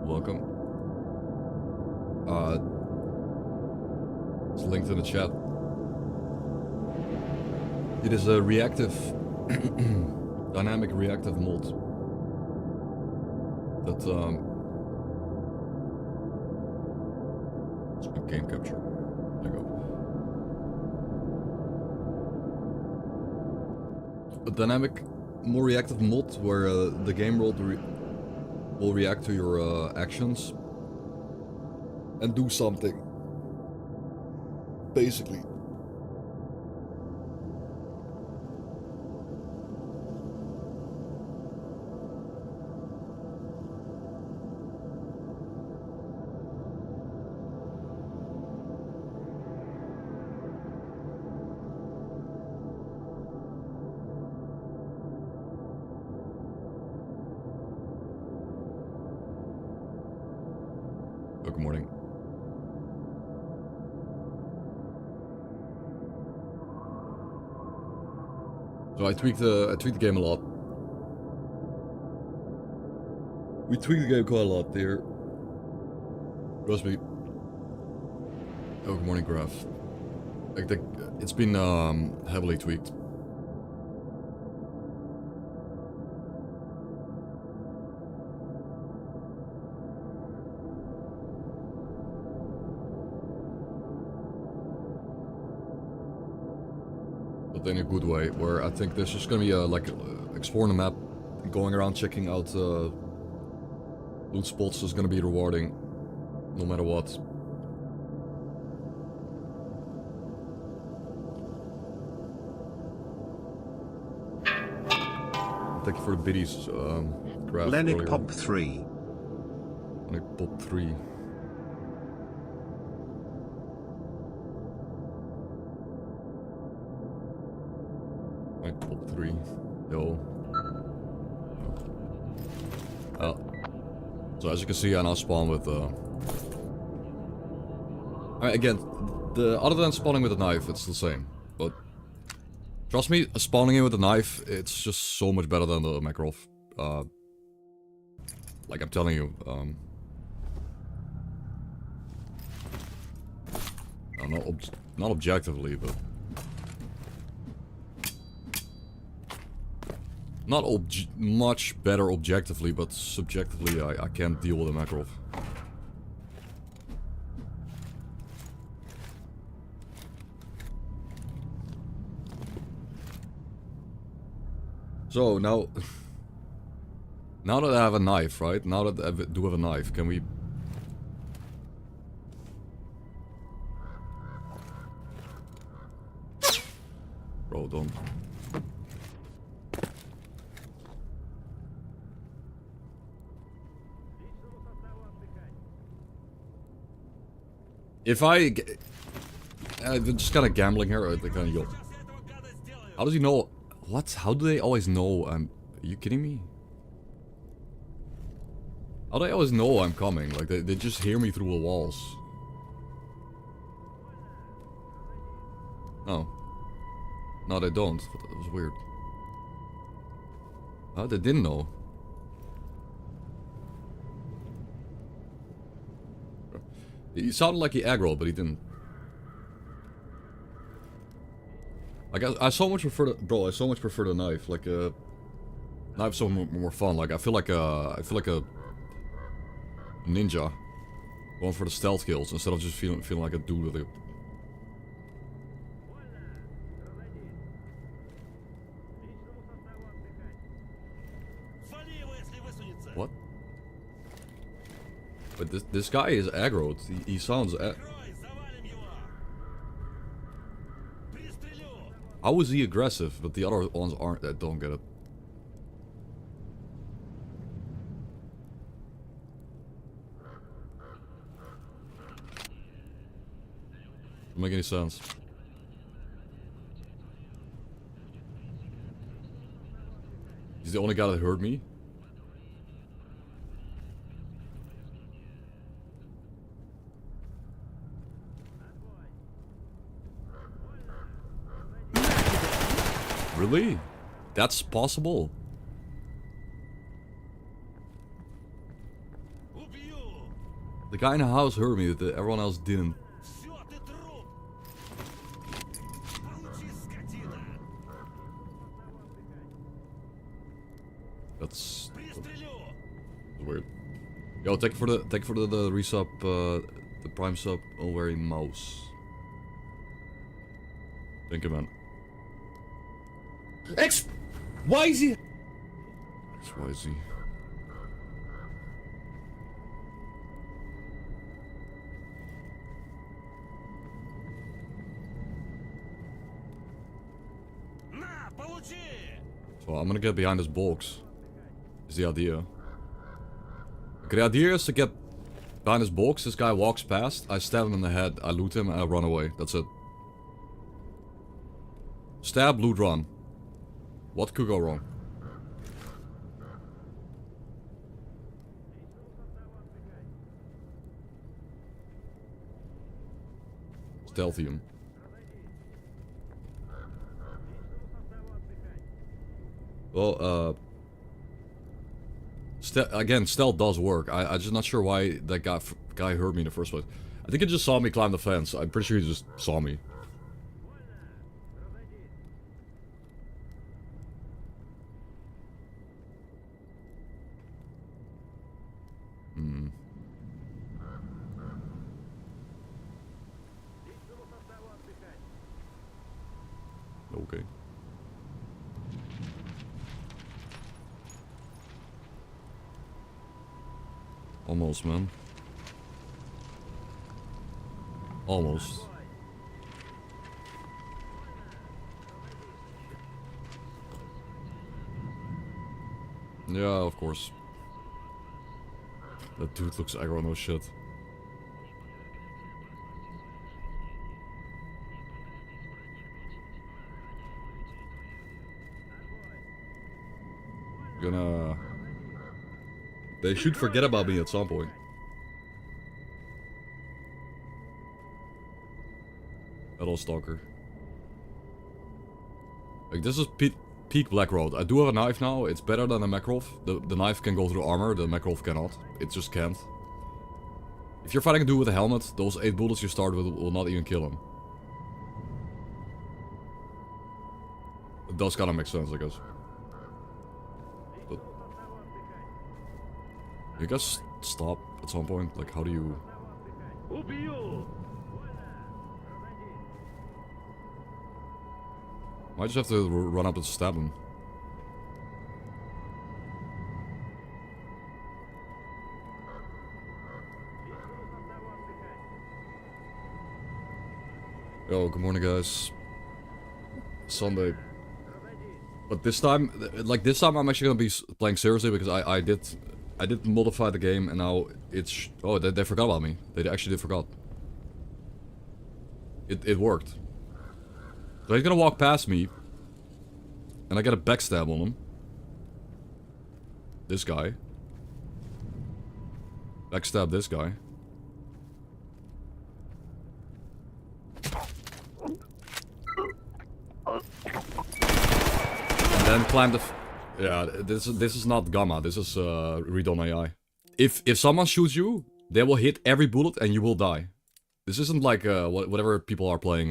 Welcome. It's linked in the chat. It is a reactive, dynamic reactive mod that it's a game capture. There you go. A dynamic, more reactive mod where the game world will react to your actions and do something. Basically. Good morning. So I tweaked the game a lot. We tweaked the game quite a lot there. Trust me. Oh, good morning, Graph. Like it's been heavily tweaked. But in a good way, where I think there's just gonna be like exploring the map, going around checking out loot spots is gonna be rewarding, no matter what. Thank you for the biddies, Graph. Lennick Pop 3. Lennick Pop 3. Top 3. Yo. So as you can see, I now spawn with again, other than spawning with a knife, it's the same. But trust me, spawning in with a knife, it's just so much better than the Makarov. Like I'm telling you, not objectively, but. Not much better objectively, but subjectively I can't deal with a Makarov. So now that I have a knife, right? Now that I do have a knife, can we... Bro, don't... If I'm just kind of gambling here, like kind of how does he know? What? How do they always know are you kidding me? How do they always know I'm coming? Like they just hear me through the walls. No. No, they don't. That was weird. Oh, they didn't know. He sounded like he aggroed, but he didn't. Like I so much prefer the, bro. I so much prefer the knife. Like knife's so more fun. Like I feel like a ninja going for the stealth kills instead of just feeling like a dude with a. What? But this guy is aggroed. He sounds. How is he aggressive, but the other ones aren't? I don't get it. Doesn't make any sense. He's the only guy that heard me. Really? That's possible? guy in the house heard me, but everyone else didn't. That's weird. Yo, thank you for the resub, the prime sub, Alwery Mouse. Thank you, man. XYZ. XYZ. So I'm gonna get behind this box. Is the idea. Okay, the idea is to get behind this box. This guy walks past. I stab him in the head. I loot him and I run away. That's it. Stab, loot, run. What could go wrong? Stealthy him. Well, again, stealth does work. I'm just not sure why that guy heard me in the first place. I think he just saw me climb the fence. I'm pretty sure he just saw me. Okay. Almost, man. Almost. Yeah, of course. That dude looks aggro, no shit. They should forget about me at some point. Hello, Stalker. Like, this is peak Black Road. I do have a knife now. It's better than a Makarov. The knife can go through armor. The Makarov cannot. It just can't. If you're fighting a dude with a helmet, those 8 bullets you start with will not even kill him. It does kind of make sense, I guess. But you guys stop at some point? Like, how do you... Might just have to run up and stab him. Yo, good morning, guys. Sunday. But this time, I'm actually gonna be playing seriously because I did modify the game and now it's... Oh, they forgot about me. They actually did forgot. It worked. So he's gonna walk past me. And I get a backstab on him. This guy. Backstab this guy. And then climb the... Yeah, this is not G.A.M.M.A. This is read-on AI. If someone shoots you, they will hit every bullet and you will die. This isn't like whatever people are playing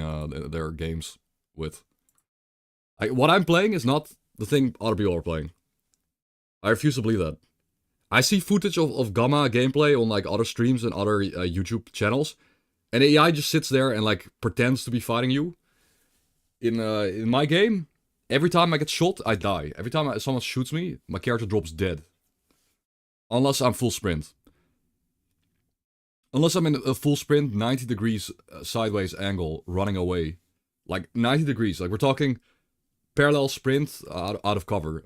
their games with. What I'm playing is not the thing other people are playing. I refuse to believe that. I see footage of G.A.M.M.A gameplay on like other streams and other YouTube channels, and AI just sits there and like pretends to be fighting you. In my game, every time I get shot, I die. Every time someone shoots me, my character drops dead. Unless I'm full sprint. Unless I'm in a full sprint, 90 degrees sideways angle, running away. Like 90 degrees. Like we're talking parallel sprint out of cover.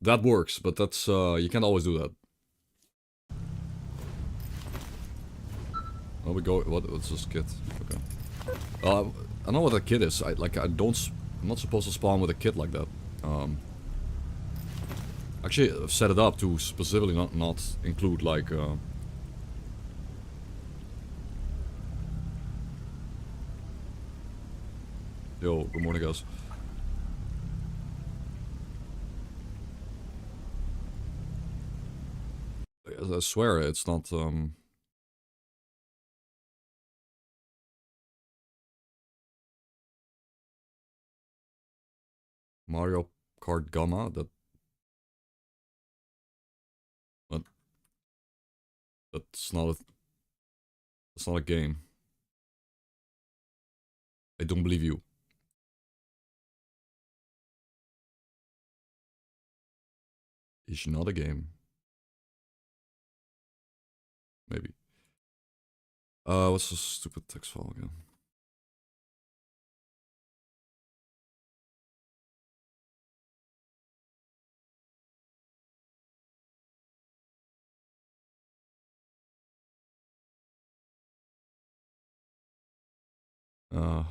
That works, but that's you can't always do that. Oh, we go. What's this kit? Okay. I don't know what a kit is. I'm not supposed to spawn with a kit like that. Actually, I've set it up to specifically not include like. Yo, good morning, guys. I swear it's not Mario Kart Gamma. That that's not a game. I don't believe you. It's not a game. Maybe. What's the stupid text file again? Uh,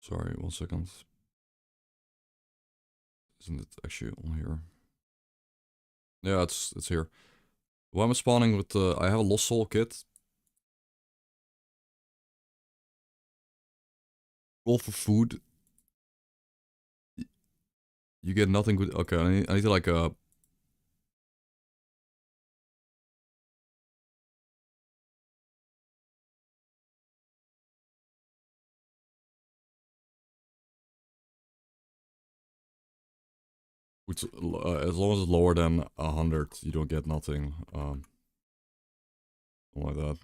Sorry, 1 second. Isn't it actually on here? Yeah, it's here. Why am I spawning with I have a Lost Soul kit. Roll for food. You get nothing good. Okay, I need to like as long as it's lower than 100, you don't get nothing. Like that.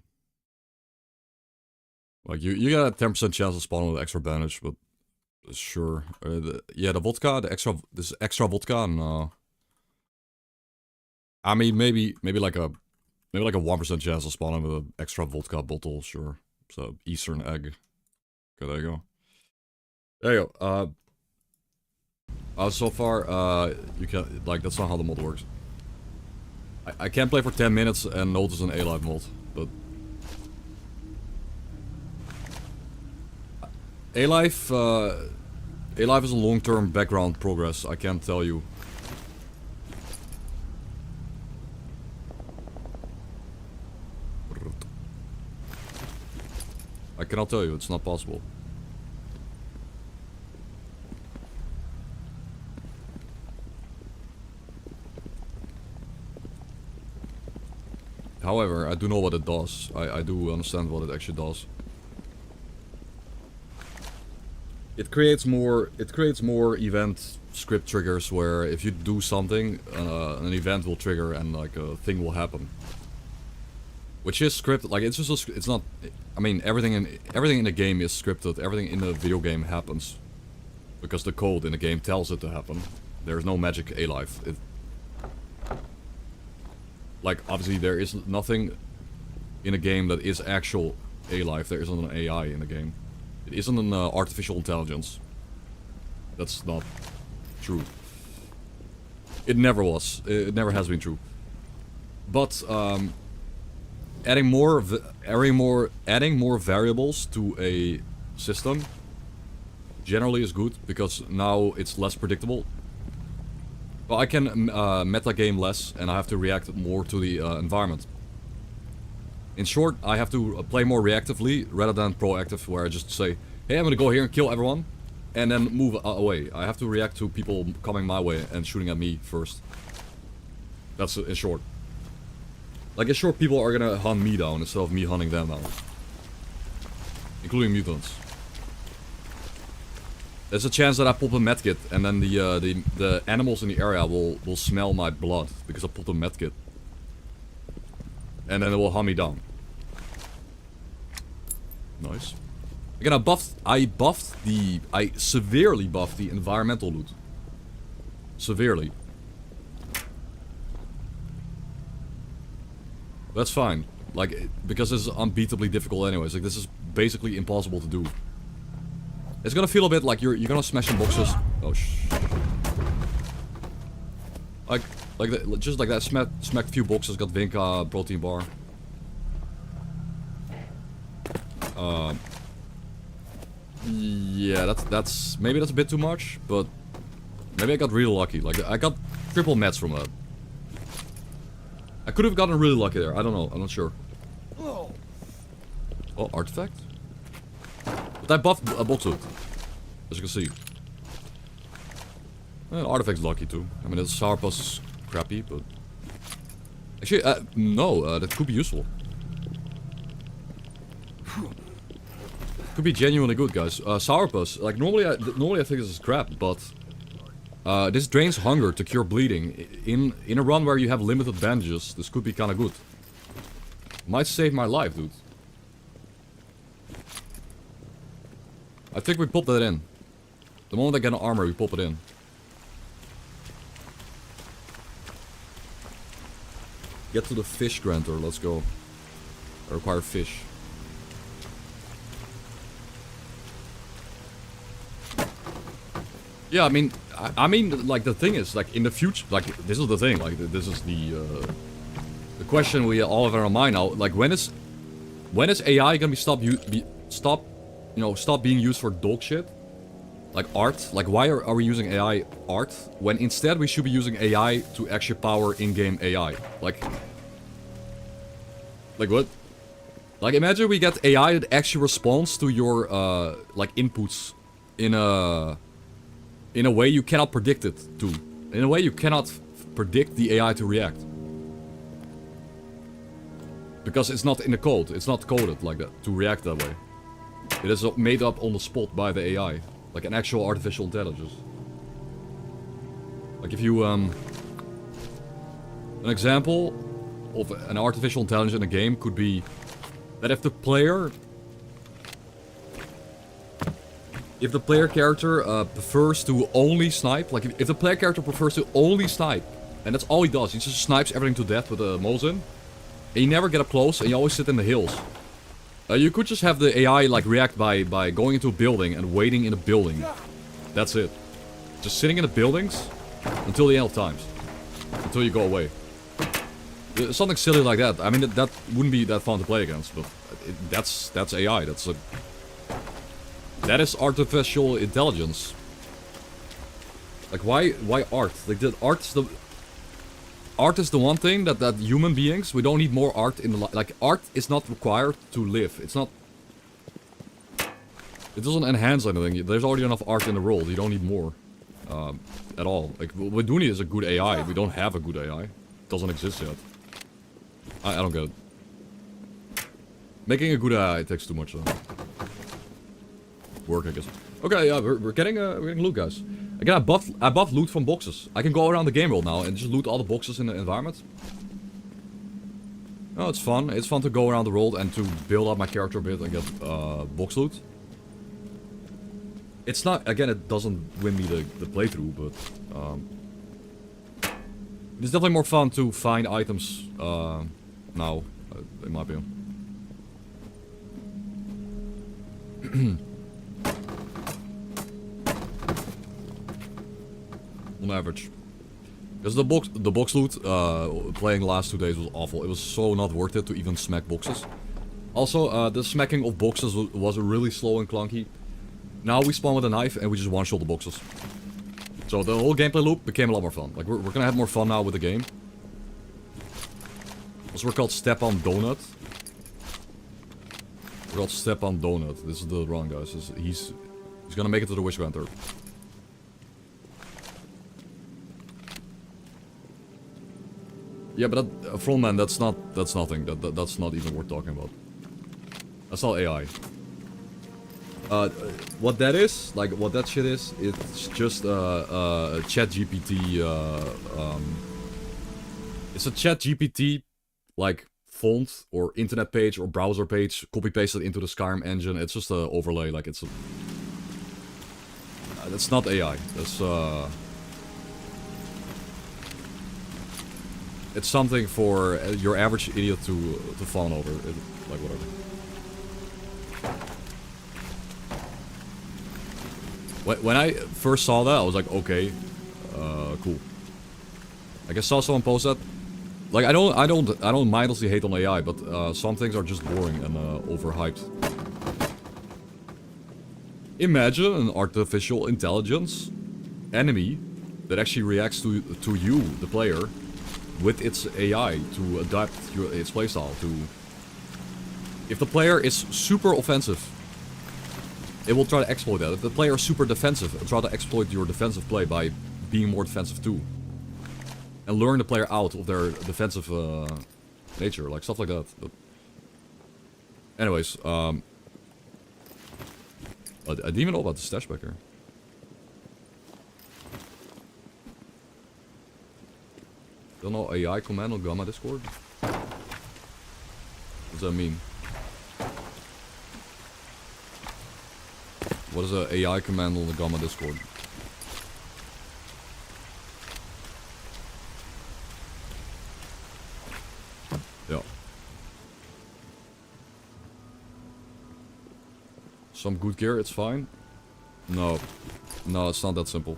Like you get a 10% chance of spawning with extra bandage, but sure. Yeah, the vodka, this extra vodka, no. I mean, maybe like a 1% chance of spawning with an extra vodka bottle, sure. So Eastern egg. Okay, there you go. There you go. So far, you can like that's not how the mod works. I can't play for 10 minutes and notice an A-Live mod, but A-Live is a long-term background progress. I can't tell you. I cannot tell you. It's not possible. However, I do know what it does. I do understand what it actually does. It creates more event script triggers where if you do something, an event will trigger and like a thing will happen. Which is scripted. Like it's just it's not. I mean, everything in the game is scripted. Everything in the video game happens because the code in the game tells it to happen. There's no magic A-Live. Like, obviously there is nothing in a game that is actual A-Live. There isn't an AI in the game. It isn't an artificial intelligence. That's not true. It never was. It never has been true. But, adding more variables to a system generally is good, because now it's less predictable. Well, I can metagame less, and I have to react more to the environment. In short, I have to play more reactively rather than proactive, where I just say, hey, I'm gonna go here and kill everyone, and then move away. I have to react to people coming my way and shooting at me first. That's in short. Like, in short, people are gonna hunt me down instead of me hunting them down. Including mutants. There's a chance that I pop a medkit, and then the animals in the area will smell my blood because I popped a medkit. And then it will hunt me down. Nice. Again, I severely buffed the environmental loot. Severely. That's fine. Like, because this is unbeatably difficult anyways. Like, this is basically impossible to do. It's gonna feel a bit like you're gonna smash some boxes. Oh just like that. Smacked a few boxes. Got Vinca protein bar. Yeah, that's maybe that's a bit too much, but maybe I got really lucky. Like, I got triple meds from that. I could have gotten really lucky there. I don't know. I'm not sure. Oh, artifact? But I buffed a box loot, as you can see. Artifact's lucky too. I mean, the sour puss is crappy, but... Actually, no, that could be useful. Could be genuinely good, guys. Sourpuss, like normally I think this is crap, but this drains hunger to cure bleeding. In a run where you have limited bandages, this could be kind of good. Might save my life, dude. I think we pop that in. The moment I get an armor, we pop it in. Get to the fish grantor, let's go. I require fish. Yeah, I mean, like the thing is, like in the future, like this is the thing, like this is the question we all have in our mind now. Like when is AI gonna stop being used for dog shit? Like art? Like why are we using AI art when instead we should be using AI to actually power in-game AI? Like what? Like imagine we get AI that actually responds to your like inputs in a way you cannot predict it to. In a way you cannot predict the AI to react. Because it's not in the code. It's not coded like that to react that way. It is made up on the spot by the AI. Like an actual artificial intelligence. Like if you an example of an artificial intelligence in a game could be that if the player character prefers to only snipe, like if the player character prefers to only snipe, and that's all he does, he just snipes everything to death with a Mosin, and you never get up close, and you always sit in the hills. You could just have the AI like react by going into a building and waiting in a building. That's it. Just sitting in the buildings until the end of times. Until you go away. Something silly like that. I mean, that wouldn't be that fun to play against, but that's AI. That is artificial intelligence. Like why art? Like the art is the one thing that human beings, we don't need more art in the like art is not required to live. It doesn't enhance anything. There's already enough art in the world. You don't need more at all. Like what we do need is a good AI. We don't have a good AI. It doesn't exist yet. I don't get it. Making a good AI takes too much work, I guess. Okay, yeah, we're getting loot, guys. Again, I buffed loot from boxes. I can go around the game world now and just loot all the boxes in the environment. Oh, it's fun. It's fun to go around the world and to build up my character a bit and get box loot. It's not, again, it doesn't win me the playthrough, but it's definitely more fun to find items now, in my opinion. On average. Because the box loot playing the last 2 days was awful. It was so not worth it to even smack boxes. Also, the smacking of boxes was really slow and clunky. Now we spawn with a knife and we just one-shot the boxes. So the whole gameplay loop became a lot more fun. Like we're gonna have more fun now with the game. Also, we're called Stepan Donut. We're called Stepan Donut. This is the run, guys. He's gonna make it to the Wish Grantor. Yeah, but Frontman, that's nothing. That's not even worth talking about. That's not AI. What that is, like what that shit is, it's just a ChatGPT. It's a ChatGPT like font or internet page or browser page, copy pasted into the S.T.A.L.K.E.R engine. It's just an overlay. Like it's a. That's not AI. That's It's something for your average idiot to fawn over. Like whatever. When I first saw that, I was like, okay, cool. Like I saw someone post that. Like I don't mindlessly hate on AI, but some things are just boring and overhyped. Imagine an artificial intelligence enemy that actually reacts to you, the player, with its AI to adapt its playstyle to. If the player is super offensive, it will try to exploit that. If the player is super defensive, it'll try to exploit your defensive play by being more defensive too. And luring the player out of their defensive nature, like stuff like that. But anyways, I didn't even know about the stash back here. Don't know AI command on Gamma Discord? What does that mean? What is a AI command on the Gamma Discord? Yeah. Some good gear, it's fine? No. No, it's not that simple.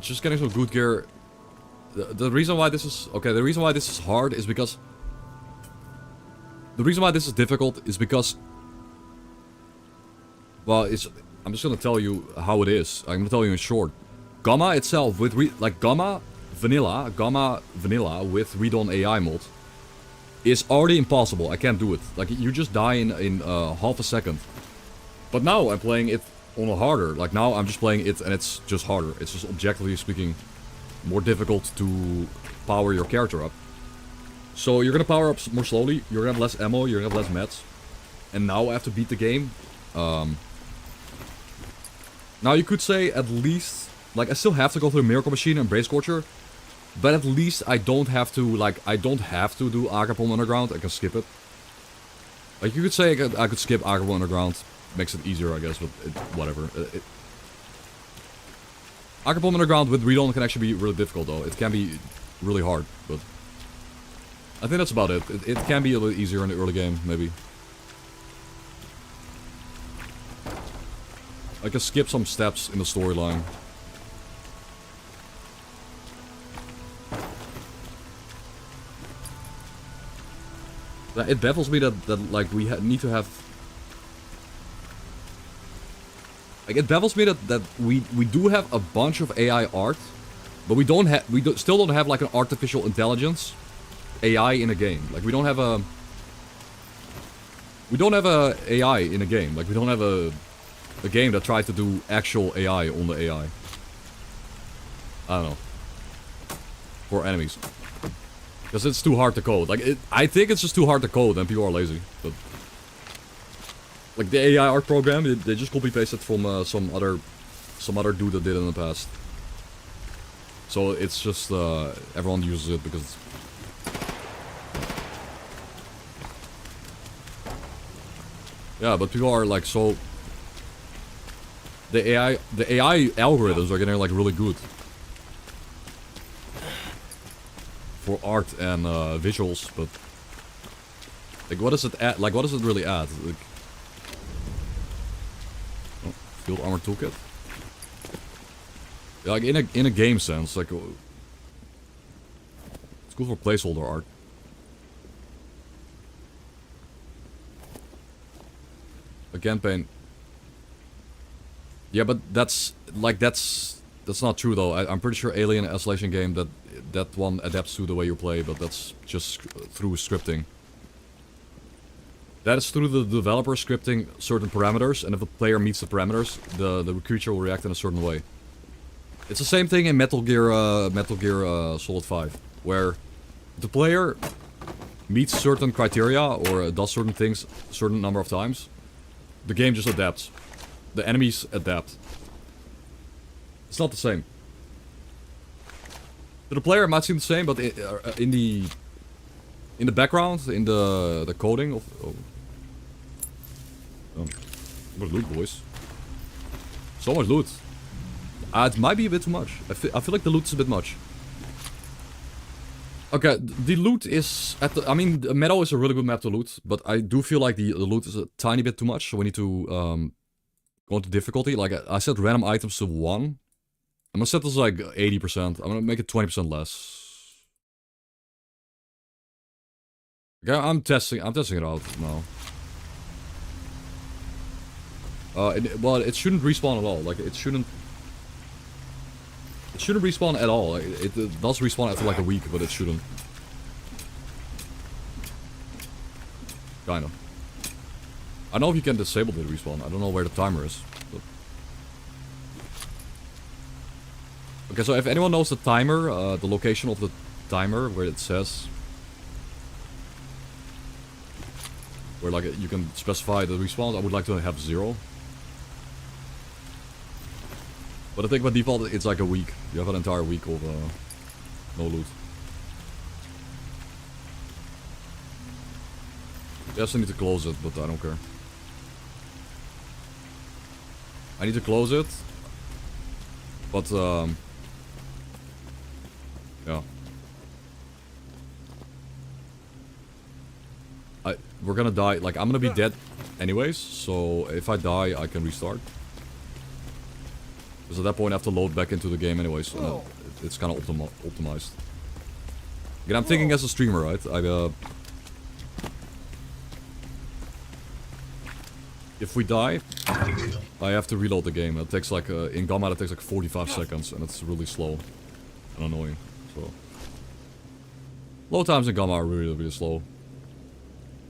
Just getting some good gear. The reason why this is... Okay, the reason why this is hard is because... The reason why this is difficult is because... Well, it's... I'm just gonna tell you how it is. I'm gonna tell you in short. Gamma itself with... Gamma Vanilla with read-on AI mod is already impossible. I can't do it. Like, you just die in half a second. But now I'm playing it on a harder. Like, now I'm just playing it and it's just harder. It's just objectively speaking more difficult to power your character up. So you're gonna power up more slowly, you're gonna have less ammo, you're gonna have less meds. And now I have to beat the game. Now you could say at least, like, I still have to go through Miracle Machine and Brain Scorcher. But at least I don't have to, like, I don't have to do Agapom Underground, I can skip it. Like, you could say I could skip Agapom Underground. Makes it easier, I guess, but whatever. Agapom Underground with read-on can actually be really difficult, though. It can be really hard, but... I think that's about it. It can be a little easier in the early game, maybe. I can skip some steps in the storyline. It baffles me that like, we need to have... Like, it baffles me that we do have a bunch of AI art, but we don't have... still don't have, like, an artificial intelligence AI in a game. Like, we don't have a... We don't have a AI in a game. Like, we don't have a game that tries to do actual AI on the AI. I don't know. For enemies. Because it's too hard to code. Like, I think it's just too hard to code and people are lazy. But like, the AI art program, they just copy-pasted from some other dude that did it in the past. So it's just, everyone uses it because... Yeah, but people are like so... The AI algorithms are getting like really good. For art and visuals, but... Like, what does it add? Like, what does it really add? Like... Oh, field armor toolkit? Yeah, like, in a game sense, like... It's good for placeholder art. A campaign. Yeah, but that's... Like, that's not true, though. I'm pretty sure Alien Isolation game, that one adapts to the way you play, but that's just through scripting. That is through the developer scripting certain parameters, and if the player meets the parameters, the creature will react in a certain way. It's the same thing in Metal Gear Solid 5, where the player meets certain criteria or does certain things a certain number of times, the game just adapts. The enemies adapt. It's not the same. To the player, it might seem the same, but in the background, in the coding of... What loot, boys. So much loot. It might be a bit too much. I feel like the loot is a bit much. Okay, the loot is... I mean, the Meadow is a really good map to loot, but I do feel like the loot is a tiny bit too much, so we need to go into difficulty. Like, I set random items to 1. I'm gonna set this like 80%. I'm gonna make it 20% less. Okay, I'm testing it out now. Well, it shouldn't respawn at all. Like, it shouldn't respawn at all. It does respawn after like a week, but it shouldn't. Kind of. I know if you can disable the respawn. I don't know where the timer is. But... Okay, so if anyone knows the timer, the location of the timer, where it says... Where like you can specify the respawn, I would like to have 0. But I think by default it's like a week. You have an entire week of no loot. Yes, I need to close it, but I don't care. I need to close it. But, yeah. We're gonna die. Like, I'm gonna be dead anyways, so if I die, I can restart. Because at that point I have to load back into the game anyways, so it's kind of optimized. Again, I'm thinking as a streamer, right? If we die, I have to reload the game. It takes like, in G.A.M.M.A. it takes like 45 seconds, and it's really slow and annoying, so. Load times in G.A.M.M.A. are really, really slow.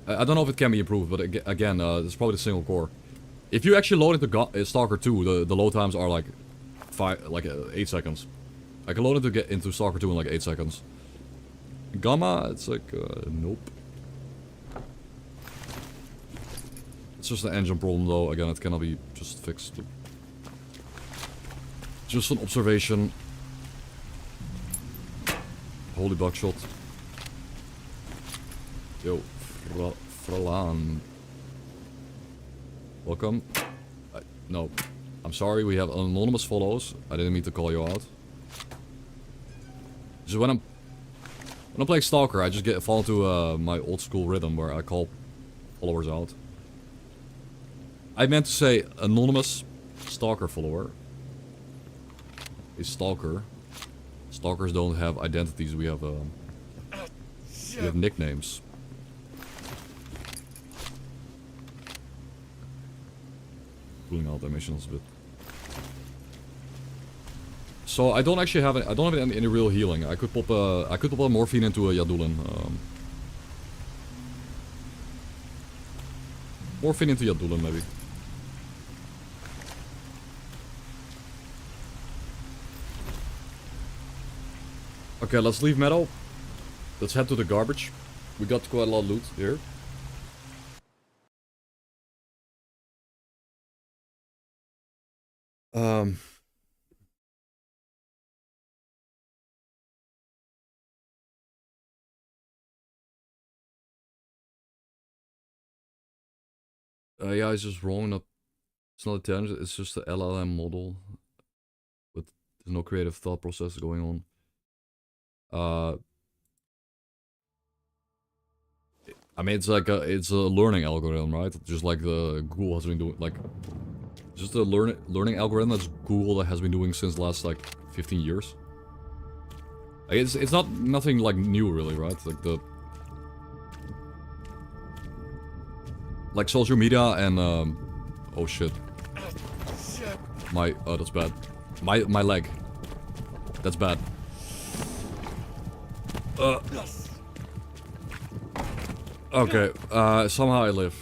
I don't know if it can be improved, but again, it's probably the single core. If you actually load into S.T.A.L.K.E.R 2, the load times are like 8 seconds. I can load into S.T.A.L.K.E.R 2 in like 8 seconds. G.A.M.M.A, it's like, nope. It's just an engine problem though, again, it cannot be just fixed. Just an observation. Holy buckshot. Yo, Fralan. Welcome. No, I'm sorry, we have anonymous follows. I didn't mean to call you out. Just when I'm playing S.T.A.L.K.E.R, I just fall into my old school rhythm where I call followers out. I meant to say anonymous S.T.A.L.K.E.R follower. A stalker. Stalkers don't have identities. We have nicknames. Cooling out emissions a bit. So I don't actually have any real healing. I could pop a morphine into a Yadulin. Morphine into Yadulin maybe. Okay, let's leave metal. Let's head to the garbage. We got quite a lot of loot here. Yeah, it's just wrong. It's not a tangent. It's just the LLM model. But there's no creative thought process going on. I mean, it's like it's a learning algorithm, right? Just like the Google has been doing, like, just a learning algorithm that's Google that has been doing since the last like 15 years. Like, it's nothing like new really, right? Like social media and oh shit. Oh, that's bad. My leg. That's bad. Okay, somehow I live.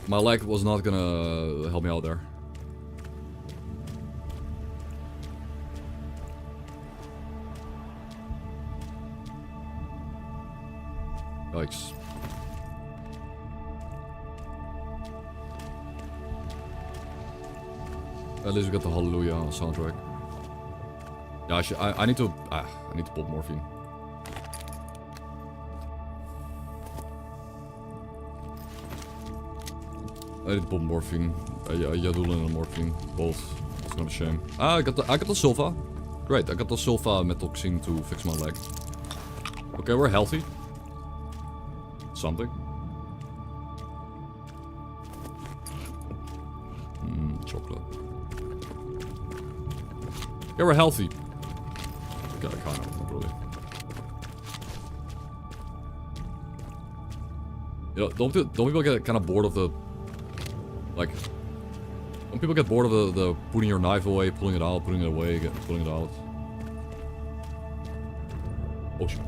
My leg was not gonna help me out there. Yikes. At least we got the Hallelujah soundtrack. Yeah, I need to pop morphine. I need to pop morphine. Yadulin and morphine, both. It's not a shame. I got the sulfa. Great, I got the sulfa methoxine to fix my leg. Okay, we're healthy. Something. Chocolate. Yeah, we're healthy. Okay, kind of, not really. You know, don't people get kind of bored of the... Like... Don't people get bored of the putting your knife away, pulling it out, putting it away, pulling it out? Oh shit.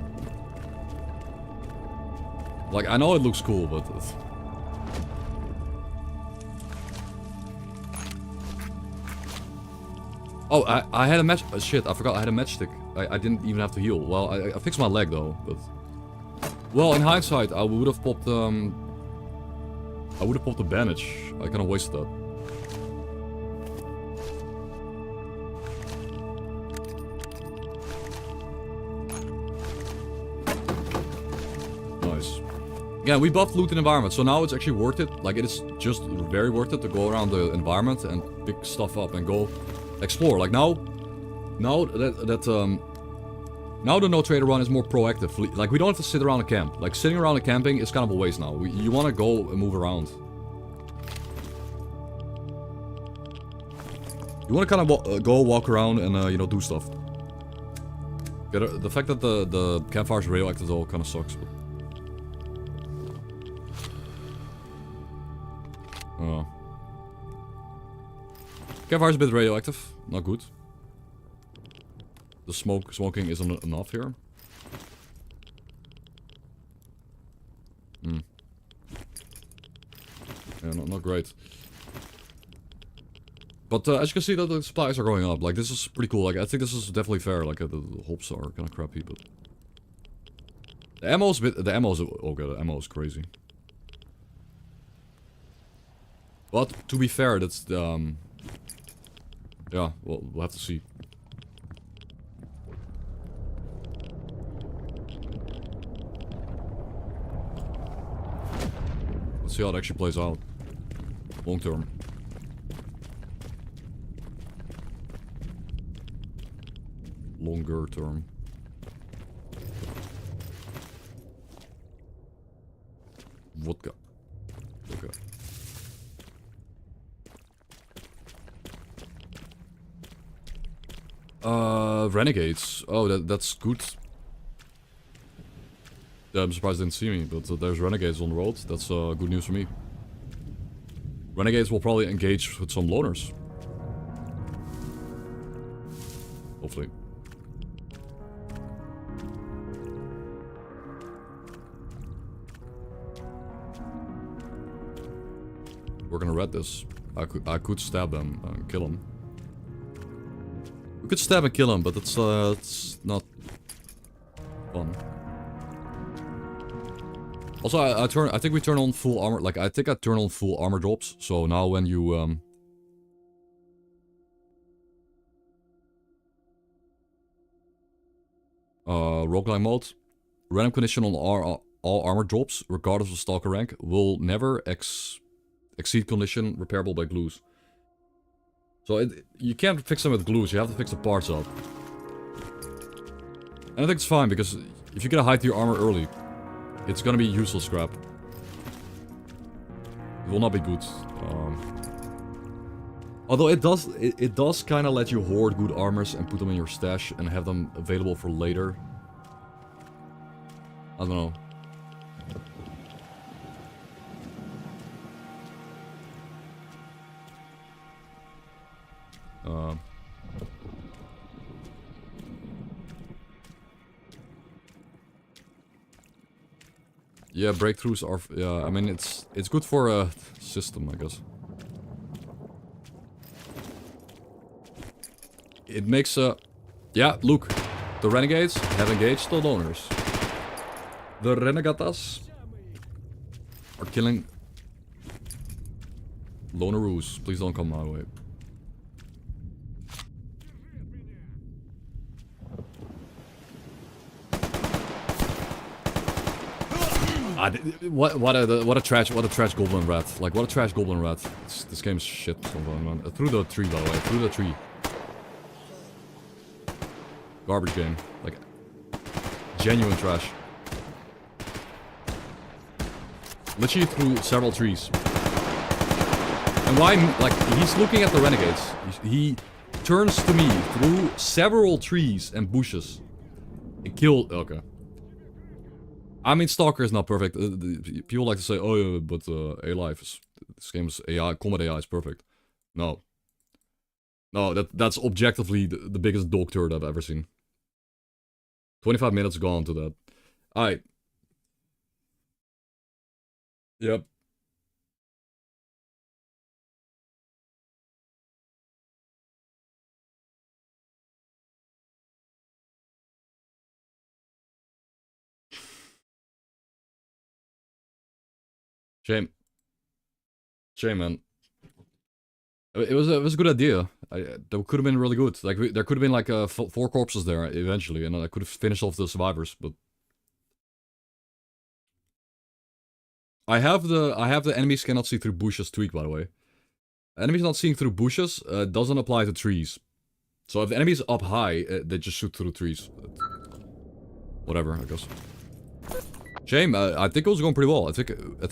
Like, I know it looks cool, but... Oh, I had a match... shit, I forgot I had a matchstick. I didn't even have to heal. Well, I fixed my leg, though, but... Well, in hindsight, I would have popped, I would have popped a bandage. I kind of wasted that. Nice. Yeah, we buffed loot and environment, so now it's actually worth it. Like, it is just very worth it to go around the environment and pick stuff up and go explore. Like, now the no trader run is more proactive. Like, we don't have to sit around a camp. Like, sitting around a camping is kind of a waste now. You want to go and move around. You want to kind of go walk around and, you know, do stuff. Yeah, the fact that the campfire's radioactive though kind of sucks. But... Campfire's a bit radioactive. Not good. The smoking isn't enough here. Yeah, not great. But as you can see, that the supplies are going up. Like, this is pretty cool. Like, I think this is definitely fair. Like, the hops are kind of crappy, but the ammo's okay. The ammo is crazy. But to be fair, that's the yeah. Well, we'll have to see. Let's see how it actually plays out long term. Longer term. Vodka. Okay. Renegades. Oh, that's good. Yeah, I'm surprised they didn't see me, but there's renegades on the road. That's good news for me. Renegades will probably engage with some loners. Hopefully. We're gonna red this. I could stab them and kill them. We could stab and kill him, but it's not fun. Also, I think we turn on full armor. Like, I think I turn on full armor drops. So now when you roguelike mode, random condition on all armor drops, regardless of stalker rank, will never exceed condition repairable by glues. So you can't fix them with glues, you have to fix the parts up. And I think it's fine, because if you get a high tier armor early, it's gonna be useless scrap. It will not be good. Although it does kind of let you hoard good armors and put them in your stash and have them available for later. I don't know. Yeah, breakthroughs are... Yeah, I mean, it's good for a system, I guess. It makes a... Yeah, look. The renegades have engaged the loners. The renegatas are killing loneroos. Please don't come my way. What a trash goblin rat. Like, what a trash goblin rat. This game is shit. Through the tree, by the way. Through the tree. Garbage game. Like, genuine trash. Literally through several trees. And why, like, he's looking at the renegades. He turns to me through several trees and bushes. And killed... Okay. I mean, S.T.A.L.K.E.R is not perfect. People like to say, oh, but A-Life is... This game's AI, combat AI is perfect. No. No, that's objectively the biggest dog turd I've ever seen. 25 minutes gone to that. Alright. Yep. Shame. Shame, man. It was a good idea. That could have been really good. Like there could have been like 4 corpses there eventually, and I could have finished off the survivors. But I have the enemies cannot see through bushes tweak, by the way. Enemies not seeing through bushes doesn't apply to trees. So if the enemy's up high, they just shoot through trees. Whatever, I guess. Shame. I think it was going pretty well. I think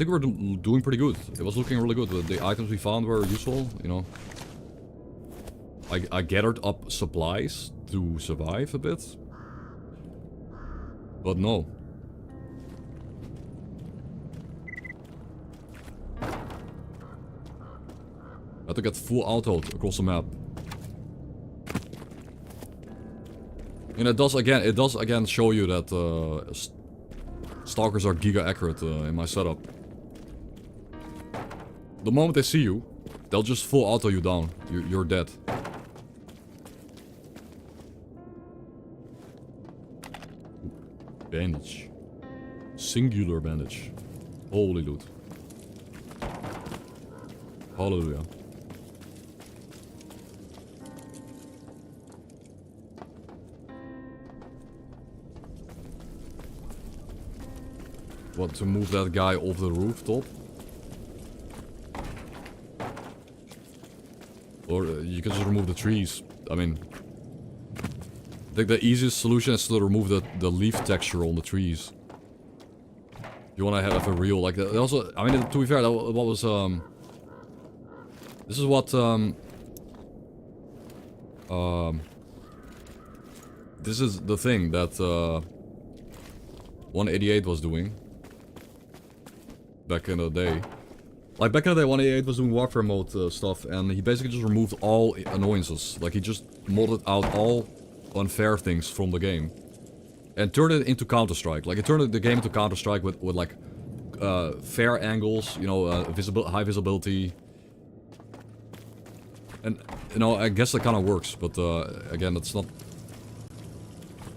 we're doing pretty good. It was looking really good. The items we found were useful. You know. I gathered up supplies to survive a bit. But no. I had to get full autoed across the map. And it does again show you that stalkers are giga accurate in my setup. The moment they see you, they'll just full auto you down. You're dead. Bandage. Singular bandage. Holy loot. Hallelujah. What, to move that guy off the rooftop? Or you can just remove the trees. I mean, I think the easiest solution is to remove the leaf texture on the trees. You want to have a real, like, also, I mean, to be fair, what was, this is what, this is the thing that, 188 was doing. Back in the day. Like, back in the day, 188 was doing warfare mode stuff, and he basically just removed all annoyances. Like, he just modded out all unfair things from the game. And turned it into Counter-Strike. Like, it turned the game into Counter-Strike with like, fair angles, you know, high visibility. And, you know, I guess that kind of works, but, again, it's not...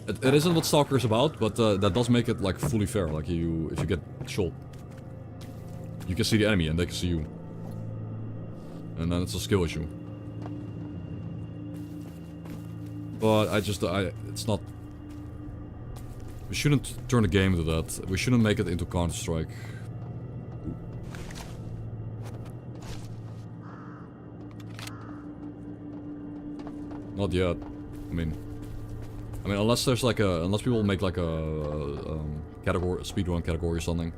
It isn't what S.T.A.L.K.E.R is about, but, that does make it, like, fully fair. Like, if you get shot, you can see the enemy and they can see you. And then it's a skill issue. But it's not... We shouldn't turn the game into that. We shouldn't make it into Counter-Strike. Not yet. I mean, unless there's like unless people make like a category, speedrun category or something.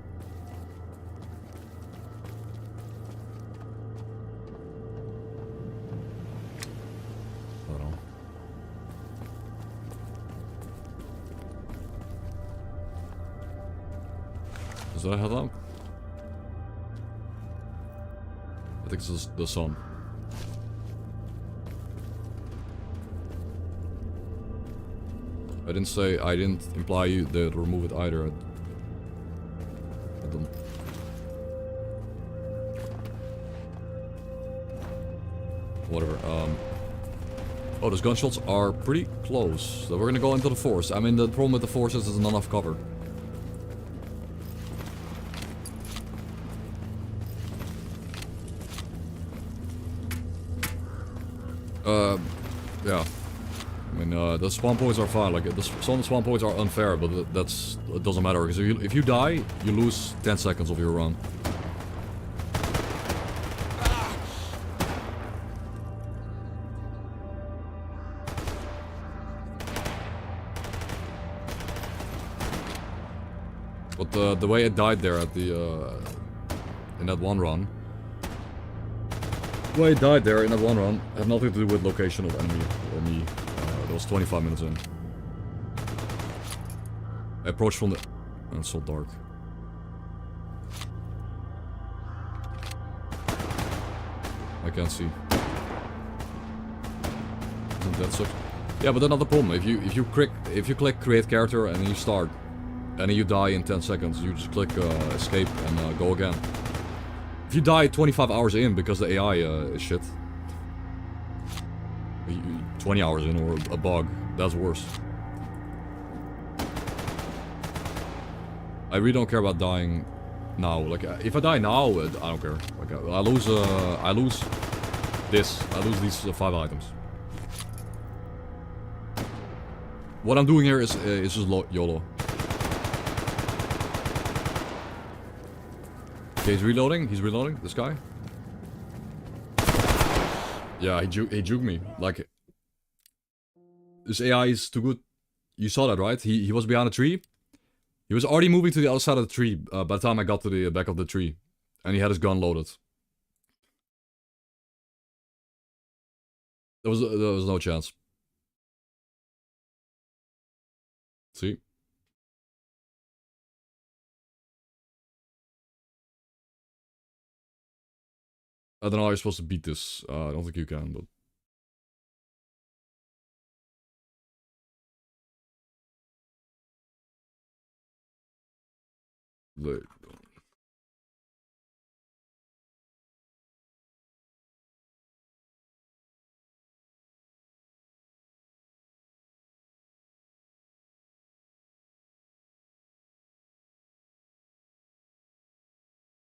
I don't know. Is that a headlamp? I think this is the sun. I didn't imply you to remove it either. I don't. Whatever, oh, those gunshots are pretty close. So we're gonna go into the forest. I mean, the problem with the forest is there's not enough cover. Yeah. I mean, the spawn points are fine. Like, some of the spawn points are unfair, but it doesn't matter. Because if you die, you lose 10 seconds of your run. But the way it died there at the in that one run. The way it died there in that one run had nothing to do with location of enemy or me. That was 25 minutes in. I approached from the... Oh, it's so dark. I can't see. Isn't that such? Yeah, but another problem. If you click create character and you start, and then you die in 10 seconds. You just click escape and go again. If you die 25 hours in because the AI is shit. 20 hours in or a bug, that's worse. I really don't care about dying now. Like, if I die now, I don't care. Like, I lose this. I lose these 5 items. What I'm doing here is just YOLO. Okay, he's reloading. He's reloading. This guy. Yeah, he juked me. Like, this AI is too good. You saw that, right? He was behind a tree. He was already moving to the other side of the tree by the time I got to the back of the tree. And he had his gun loaded. There was no chance. See? I don't know how you're supposed to beat this. I don't think you can, but...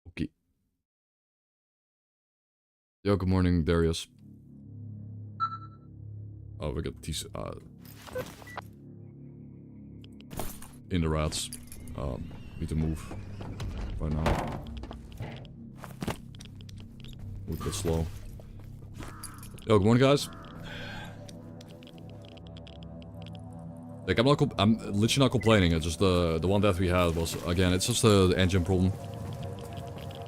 Okay. Yo, good morning, Darius. Oh, we got these, in the rats. Need to move right now. Move a bit slow. Yo, good morning, guys. Like, I'm literally not complaining. It's just the one death we had was, again, it's just the engine problem.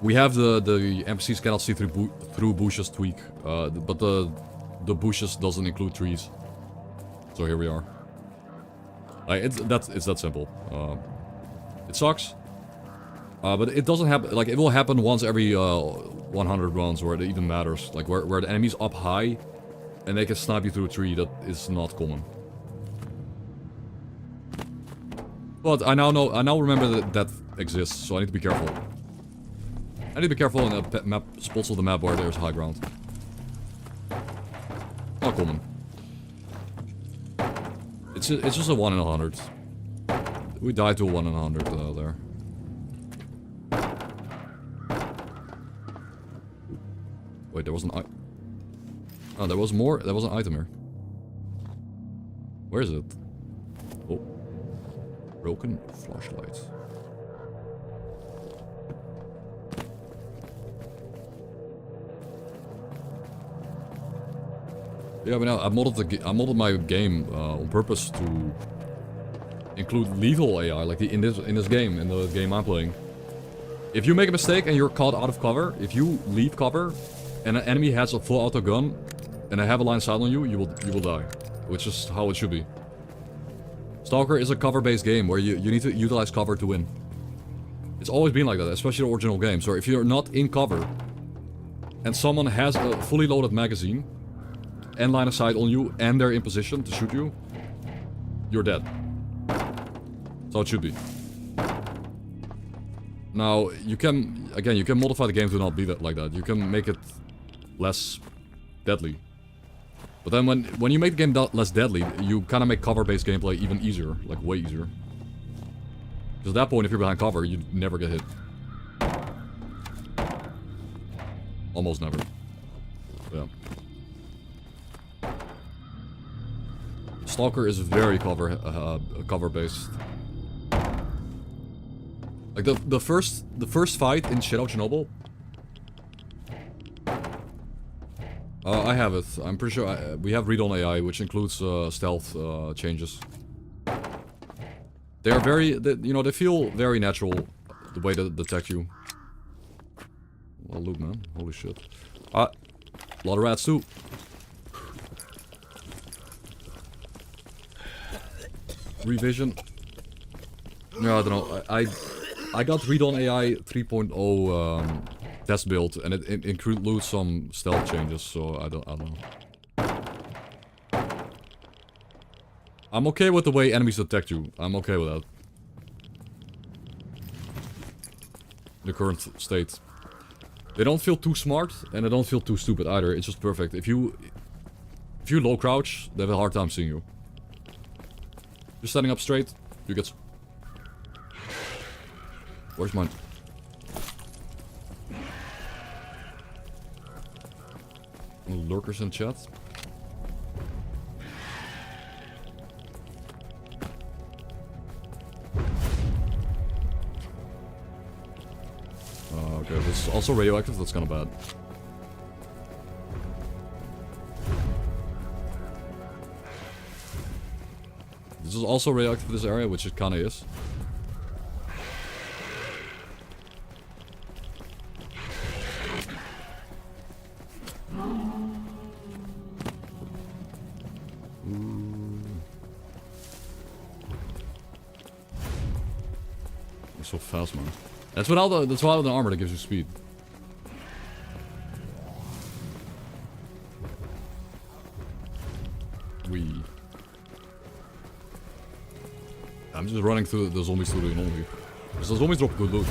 We have the NPCs cannot see through bushes tweak, but the bushes doesn't include trees. So here we are. It's that simple. It sucks, but it doesn't happen. Like, it will happen once every 100 rounds where it even matters. Like where the enemy's up high, and they can snipe you through a tree. That is not common. But I now remember that exists, so I need to be careful. I need to be careful in the map spots of the map where there's high ground. Not common. It's just a 1 in 100. We died to a 1 in 100 there. Wait, there was an oh, there was more. There was an item here. Where is it? Oh, broken flashlight. Yeah, but now I modded my game on purpose to include lethal AI, like in this game, in the game I'm playing. If you make a mistake and you're caught out of cover, if you leave cover, and an enemy has a full auto gun, and I have a line of sight on you, you will die, which is how it should be. S.T.A.L.K.E.R is a cover-based game where you need to utilize cover to win. It's always been like that, especially the original game. So if you're not in cover, and someone has a fully loaded magazine, and line of sight on you, and they're in position to shoot you, you're dead. That's how it should be. Now, you can modify the game to not be like that. You can make it less deadly. But then when you make the game less deadly, you kind of make cover-based gameplay even easier, like way easier. Because at that point, if you're behind cover, you never get hit. Almost never. Yeah. S.T.A.L.K.E.R is very cover-based. Like the first fight in Shadow Chernobyl. I have it. I'm pretty sure we have read-on AI, which includes stealth changes. They are they feel very natural, the way they detect you. Well, loot, man. Holy shit. A lot of rats too. Revision. No, I don't know. I got read-on AI 3.0 test build, and it includes some stealth changes, so I don't know. I'm okay with the way enemies detect you. I'm okay with that. the current state. They don't feel too smart, and they don't feel too stupid either. It's just perfect. If you low crouch, they have a hard time seeing you. You're standing up straight, you get... Where's mine? Lurkers in chat. Okay, this is also radioactive, that's kinda bad. This is also radioactive, this area, which it kinda is. You're so fast, man. That's without the armor that gives you speed. I'm just running through the zombies through the anomaly. Because the zombies drop good loot.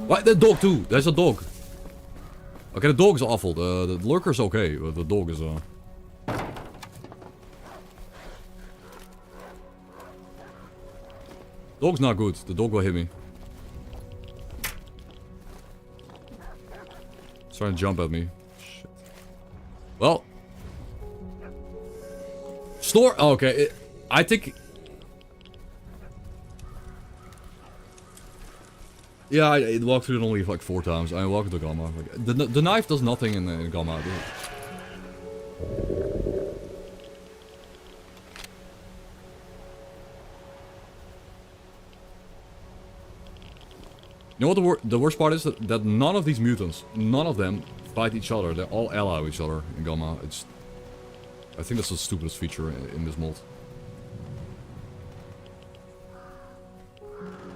What? The dog too! There's a dog! Okay, the dog is awful. The lurker's okay, but the dog is Dog's not good. The dog will hit me. It's trying to jump at me. Shit. Well. Store. Oh, okay. I think. Yeah, I walked through it only like 4 times. I walked the G.A.M.M.A. Like, the knife does nothing in G.A.M.M.A. Dude. You know what the worst part is? That none of these mutants, none of them fight each other. They all ally each other in G.A.M.M.A. I think that's the stupidest feature in this mod.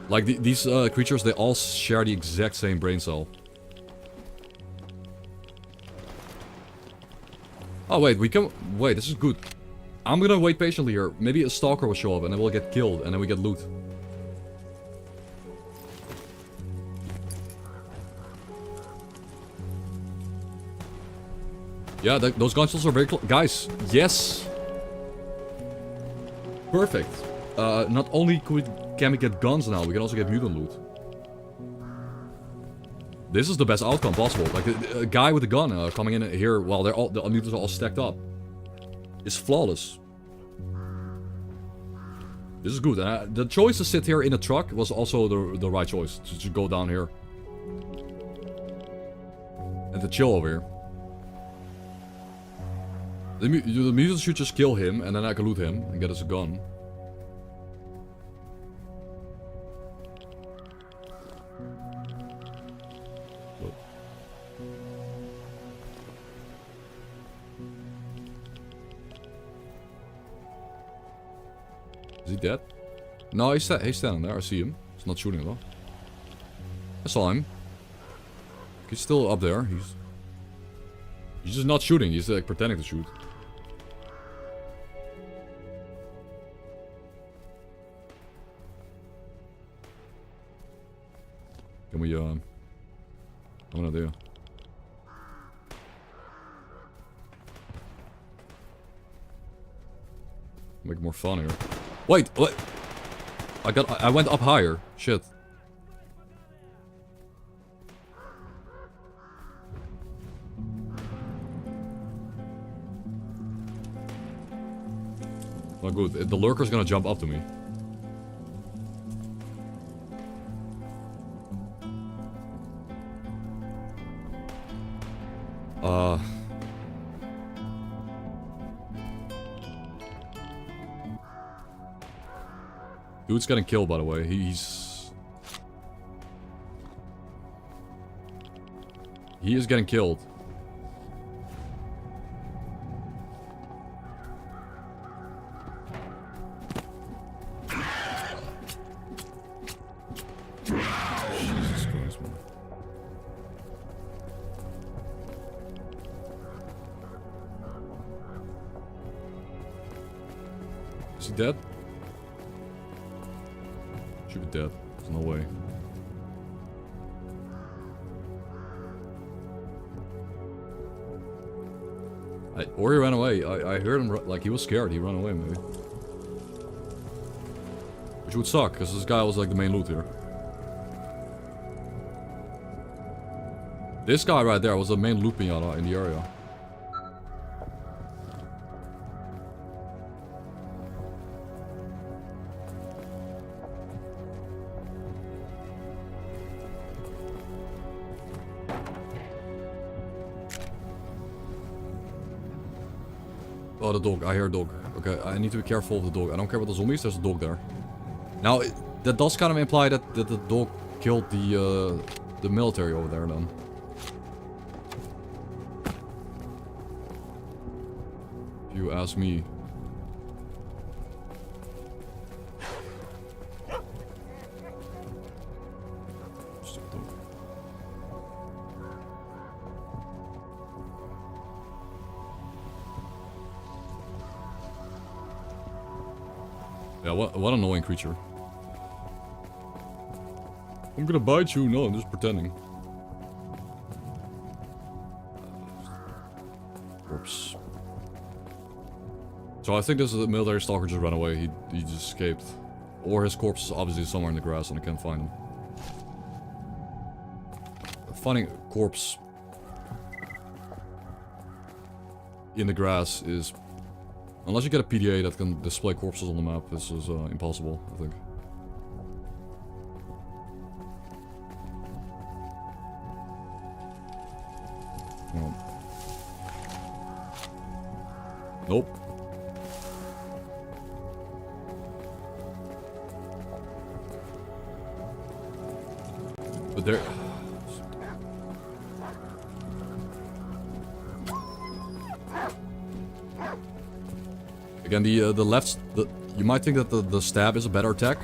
Like these creatures, they all share the exact same brain cell. Oh wait, wait, this is good. I'm gonna wait patiently here. Maybe a S.T.A.L.K.E.R will show up and then we'll get killed and then we get loot. Yeah, those gunshots are very close. Guys, yes! Perfect. Not only can we get guns now, we can also get mutant loot. This is the best outcome possible. Like, a guy with a gun coming in here while the mutants are all stacked up. It's flawless. This is good. The choice to sit here in a truck was also the right choice. To just go down here. And to chill over here. The mutants should just kill him, and then I can loot him, and get us a gun. Oh. Is he dead? No, he's standing there, I see him. He's not shooting at all. I saw him. He's still up there, He's just not shooting, he's like pretending to shoot. Can we, I'm gonna do. Make it more fun here. Wait, what? I went up higher. Shit. Not good. The lurker's gonna jump up to me. Dude's getting killed, by the way. He is getting killed. Jesus Christ, man. dead? Should be dead. There's no way. Or he ran away. I heard him, like, he was scared. He ran away, maybe. Which would suck, because this guy was, like, the main loot here. This guy right there was the main loot pinata in the area. Oh, the dog. I hear a dog. Okay, I need to be careful of the dog. I don't care about the zombies, there's a dog there. Now, that does kind of imply that the dog killed the military over there, then. If you ask me. Stupid dog. Yeah, what an annoying creature. I'm gonna bite you. No, I'm just pretending. Corpse. So I think this is the military stalker just ran away. He just escaped. Or his corpse is obviously somewhere in the grass and I can't find him. Finding a corpse in the grass is... Unless you get a PDA that can display corpses on the map, this is impossible, I think. Well. Nope. But there... Again, the left... you might think that the stab is a better attack.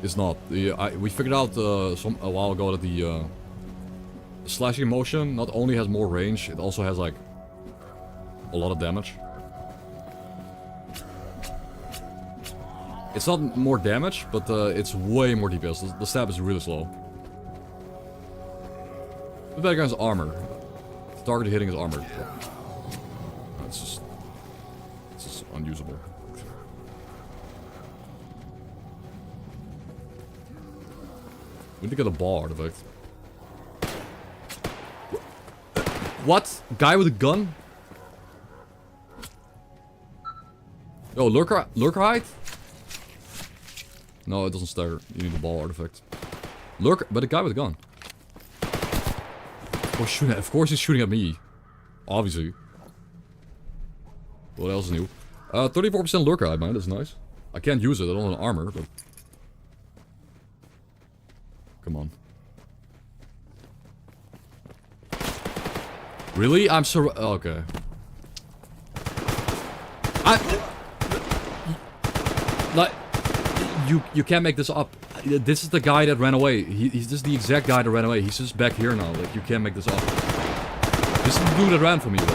It's not. We figured out a while ago that the slashing motion not only has more range, it also has, like, a lot of damage. It's not more damage, but it's way more DPS. The stab is really slow. The bad guy's armor. The target hitting is armor. It's just unusable. We need to get a ball artifact. What? Guy with a gun? Yo, lurker hide? No, it doesn't stagger. You need a ball artifact. Lurker, but a guy with a gun. Of course he's shooting at me. Obviously. What else is new? 34% lurker hide, man. That's nice. I can't use it. I don't have armor, but... Come on. Really? I'm so... Okay. Like... You can't make this up. This is the guy that ran away. He's just the exact guy that ran away. He's just back here now. Like, you can't make this up. This is the dude that ran from me, though.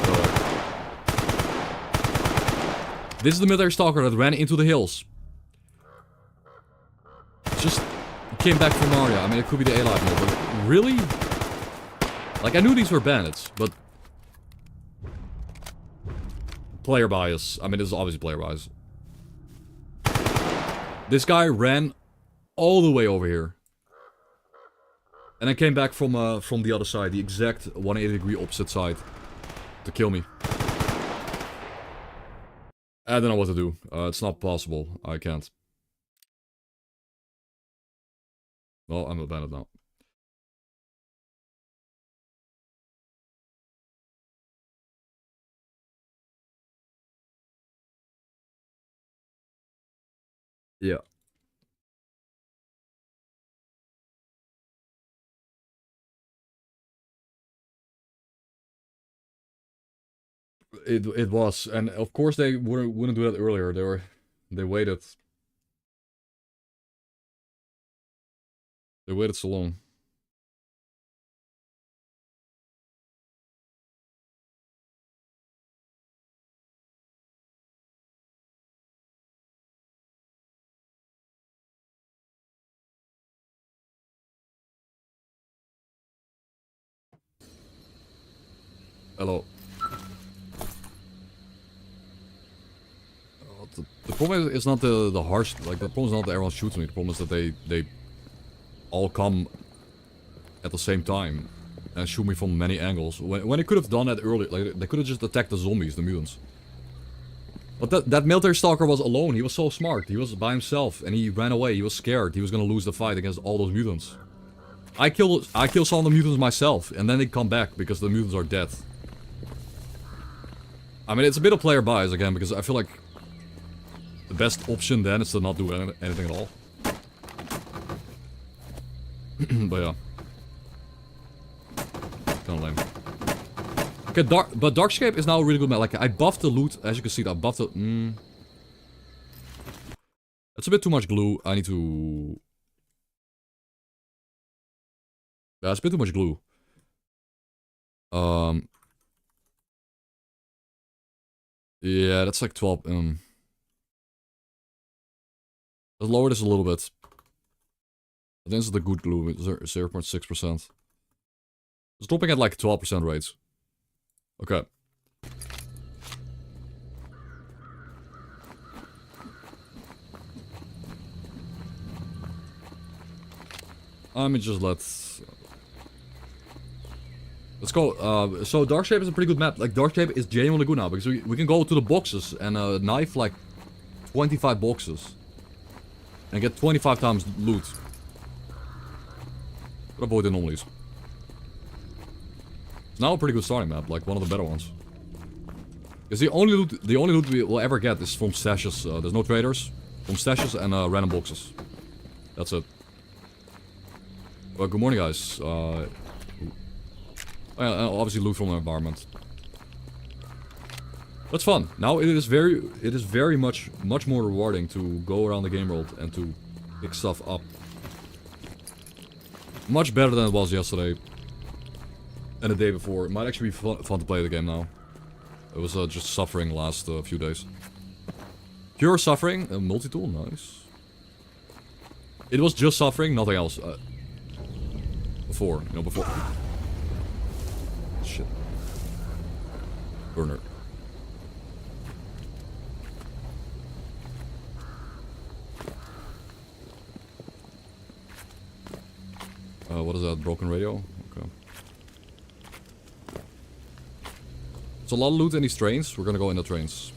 This is the military stalker that ran into the hills. Just came back from Maria. I mean, it could be the A-Live mode, but really? Like, I knew these were bandits, but... Player bias. I mean, this is obviously player bias. This guy ran all the way over here. And I came back from the other side, the exact 180-degree opposite side, to kill me. I don't know what to do. It's not possible. I can't. Well, I'm a bandit now. Yeah. It was, and of course they wouldn't do that earlier. They waited. They waited so long. Hello. The problem is not the harsh, like the problem is not that everyone shoots me, the problem is that they all come at the same time and shoot me from many angles. When they could have done that earlier, like they could have just attacked the zombies, the mutants. But that military stalker was alone, he was so smart, he was by himself and he ran away, he was scared, he was gonna lose the fight against all those mutants. I kill some of the mutants myself and then they come back because the mutants are dead. I mean, it's a bit of player bias again because I feel like the best option then is to not do anything at all. But yeah. Kinda lame. Okay, but Darkscape is now a really good map. Like, I buffed the loot, as you can see, I buffed the... That's a bit too much glue. I need to... Yeah, it's a bit too much glue. Yeah, that's like 12... Let's lower this a little bit. I think this is the good glue, 0.6%. It's dropping at like 12% rates. Okay. Let me just let's go. So Darkscape is a pretty good map. Like Darkscape is genuinely good now because we can go to the boxes and knife like 25 boxes and get 25 times loot. But avoid the anomalies. It's now a pretty good starting map, like one of the better ones. Because the only loot we will ever get is from stashes. There's no traders, from stashes and random boxes. That's it. Well, good morning, guys. Obviously loot from the environment. That's fun. Now it is very much more rewarding to go around the game world and to pick stuff up. Much better than it was yesterday. And the day before. It might actually be fun to play the game now. It was just suffering last few days. Pure suffering, a multi-tool, nice. It was just suffering, nothing else. Before, you know, before. Shit. Burner. What is that? Broken radio? Okay. There's a lot of loot in these trains. We're gonna go in the trains.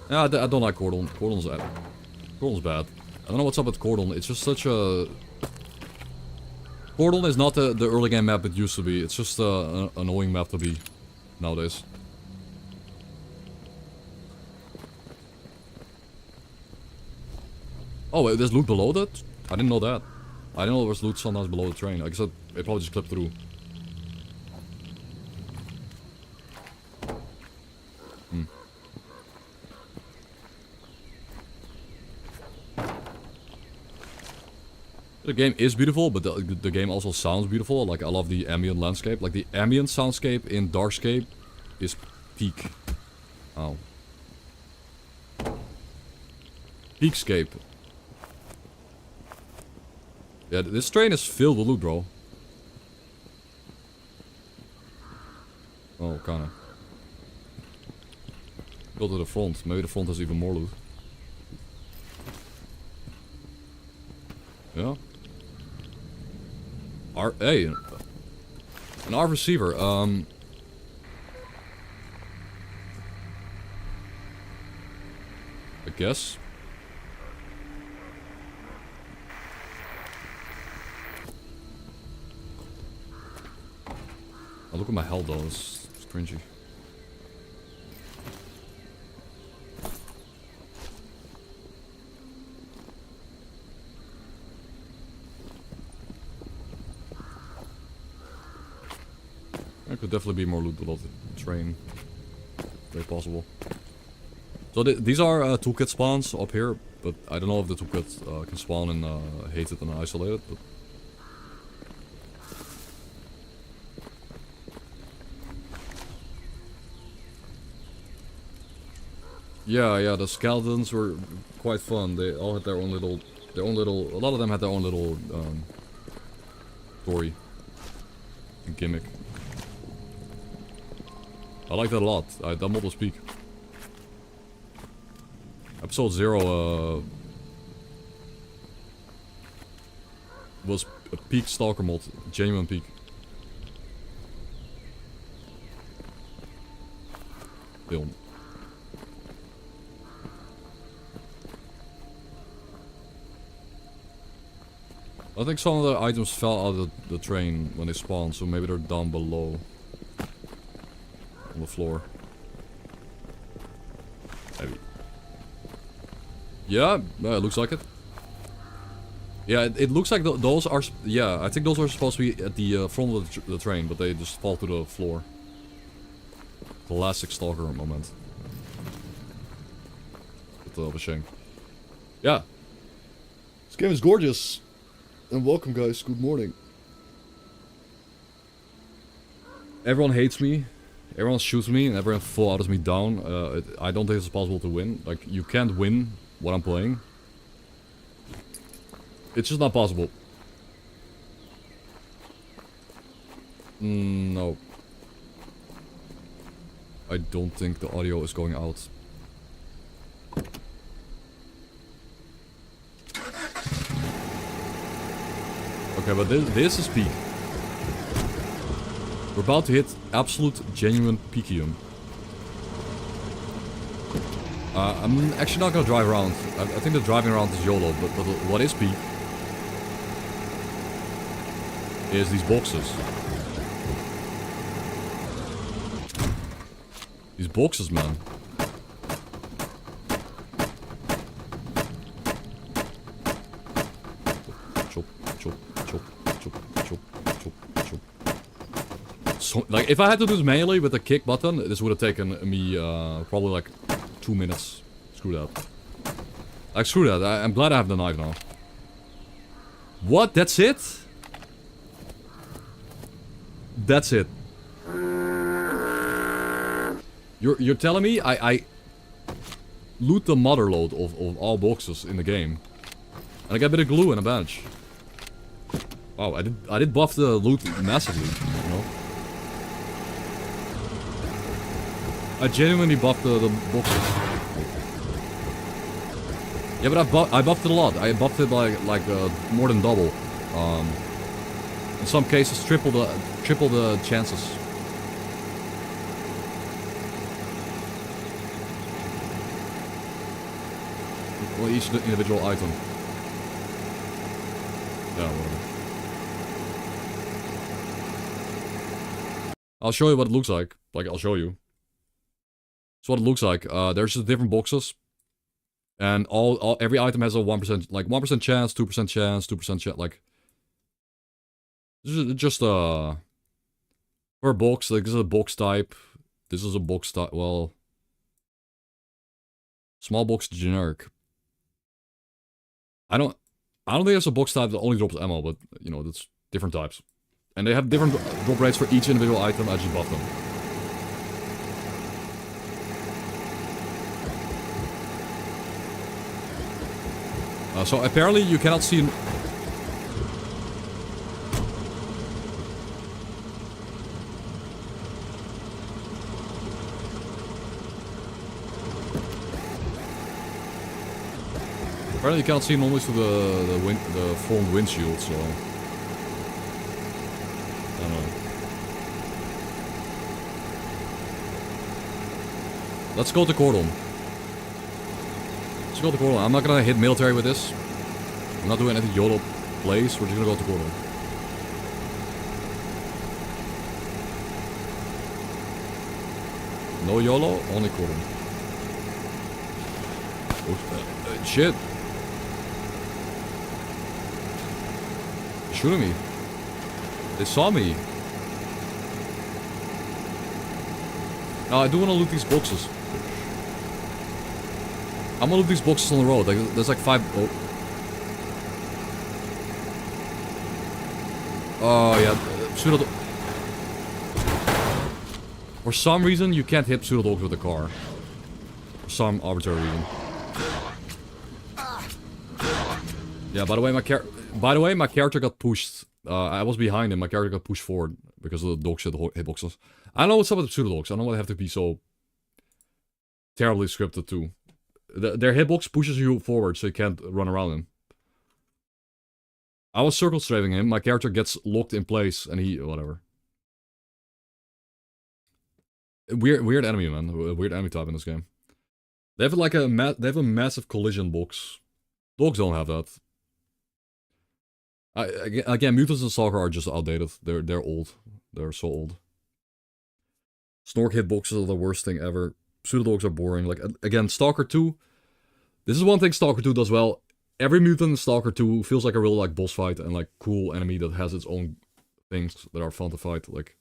Yeah, I don't like Cordon. Cordon's bad. I don't know what's up with Cordon. It's just such a... Cordon is not the early game map it used to be. It's just an annoying map to be nowadays. Oh, wait, there's loot below that? I didn't know that. I didn't know there was loot sometimes below the train. I guess it probably just clipped through. The game is beautiful, but the game also sounds beautiful. Like, I love the ambient landscape. Like, the ambient soundscape in Darkscape is peak. Ow. Peakscape. Yeah, this train is filled with loot, bro. Oh, kinda. Go to the front. Maybe the front has even more loot. Yeah. Hey, an ARV receiver. I guess. Oh, look at my health though. It's cringy. There could definitely be more loot below the train. Very possible. So these are toolkit spawns up here, but I don't know if the toolkit can spawn in hated and isolated. But yeah, the skeletons were quite fun. They all had their own little, a lot of them had their own little story and gimmick. I like that a lot. That mod was peak. Episode 0 was a peak Stalker mod. Genuine peak. Film. I think some of the items fell out of the train when they spawned, so maybe they're down below. On the floor. Maybe. Yeah, it looks like it. Yeah, it looks like those are... Yeah, I think those are supposed to be at the front of the train, but they just fall to the floor. Classic Stalker moment. Bit of a shame. Yeah. This game is gorgeous. And welcome guys, good morning. Everyone hates me. Everyone shoots me and everyone full autos me down. I don't think it's possible to win. Like, you can't win what I'm playing. It's just not possible. No. I don't think the audio is going out. Okay, but this is peak. We're about to hit absolute, genuine peakium. I'm actually not gonna drive around. I think the driving around is YOLO, but what is peak is these boxes. These boxes, man. Chop, chop, chop, chop, chop, chop, chop. So, like, if I had to do this manually with the kick button, this would have taken me probably like 2 minutes. Screw that. Like, screw that. I'm glad I have the knife now. What? That's it? That's it. You're telling me I loot the motherload of all boxes in the game, and I got a bit of glue and a bench. Wow, I did buff the loot massively, you know. I genuinely buffed the boxes. Yeah, but I buffed it a lot. I buffed it by like more than double. In some cases, triple the chances. For each individual item. Yeah, whatever. I'll show you what it looks like. Like, I'll show you. That's what it looks like. There's just different boxes. And every item has a 1%, like 1% chance, 2% chance, 2% chance, like... Just, for a box, like, this is a box type. This is a box type, well... Small box generic. I don't think there's a box type that only drops ammo, but, you know, that's different types. And they have different drop rates for each individual item. I just buffed them. So apparently you cannot see... Apparently you cannot see normally through the front windshield, so... I don't know. Let's go to Cordon. Let's go to Cordon. I'm not gonna hit military with this. I'm not doing anything YOLO plays. We're just gonna go to Cordon. No YOLO, only Cordon. Oh, shit. They're shooting me. They saw me. No, I do want to loot these boxes. I'm gonna loot these boxes on the road. Like, there's like 5... Oh, yeah. Pseudo... For some reason, you can't hit pseudo dogs with a car. For some arbitrary reason. Yeah, by the way, my character got pushed. I was behind him. My character got pushed forward because of the dog shit hitboxes. I don't know what's up with the pseudo-dogs. I don't know why they have to be so terribly scripted too. Their hitbox pushes you forward so you can't run around him. I was circle strafing him, my character gets locked in place and he... whatever. Weird enemy, man. Weird enemy type in this game. They have like a massive collision box. Dogs don't have that. Again, mutants and S.T.A.L.K.E.R are just outdated. They're old. They're so old. Snork hitboxes are the worst thing ever. Pseudo-dogs are boring. Like, again, S.T.A.L.K.E.R 2. This is one thing S.T.A.L.K.E.R 2 does well. Every mutant in S.T.A.L.K.E.R 2 feels like a real like boss fight and like cool enemy that has its own things that are fun to fight. Like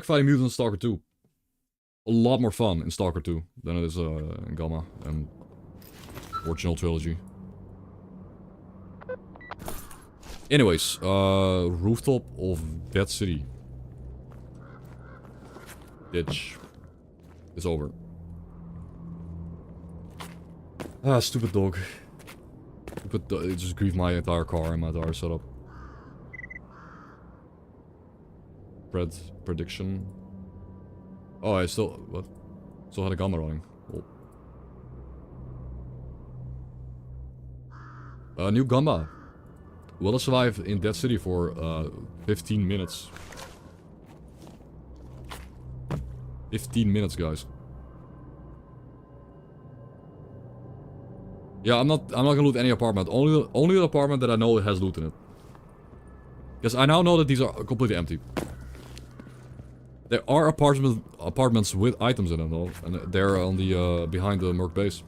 fighting mutants in S.T.A.L.K.E.R 2. A lot more fun in S.T.A.L.K.E.R 2 than it is in G.A.M.M.A and original trilogy. Anyways, rooftop of Dead City. Ditch. It's over. Ah, stupid dog. It just grieved my entire car and my entire setup. Prediction. Oh, I still... what? Still had a G.A.M.M.A running. Cool. New G.A.M.M.A. Will survive in Dead City for 15 minutes. 15 minutes, guys. Yeah, I'm not gonna loot any apartment. Only the apartment that I know has loot in it. Because I now know that these are completely empty. There are apartments with items in them though, and they're on the behind the Merc base.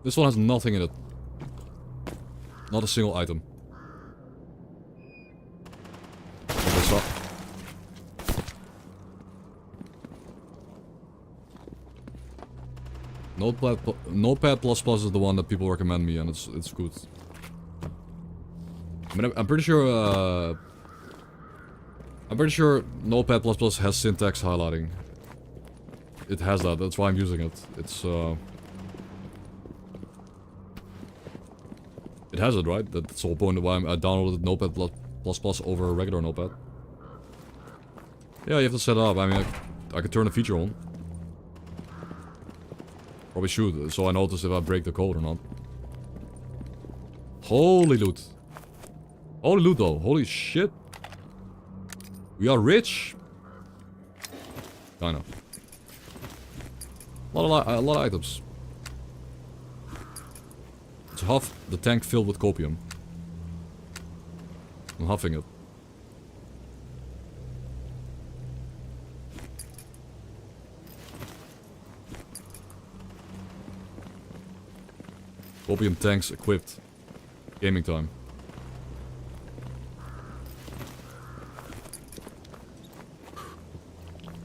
This one has nothing in it. Not a single item. Notepad++ is the one that people recommend me, and it's good. I mean, I'm pretty sure. I'm pretty sure Notepad++ has syntax highlighting. It has that. That's why I'm using it. It has it, right? That's the whole point of why I downloaded Notepad++ over a regular Notepad. Yeah, you have to set it up. I mean, I could turn the feature on. Probably should, so I notice if I break the code or not. Holy loot. Holy loot though. Holy shit. We are rich. Kinda. A lot of items. It's half the tank filled with copium. I'm huffing it. Copium tanks equipped. Gaming time.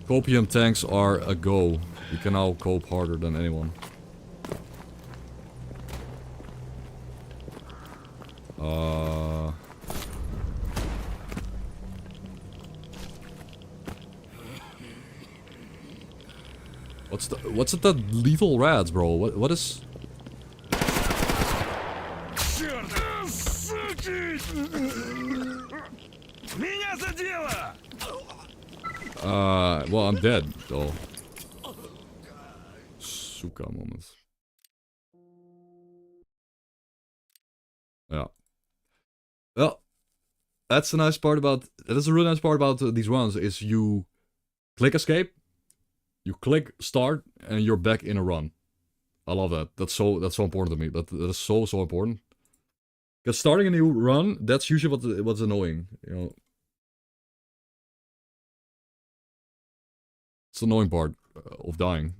Copium tanks are a go. You can now cope harder than anyone. What's it that lethal rads, bro? What is... well, I'm dead, though. Suka moment. Yeah. Well, that's the nice part about... That is a really nice part about these runs, is you click escape, you click start, and you're back in a run. I love that. That's so important to me. That is so important. Because starting a new run, that's usually what's annoying, you know. It's the annoying part of dying.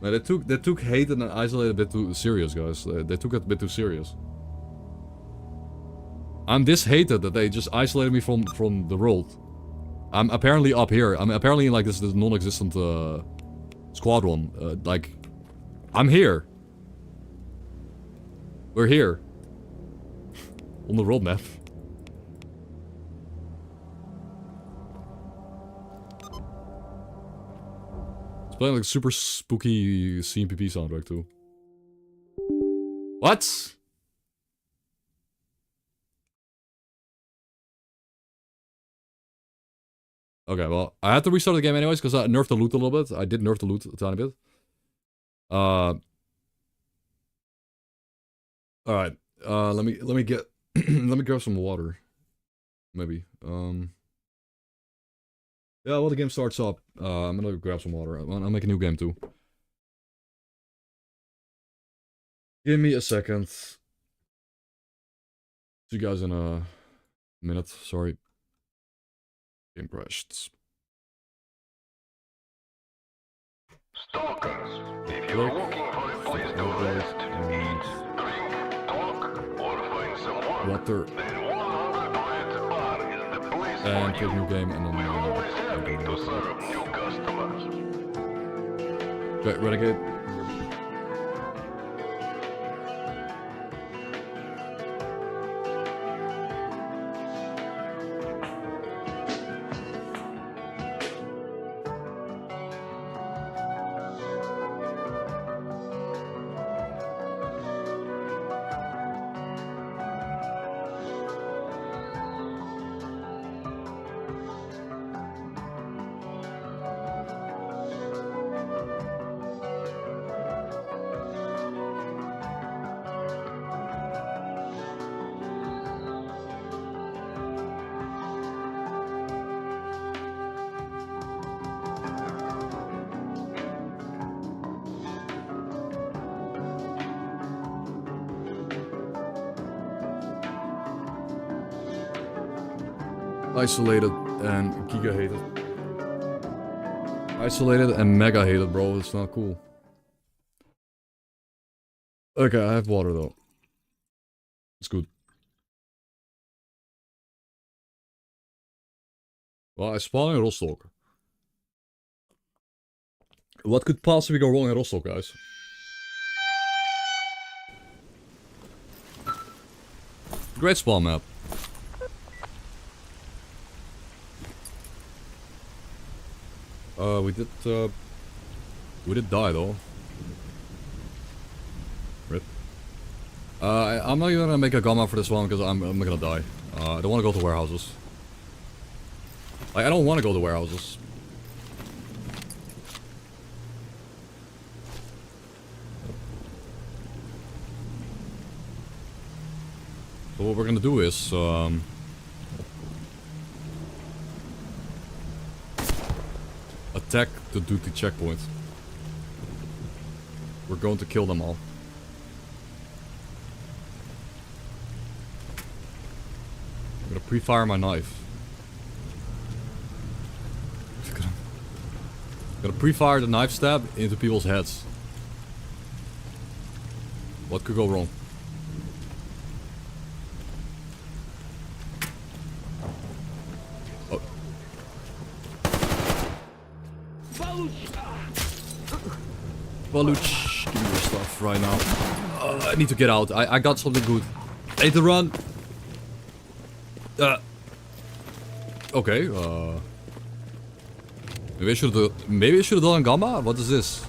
No, they took hate and isolate a bit too serious, guys. They took it a bit too serious. I'm this hated that they just isolated me from the world. I'm apparently up here. I'm apparently in like this non-existent squadron. Like, I'm here. We're here. On the road map. It's playing like super spooky CMPP soundtrack too. What? Okay, well, I had to restart the game anyways because I nerfed the loot a little bit. I did nerf the loot a tiny bit. Alright. Let me get let me grab some water. Maybe. Yeah, well the game starts up. I'm gonna grab some water. I'll make a new game too. Give me a second. See you guys in a minute. Sorry. Game crashed. Stalkers, if you're looking for a place to rest, eat, drink, talk, or find some work, Water. then 100 Bar is the place And for click you. new game and then We're always happy to serve new customers. Okay, Renegade. Isolated and giga hated. Isolated and mega hated, bro. It's not cool. Okay, I have water though. It's good. Well, I spawned in Rostock. What could possibly go wrong in Rostock, guys? Great spawn map. We did die though. Rip. I'm not even gonna make a G.A.M.M.A for this one because I'm gonna die. I don't want to go to warehouses. Like, I don't want to go to warehouses. So what we're gonna do is, attack the duty checkpoint. We're going to kill them all. I'm gonna pre-fire my knife. Gonna pre-fire the knife stab into people's heads. What could go wrong? Oh. Baluch, give me your stuff right now. I need to get out. I got something good. I need to run. Okay, maybe I should have done G.A.M.M.A? What is this?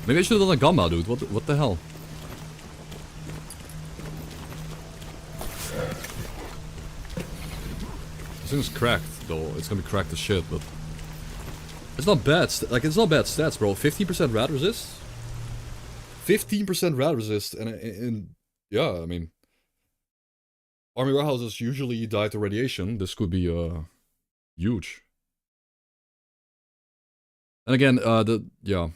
Maybe I should have done a G.A.M.M.A, dude. What the hell? This thing's cracked, though. It's gonna be cracked as shit, but it's not bad. Like, it's not bad stats, bro. 15% rad resist. 15% rad resist, and yeah, I mean, army warehouses usually die to radiation. This could be huge. And again, yeah.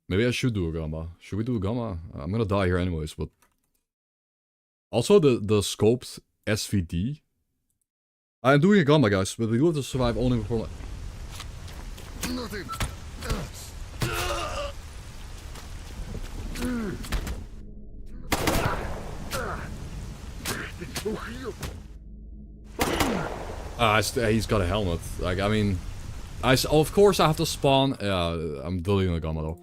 Maybe I should do a G.A.M.M.A. Should we do a G.A.M.M.A? I'm gonna die here anyways, but also the scoped SVD I'm doing a Gamma, guys, but we do have to survive only before. Nothing. He's got a helmet. Like, I mean, of course I have to spawn. Yeah, I'm deleting the Gamma though.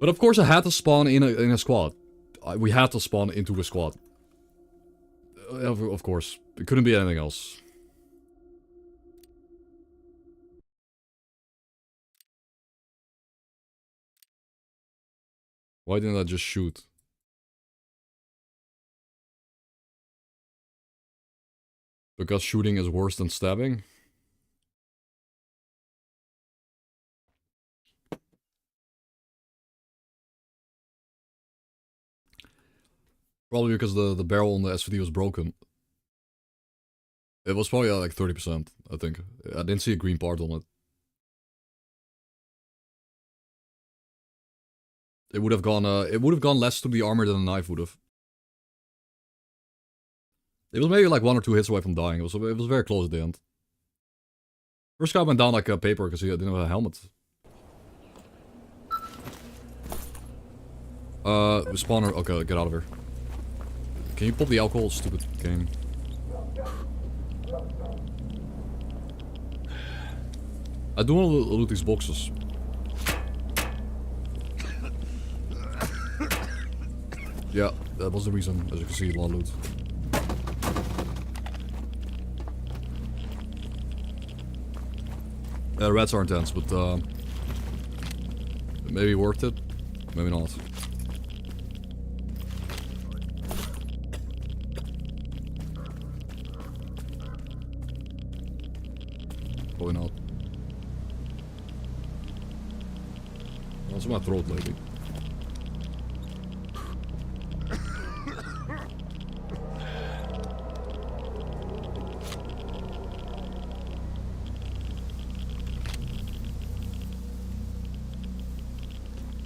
But of course I had to spawn in a squad. We had to spawn into a squad. Of course, it couldn't be anything else. Why didn't I just shoot? Because shooting is worse than stabbing? Probably because the barrel on the SVD was broken. It was probably like 30%, I think. I didn't see a green part on it. It would have gone less to the armor than a knife would have. It was maybe like 1 or 2 hits away from dying. It was very close at the end. First guy went down like a paper because he didn't have a helmet. Spawner. Okay, get out of here. Can you pop the alcohol, stupid game? I do want to loot these boxes. Yeah, that was the reason. As you can see, a lot of loot. Rats are intense, but maybe worth it, maybe not. Probably not. What's in my throat lately?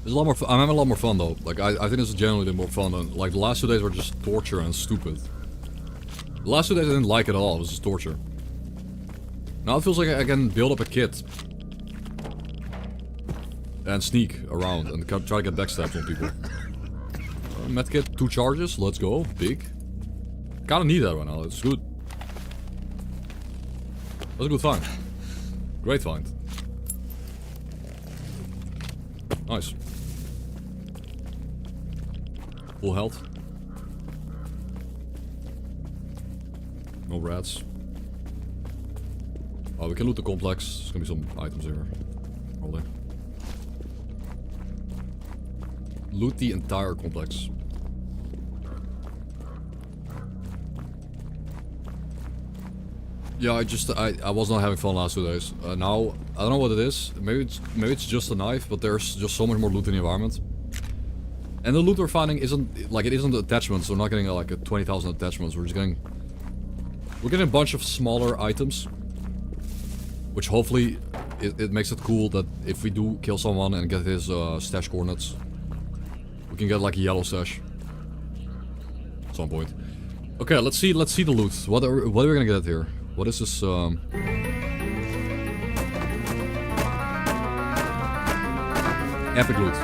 It's a lot more. I'm having a lot more fun though. Like I think this is genuinely more fun than like the last 2 days were just torture and stupid. The last 2 days I didn't like it at all. It was just torture. Now it feels like I can build up a kit and sneak around and try to get backstabs on people. Medkit, 2 charges. Let's go. Big. Kinda need that right now. It's good. That's a good find. Great find. Nice. Full health. No rats. Oh, we can loot the complex. There's gonna be some items here. Probably. Loot the entire complex. Yeah, I was not having fun last 2 days. Now I don't know what it is. Maybe it's just a knife, but there's just so much more loot in the environment. And the loot we're finding isn't like it isn't attachments. We're not getting like a 20,000 attachments. We're getting a bunch of smaller items, which hopefully it makes it cool that if we do kill someone and get his stash coordinates, we can get like a yellow stash at some point. Okay, let's see the loot. What are we gonna get here? What is this? Epic loot.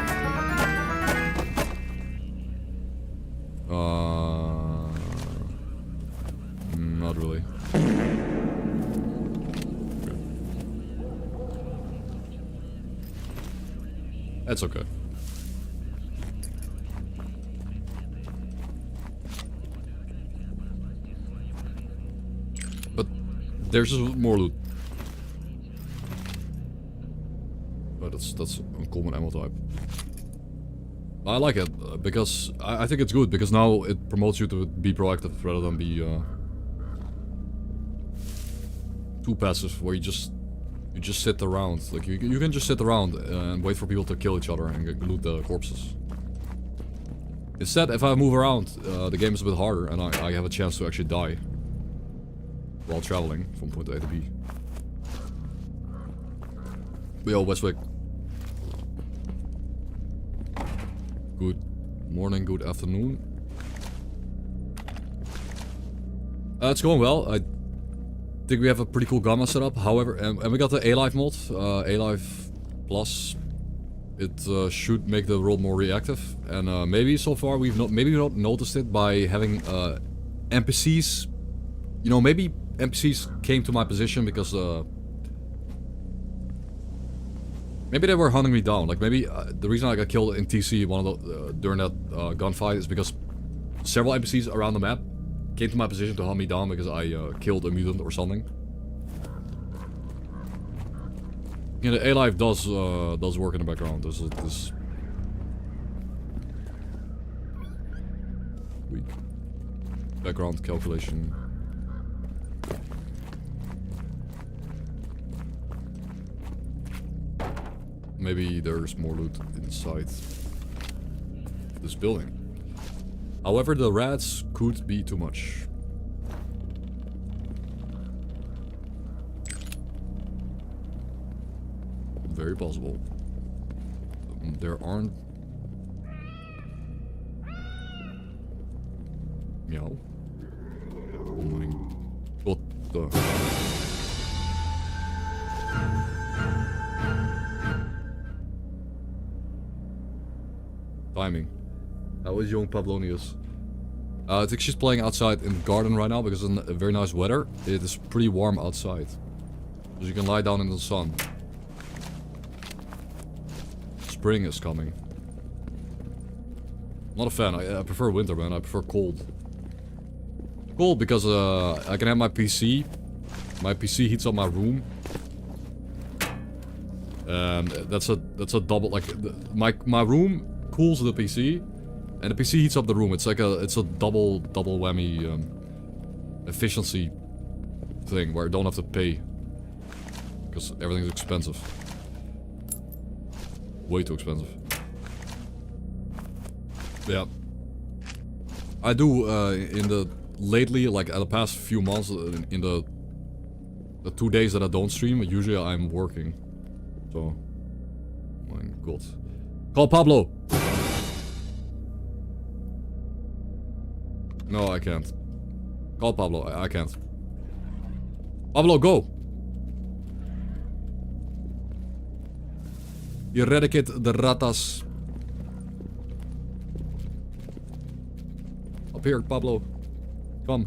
Not really. Okay. That's okay. But there's just more loot. Oh, that's uncommon ammo type. I like it because I think it's good because now it promotes you to be proactive rather than be too passive, where you just sit around. Like you can just sit around and wait for people to kill each other and loot the corpses. Instead, if I move around, the game is a bit harder and I have a chance to actually die while traveling from point A to B. Yo, Westwick. Good morning, good afternoon. It's going well. think we have a pretty cool gamma setup. However, and we got the A-Life mod, A-Life Plus. It should make the world more reactive, and maybe so far we've not noticed it by having NPCs. You know, maybe NPCs came to my position because maybe they were hunting me down. Like maybe the reason I got killed in TC during that gunfight is because several NPCs around the map came to my position to hunt me down because I killed a mutant or something. Yeah, the A-Life does work in the background. There's this weak background calculation. Maybe there's more loot inside this building. However, the rats could be too much. Very possible. There aren't... Meow. Oh my... What the... Timing. How is young Pavlonius? I think she's playing outside in the garden right now because it's very nice weather. It is pretty warm outside. So you can lie down in the sun. Spring is coming. Not a fan. I prefer winter, man. I prefer cold. Cold because I can have my PC. My PC heats up my room. And that's a double, like my room cools the PC, and the PC heats up the room. It's like a double whammy efficiency thing where I don't have to pay because everything's expensive. Way too expensive. Yeah. I do in the lately, like the past few months, in the 2 days that I don't stream, usually I'm working. So, my god. Call Pablo! No, I can't. Call Pablo. I can't. Pablo, go! Eradicate the ratas. Up here, Pablo. Come.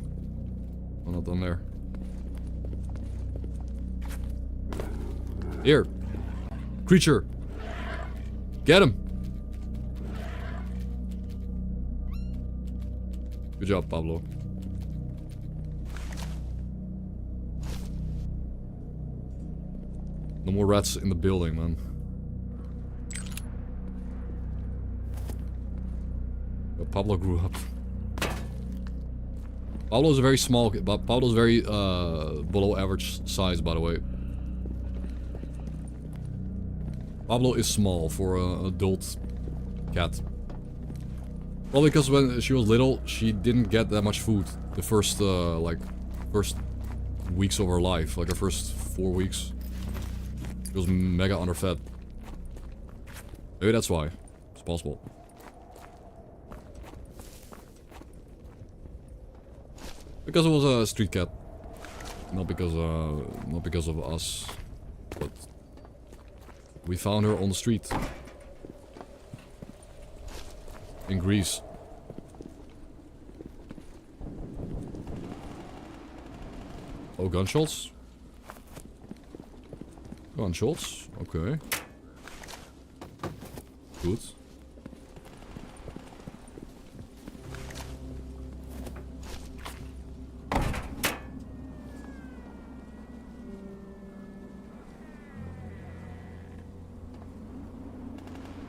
Oh, not down there. Here. Creature. Get him. Good job, Pablo. No more rats in the building, man. But Pablo grew up. Pablo's a very small kid, but Pablo's very below average size, by the way. Pablo is small for an adult cat. Well, because when she was little, she didn't get that much food. The first, first weeks of her life. Like her first 4 weeks. She was mega underfed. Maybe that's why. It's possible. Because it was a street cat. Not because of us. But we found her on the street. In Greece. Oh, gunshots? Gunshots? Okay. Good.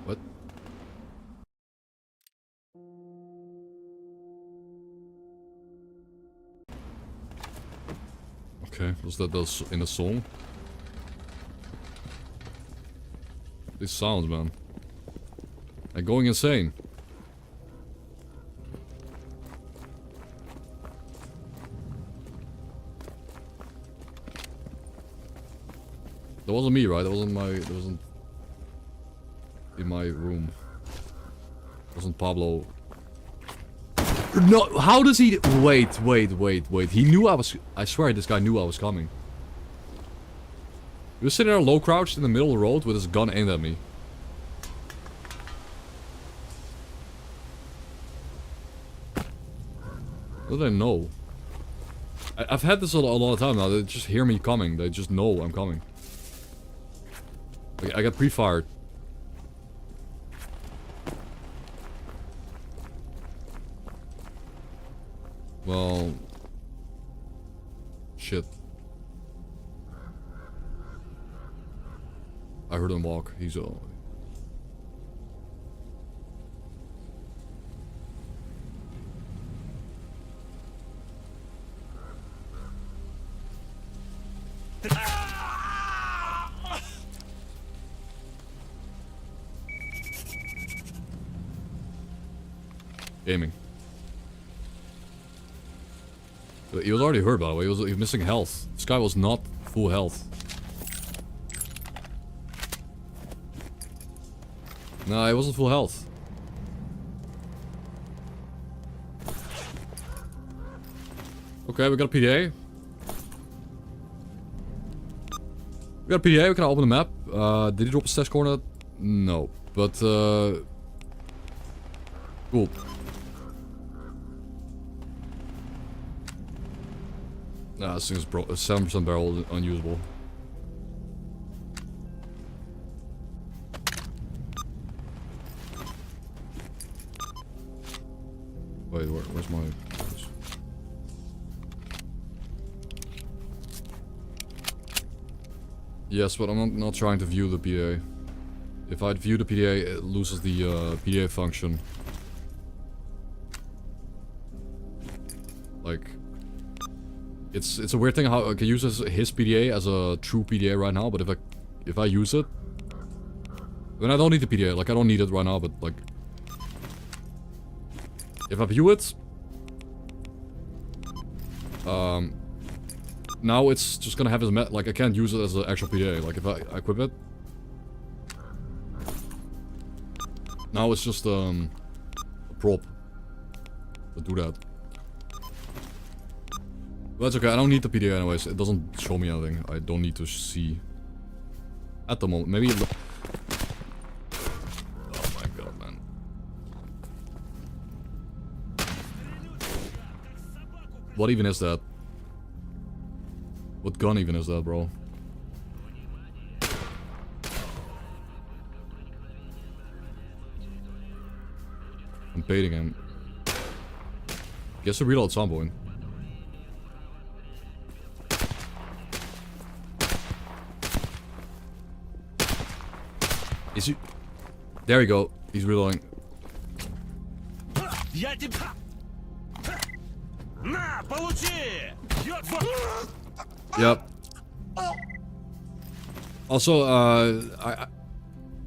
What? Okay, was that in the song? These sounds, man. I'm going insane. That wasn't me, right? That wasn't in my room. It wasn't Pablo. No, how does he... Wait. He knew I was... I swear this guy knew I was coming. He was sitting there low crouched in the middle of the road with his gun aimed at me. What do they know? I've had this a lot of time now. They just hear me coming. They just know I'm coming. I got pre-fired. Well... Shit. I heard him walk. He's aiming. He was already hurt, by the way. He was missing health. This guy was not full health. No, he wasn't full health. Okay, we got a PDA. We got a PDA, we can open the map. Did he drop a stash coordinate? No. But, cool. Nah, this thing is 7% barrel, unusable. Wait, where's my... Yes, but I'm not trying to view the PDA. If I view the PDA, it loses the PDA function. Like... It's a weird thing how I can use his PDA as a true PDA right now, but if I use it, then I don't need the PDA. Like I don't need it right now, but like if I view it, now it's just gonna have his like I can't use it as an actual PDA. Like if I equip it, now it's just a prop to do that. But that's okay, I don't need the PDA anyways, it doesn't show me anything. I don't need to see. At the moment, maybe... Oh my god, man. What even is that? What gun even is that, bro? I'm baiting him. Guess to reload at some point. Is he? There we go. He's reloading. Yep. Also,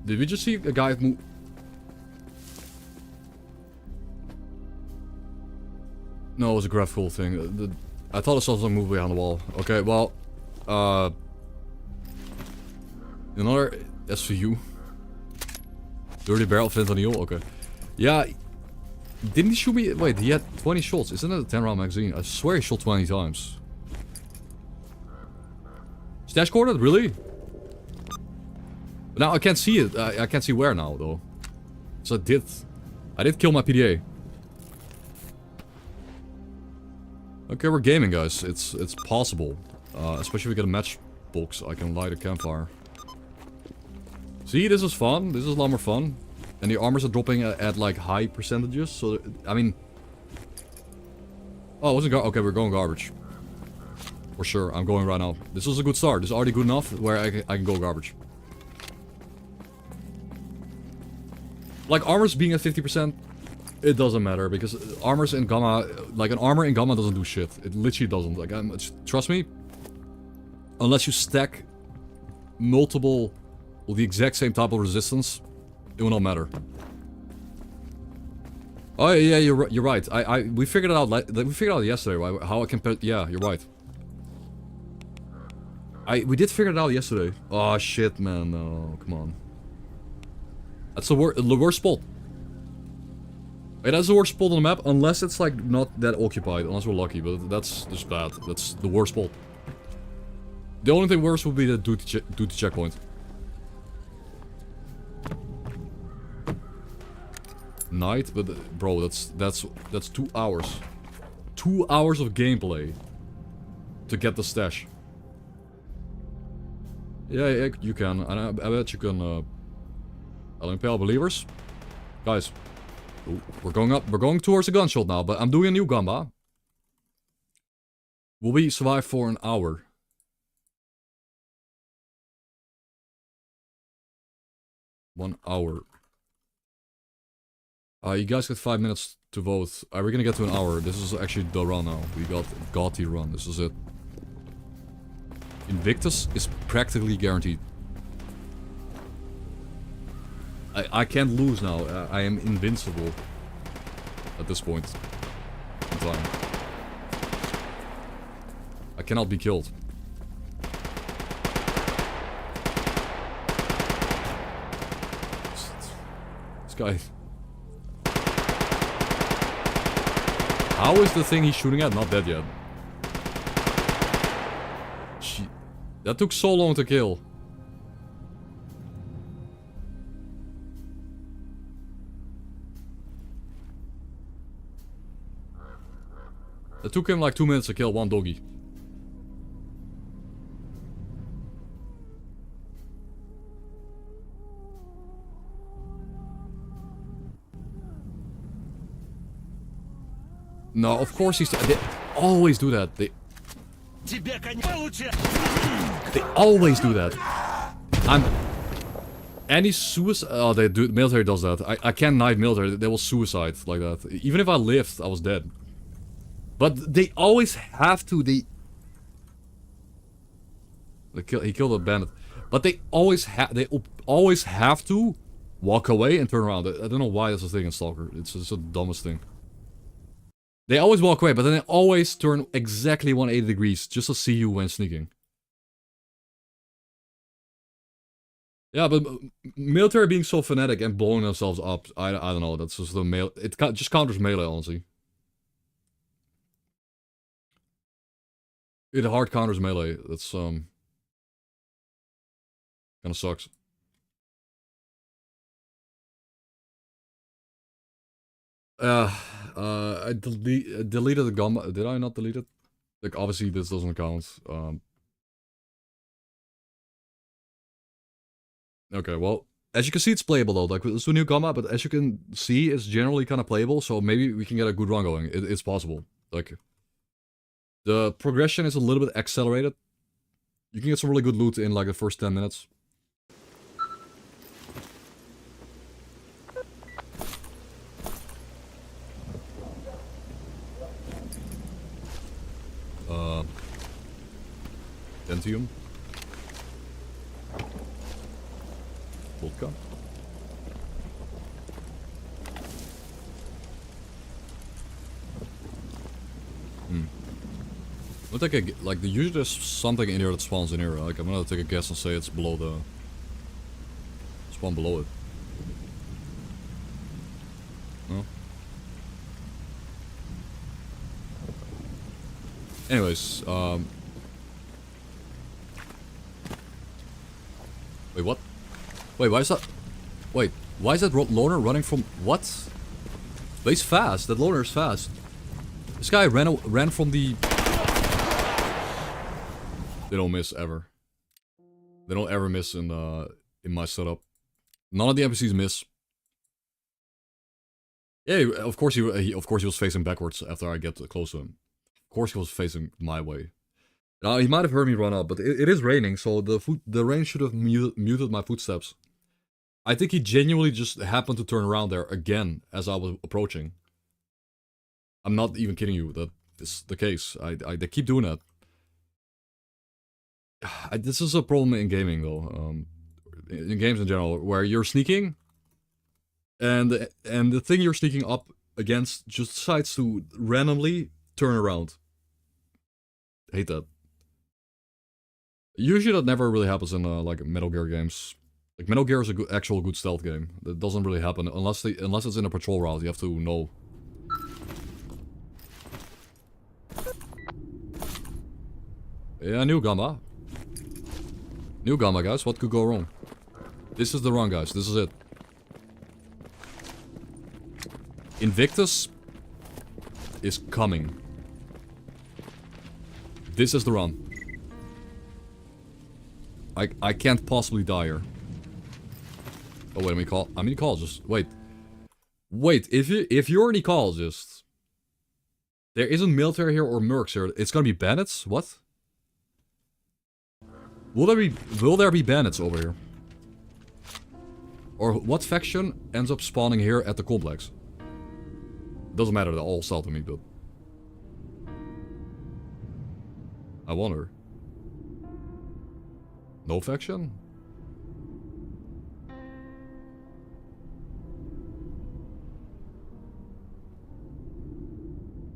did we just see a guy move? No, it was a graphical thing. I thought I saw something move behind the wall. Okay, well, another SVU. Dirty barrel fentanyl, okay. Yeah, didn't he shoot me? Wait, he had 20 shots. Isn't it a 10 round magazine? I swear he shot 20 times. Stash coordinate, really? Now I can't see it. I can't see where now though. So I did kill my PDA. Okay, we're gaming, guys. It's possible. Especially if we get a matchbox, I can light a campfire. See, this is fun. This is a lot more fun. And the armors are dropping at like high percentages. So, I mean... Oh, it wasn't okay, we're going garbage. For sure, I'm going right now. This is a good start. This is already good enough where I can go garbage. Like, armors being at 50%, it doesn't matter. Because armors in Gamma... Like, an armor in Gamma doesn't do shit. It literally doesn't. Like, trust me. Unless you stack multiple... With the exact same type of resistance, it will not matter. Oh yeah, you're right. We figured it out. We figured it out yesterday. How I compare. Yeah, you're right. We did figure it out yesterday. Oh shit, man. No, come on. That's the worst spot. Hey, that's the worst spot on the map, unless it's like not that occupied, unless we're lucky, but that's just bad. That's the worst spot. The only thing worse would be the duty checkpoint. Night, but bro, that's 2 hours. 2 hours of gameplay to get the stash. Yeah, you can. And I bet you can, impale believers. Guys, ooh, we're going up. We're going towards a gunshot now, but I'm doing a new G.A.M.M.A. Will we survive for an hour? One hour. You guys got 5 minutes to vote. We're gonna get to an hour. This is actually the run now. We got G.A.T. run. This is it. Invictus is practically guaranteed. I can't lose now. I am invincible at this point in time. I cannot be killed. This guy. How is the thing he's shooting at not dead yet? That took so long to kill. It took him like 2 minutes to kill one doggy. No, of course he's... They always do that. They always do that. Any suicide... Oh, they do... Military does that. I can't knife military. They will suicide like that. Even if I lived, I was dead. But they always have to. He killed a bandit. But they always have to walk away and turn around. I don't know why that's a thing in S.T.A.L.K.E.R. It's just the dumbest thing. They always walk away, but then they always turn exactly 180 degrees just to see you when sneaking. Yeah, but military being so fanatic and blowing themselves up, I don't know. That's just the melee. It just counters melee, honestly. It hard counters melee. That's kind of sucks. I deleted the G.A.M.M.A. Did I not delete it? Like, obviously this doesn't count. Okay, well, as you can see, it's playable though. Like, it's a new G.A.M.M.A, but as you can see, it's generally kind of playable. So maybe we can get a good run going. It's possible. Like, the progression is a little bit accelerated. You can get some really good loot in like the first 10 minutes. Dentium. Vodka. I'm gonna take a, like, usually there's something in here that spawns in here. Like, I'm gonna take a guess and say it's below the... Spawn below it. No? Anyways, wait, what? Wait, why is that... Wait, why is that loner running from... What? But he's fast. That loner is fast. This guy ran from the... They don't miss ever. They don't ever miss in my setup. None of the NPCs miss. Yeah, of course he was facing backwards after I get close to him. Of course he was facing my way. Now he might have heard me run up, but it is raining, so the rain should have muted my footsteps. I think he genuinely just happened to turn around there again as I was approaching. I'm not even kidding you. That is the case. They keep doing that. This is a problem in gaming, though. In games in general, where you're sneaking, and the thing you're sneaking up against just decides to randomly turn around. I hate that. Usually that never really happens in like Metal Gear games. Like, Metal Gear is a good, actual good stealth game. That doesn't really happen unless it's in a patrol route. You have to know. Yeah, new G.A.M.M.A. New G.A.M.M.A, guys. What could go wrong? This is the run, guys. This is it. Invictus is coming. This is the run. I can't possibly die here. Oh wait, I'm an ecologist. Wait. If you're an ecologist, there isn't military here or mercs here. It's gonna be bandits. What? Will there be bandits over here? Or what faction ends up spawning here at the complex? Doesn't matter. They're all sell to me, but I wonder. No faction?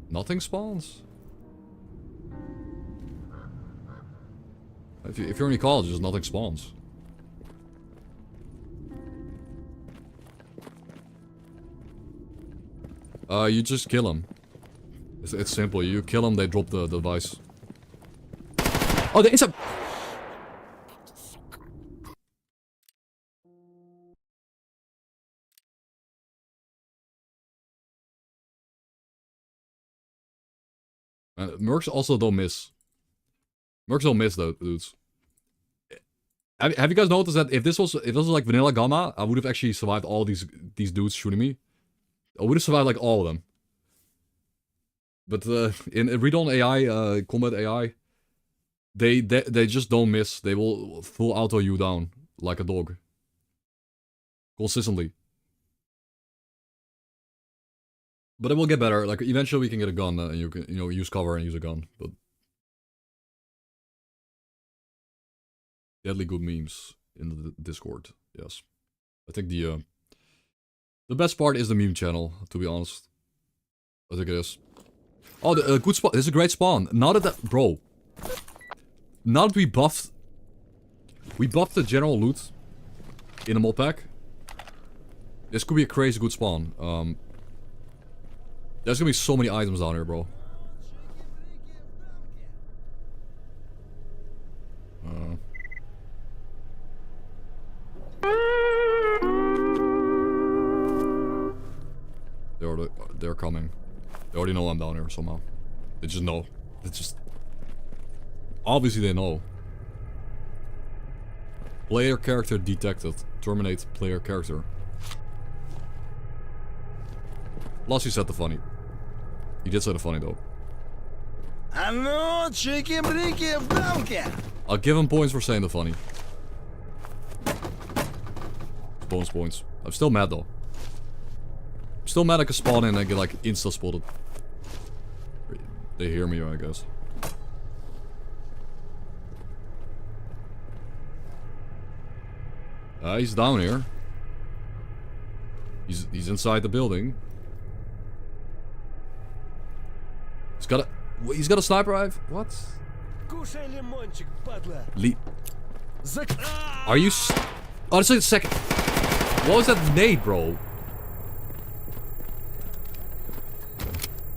Nothing spawns? If you're an ecologist, nothing spawns. You just kill them. It's simple. You kill them, they drop the device. Oh, the inside. Mercs also don't miss. Mercs don't miss though, dudes. Have you guys noticed that if this was like vanilla G.A.M.M.A, I would have actually survived all these dudes shooting me. I would have survived like all of them. But in read-on AI, combat AI, they just don't miss. They will full auto you down like a dog. Consistently. But it will get better. Like eventually we can get a gun and you can use cover and use a gun. But deadly good memes in the Discord. Yes, I think the best part is the meme channel. To be honest, I think it is. Oh, the good spawn. This is a great spawn. Now that bro. Now that we buffed the general loot in the mod pack. This could be a crazy good spawn. There's gonna be so many items down here, bro. They're coming. They already know I'm down here somehow. They just know. They just... Obviously they know. Player character detected. Terminate player character. Plus he said the funny. He did say the funny though. I'll give him points for saying the funny. Bonus points. I'm still mad though. I'm still mad I can spawn in and I get like insta spotted. They hear me, I guess. He's down here. He's inside the building. He's got a sniper rifle. What? Are you? Oh, that's a second. What was that nade, bro?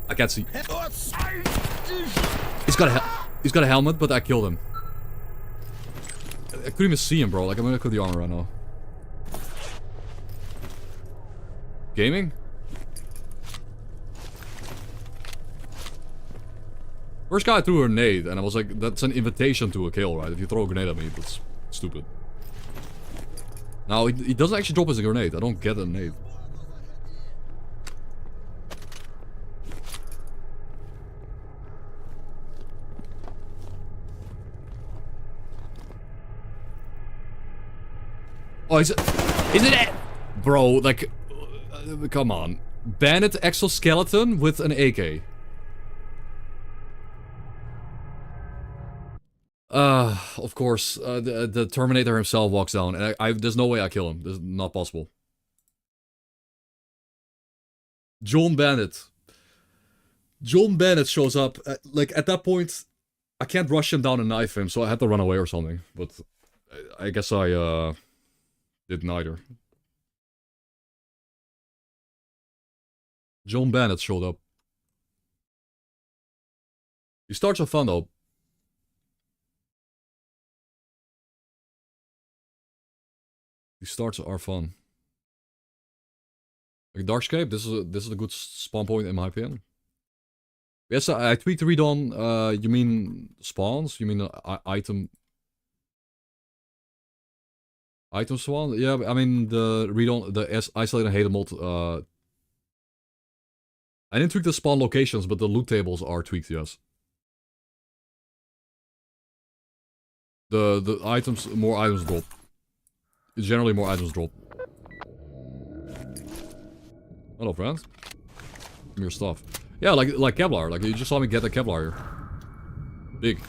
I can't see. He's got a helmet, but I killed him. I couldn't even see him, bro. Like I'm gonna put the armor right now. Gaming? First guy threw a grenade, and I was like, that's an invitation to a kill, right? If you throw a grenade at me, that's stupid. Now, he doesn't actually drop as a grenade. I don't get a grenade. Oh, is it? Bro, like, come on. Bandit exoskeleton with an AK. Of course, the Terminator himself walks down, and there's no way I kill him. This is not possible. John Bandit. John Bandit shows up. Like, at that point, I can't rush him down and knife him, so I had to run away or something. But I guess I Did neither. John Bennett showed up. These starts are fun though. These starts are fun. Like Darkscape, this is a good spawn point in my opinion. Yes, I tweaked the read on. You mean spawns? You mean item spawn? Yeah, I mean the read on the isolate and hate mod. I didn't tweak the spawn locations, but the loot tables are tweaked. Yes. The items, more items drop. Generally, more items drop. Hello, friends. Give me your stuff. Yeah, like Kevlar. Like you just saw me get the Kevlar here. Big.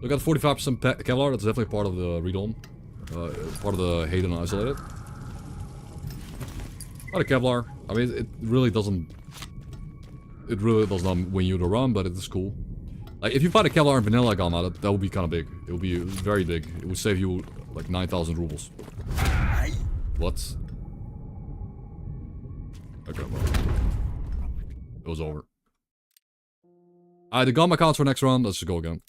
Look at 45% Kevlar. That's definitely part of the read-on. Part of the hate and isolated. Not a Kevlar. I mean, it really doesn't. It really does not win you the run, but it is cool. Like if you find a Kevlar in vanilla Gamma, that would be kind of big. It would be very big. It would save you like 9,000 rubles. What? Okay, well. It was over. Alright, the Gamma counts for next round. Let's just go again.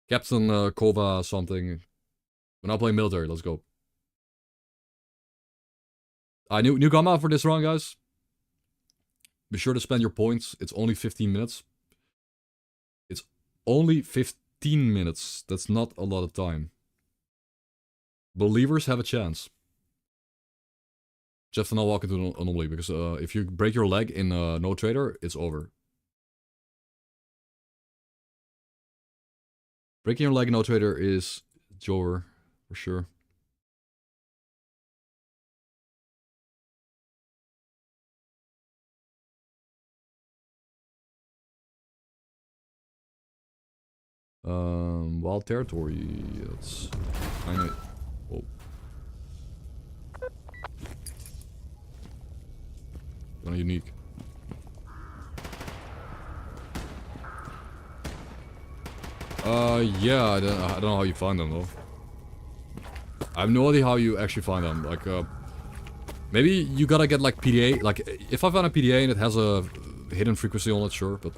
Captain Kova something. We're not playing military. Let's go. New Gamma for this round, guys. Be sure to spend your points. It's only 15 minutes. It's only 15 minutes. That's not a lot of time. Believers have a chance. Just to not walk into an anomaly, because if you break your leg in No Trader, it's over. Breaking your leg in No Trader is over, for sure. Wild territory. That's kind of. Whoa. Kind of unique. Yeah, I don't know how you find them though. I have no idea how you actually find them. Like, maybe you gotta get like PDA. Like, if I find a PDA and it has a hidden frequency on it, sure, but.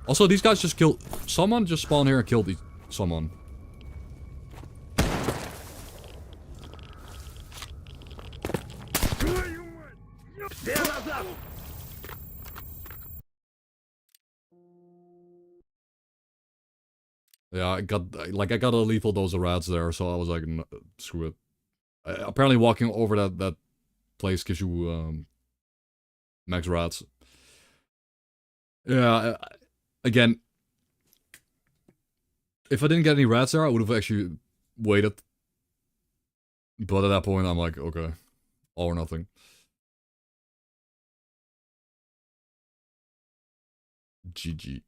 Also, these guys just killed... Someone just spawned here and killed someone. Yeah, I got a lethal dose of rats there, so I was like, no, screw it. Apparently walking over that place gives you, max rats. Yeah, again, if I didn't get any rats there, I would have actually waited. But at that point, I'm like, okay, all or nothing. GG.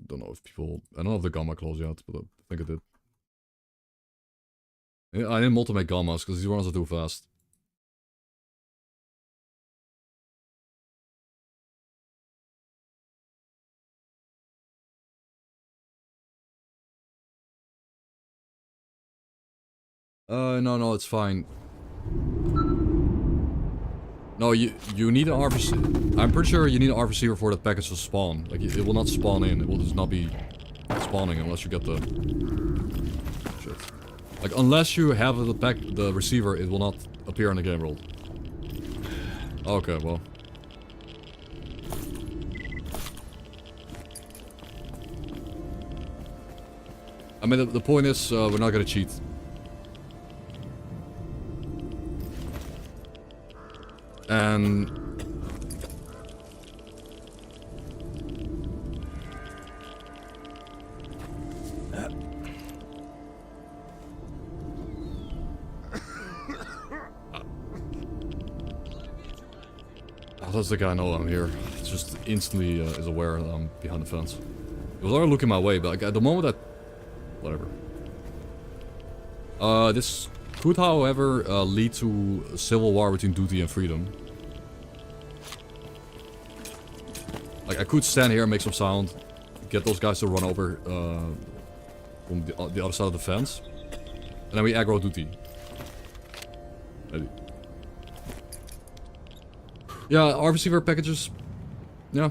Don't know if people... I don't know if the Gamma closed yet, but I think it did. I didn't multi-make Gammas, because these runs are too fast. No, it's fine. No, you need an RF... I'm pretty sure you need an RF receiver for that package to spawn. Like, it will not spawn in. It will just not be spawning unless you get the... Shit. Like, unless you have the receiver, it will not appear in the game world. Okay, well. I mean, the point is, we're not gonna cheat. And... How does the guy know I'm here? It's just instantly is aware that I'm behind the fence. He was already looking my way, but like, at the moment that... Whatever. This could, however, lead to a civil war between duty and freedom. Like, I could stand here and make some sound, get those guys to run over, From the other side of the fence. And then we aggro duty. Maybe. Yeah, our receiver packages. Yeah.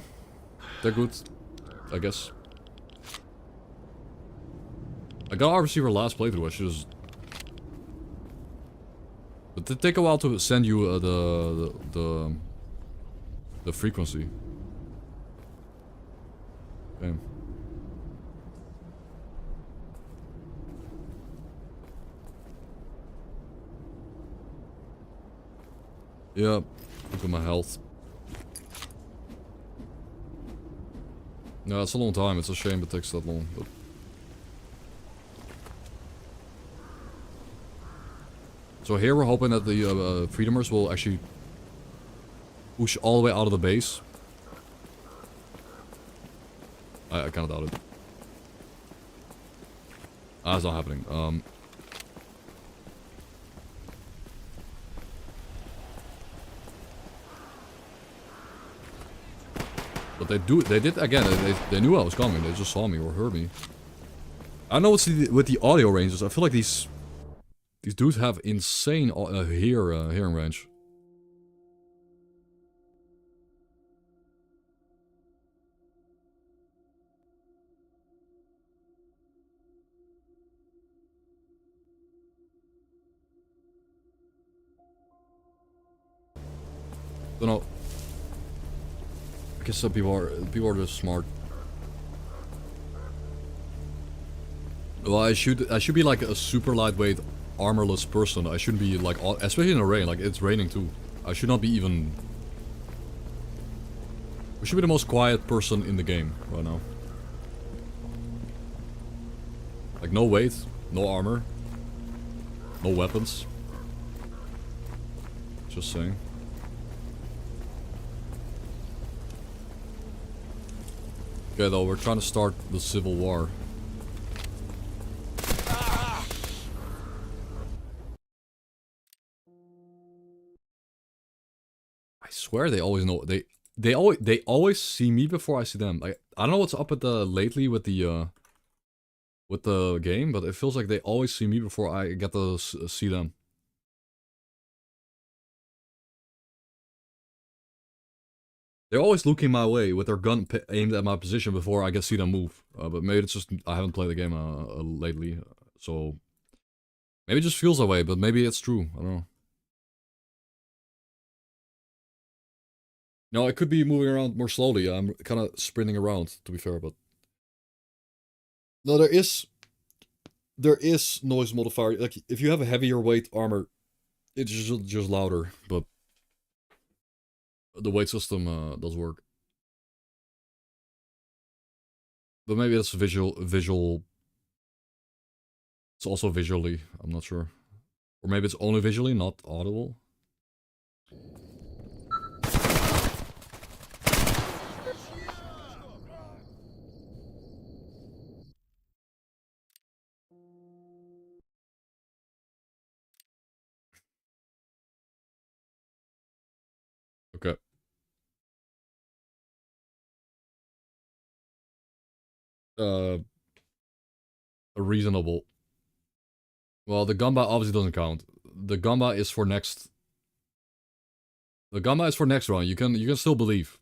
They're good. I guess. I got our receiver last playthrough. I should just... But it take a while to send you the frequency. Okay. Yeah, look at my health. Yeah, it's a long time. It's a shame it takes that long. But... So here we're hoping that the Freedomers will actually push all the way out of the base. I kind of doubt it. That's not happening. But they did again. They knew I was coming. They just saw me or heard me. I don't know what's with the audio ranges. I feel like these dudes have insane hearing range. Don't know. I guess some people are just smart. Well, I should be like a super lightweight, armorless person. I shouldn't be like, especially in the rain. Like it's raining too. I should not be even. I should be the most quiet person in the game right now. Like no weight, no armor, no weapons. Just saying. Okay, though, we're trying to start the Civil War. I swear they always know. They always see me before I see them. Like I don't know what's up with lately with the game, but it feels like they always see me before I get to see them. They're always looking my way with their gun aimed at my position before I can see them move. But maybe it's just I haven't played the game lately, so maybe it just feels that way. But maybe it's true. I don't know. No, I could be moving around more slowly. I'm kind of sprinting around, to be fair, but no, there is noise modifier. Like if you have a heavier weight armor, it's just louder, but the weight system does work. But maybe it's visual. It's also visually. I'm not sure, or maybe it's only visually, not audible. Okay. Reasonable. Well, the G.A.M.M.A obviously doesn't count. The G.A.M.M.A is for next. The G.A.M.M.A is for next round. You can still believe.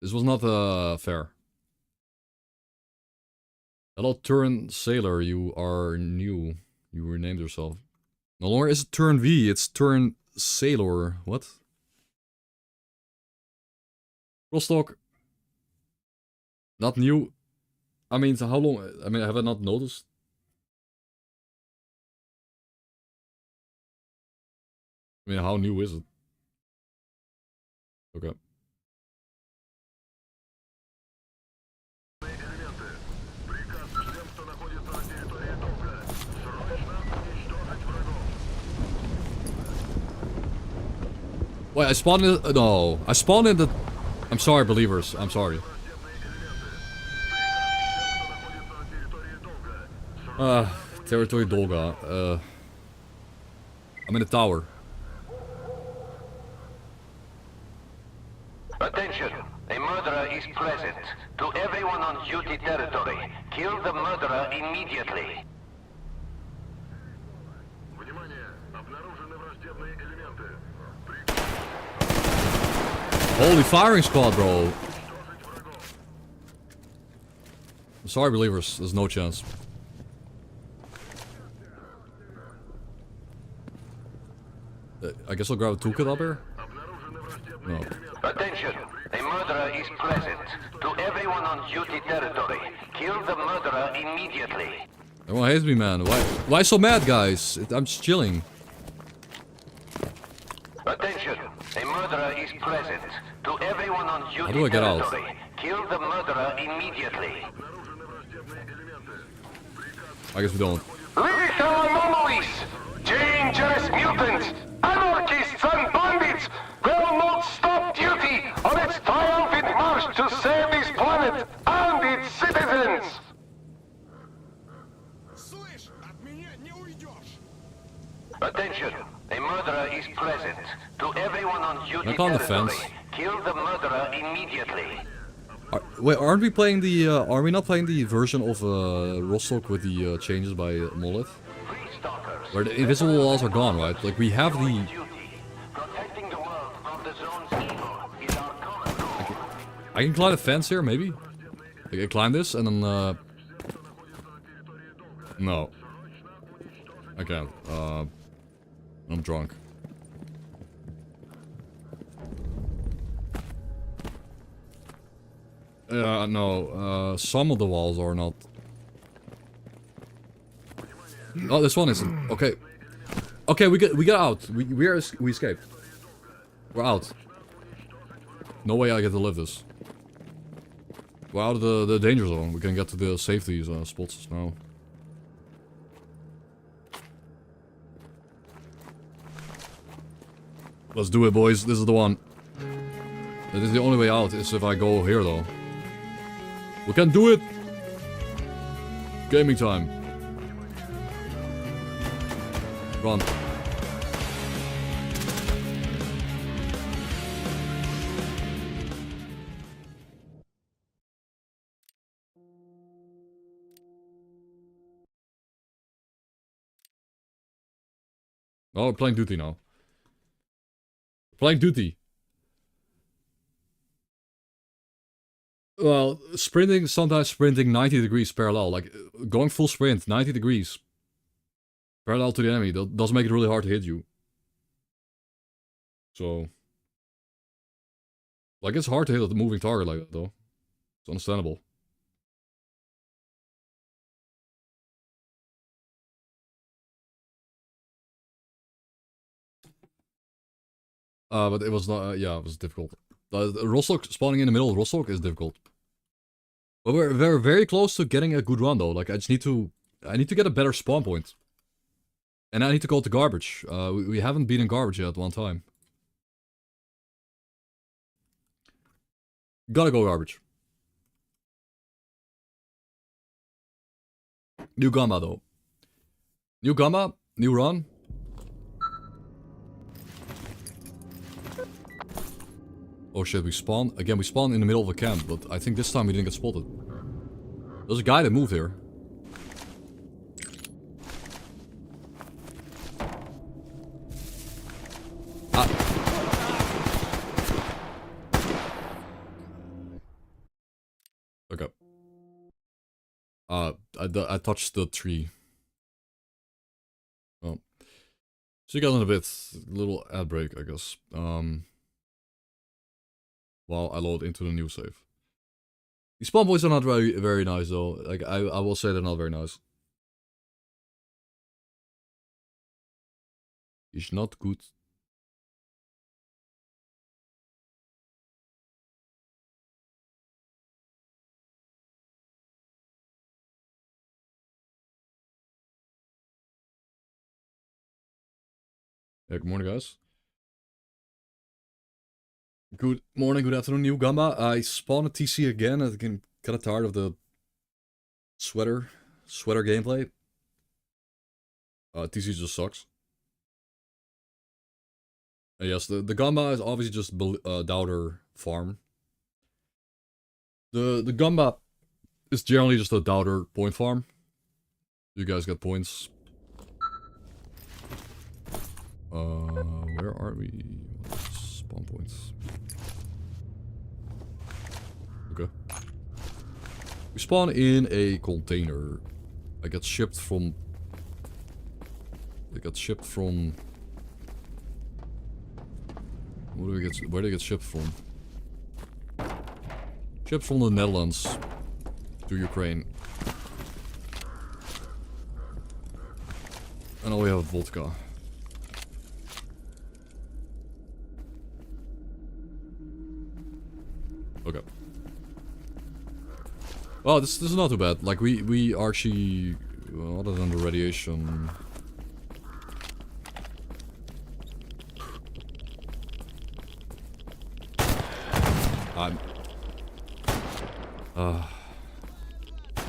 This was not fair. Hello, Turn Sailor. You are new. You renamed yourself. No longer is it Turn V. It's Turn Sailor. What? Rostock. Not new. I mean, how long? I mean, have I not noticed? I mean, how new is it? Okay. Wait, I spawned in. No, I spawned in the. I'm sorry, believers. I'm sorry. Territory Dolga. I'm in the tower. Attention! A murderer is present. To everyone on duty territory, kill the murderer immediately. Внимание! Обнаружены враждебные элементы. Holy firing squad, bro. Sorry, believers. There's no chance. I guess I'll grab a toolkit up here. No. Attention! A murderer is present. To everyone on duty territory, kill the murderer immediately. Everyone hates me, man. Why so mad, guys? I'm just chilling. Attention! A murderer is present. To everyone on duty How do I get out? territory, kill the murderer immediately. I guess we don't. Lethal anomalies! Dangerous mutants! Anarchists and bandits will not stop duty on its triumphant march to save this planet and its citizens! Слышь, от меня не уйдешь! Attention! A murderer is present. To everyone on duty Knock on the territory, fence. kill the murderer immediately. Wait, aren't we playing the? Are we not playing the version of Rostock with the changes by Monolith? Freestalkers, Where the invisible walls are gone, right? Like we have the. duty. Protecting the world from the zone's evil is our common goal. I can climb the fence here, maybe. I can climb this and then. No. I can't. I'm drunk. No. Some of the walls are not. Oh, this one isn't. Okay. Okay, we get out. We escaped. We're out. No way I get to live this. We're out of the danger zone. We can get to the safety spots now. Let's do it, boys. This is the one. This is the only way out, is if I go here, though. We can do it! Gaming time. Run. Oh, we're playing duty now. Playing duty. Well, sometimes sprinting 90 degrees parallel. Like, going full sprint, 90 degrees. Parallel to the enemy, that does make it really hard to hit you. So... Like, it's hard to hit a moving target like that, though. It's understandable. But it was not, yeah, it was difficult. Rostock, spawning in the middle of Rostock is difficult. But we're very close to getting a good run, though. Like, I need to get a better spawn point. And I need to go to garbage. We haven't beaten garbage yet one time. Gotta go garbage. New G.A.M.M.A, though. New G.A.M.M.A, new run. Oh shit, we spawn. Again, we spawned in the middle of a camp, but I think this time we didn't get spotted. There's a guy that moved here. Okay. I touched the tree. Oh. See you guys in a bit. Little ad break, I guess. While I load into the new save. These spawn points are not very nice though. Like I will say they're not very nice. It's not good. Yeah, good morning, guys. Good morning, good afternoon, new G.A.M.M.A. I spawned a TC again. I'm kind of tired of the sweater gameplay. TC just sucks. Yes, the G.A.M.M.A is obviously just doubter farm. The G.A.M.M.A is generally just a doubter point farm. You guys get points. Where are we? Spawn points. Okay. We spawn in a container. I got shipped from... Where do we get shipped from? Shipped from the Netherlands to Ukraine. And now we have vodka. Okay. Well, this is not too bad. Like we actually, well, other than the radiation.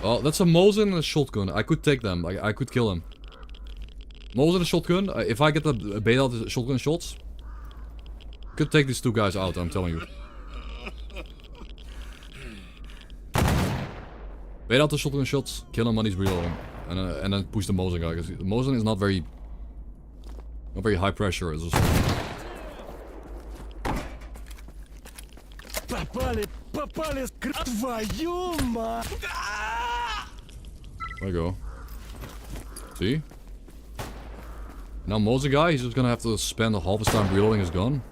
Well, that's a Mosin and a shotgun. I could take them. I could kill him. Mosin and a shotgun. If I get the bait out the shotgun shots, could take these two guys out. I'm telling you. Bait out the shotgun shots, kill him when he's reloading, and then push the Mosin guy. Because Mosin is not very high pressure. It's just... Попали, твою мать! There you go. See? Now Mosin guy, he's just gonna have to spend half his time reloading his gun.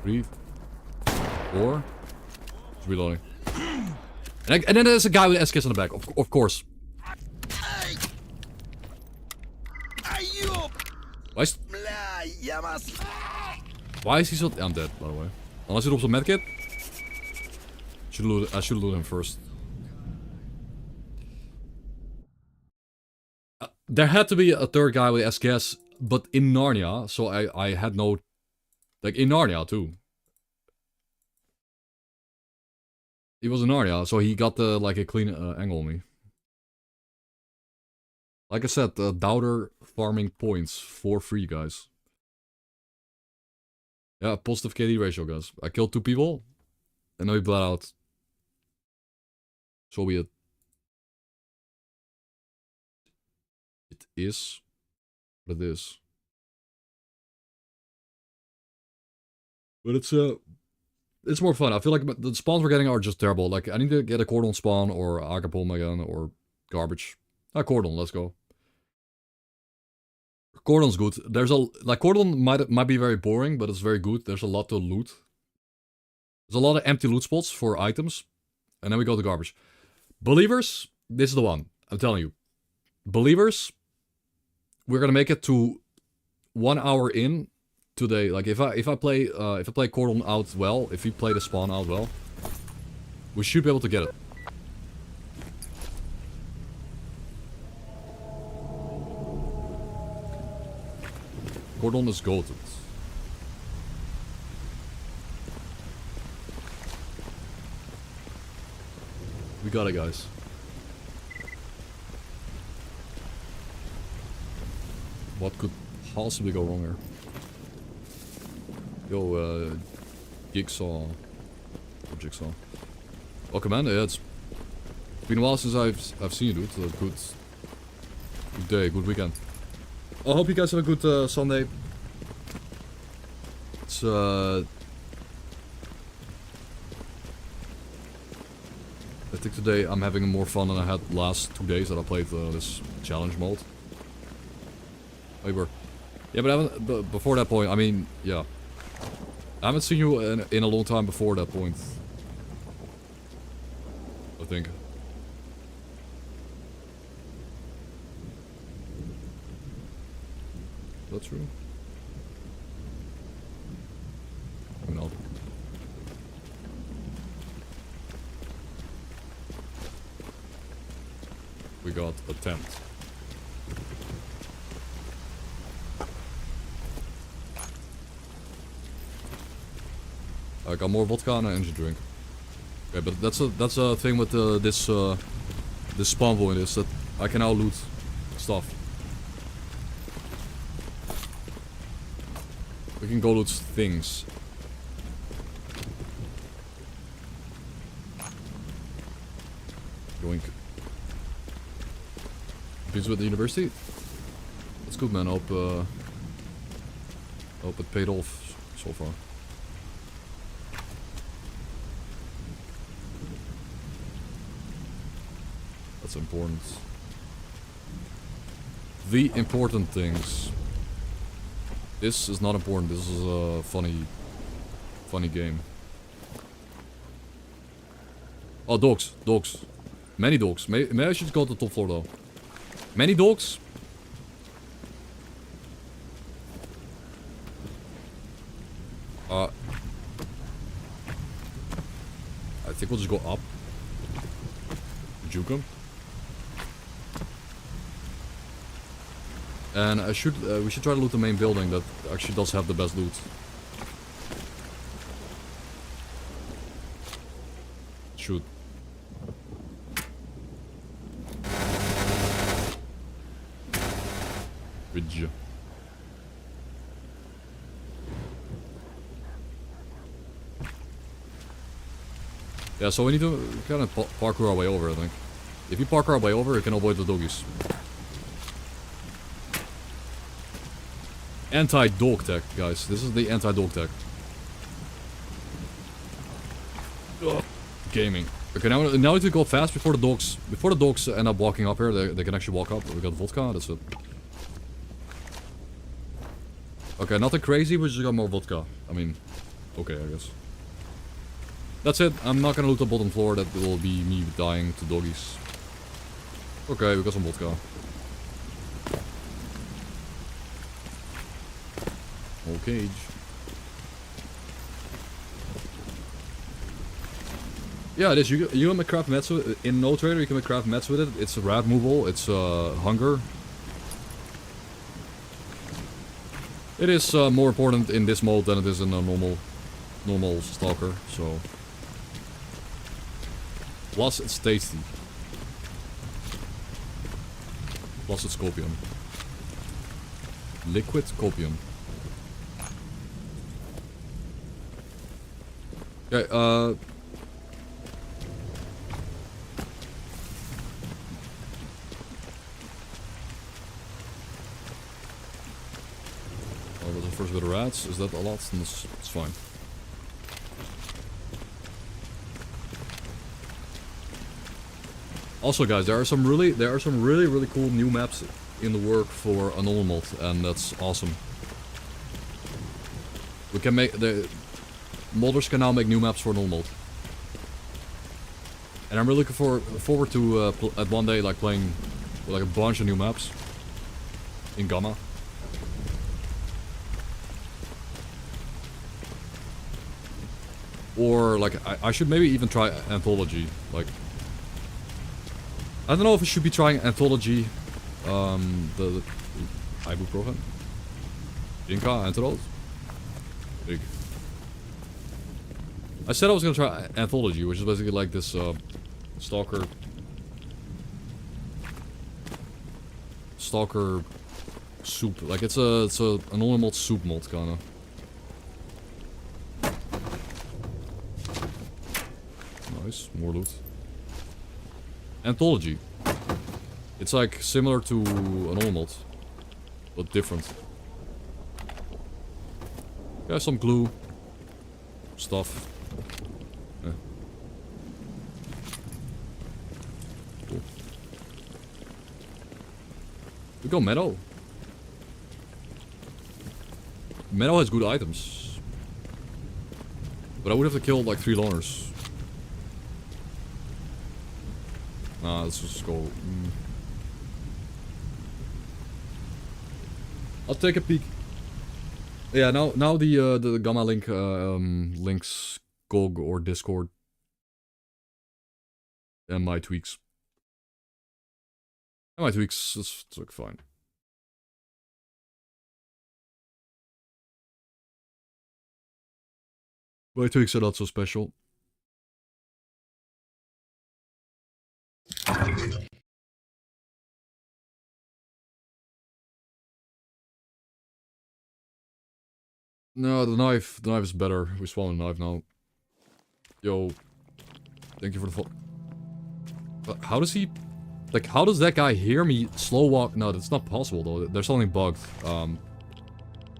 3, 4. He's reloading. And then there's a guy with S.K.E.R in the back, of course. Why is he so... I'm dead, by the way. Unless he drops a medkit. I should loot him first. There had to be a third guy with S.K.E.R, but in Narnia, so I had no... Like, in Narnia, too. He was in Narnia, so he got the, like, a clean angle on me. Like I said, doubter farming points for free, guys. Yeah, positive KD ratio, guys. I killed 2 people, and now he bled out. So be it. It is what it is. But it's more fun. I feel like the spawns we're getting are just terrible. Like, I need to get a cordon spawn or Agapom again or garbage. Cordon, let's go. Cordon's good. There's a... Like, cordon might be very boring, but it's very good. There's a lot to loot. There's a lot of empty loot spots for items. And then we go to garbage. Believers, this is the one. I'm telling you. Believers, we're gonna make it to 1 hour in today. Like, if I play cordon out well, if we play the spawn out well, we should be able to get it. Cordon is goated. We got it, guys. What could possibly go wrong here? Yo, Jigsaw. Jigsaw. Welcome, man. Yeah, it's been a while since I've seen you, dude. Good day, good weekend. I hope you guys have a good Sunday. It's I think today I'm having more fun than I had last 2 days that I played this challenge mode. Maybe. Yeah, but before that point, I mean, yeah. I haven't seen you in a long time before that point. I think. That's true. Maybe not. We got a tent. I got more vodka and an energy drink. Okay, but that's a thing with this spawn point is that I can now loot stuff. We can go loot things. Yoink. Pleased with the university? That's good, man. Hope it paid off so far. That's important. The important things. This is not important. This is a funny game. Oh, dogs. Dogs. Many dogs. Maybe I should go to the top floor, though. Many dogs? I think we'll just go up. Juke him. And we should try to loot the main building that actually does have the best loot. Shoot. Ridge. Yeah, so we need to kind of parkour our way over, I think. If you parkour our way over, you can avoid the doggies. Anti-dog tech, guys. This is the anti-dog tech. Ugh. Gaming. Okay, now we need to go fast before the dogs end up walking up here. They can actually walk up. We got vodka, that's it. Okay, nothing crazy, we just got more vodka. I mean, okay, I guess. That's it. I'm not gonna loot the bottom floor. That will be me dying to doggies. Okay, we got some vodka. Whole cage. Yeah, it is. You can make craft mats with it. In No Trader, you can make craft mats with it. It's rat removal. It's hunger. It is more important in this mode than it is in a normal Stalker. So, plus it's tasty. Plus it's copium. Liquid copium. Okay, oh, was the first bit of rats? Is that a lot? Then it's fine. Also, guys, there are some really cool new maps in the work for a normal mod, and that's awesome. We can make modders can now make new maps for normal. And I'm really looking forward to at one day like playing with, like a bunch of new maps in Gamma. Or like I should maybe even try Anthology. Like I don't know if I should be trying Anthology, the ibuprofen, Inca, Antidote. Big. I said I was gonna try Anthology, which is basically like this Stalker soup. Like it's a normal mod soup mod kinda. Nice, more loot. Anthology. It's like similar to a normal mod, but different. Yeah, some glue stuff. Yeah. Cool. We got Meadow. Meadow has good items. But I would have to kill like 3 loners. Nah, let's just go. I'll take a peek. Yeah, now the Gamma link links GOG or Discord. And my tweaks. And my tweaks, it's like fine. My tweaks are not so special. No, the knife is better. We spawn a knife now. Yo, thank you for the follow. But how does he... Like, how does that guy hear me slow walk? No, that's not possible, though. There's something bugged.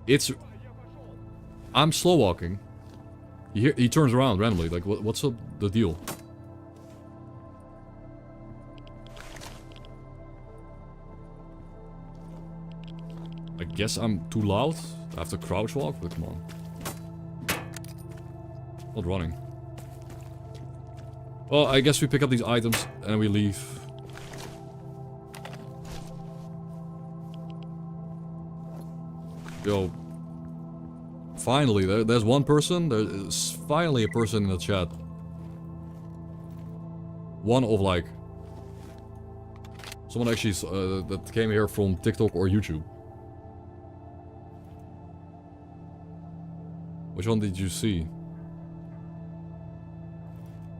It's... I'm slow walking. He turns around randomly. Like, what's the deal? I guess I'm too loud. I have to crouch walk, but come on. Not running. Well, I guess we pick up these items and we leave. Yo. Finally, there's one person. There's finally a person in the chat. One of like... Someone actually that came here from TikTok or YouTube. Which one did you see?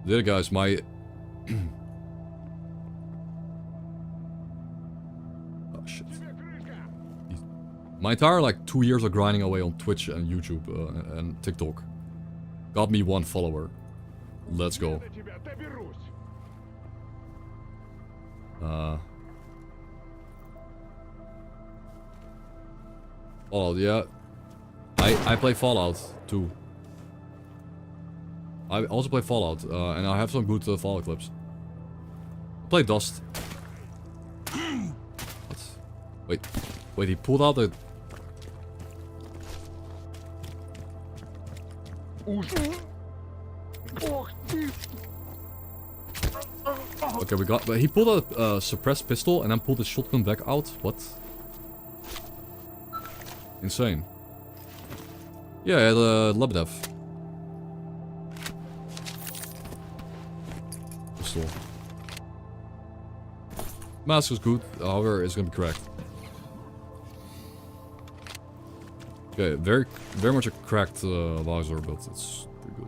There, guys, my... Oh, shit. My entire, like, 2 years of grinding away on Twitch and YouTube and TikTok got me 1 follower. Let's go. Oh, yeah. I play Fallout too. I also play Fallout, and I have some good Fallout clips. I play Dust. What? Wait, he pulled out the... Okay, we got... But he pulled out a suppressed pistol and then pulled the shotgun back out. What? Insane. Yeah, the Permadeath. Pistol. Mask is good, however, it's gonna be cracked. Okay, very much a cracked visor, but it's pretty good.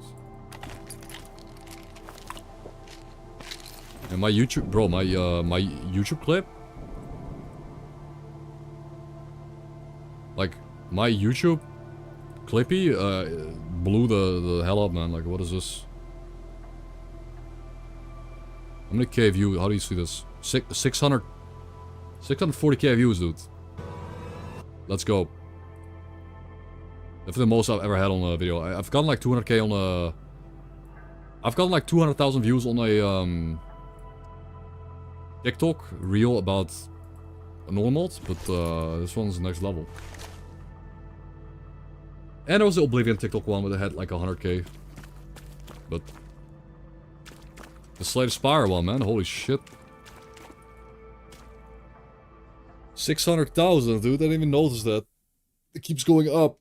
And my YouTube, bro, my YouTube clip. Like, my YouTube Clippy blew the hell up, man. Like, what is this? How many K views? How do you see this? 640K views, dude. Let's go. That's the most I've ever had on a video. I've gotten like 200K on a... I've gotten like 200,000 views on a TikTok reel about a normal mod, but this one's next level. And there was the Oblivion TikTok one where they had like 100K. But the S.T.A.L.K.E.R one, man, holy shit. 600,000, dude, I didn't even notice that. It keeps going up.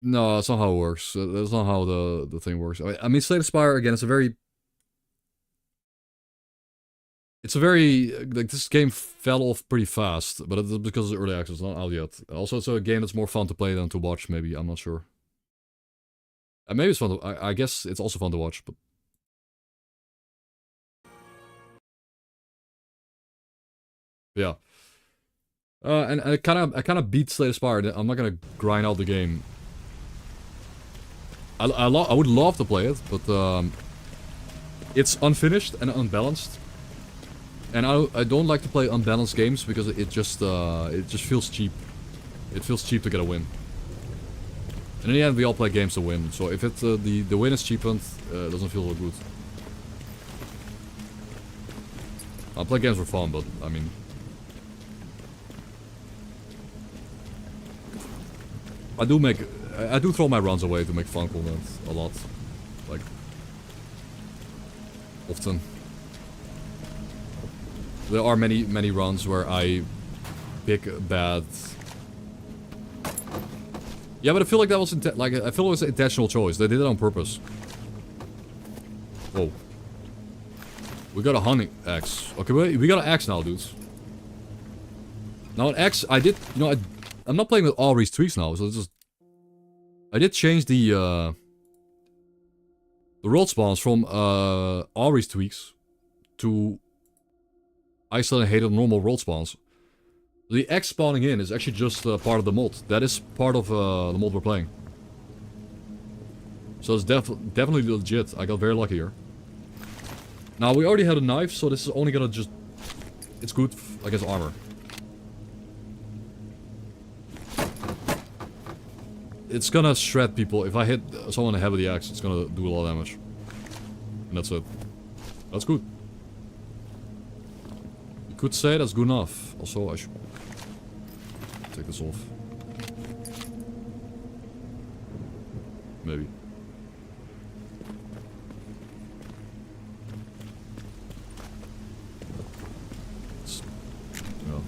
No, that's not how it works. That's not how the thing works. I mean, S.T.A.L.K.E.R, again, it's a very... like, this game fell off pretty fast, but it's because it's early access, not out yet. Also, it's a game that's more fun to play than to watch, maybe, I'm not sure. Maybe it's fun to... I guess it's also fun to watch, but... Yeah. And I kind of beat S.T.A.L.K.E.R. I'm not gonna grind out the game. I would love to play it, but it's unfinished and unbalanced. And I don't like to play unbalanced games because it just feels cheap. It feels cheap to get a win. And in the end, we all play games to win. So if it the win is cheapened, it doesn't feel so good. I play games for fun, but I mean. I do throw my runs away to make fun content a lot. Like, often. There are many runs where I pick bad... Yeah, but I feel like that was I feel it was an intentional choice. They did it on purpose. Whoa. We got a hunting axe. Okay, we got an axe now, dudes. Now an axe, I did, you know, I'm not playing with all these tweaks now, so it's just... I did change the world spawns from all these tweaks to I still hated normal world spawns. The X spawning in is actually just part of the mod. That is part of the mod we're playing. So it's definitely legit. I got very lucky here. Now, we already had a knife, so this is only gonna just... It's good against armor. It's gonna shred people. If I hit someone heavy with the axe, it's gonna do a lot of damage. And that's it. That's good. You could say that's good enough. Also, I should... take this off. Maybe. Yeah.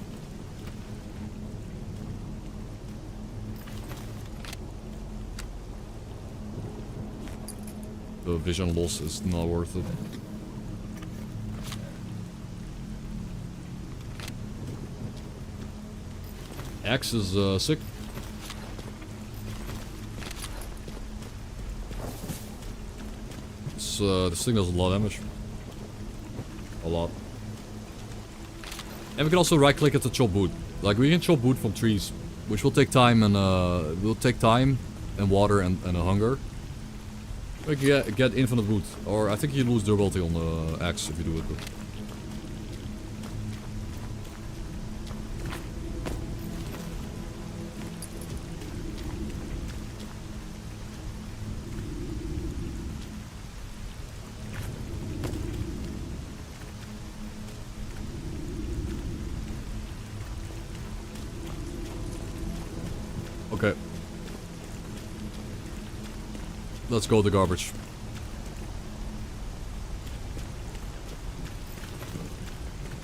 The vision loss is not worth it. Axe is sick. This thing does a lot of damage. A lot. And we can also right click it to chop wood. Like we can chop wood from trees, which will take time and water and a hunger. We can get infinite wood, or I think you lose durability on the axe if you do it. But okay. Let's go to the garbage.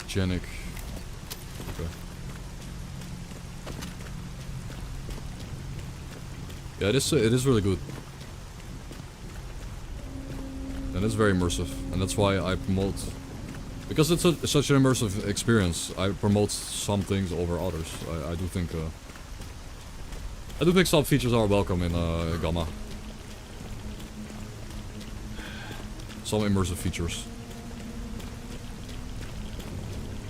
Genic. Okay. Yeah, it is really good. And it's very immersive. And that's why I promote... Because it's such an immersive experience, I promote some things over others. I do think... I do think some features are welcome in G.A.M.M.A. Some immersive features.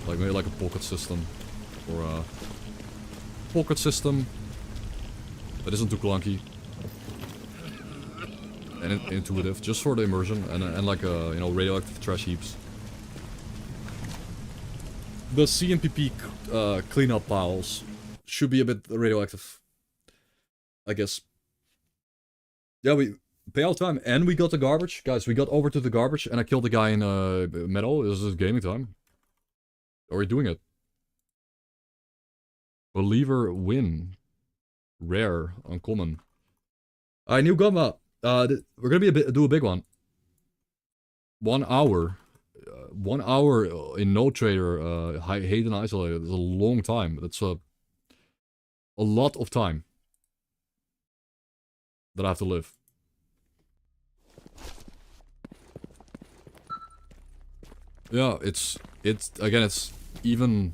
Like maybe like a pocket system. Or a pocket system that isn't too clunky. And intuitive, just for the immersion. And like, you know, radioactive trash heaps. The CNPP cleanup piles should be a bit radioactive, I guess. Yeah, we pay all time, and we got the garbage. Guys, we got over to the garbage, and I killed the guy in meadow. This is gaming time. Are we doing it? Believer win. Rare. Uncommon. Alright, new G.A.M.M.A. We're gonna do a big one. 1 hour. 1 hour in No Trader, hidden isolated. It's a long time. That's a lot of time that I have to live. Yeah, it's again, it's even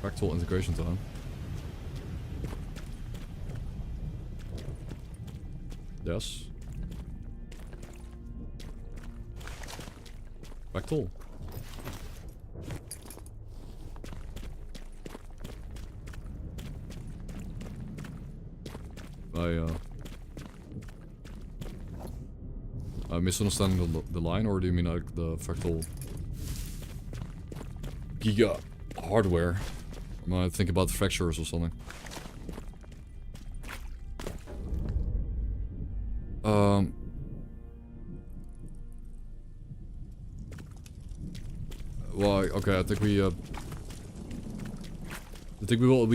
fractal integration time. Yes. Fractal. I'm misunderstanding the line, or do you mean like the fractal giga hardware? Am I thinking about fractures or something? Well, okay, I think we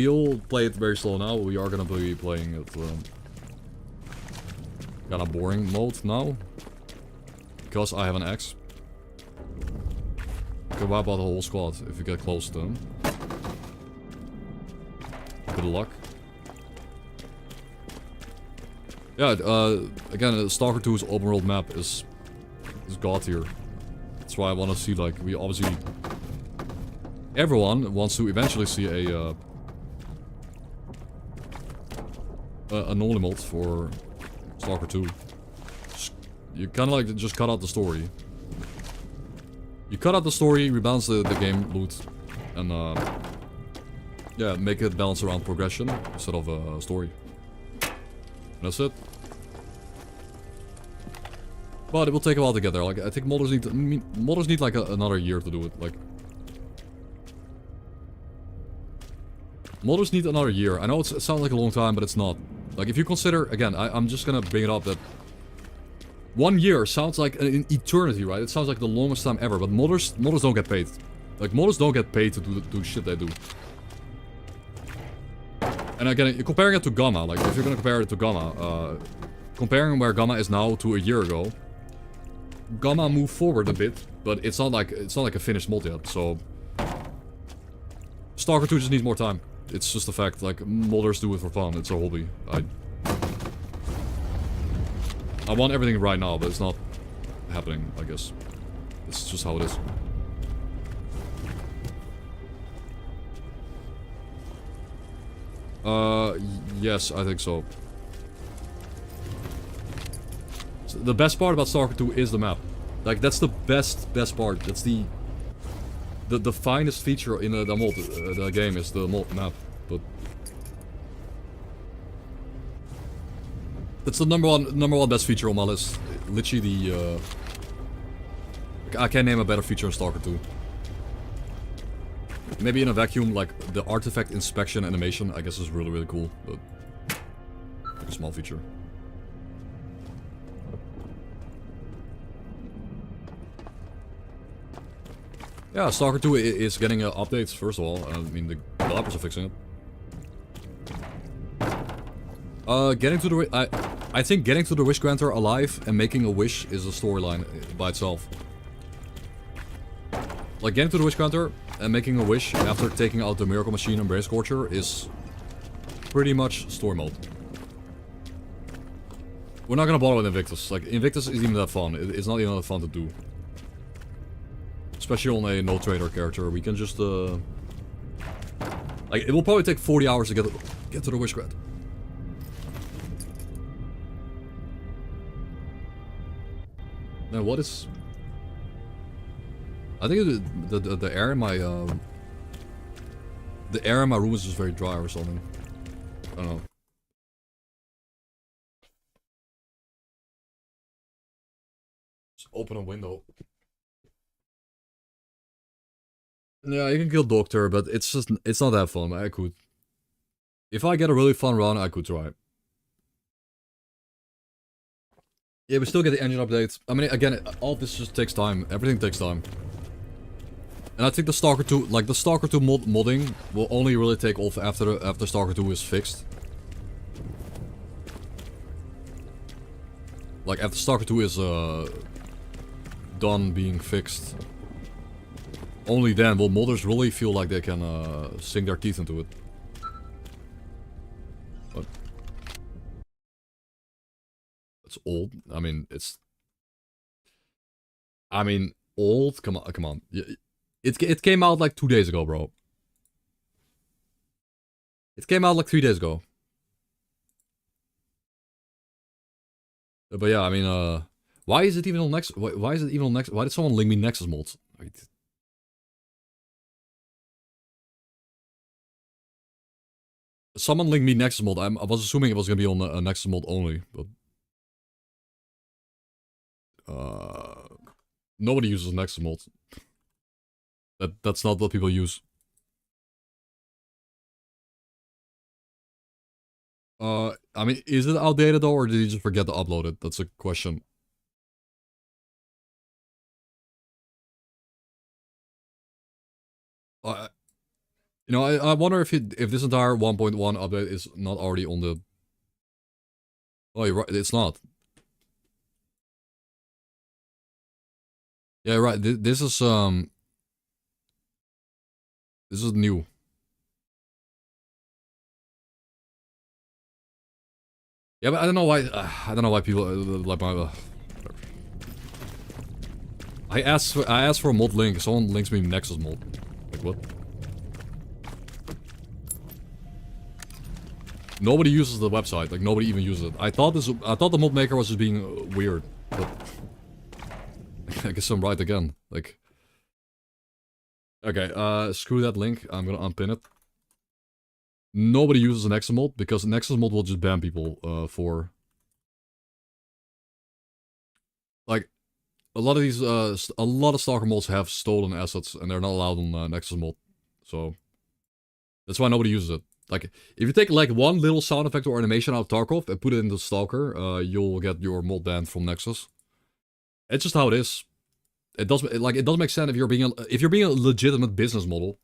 will play it very slow now. We are gonna be playing it kind of boring mode now, because I have an axe. You can wipe out the whole squad if you get close to them. Good luck. Yeah, again, S.T.A.L.K.E.R 2's open world map is god tier. That's why I want to see, like, we obviously... Everyone wants to eventually see a only mod for S.T.A.L.K.E.R 2. You kind of like just cut out the story. You cut out the story, rebalance the game loot, and Yeah, make it balance around progression instead of story. And that's it. But it will take a while to get there. Like I think modders need like another year to do it. Like modders need another year. I know it sounds like a long time, but it's not. Like if you consider again, I'm just gonna bring it up that 1 year sounds like an eternity, right? It sounds like the longest time ever. But modders don't get paid. Like modders don't get paid to do shit they do. And again, you're comparing it to G.A.M.M.A, like if you're gonna compare it to G.A.M.M.A, comparing where G.A.M.M.A is now to a year ago, G.A.M.M.A moved forward a bit, but it's not like a finished mod yet. So S.T.A.L.K.E.R 2 just needs more time. It's just a fact. Like modders do it for fun. It's a hobby. I want everything right now, but it's not happening. I guess it's just how it is. Yes, I think so. The best part about S.T.A.L.K.E.R 2 is the map. Like, that's the best part. That's the finest feature in the mod, the game is the mod map. But that's the number one best feature on my list. Literally I can't name a better feature in S.T.A.L.K.E.R 2. Maybe in a vacuum, like the artifact inspection animation, I guess is really cool, but like a small feature. Yeah, S.T.A.L.K.E.R 2 is getting updates, first of all. I mean, the developers are fixing it. Getting to the... I think getting to the Wish Granter alive and making a wish is a storyline by itself. Like, getting to the Wish Granter and making a wish after taking out the Miracle Machine and Brain Scorcher is pretty much story mode. We're not gonna bother with Invictus. Like, Invictus isn't even that fun. It's not even that fun to do. Especially on a no-trader character. We can just, like, it will probably take 40 hours to get to the Wish Granter. Now, what is... I think the air in my the air in my room is just very dry or something. I don't know. Just open a window. Yeah, you can kill Doctor, but it's not that fun. I could. If I get a really fun run, I could try. Yeah, we still get the engine updates. I mean, again, all of this just takes time. Everything takes time. And I think the S.T.A.L.K.E.R 2, like the S.T.A.L.K.E.R 2 modding will only really take off after S.T.A.L.K.E.R 2 is fixed. Like after S.T.A.L.K.E.R 2 is done being fixed. Only then will modders really feel like they can sink their teeth into it. But it's old. I mean, it's. I mean, old. Come on. It came out like 2 days ago, bro. It came out like 3 days ago. But yeah, I mean, why is it even on Nexus? Why is it even on Nexus? Why did someone link me Nexus mods? Someone linked me Nexus mod. I was assuming it was gonna be on a Nexus mod only, but nobody uses Nexus mod. That's not what people use. I mean, is it outdated though, or did you just forget to upload it? That's a question. You know, I wonder if this entire 1.1 update is not already on the... Oh, you're right, it's not. Yeah, right, this is new. Yeah, but I don't know why people like my... I asked for a mod link, someone links me Nexus mod. Like, what? Nobody uses the website, like nobody even uses it. I thought the mod maker was just being weird, but I guess I'm right again. Like, okay, screw that link. I'm gonna unpin it. nobody uses an Nexus mod because Nexus mod will just ban people for like a lot of these a lot of Stalker mods have stolen assets and they're not allowed on Nexus mod, so that's why nobody uses it. Like if you take like one little sound effect or animation out of Tarkov and put it into Stalker, you'll get your mod banned from Nexus. It's just how it is. It doesn't make sense if you're being a legitimate business model.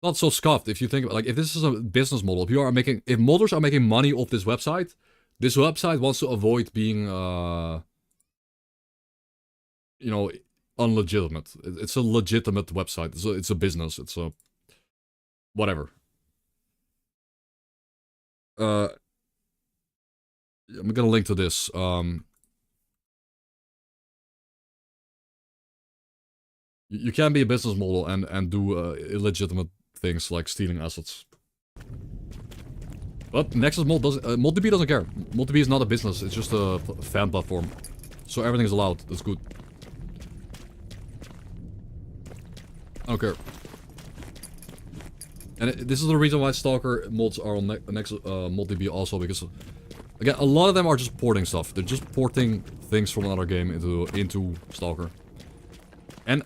Not so scuffed if you think like if this is a business model, if modders are making money off this website wants to avoid being you know, unlegitimate. It's a legitimate website. It's a business. It's a whatever. I'm gonna link to this. You can be a business model and do illegitimate things like stealing assets. But Nexus mod doesn't. ModDB doesn't care. ModDB is not a business. It's just a fan platform, so everything is allowed. That's good. I don't care. And this is the reason why Stalker mods are on Nexus ModDB also, because again, a lot of them are just porting stuff. They're just porting things from another game into Stalker. And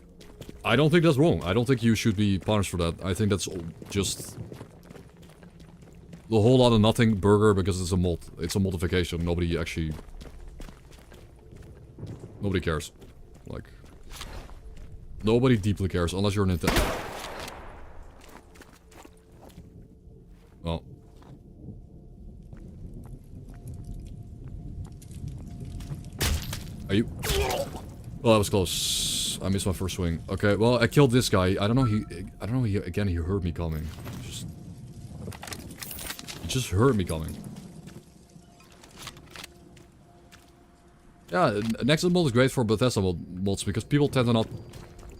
I don't think that's wrong. I don't think you should be punished for that. I think that's just the whole lot of nothing burger because it's a mod. It's a modification. Nobody cares. Like, nobody deeply cares unless you're Nintendo. Well. Are you? Well, that was close. I missed my first swing. Okay, well, I killed this guy. I don't know. Again, he heard me coming. He just heard me coming. Yeah, Nexus mod is great for Bethesda mods because people tend to not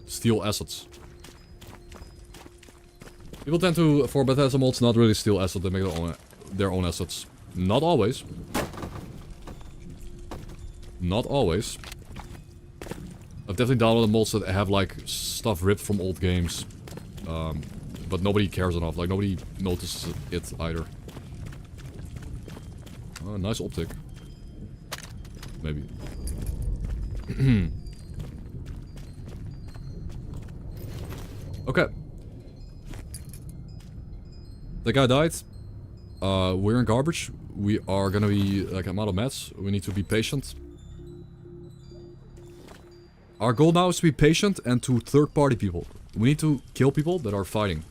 steal assets. People tend to, for Bethesda mods, not really steal assets. They make their own assets. Not always. Not always. I've definitely downloaded mods that have like stuff ripped from old games. But nobody cares enough. Like nobody notices it either. Nice optic. Maybe. Okay. The guy died. We're in garbage. We are gonna be like I'm out of meds. We need to be patient. Our goal now is to be patient and to third-party people. We need to kill people that are fighting.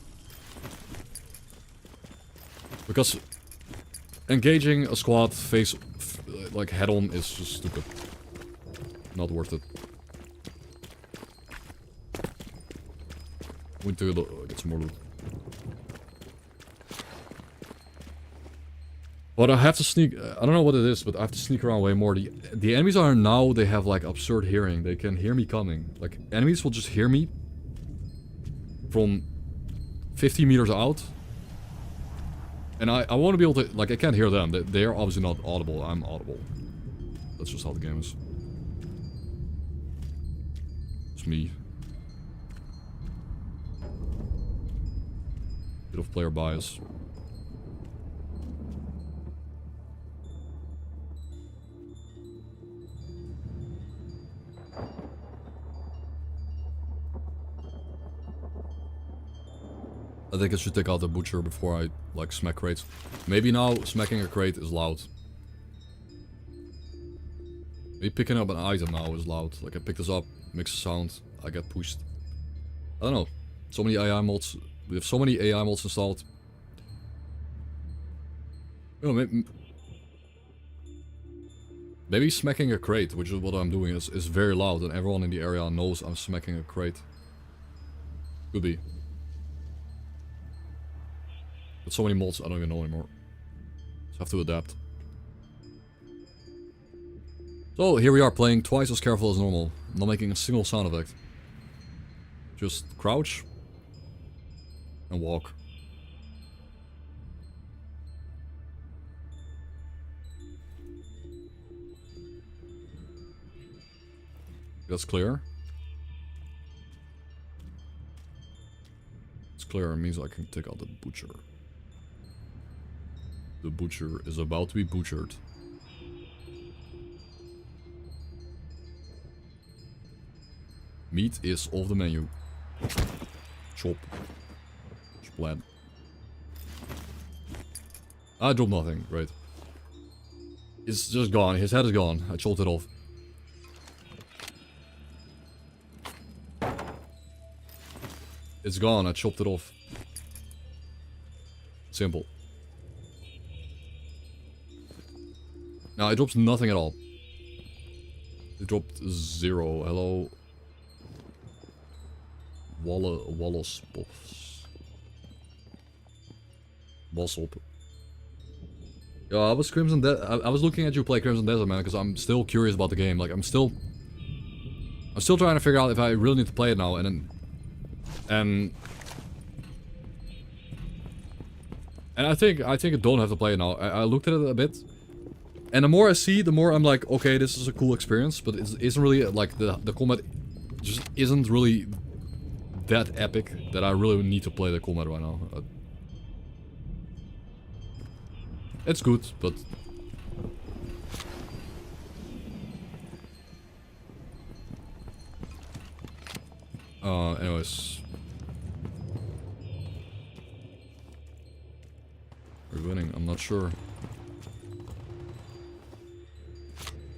Because engaging a squad like head-on is just stupid. Not worth it. We need to get some more loot. But I have to sneak... I don't know what it is, but I have to sneak around way more. The enemies are now... They have, like, absurd hearing. They can hear me coming. Like, enemies will just hear me from 50 meters out. And I want to be able to... Like, I can't hear them. They are obviously not audible. I'm audible. That's just how the game is. It's me. Bit of player bias. I think I should take out the butcher before I, like, smack crates. Maybe now smacking a crate is loud. Maybe picking up an item now is loud. Like, I pick this up, makes a sound, I get pushed. I don't know. So many AI mods. We have so many AI mods installed. You know, maybe smacking a crate, which is what I'm doing, is very loud and everyone in the area knows I'm smacking a crate. Could be. But so many mods I don't even know anymore. So I have to adapt. So here we are playing twice as careful as normal. Not making a single sound effect. Just crouch. And walk. That's clear. It's clear, it means I can take out the butcher. The butcher is about to be butchered. Meat is off the menu. Chop. Splat. I dropped nothing, right. It's just gone. His head is gone. I chopped it off. It's gone. I chopped it off. Simple. Now, it drops nothing at all. It dropped 0. Hello. Wallace. Bossop. Yeah, I was Crimson I was looking at you play Crimson Desert, man, because I'm still curious about the game. Like, I'm still trying to figure out if I really need to play it now, and I think I don't have to play it now. I looked at it a bit, and the more I see, the more I'm like, okay, this is a cool experience, but it isn't really, like, the combat just isn't really that epic that I really need to play the combat right now. It's good, but... anyways. We're winning, I'm not sure.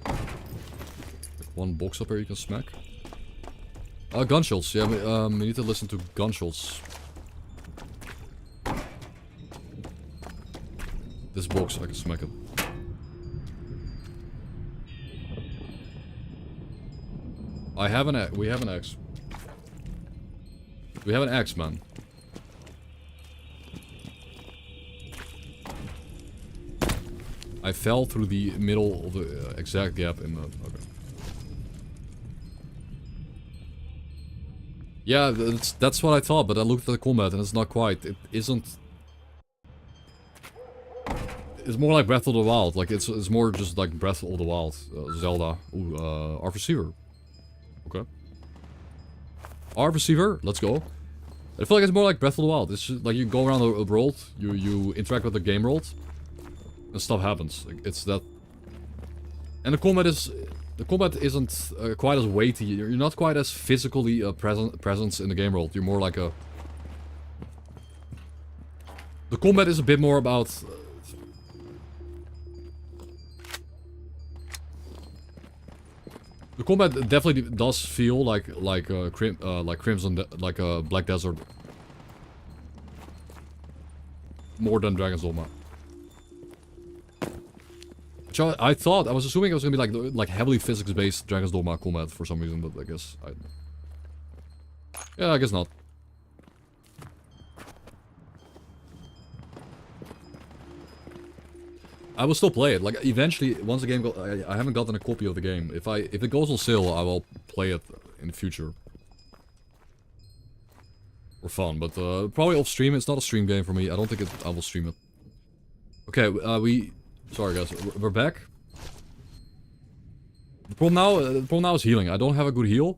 Like one box up here you can smack. Gunshots, yeah, we need to listen to gunshots. This box, I can smack it. We have an axe. We have an axe, man. I fell through the middle of the exact gap in the... Okay. Yeah, that's what I thought, but I looked at the combat and it's not quite. It isn't... It's more like Breath of the Wild. Like, it's more just like Breath of the Wild. Zelda. Ooh, our receiver. Okay. Our receiver. Let's go. I feel like it's more like Breath of the Wild. It's just like you go around the world, you interact with the game world, and stuff happens. Like, it's that... And the combat isn't quite as weighty. You're not quite as physically presence in the game world. You're more like a... The combat is a bit more about... The combat definitely does feel like Crimson, like Black Desert, more than Dragon's Dogma. Which I was assuming it was gonna be like heavily physics-based Dragon's Dogma combat for some reason, but I guess yeah, I guess not. I will still play it. Like, eventually, once the game I haven't gotten a copy of the game. If it goes on sale, I will play it in the future. For fun, but probably off stream. It's not a stream game for me. I don't think I will stream it. Okay, sorry guys, we're back. The problem now is healing. I don't have a good heal.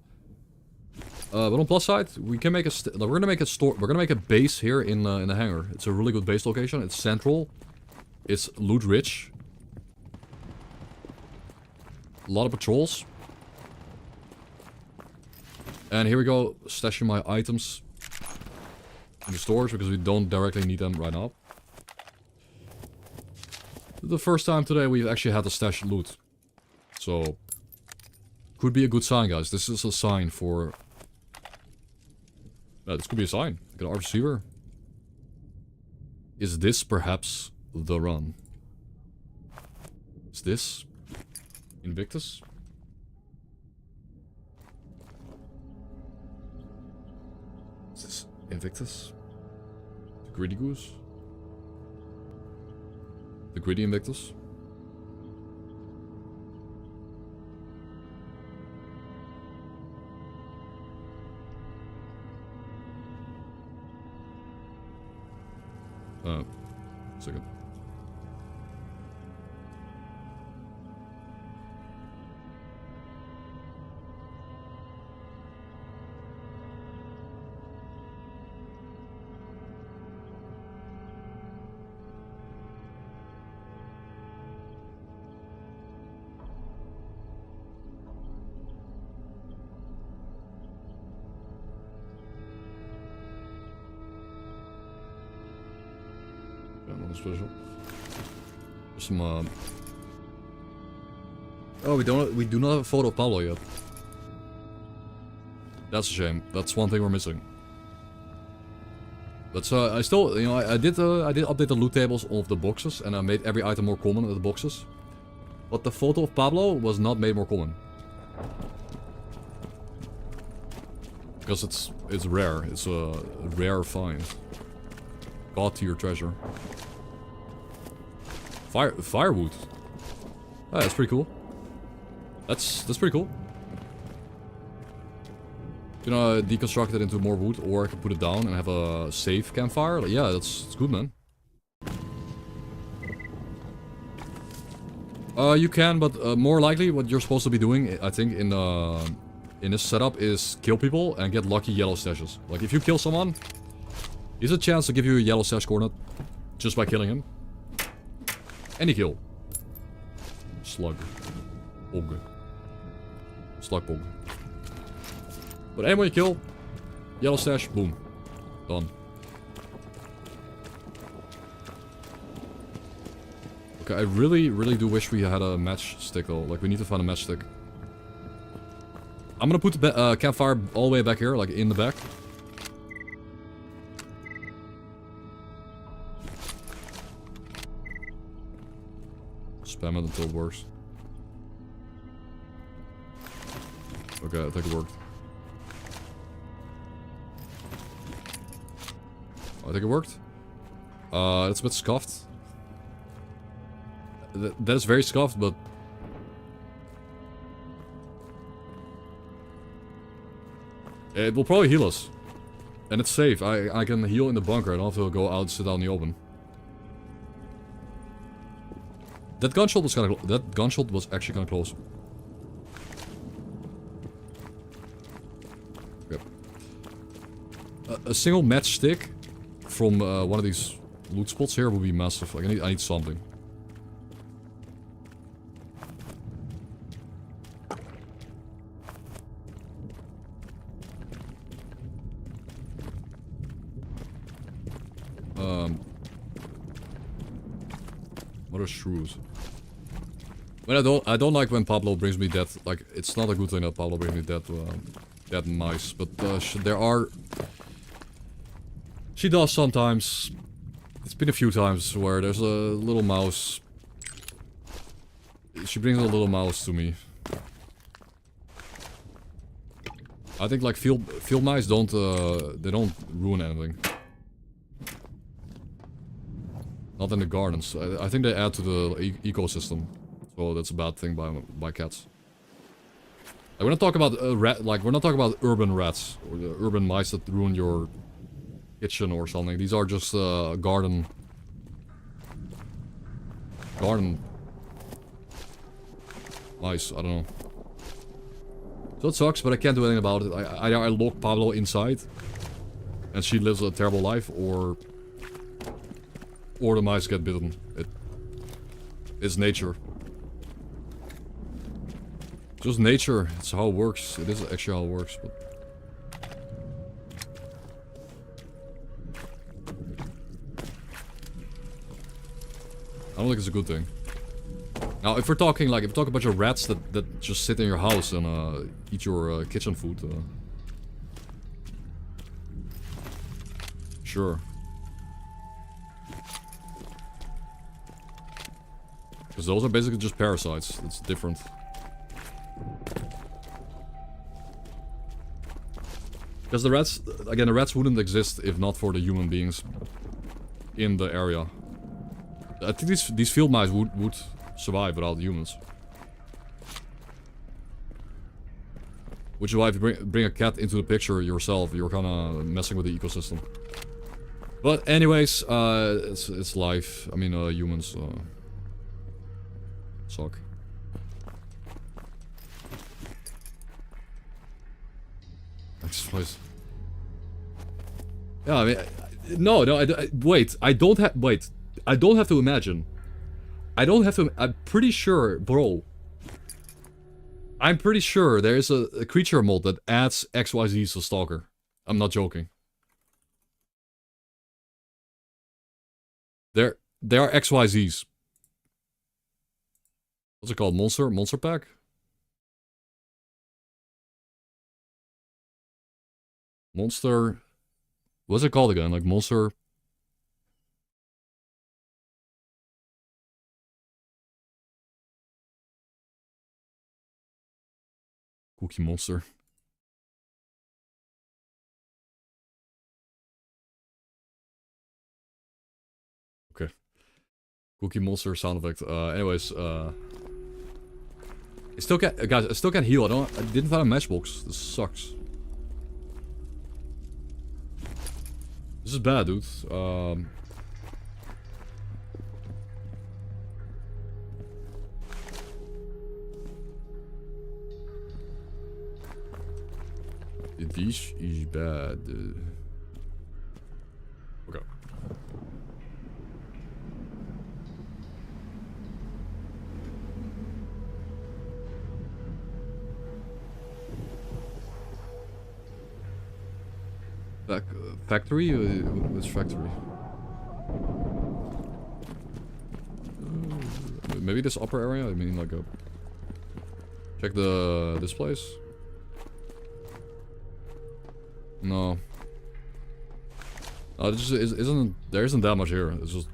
But on plus side, we can make we're gonna make a base here in the hangar. It's a really good base location. It's central. It's loot rich. A lot of patrols. And here we go, stashing my items in the storage because we don't directly need them right now. The first time today we've actually had to stash loot. So, could be a good sign, guys. This is a sign for... this could be a sign. Got our receiver. Is this perhaps the run? Is this Invictus? Is this Invictus? The Greedy Goose? The Greedy Invictus? Second. Yeah, nothing special. Some, oh, we do not have a photo of Pablo yet. That's a shame. That's one thing we're missing. But I still, you know, I did update the loot tables of the boxes, and I made every item more common in the boxes. But the photo of Pablo was not made more common. Because it's rare. It's a rare find. God tier treasure. Firewood. Oh, that's pretty cool. That's pretty cool. You know, deconstruct it into more wood, or I can put it down and have a safe campfire. Like, yeah, it's good, man. You can, but more likely what you're supposed to be doing, I think, in this setup is kill people and get lucky yellow stashes. Like, if you kill someone, here's a chance to give you a yellow stash coordinate just by killing him. Any kill. Slug. Bog. Slug bog. But anyone you kill, yellow stash, boom. Done. Okay, I really, really do wish we had a matchstick though. Like, we need to find a matchstick. I'm gonna put the campfire all the way back here, like in the back. Spam it until it works. Okay, I think it worked. I think it worked. It's a bit scuffed. That is very scuffed, but... it will probably heal us. And it's safe. I can heal in the bunker. I don't have to go out and sit out in the open. That gunshot was kind of... That gunshot was actually kind of close. Yep. A single matchstick from one of these loot spots here would be massive. Like, I need something. What are shrews? Well, I don't like when Pablo brings me dead. Like, it's not a good thing that Pablo brings me dead mice. But there are... She does sometimes. It's been a few times where there's a little mouse. She brings a little mouse to me. I think like field mice don't they don't ruin anything. Not in the gardens. I think they add to the ecosystem. So that's a bad thing by cats. Like, we're not talking about we're not talking about urban rats or the urban mice that ruin your kitchen or something. These are just garden mice. I don't know. So it sucks, but I can't do anything about it. I lock Pablo inside, and she lives a terrible life, or the mice get bitten. It's nature. Just nature. It's how it works. It is actually how it works, but... I don't think it's a good thing. Now, if we're talking about your rats that just sit in your house and eat your kitchen food, sure. Because those are basically just parasites. It's different. Because the rats, again, the rats wouldn't exist if not for the human beings in the area. I think these field mice would survive without humans. Which is why if you bring a cat into the picture yourself, you're kind of messing with the ecosystem. But anyways, it's life. I mean, humans suck. Next place. Yeah, I mean, wait. I don't have to imagine. I'm pretty sure, bro. I'm pretty sure there is a creature mod that adds XYZ to S.T.A.L.K.E.R. I'm not joking. They are XYZs. What's it called? Monster pack? Monster. What's it called again? Like monster. Cookie Monster. Okay. Cookie Monster sound effect. Anyways, I still can't, guys. I still can't heal. I didn't find a matchbox. This sucks. This is bad, dude. This is bad. Okay. Factory? Which factory? Maybe this upper area? I mean, like a... Check this place? No. It just there isn't that much here. It's just...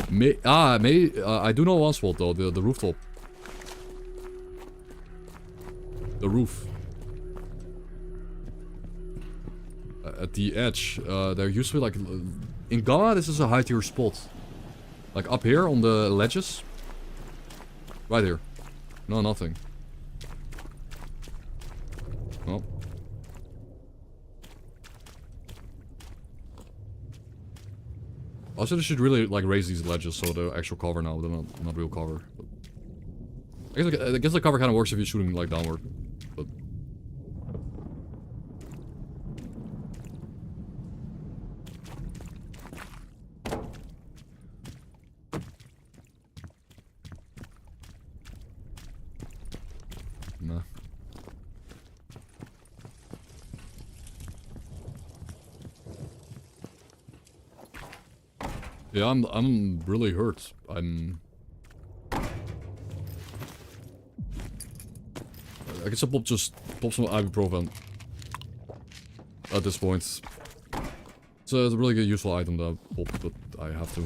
maybe, I do know one spot though, the rooftop. The roof. At the edge, there used to be like... In Gamma, this is a high tier spot. Like up here on the ledges. Right here. No, nothing. Oh. Also, they should really like raise these ledges so they're actual cover now. They're not real cover. But I guess the cover kind of works if you're shooting like downward. But nah. Yeah, I'm really hurt. I guess I'll just pop some ibuprofen at this point. It's a really good useful item that I pop, but I have to.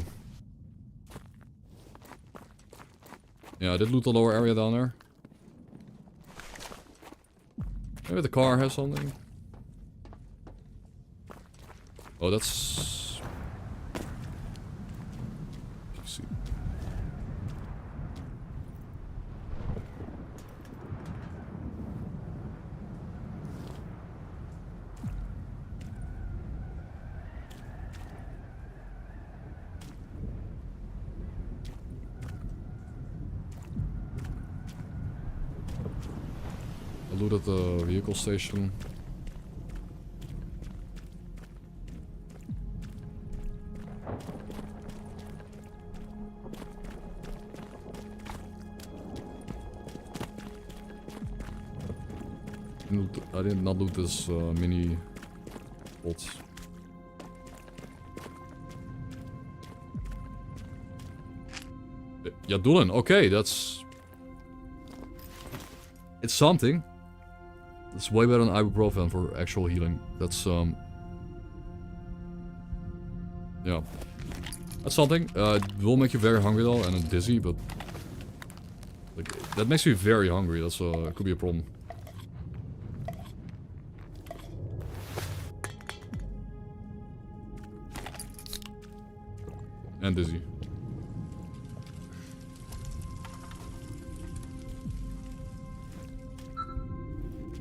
Yeah, I did loot the lower area down there. Maybe the car has something. Oh, that's... Let's see. I looted the vehicle station. I did not loot this mini bots. Yeah, Doolin. Okay, that's... It's something. It's way better than ibuprofen for actual healing. That's, yeah. That's something. It will make you very hungry though, and dizzy, but... Like, that makes me very hungry. That's, could be a problem. And dizzy.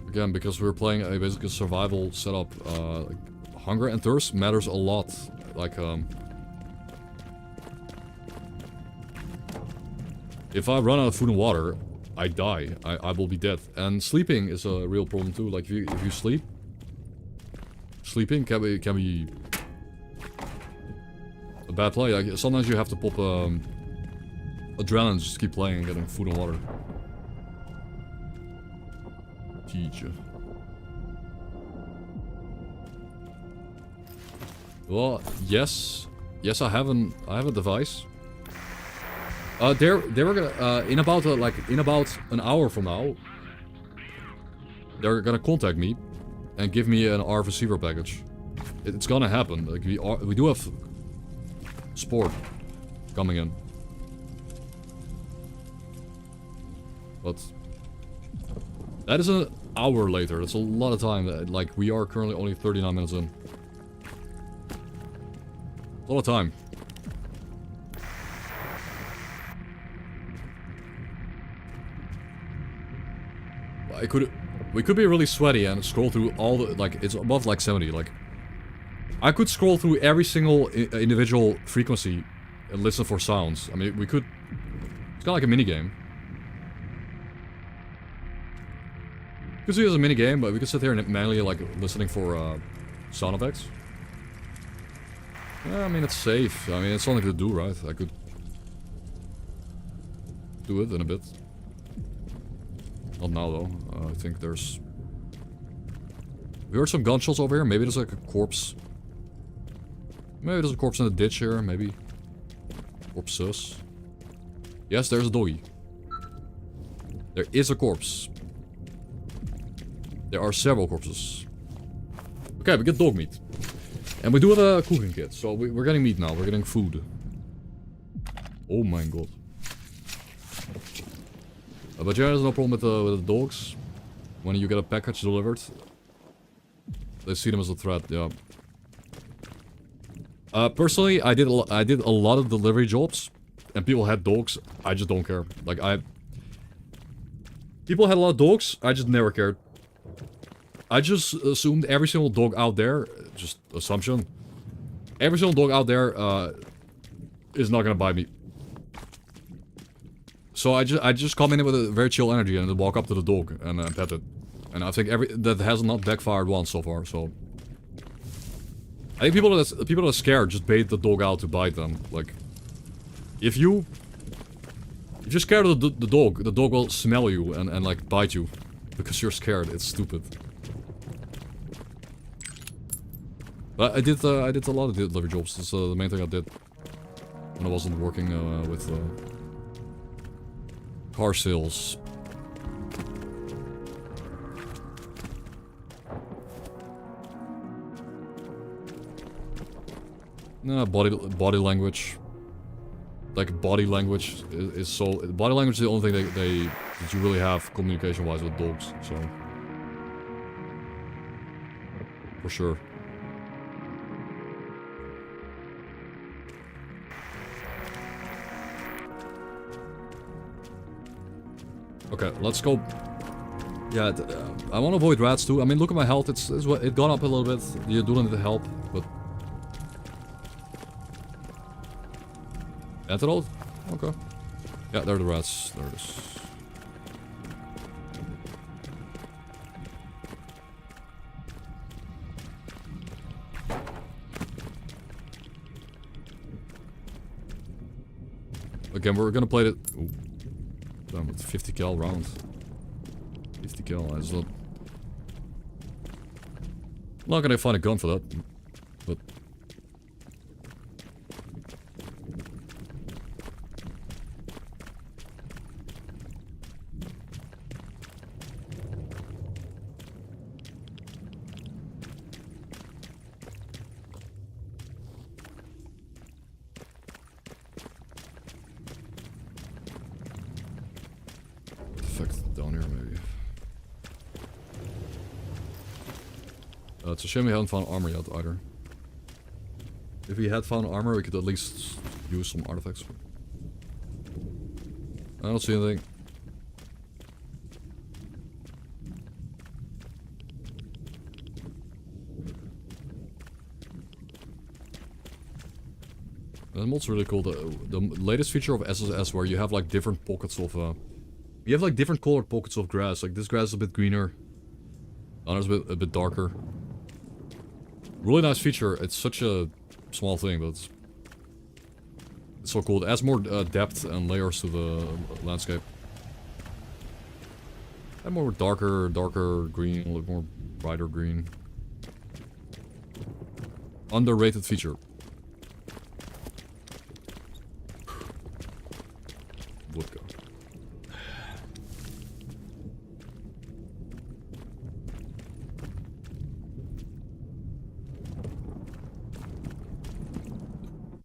Again, because we're playing a basically survival setup, like, hunger and thirst matters a lot. Like, if I run out of food and water, I die. I will be dead. And sleeping is a real problem too. Like, if you sleep, sleeping can be a bad play. Like, sometimes you have to pop adrenaline just to keep playing and getting food and water. Teacher. Well, yes. Yes, I have a device. They were gonna in about an hour from now. They're gonna contact me and give me an RF receiver package. It's gonna happen. Like we do have sport coming in, but that is an hour later. That's a lot of time. Like we are currently only 39 minutes in. A lot of time. We could be really sweaty and scroll through all the, like, it's above like 70, like. I could scroll through every single individual frequency and listen for sounds. I mean, we could, it's kind of like a minigame. You could see it as a minigame, but we could sit here and manually, like, listening for, sound effects. Yeah, I mean, it's safe. I mean, it's something to do, right? I could do it in a bit. Not now, though. I think there's... We heard some gunshots over here. Maybe there's like a corpse. Maybe there's a corpse in the ditch here. Maybe. Corpses. Yes, there's a doggy. There is a corpse. There are several corpses. Okay, we get dog meat. And we do have a cooking kit. So we're getting meat now. We're getting food. Oh my god. But yeah, there's no problem with the dogs. When you get a package delivered, they see them as a threat. Yeah. Personally, I did a lot of delivery jobs, and people had dogs. I just don't care. Like people had a lot of dogs. I just never cared. I just assumed every single dog out there, just assumption, every single dog out there is not gonna bite me. So I just come in with a very chill energy and walk up to the dog and pet it. And I think that has not backfired once so far. So I think people that are scared just bait the dog out to bite them. Like if you're scared of the dog will smell you and like bite you because you're scared. It's stupid. But I did a lot of delivery jobs. That's the main thing I did when I wasn't working with car sales. No, body language. Like body language is so. Body language is the only thing that you really have communication wise with dogs. So for sure. Okay, let's go. Yeah, I want to avoid rats too. I mean, look at my health. It gone up a little bit. You do need the help, but antidote? Okay. Yeah, there are the rats. There it is. Again, we're gonna play it. Ooh. Damn, it's 50 cal round. 50 cal, I'm not gonna find a gun for that, but it's a shame we haven't found armor yet, either. If we had found armor, we could at least use some artifacts. I don't see anything. That mod's really cool. The latest feature of SSS where you have like different pockets of... you have like different colored pockets of grass. Like this grass is a bit greener. Others a bit darker. Really nice feature. It's such a small thing, but it's so cool. It adds more depth and layers to the landscape. And more darker green, a little more brighter green. Underrated feature. Vodka.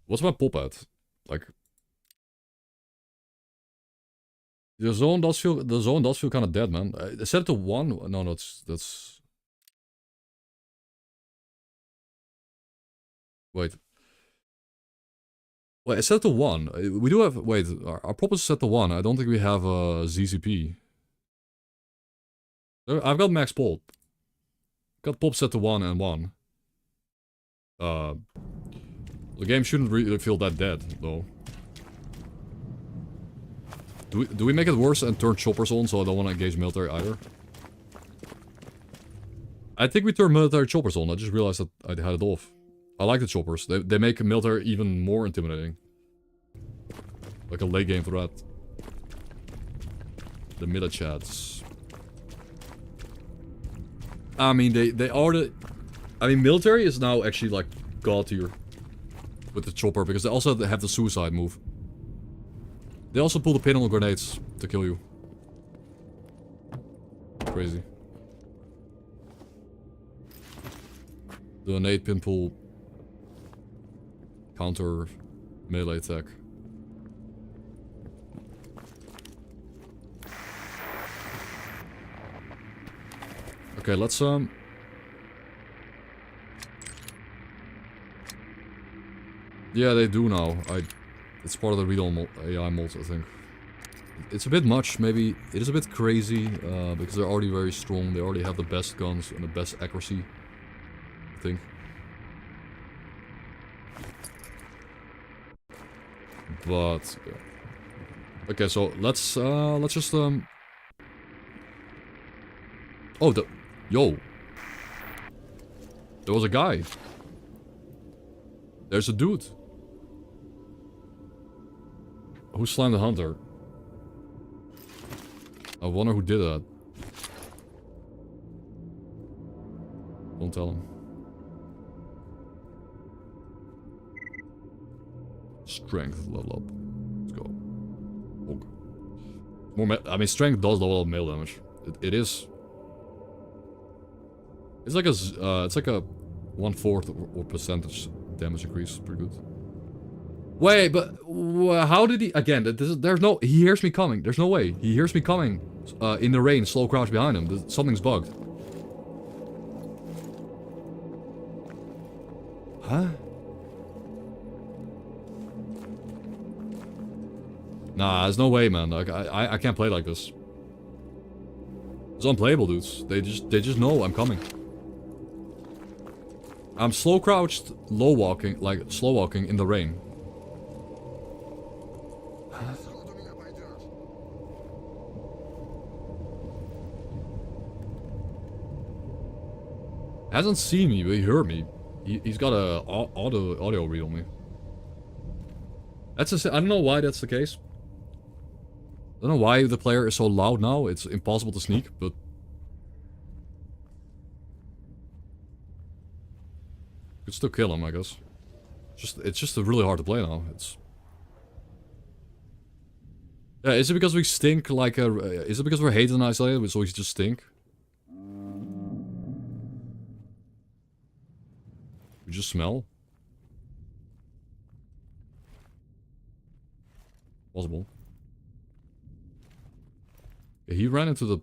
What's my pop at? Like, the zone does feel kind of dead, man. I set it to 1. No, that's. Wait. Wait, I set it to 1. We do have. Wait, our pop is set to 1. I don't think we have ZCP. I've got max pop. Got pop set to 1 and 1. The game shouldn't really feel that dead, though. Do we make it worse and turn choppers on, so I don't want to engage military either? I think we turn military choppers on. I just realized that I had it off. I like the choppers. They make military even more intimidating. Like a late game threat. The milichads. I mean, they are the... I mean, military is now actually like god tier. With the chopper, because they also have the suicide move. They also pull the pin on the grenades to kill you. Crazy. The grenade pin pull. Counter melee attack. Okay, let's yeah, they do now. It's part of the read-on AI mod, I think. It's a bit much, maybe. It is a bit crazy, because they're already very strong. They already have the best guns and the best accuracy, I think. But, yeah. Okay, so let's just, oh, yo. There was a guy. There's a dude. Who slammed the hunter? I wonder who did that. Don't tell him. Strength level up. Let's go. Honk. More I mean, strength does level up melee damage. It is. It's like a 1/4 or percentage damage increase. Pretty good. Wait, but how did he... Again, there's no... He hears me coming. There's no way. He hears me coming in the rain, slow crouch behind him. Something's bugged. Huh? Nah, there's no way, man. Like, I can't play like this. It's unplayable, dudes. They just know I'm coming. I'm slow crouched, low walking, like slow walking in the rain. Hasn't seen me, but he heard me. He's got a audio read on me. That's I don't know why that's the case. I don't know why the player is so loud now. It's impossible to sneak, but could still kill him, I guess. It's just really hard to play now. Yeah, is it because we stink like a... Is it because we're hated and isolated, so we just stink? We just smell? Possible. Yeah, he ran into the...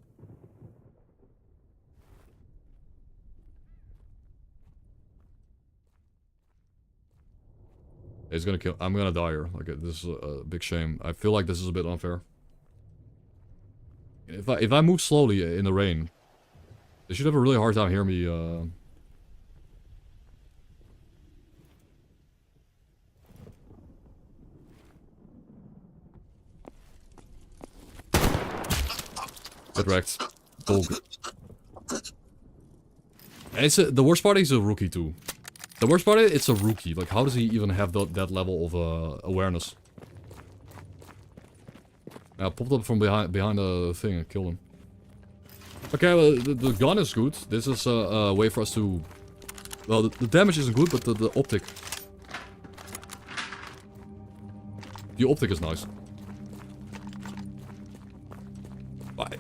He's gonna kill... I'm gonna die here. Like, this is a big shame. I feel like this is a bit unfair. If I move slowly in the rain, they should have a really hard time hearing me, Get wrecked. Bulk. And the worst part is a rookie too. The worst part is it's a rookie. Like, how does he even have that level of awareness? Yeah, popped up from behind the thing and killed him. Okay, well, the gun is good. This is a way for us to Well, the damage isn't good, but the optic. The optic is nice. But,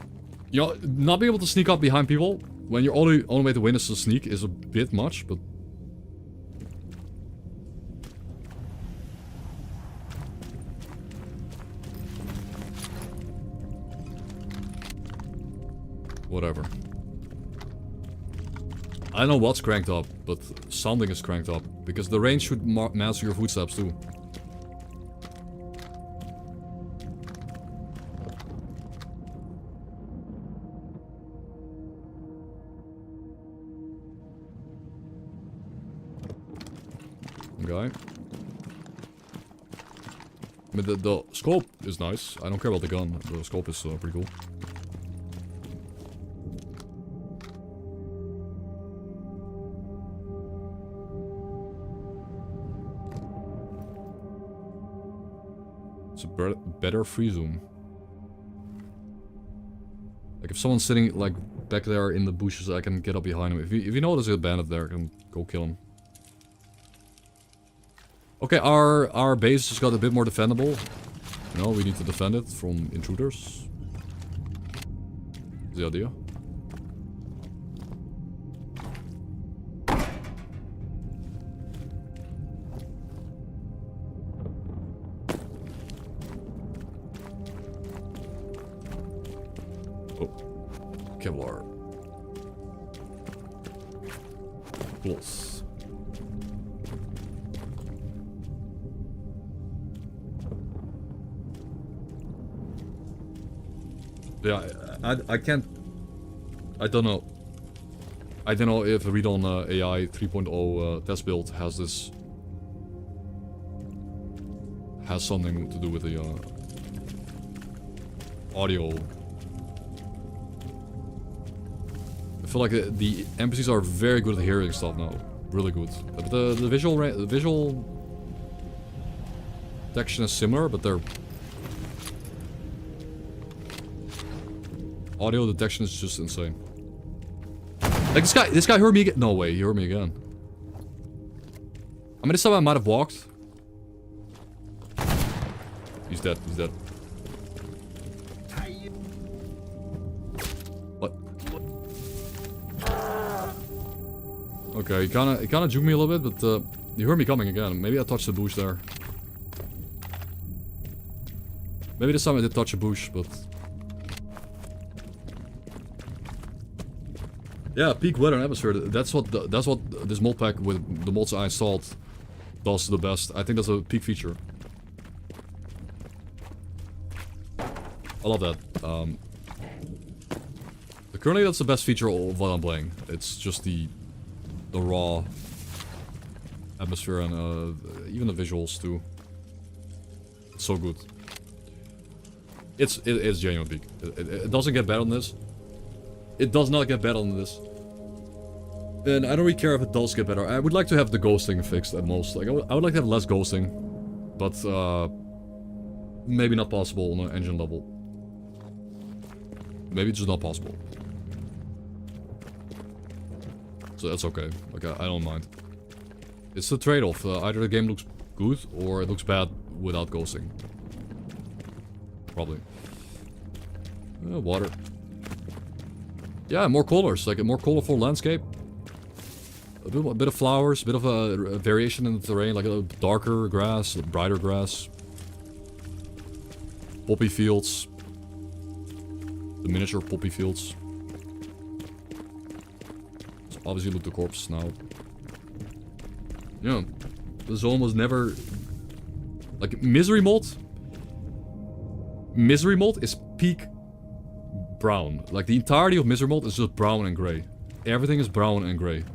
you know, not being able to sneak up behind people when your only way to win is to sneak is a bit much, but... Whatever. I don't know what's cranked up, but something is cranked up. Because the range should mask your footsteps too. Okay. I mean, the scope is nice. I don't care about the gun. The scope is pretty cool. It's a better free zoom. Like if someone's sitting like back there in the bushes, I can get up behind him. If you know there's a bandit there, I can go kill him. Okay, our base just got a bit more defendable. You know, we need to defend it from intruders. The idea. Oh, Kevlar. Plus. Yeah, I can't... I don't know. I don't know if Redon AI 3.0 test build has this... has something to do with the audio. I feel like the NPCs are very good at hearing stuff now. Really good. But the visual detection is similar, but their audio detection is just insane. Like this guy heard me again. No way, he heard me again. I mean, this time I might have walked. He's dead. He's dead. What? Okay, he kinda juked me a little bit, but he heard me coming again. Maybe I touched the bush there. Maybe this time I did touch a bush, but... Yeah, peak weather and atmosphere. That's what this mod pack with the mods I installed does the best. I think that's a peak feature. I love that. Currently, that's the best feature of what I'm playing. It's just the raw atmosphere and even the visuals too. It's so good. It's genuine peak. It doesn't get better than this. It does not get better than this. And I don't really care if it does get better. I would like to have the ghosting fixed at most. Like I would like to have less ghosting. But maybe not possible on an engine level. Maybe it's just not possible. So that's okay. Like I don't mind. It's the trade-off. Either the game looks good or it looks bad without ghosting. Probably. Water. Yeah, more colors, like a more colorful landscape. A bit of flowers, a bit of a variation in the terrain, like a darker grass, a brighter grass. Poppy fields. The miniature poppy fields. So obviously loot the corpse now. Yeah, the zone was never... Like, Misery Mod? Misery Mod is peak brown. Like, the entirety of Misery Mod is just brown and grey. Everything is brown and grey.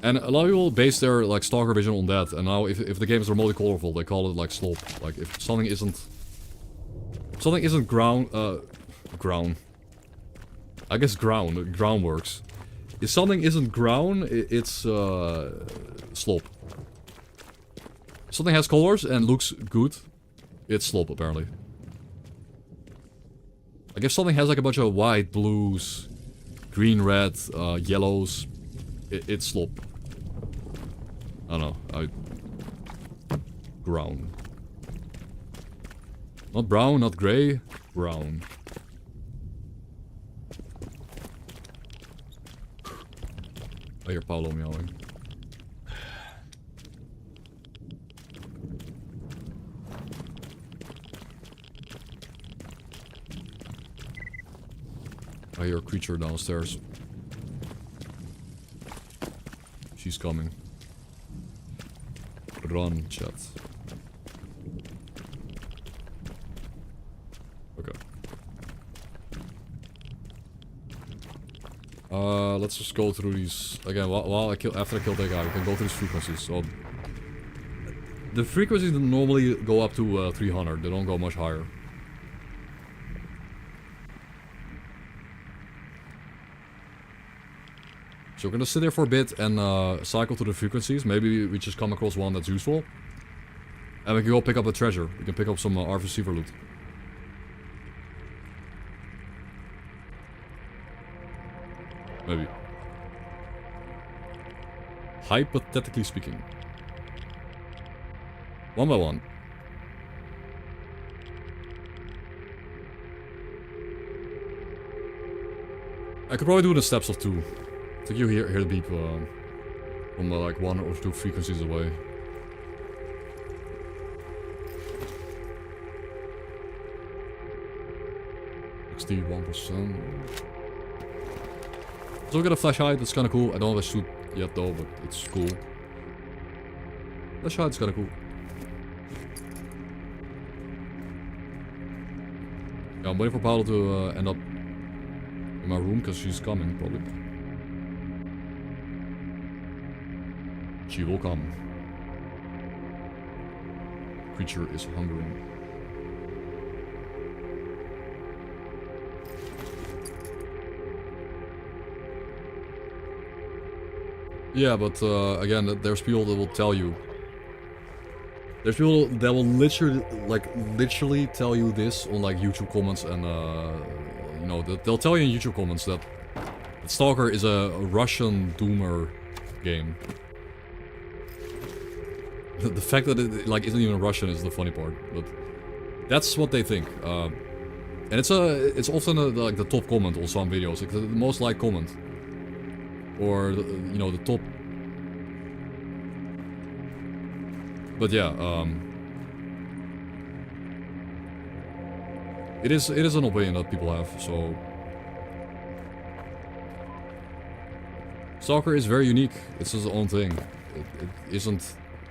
And a lot of people base their, like, S.T.A.L.K.E.R vision on that. And now, if the game is remotely colorful, they call it, like, slope. Like, if something isn't... If something isn't ground... ground. I guess ground. Ground works. If something isn't ground, it's, slope. If something has colors and looks good, it's slope, apparently. Like, if something has, like, a bunch of white, blues, green, red, yellows, It's slop. I don't know. Brown. Not brown, not grey. Brown. I hear Paolo meowing. I hear a creature downstairs. She's coming. Run, chat. Okay. Let's just go through these again. While after I kill that guy, we can go through these frequencies. So the frequencies normally go up to 300. They don't go much higher. So we're gonna sit there for a bit and cycle through the frequencies. Maybe we just come across one that's useful. And we can go pick up a treasure. We can pick up some ARF receiver loot. Maybe. Hypothetically speaking. One by one. I could probably do it in steps of 2. I think you hear the beep from like 1 or 2 frequencies away. So we got a flashlight, that's kinda cool. I don't have a suit yet though, but it's cool. Flashlight's kinda cool. Yeah, I'm waiting for Paolo to end up in my room, because she's coming, probably. She will come. Creature is hungering. Yeah, but again, there's people that will tell you. There's people that will literally tell you this on like YouTube comments, and you know, they'll tell you in YouTube comments that S.T.A.L.K.E.R is a Russian doomer game. The fact that it like isn't even Russian is the funny part, but that's what they think. And it's often like the top comment on some videos, like the most liked comment, or you know, the top. But yeah, it is an opinion that people have. So S.T.A.L.K.E.R is very unique. It's his own thing.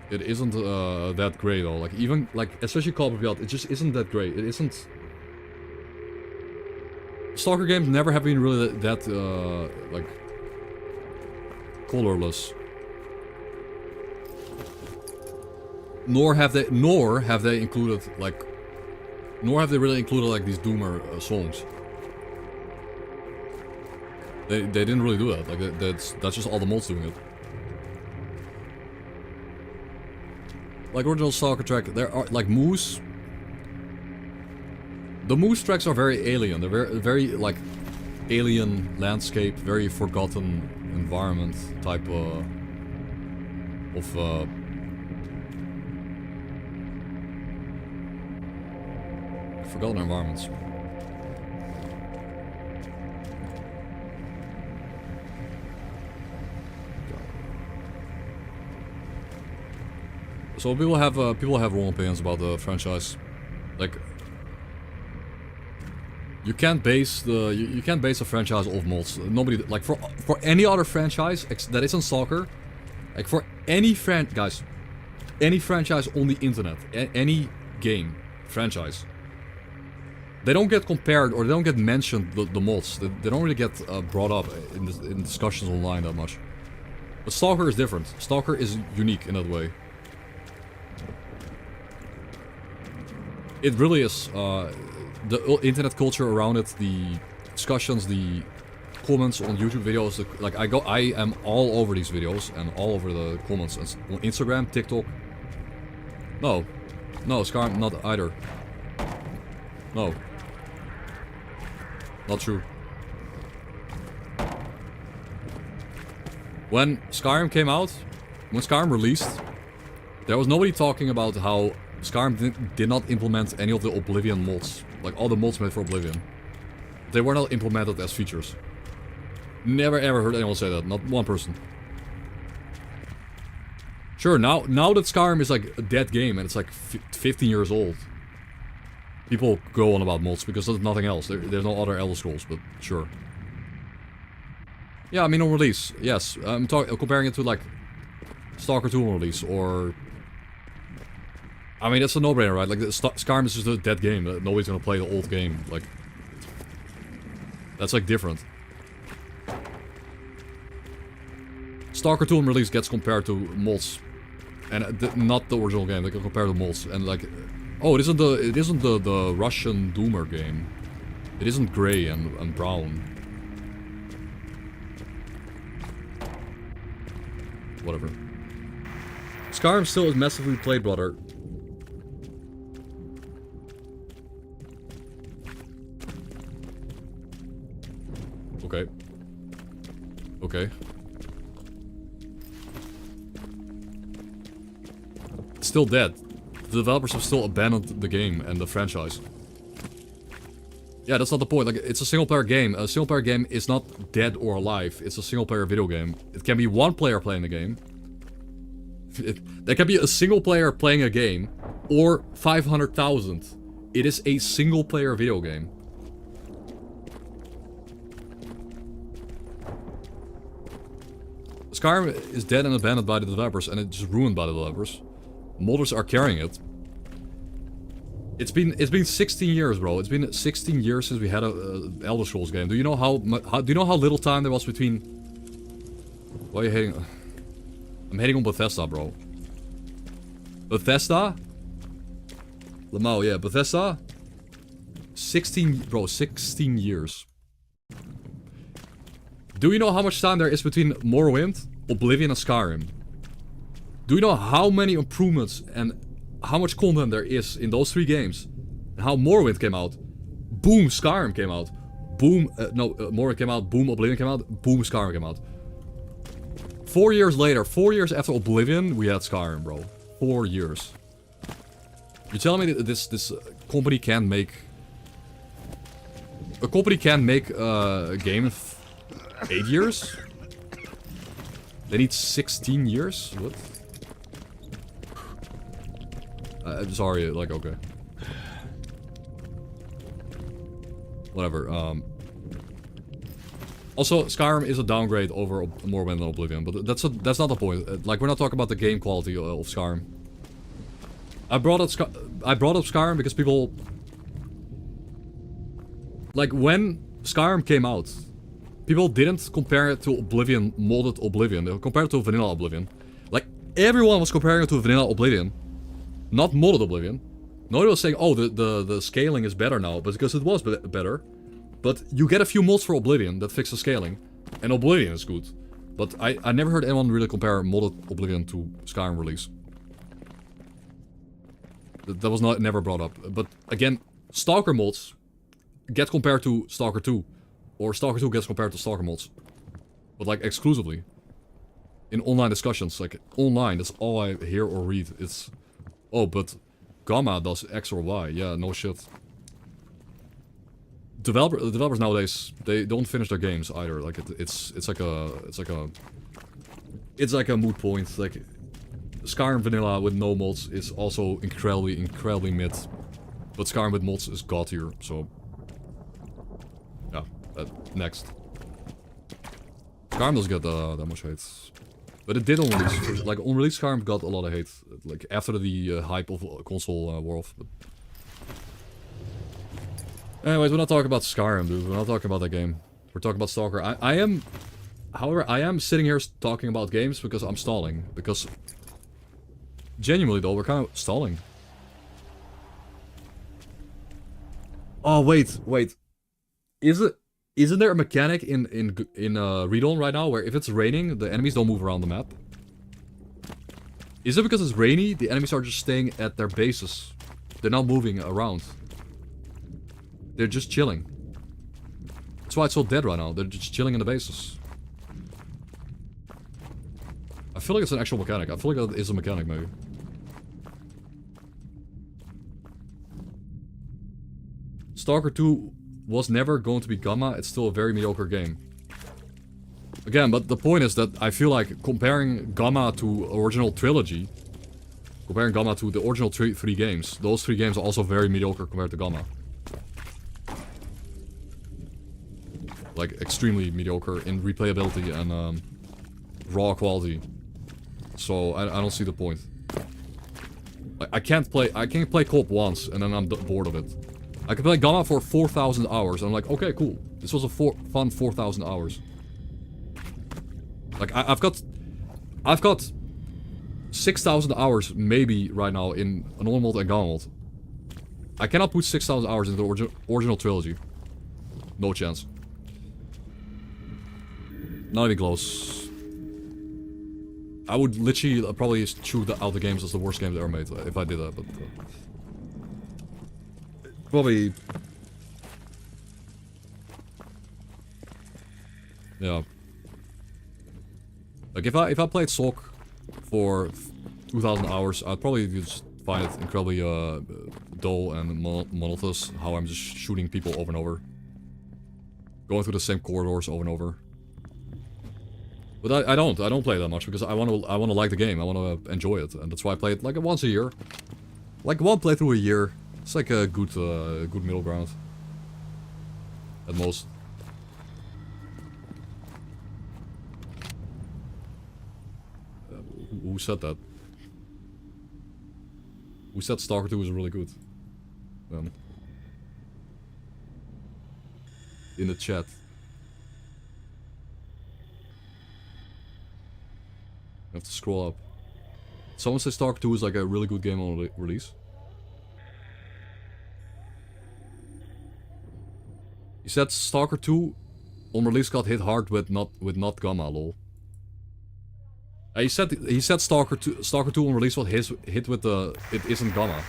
It isn't that great though. Like even like especially Permadeath, it just isn't that great. It isn't. S.T.A.L.K.E.R games never have been really that like colorless. Nor have they included like, nor have they really included like these doomer songs. They didn't really do that. Like that's just all the mods doing it. Like original S.T.A.L.K.E.R track, there are like Moose. The Moose tracks are very alien. They're very like alien landscape, very forgotten environment type of forgotten environments. So people have wrong opinions about the franchise. Like you can't base a franchise off mods. Nobody like for any other franchise that isn't S.T.A.L.K.E.R, like for any franchise on the internet, any game franchise. They don't get compared or they don't get mentioned, the mods. They don't really get brought up in discussions online that much. But S.T.A.L.K.E.R is different. S.T.A.L.K.E.R is unique in that way. It really is. The internet culture around it, the discussions, the comments on YouTube videos. Like I am all over these videos and all over the comments on Instagram, TikTok. No, S.T.A.L.K.E.R not either. No. Not true. When Skyrim came out, when Skyrim released, there was nobody talking about how Skyrim did not implement any of the Oblivion mods. Like all the mods made for Oblivion. They were not implemented as features. Never ever heard anyone say that, not one person. Sure, now that Skyrim is like a dead game and it's like 15 years old, people go on about mods because there's nothing else. There's no other Elder Scrolls, but sure. Yeah, I mean on release, yes. I'm comparing it to like S.T.A.L.K.E.R 2 on release, or... I mean, that's a no-brainer, right? Like, Skyrim is just a dead game. Nobody's gonna play the old game. Like, that's like different. S.T.A.L.K.E.R 2 on release gets compared to mods, and not the original game. They get compared to mods, and like, oh, it isn't the Russian Doomer game. It isn't gray and brown. Whatever. Skyrim still is massively played, brother. Okay. Okay. It's still dead. The developers have still abandoned the game and the franchise. Yeah, that's not the point. Like, it's a single-player game. A single-player game is not dead or alive. It's a single-player video game. It can be one player playing the game. There can be a single player playing a game, or 500,000. It is a single-player video game. Skyrim is dead and abandoned by the developers, and it's just ruined by the developers. Modders are carrying it. It's been 16 years, bro. It's been 16 years since we had a Elder Scrolls game. Do you know how little time there was between? Why are you hating? I'm hating on Bethesda, bro. Bethesda? Lamau, yeah, Bethesda. 16 years. Do you know how much time there is between Morrowind, Oblivion, and Skyrim? Do you know how many improvements and how much content there is in those three games? And how Morrowind came out. Boom, Skyrim came out. Boom, Morrowind came out. Boom, Oblivion came out. Boom, Skyrim came out. 4 years later, 4 years after Oblivion, we had Skyrim, bro. 4 years. You're telling me that this company can't make... A company can't make a game in 8 years? They need 16 years? What? I'm sorry, like, okay. Whatever, Also, Skyrim is a downgrade over Morrowind and Oblivion, but that's not the point. Like, we're not talking about the game quality of Skyrim. I brought up Skyrim because people... Like, when Skyrim came out, people didn't compare it to Oblivion, modded Oblivion. They compared it to vanilla Oblivion. Like, everyone was comparing it to vanilla Oblivion. Not modded Oblivion. Nobody was saying, oh, the scaling is better now, but because it was better. But you get a few mods for Oblivion that fix the scaling, and Oblivion is good. But I never heard anyone really compare modded Oblivion to Skyrim release. That was never brought up. But again, S.T.A.L.K.E.R mods get compared to S.T.A.L.K.E.R 2. Or S.T.A.L.K.E.R 2 gets compared to S.T.A.L.K.E.R mods. But like exclusively. In online discussions, like online, that's all I hear or read. It's, oh, but G.A.M.M.A does X or Y. Yeah, no shit. Developers nowadays, they don't finish their games either. Like it's like a moot point. Like Skyrim vanilla with no mods is also incredibly mid, but Skyrim with mods is god tier. So yeah, next. Skyrim doesn't get that much hate, but it did on release. Like on release, Skyrim got a lot of hate. Like after the hype of console wore off. But anyways, we're not talking about Skyrim, dude. We're not talking about that game. We're talking about S.T.A.L.K.E.R. However, I am sitting here talking about games because I'm stalling. Because, genuinely though, we're kind of stalling. Oh, wait. Isn't there a mechanic in Read-On right now where if it's raining, the enemies don't move around the map? Is it because it's rainy, the enemies are just staying at their bases? They're not moving around. They're just chilling. That's why it's so dead right now. They're just chilling in the bases. feel like it's an actual mechanic. I feel like that is a mechanic, maybe. S.T.A.L.K.E.R 2 was never going to be Gamma. It's still a very mediocre game. Again, but the point is that I feel like comparing Gamma to original trilogy, comparing Gamma to the original three games, those 3 games are also very mediocre compared to Gamma. Like, extremely mediocre in replayability and raw quality. So, I don't see the point. I can't play co-op once and then I'm bored of it. I can play Gamma for 4,000 hours and I'm like, okay, cool. This was a fun 4,000 hours. Like, I've got 6,000 hours maybe right now in a normal mode and Gamma mode. I cannot put 6,000 hours into the original trilogy. No chance. Not even close. I would literally probably shoot out the games as the worst games ever made if I did that, but... probably... Yeah. Like, if I played S.T.A.L.K.E.R for 2,000 hours, I'd probably just find it incredibly dull and monotonous, how I'm just shooting people over and over. Going through the same corridors over and over. But I don't play that much because I want to like the game. I want to enjoy it, and that's why I play it like once a year, like one playthrough a year. It's like a good middle ground, at most. Who said that? Who said S.T.A.L.K.E.R 2 was really good? In the chat. I have to scroll up. Someone says S.T.A.L.K.E.R 2 is like a really good game on release. He said S.T.A.L.K.E.R 2 on release got hit hard with not Gamma, lol. He said S.T.A.L.K.E.R 2 on release got hit with the it isn't Gamma.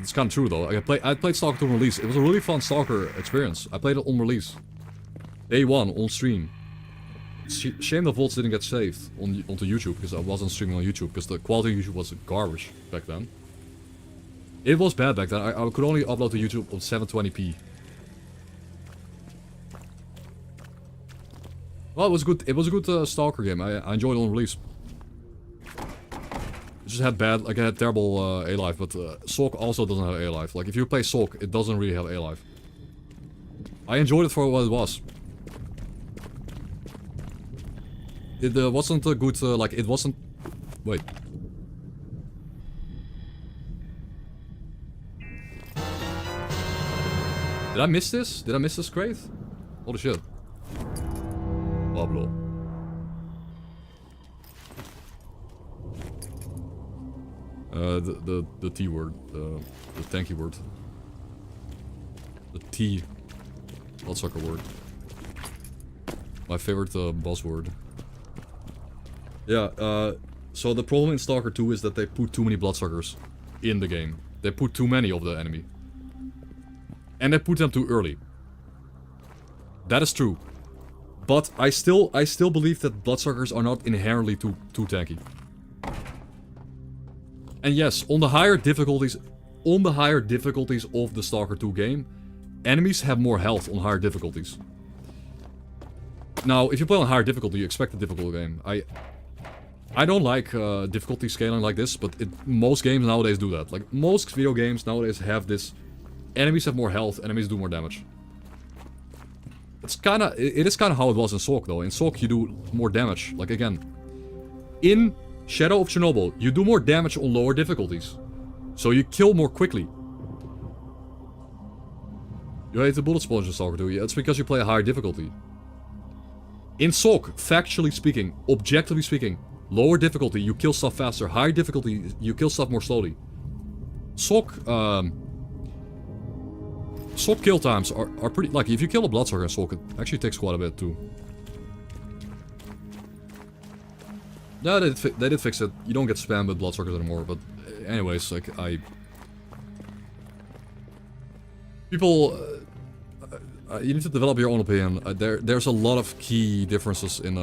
It's kind of true though. I played S.T.A.L.K.E.R 2 on release. It was a really fun S.T.A.L.K.E.R experience. I played it on release. Day 1 on stream. Shame the VODs didn't get saved onto YouTube because I wasn't streaming on YouTube because the quality of YouTube was garbage back then. It was bad back then. I could only upload to YouTube on 720p. Well, it was good. It was a good S.T.A.L.K.E.R game. I enjoyed it on release. It just had bad, like it had terrible A-life, but S.T.A.L.K.E also doesn't have A-life. Like if you play S.T.A.L.K.E, it doesn't really have A-life. I enjoyed it for what it was. It wasn't a good, like it wasn't... Wait. Did I miss this? Did I miss this crate? Holy shit. Pablo. The T word. The tanky word. The T. Bloodsucker word. My favorite buzzword. Yeah, so the problem in S.T.A.L.K.E.R 2 is that they put too many bloodsuckers in the game. They put too many of the enemy. And they put them too early. That is true. But I still believe that bloodsuckers are not inherently too tanky. And yes, on the higher difficulties of the S.T.A.L.K.E.R 2 game, enemies have more health on higher difficulties. Now, if you play on higher difficulty, you expect a difficult game. I don't like difficulty scaling like this, but most games nowadays do that. Like, most video games nowadays have this. Enemies have more health, enemies do more damage. It is kinda how it was in S.T.A.L.K.E though. In S.T.A.L.K.E you do more damage. Like, again. In Shadow of Chernobyl, you do more damage on lower difficulties. So you kill more quickly. You hate the bullet sponge in S.T.A.L.K.E 2. Yeah, it's because you play a higher difficulty. In S.T.A.L.K.E, factually speaking, objectively speaking, lower difficulty, you kill stuff faster. Higher difficulty, you kill stuff more slowly. S.T.A.L.K.E kill times are pretty... Like, if you kill a bloodsucker in S.T.A.L.K.E, it actually takes quite a bit, too. No, they did fix it. You don't get spammed with bloodsuckers anymore, but... Anyways, like, People... You need to develop your own opinion. There's a lot of key differences in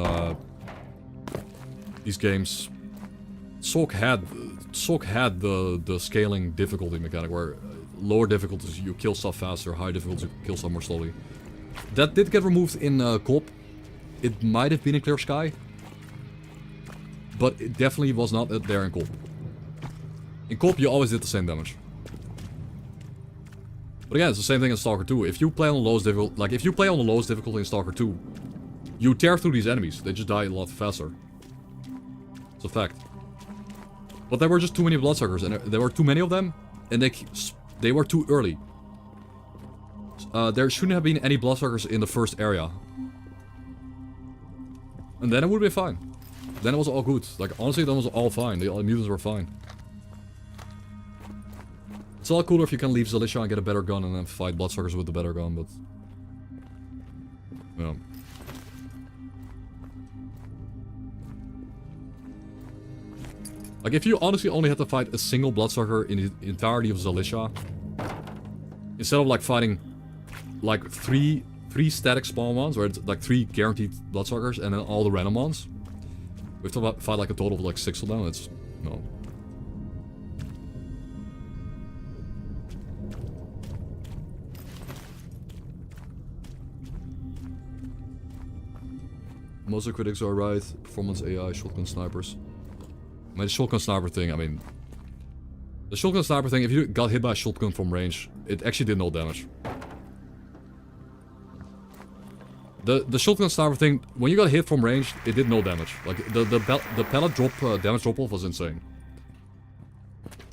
these games. S.T.A.L.K.E.R had the scaling difficulty mechanic where lower difficulties you kill stuff faster, higher difficulties you kill stuff more slowly. That did get removed in co-op. It might have been in Clear Sky, but it definitely was not there in co-op. In co-op you always did the same damage. But again, it's the same thing in S.T.A.L.K.E.R 2. If you play on the lowest difficulty, like if you play on the lowest difficulty in S.T.A.L.K.E.R 2, you tear through these enemies. They just die a lot faster. It's a fact. But there were just too many bloodsuckers, and there were too many of them, and they were too early. There shouldn't have been any bloodsuckers in the first area. And then it would be fine. Then it was all good. Like, honestly, that was all fine. The mutants were fine. It's a lot cooler if you can leave Zalicia and get a better gun and then fight bloodsuckers with the better gun, but... yeah. Like, if you honestly only had to fight a single bloodsucker in the entirety of Zalicia, instead of, like, fighting, like, three static spawn ones, where it's, like, 3 guaranteed bloodsuckers, and then all the random ones, we have to fight, like, a total of, like, 6 of them, it's... no. Most of the critics are right. Performance AI, shotgun snipers. I mean, the shotgun sniper thing, I mean... the shotgun sniper thing, if you got hit by a shotgun from range, it actually did no damage. The shotgun sniper thing, when you got hit from range, it did no damage. Like, the pellet drop, damage drop-off was insane.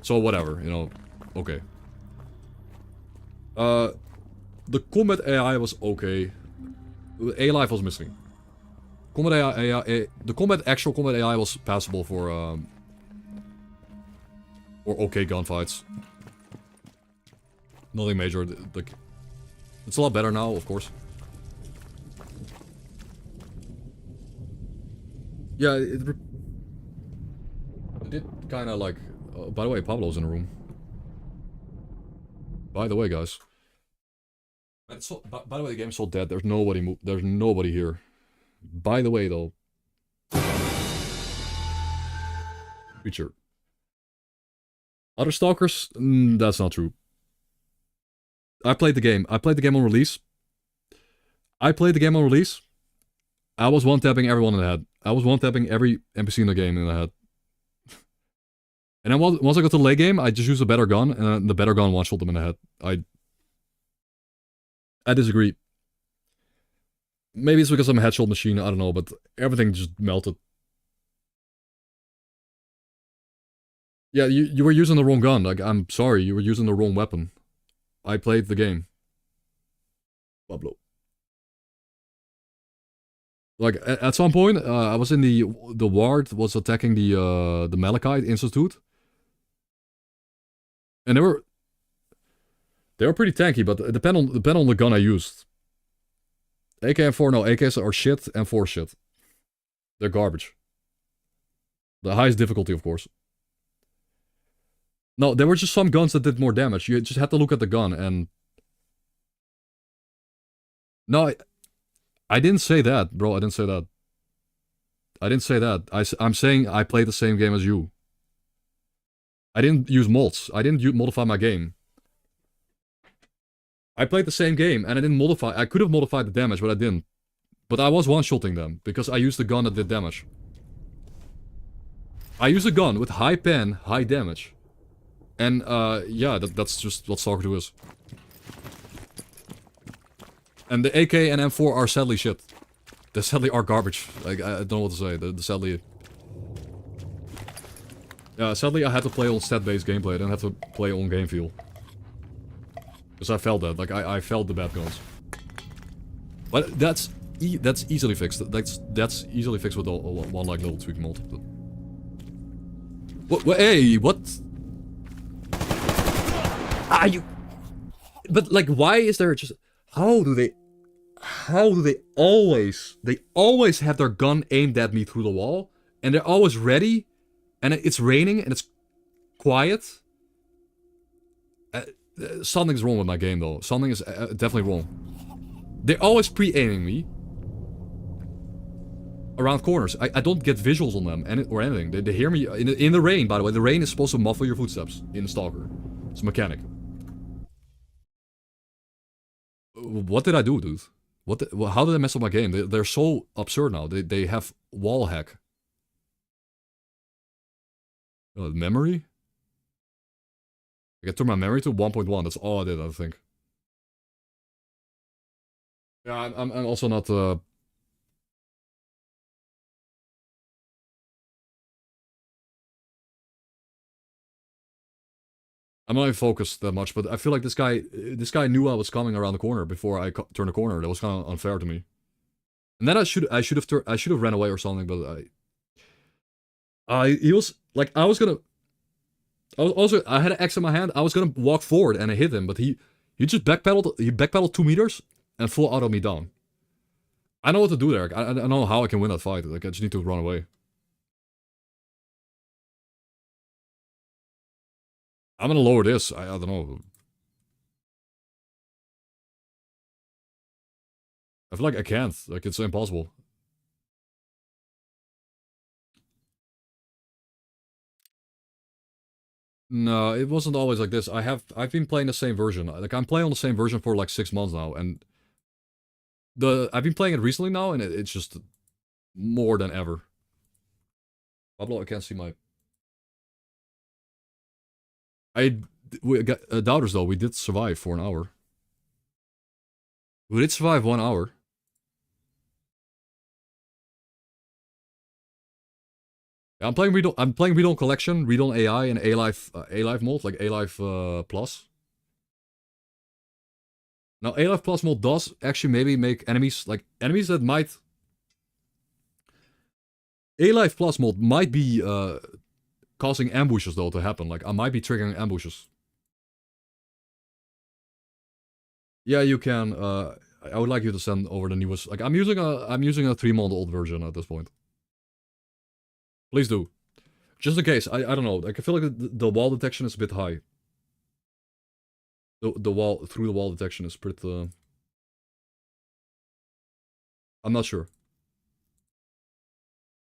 So, whatever, you know, okay. The combat AI was okay. A-Life was missing. Combat AI, the actual combat AI was passable for okay gunfights. Nothing major. It's a lot better now, of course. Yeah, it did kind of like... by the way, Pablo's in the room. By the way, guys. By the way, the game's so dead. There's nobody here. By the way, though. Creature. Other stalkers? That's not true. I played the game. I played the game on release. I was one-tapping everyone in the head. I was one-tapping every NPC in the game in the head. And then once I got to the late game, I just used a better gun, and the better gun one-shot them in the head. I disagree. Maybe it's because I'm a headshot machine, I don't know, but everything just melted. Yeah, you were using the wrong gun. Like, I'm sorry, you were using the wrong weapon. I played the game. Pablo. Like, at some point, I was in the ward, was attacking the Malachite Institute. And they were pretty tanky, but it depend on the gun I used. AK and 4, no, AKs are shit and 4 shit. They're garbage. The highest difficulty, of course. No, there were just some guns that did more damage. You just had to look at the gun and... No, I didn't say that, bro. I didn't say that. I didn't say that. I'm saying I played the same game as you. I didn't use mods. I didn't modify my game. I played the same game, and I didn't modify... I could have modified the damage, but I didn't. But I was one-shotting them, because I used the gun that did damage. I used a gun with high pen, high damage. And, yeah, that's just what S.T.A.L.K.E.R 2 is. And the AK and M4 are sadly shit. They sadly are garbage. Like, I don't know what to say. The sadly... Yeah, sadly I had to play on stat-based gameplay. I didn't have to play on game feel. Because I felt that. Like, I felt the bad guns. But that's easily fixed. That's easily fixed with one, like, little tweak mod. What? Hey, what? Ah, you... But, like, why is there just... How do they always... They always have their gun aimed at me through the wall. And they're always ready. And it's raining and it's quiet. Something's wrong with my game, though. Something is definitely wrong. They're always pre-aiming me around corners. I don't get visuals on them or anything. They hear me in the rain, by the way. The rain is supposed to muffle your footsteps in Stalker. It's a mechanic. What did I do, dude? How did I mess up my game? They're so absurd now. They have wall hack. Memory? I can turn my memory to 1.1. That's all I did, I think. Yeah, I'm also not... I'm not even focused that much, but I feel like this guy knew I was coming around the corner before I turned the corner. That was kind of unfair to me. And then I should have ran away or something, but he was like I had an axe in my hand. I was gonna walk forward and I hit him, but he just backpedaled. He backpedaled 2 meters and full auto me down. I know what to do there. I don't know how I can win that fight. Like I just need to run away. I'm gonna lower this. I don't know. I feel like I can't. Like it's impossible. No, it wasn't always like this. I've been playing the same version. Like I'm playing on the same version for like 6 months now, and I've been playing it recently now, and it's just more than ever. Pablo, I can't see my. We got doubters though. We did survive for an hour. We did survive 1 hour. I'm playing Read-On Collection, Read-On AI, and A-Life mode, like A-Life Plus. Now, A-Life Plus mode does actually maybe make enemies that might... A-Life Plus mode might be causing ambushes, though, to happen. Like, I might be triggering ambushes. Yeah, you can. I would like you to send over the newest... Like, I'm using a 3-month-old version at this point. Please do. Just in case. I don't know. Like, I feel like the wall detection is a bit high. The wall, through the wall detection is pretty... I'm not sure.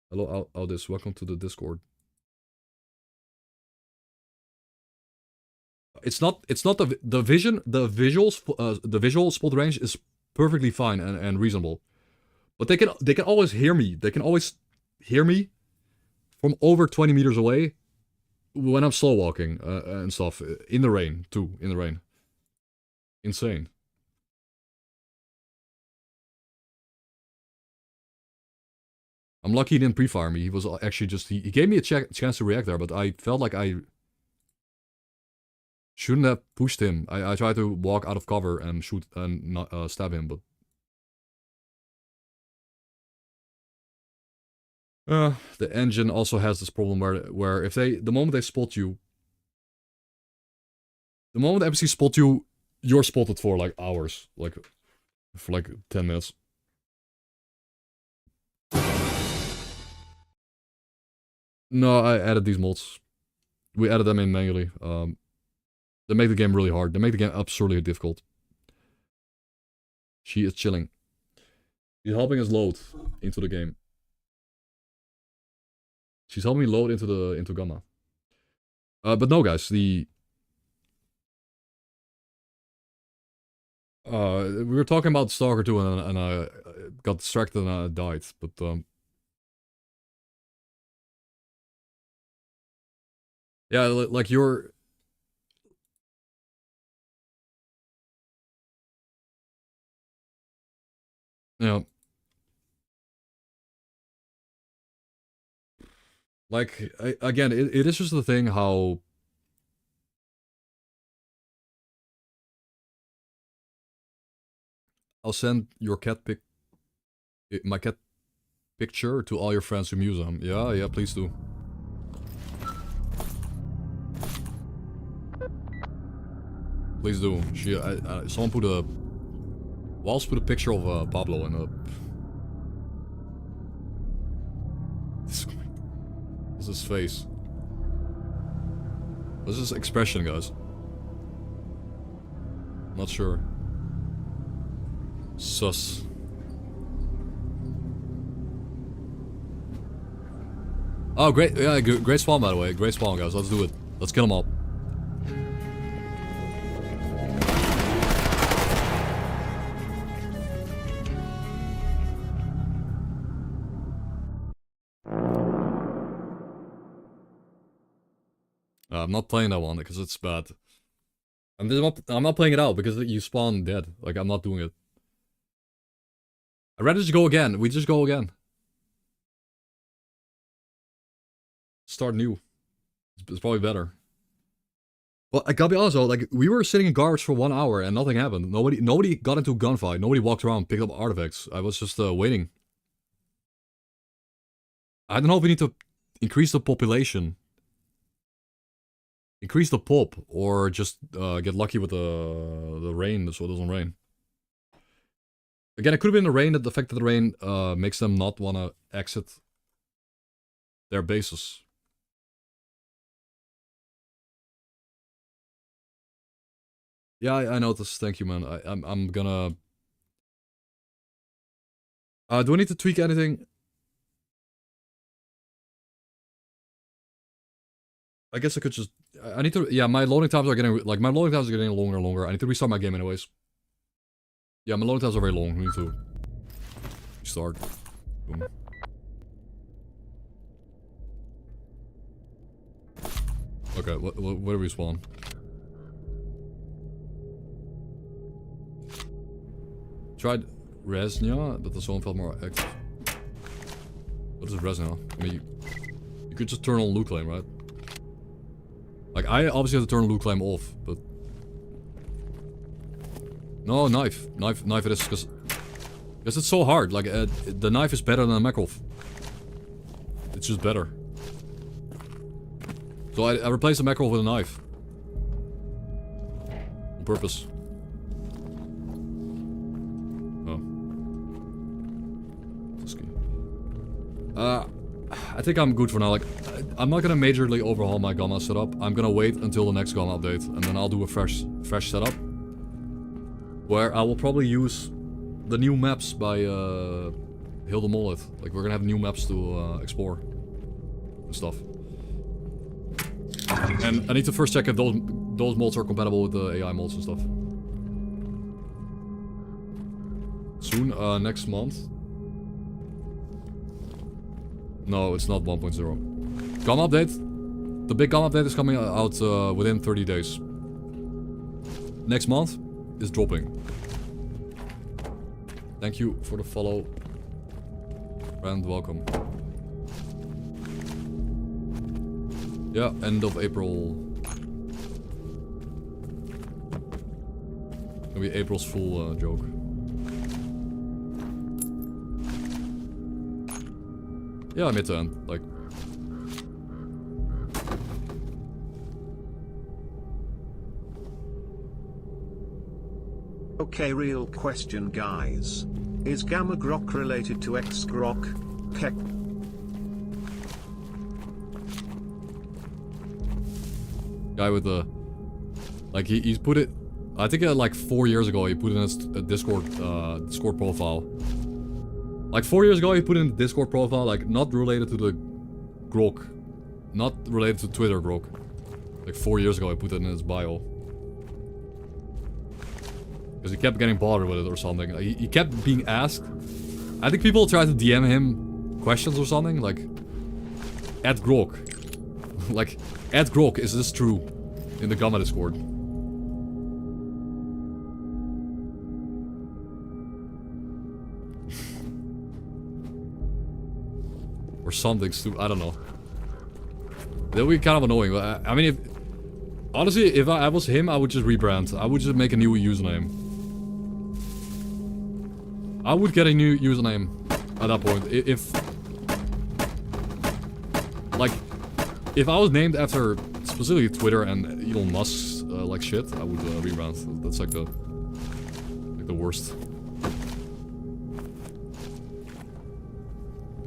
Hello, Aldis. Welcome to the Discord. It's not the visual spot range is perfectly fine and reasonable. But they can always hear me. They can always hear me from over 20 meters away when I'm slow walking and stuff. In the rain, too. In the rain. Insane. I'm lucky he didn't pre-fire me. He was actually just... He gave me a chance to react there, but I felt like I shouldn't have pushed him. I tried to walk out of cover and shoot and not, stab him, but... The engine also has this problem where if the moment they spot you... The moment the NPC spot you, you're spotted for like hours. Like, for like 10 minutes. No, I added these mods. We added them in manually. They make the game really hard. They make the game absurdly difficult. She is chilling. She's helping us load into the game. She's helping me load into G.A.M.M.A. But no, guys, we were talking about Stalker 2 and I got distracted and I died, but yeah, like you're... Yeah. Like, again, it is just the thing how... I'll send your my cat picture to all your friends who use them. Yeah, please do. Please do. Someone put a... Walls put a picture of Pablo in a... What's his face? What's his expression, guys? Not sure. Sus. Oh, great. Yeah, great spawn, by the way. Great spawn, guys. Let's do it. Let's kill them all. I'm not playing that one because it's bad. I'm not playing it out because you spawn dead. Like, I'm not doing it. I'd rather just go again. We just go again. Start new. It's probably better. Well, I gotta be honest though, like, we were sitting in guards for 1 hour and nothing happened. Nobody got into a gunfight. Nobody walked around, picked up artifacts. I was just waiting. I don't know if we need to increase the population. Increase the pop, or just get lucky with the rain so it doesn't rain. Again, it could have been the rain, that the fact that the rain makes them not want to exit their bases. Yeah, I noticed. Thank you, man. I'm gonna... do I need to tweak anything? I guess I could just... I need to... Yeah, my loading times are getting... Like, my loading times are getting longer and longer. I need to restart my game anyways. Yeah, my loading times are very long. We need to... Restart. Boom. Okay, where do we spawn? Tried Resnia, but the zone felt more active. What is Resnia? I mean, you could just turn on loot claim, right? Like, I obviously have to turn loot claim off, but... No, knife. Knife it is, because it's so hard. Like, the knife is better than a Makarov. It's just better. So I replaced the Makarov with a knife. On purpose. I think I'm good for now. Like, I'm not gonna majorly overhaul my G.A.M.M.A setup. I'm gonna wait until the next G.A.M.M.A update, and then I'll do a fresh setup, where I will probably use the new maps by Hilde Mollet. Like, we're gonna have new maps to explore and stuff. And I need to first check if those mods are compatible with the AI mods and stuff. Soon, next month. No, it's not 1.0. G.A.M.M.A update? The big G.A.M.M.A update is coming out within 30 days. Next month is dropping. Thank you for the follow. And welcome. Yeah, end of April. Gonna be April's full joke. Yeah, mid to end, like... Okay, real question, guys. Is Gamma Grok related to X Grok? Guy with the... Like, he's put it... I think like 4 years ago he put it in his Discord profile. Like 4 years ago he put in the Discord profile, like, not related to the Grok. Not related to Twitter Grok. Like 4 years ago he put it in his bio. Because he kept getting bothered with it or something. Like, he kept being asked. I think people tried to DM him questions or something, like... At Grok. Like, at Grok, is this true? In the G.A.M.M.A Discord. Or something stupid, I don't know. That would be kind of annoying, but I mean, honestly, if I was him, I would just rebrand. I would just make a new username. I would get a new username at that point. Like, if I was named after specifically Twitter and Elon Musk's like shit, I would rebrand. That's like the worst.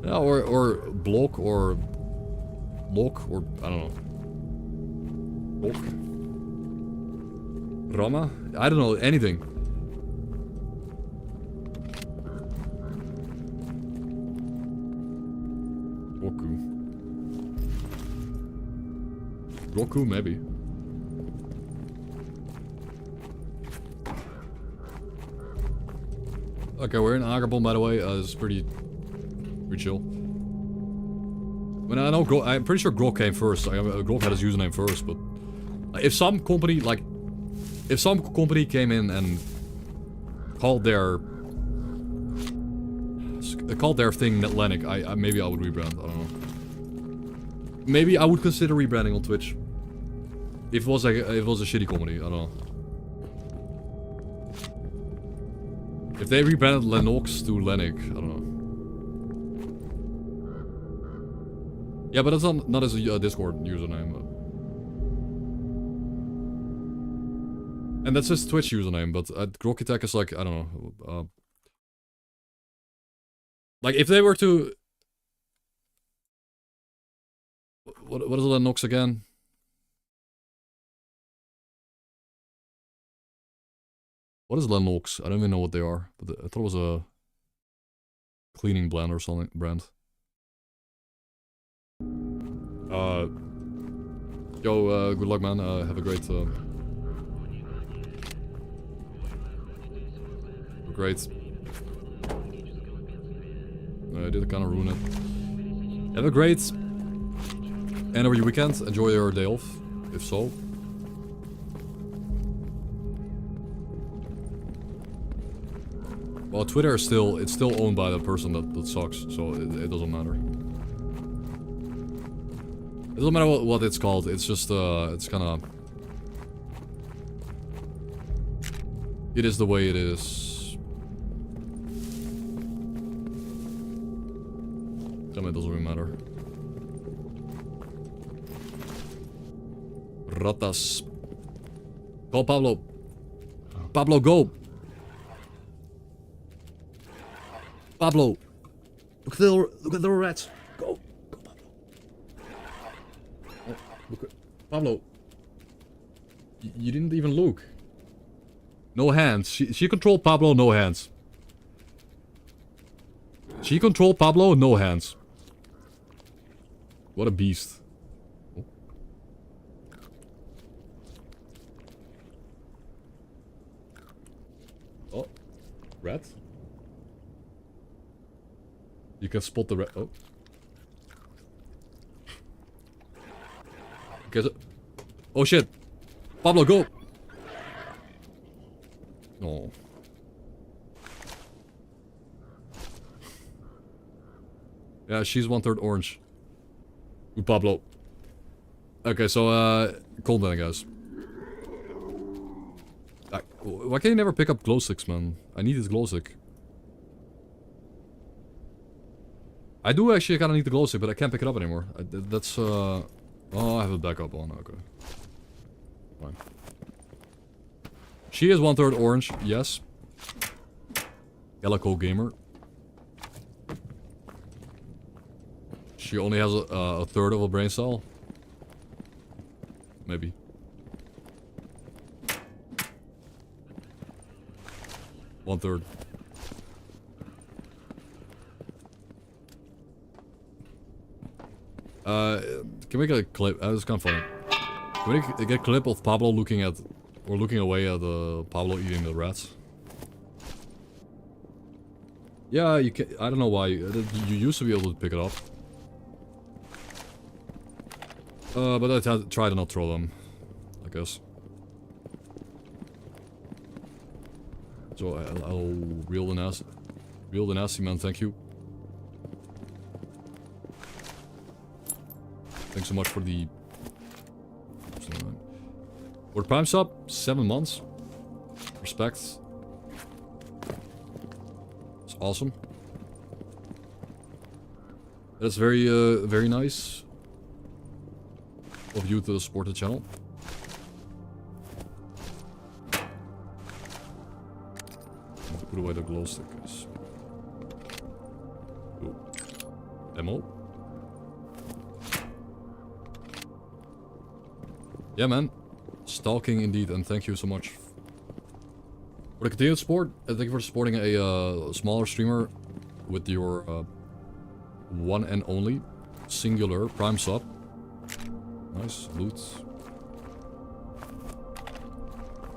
Yeah, or block or lock or I don't know. Block. Rama? I don't know, anything. Roku. Roku, maybe. Okay, we're in Agarbon, by the way. This is pretty chill. When I know Grok, I'm pretty sure Grok came first. Grok had his username first, but if some company came in and called their thing Netlanic, maybe I would rebrand. I don't know. Maybe I would consider rebranding on Twitch. If it was a shitty company, I don't know. If they rebranded Lennox to Lennic, I don't know. Yeah, but that's not as a Discord username. And that's his Twitch username, but Grokitech is like, I don't know. Like, if they were to... What is Lennox again? What is Lennox? I don't even know what they are. But I thought it was a cleaning blend or something brand. Yo, good luck, man. Have a great I did kind of ruin it. Have a great end of your weekend. Enjoy your day off, if so. Well, Twitter is still owned by the person that sucks, so it doesn't matter. It doesn't matter what it's called. It's just it's kind of. It is the way it is. Damn, it doesn't really matter. Ratas. Call Pablo. Pablo, go. Pablo. Look at the rats. Go. Go, Pablo. Oh, look at Pablo. You didn't even look. No hands. She controlled Pablo, no hands. She controlled Pablo, no hands. What a beast. Oh. Rat? You can spot the rat. Oh. Okay, so oh shit. Pablo, go! No. Yeah, she's 1/3 orange. Ooh, Pablo. Okay, so, cold then, I guess. Why can you never pick up glow sticks, man? I need this glow stick. I do actually kind of need the glow stick, but I can't pick it up anymore. That's, oh, I have a backup on. Okay. Fine. She is 1/3 orange, yes. Calico gamer. She only has a third of a brain cell. Maybe. One-third. Can we get a clip? That's kind of funny. Can we get a clip of Pablo looking at, or looking away at Pablo eating the rats? Yeah, you can. I don't know why. You used to be able to pick it up. But I try to not throw them, I guess. So I'll reel the nasty man. Thank you. Thanks so much for the Prime sub. 7 months. Respect. It's awesome. That's very very nice of you to support the channel. Put away the glow stickers. Oh. Ammo. Yeah, man. Stalking indeed, and thank you so much for the continued support. And thank you for supporting a smaller streamer with your one and only Singular, prime sub. Nice, loot.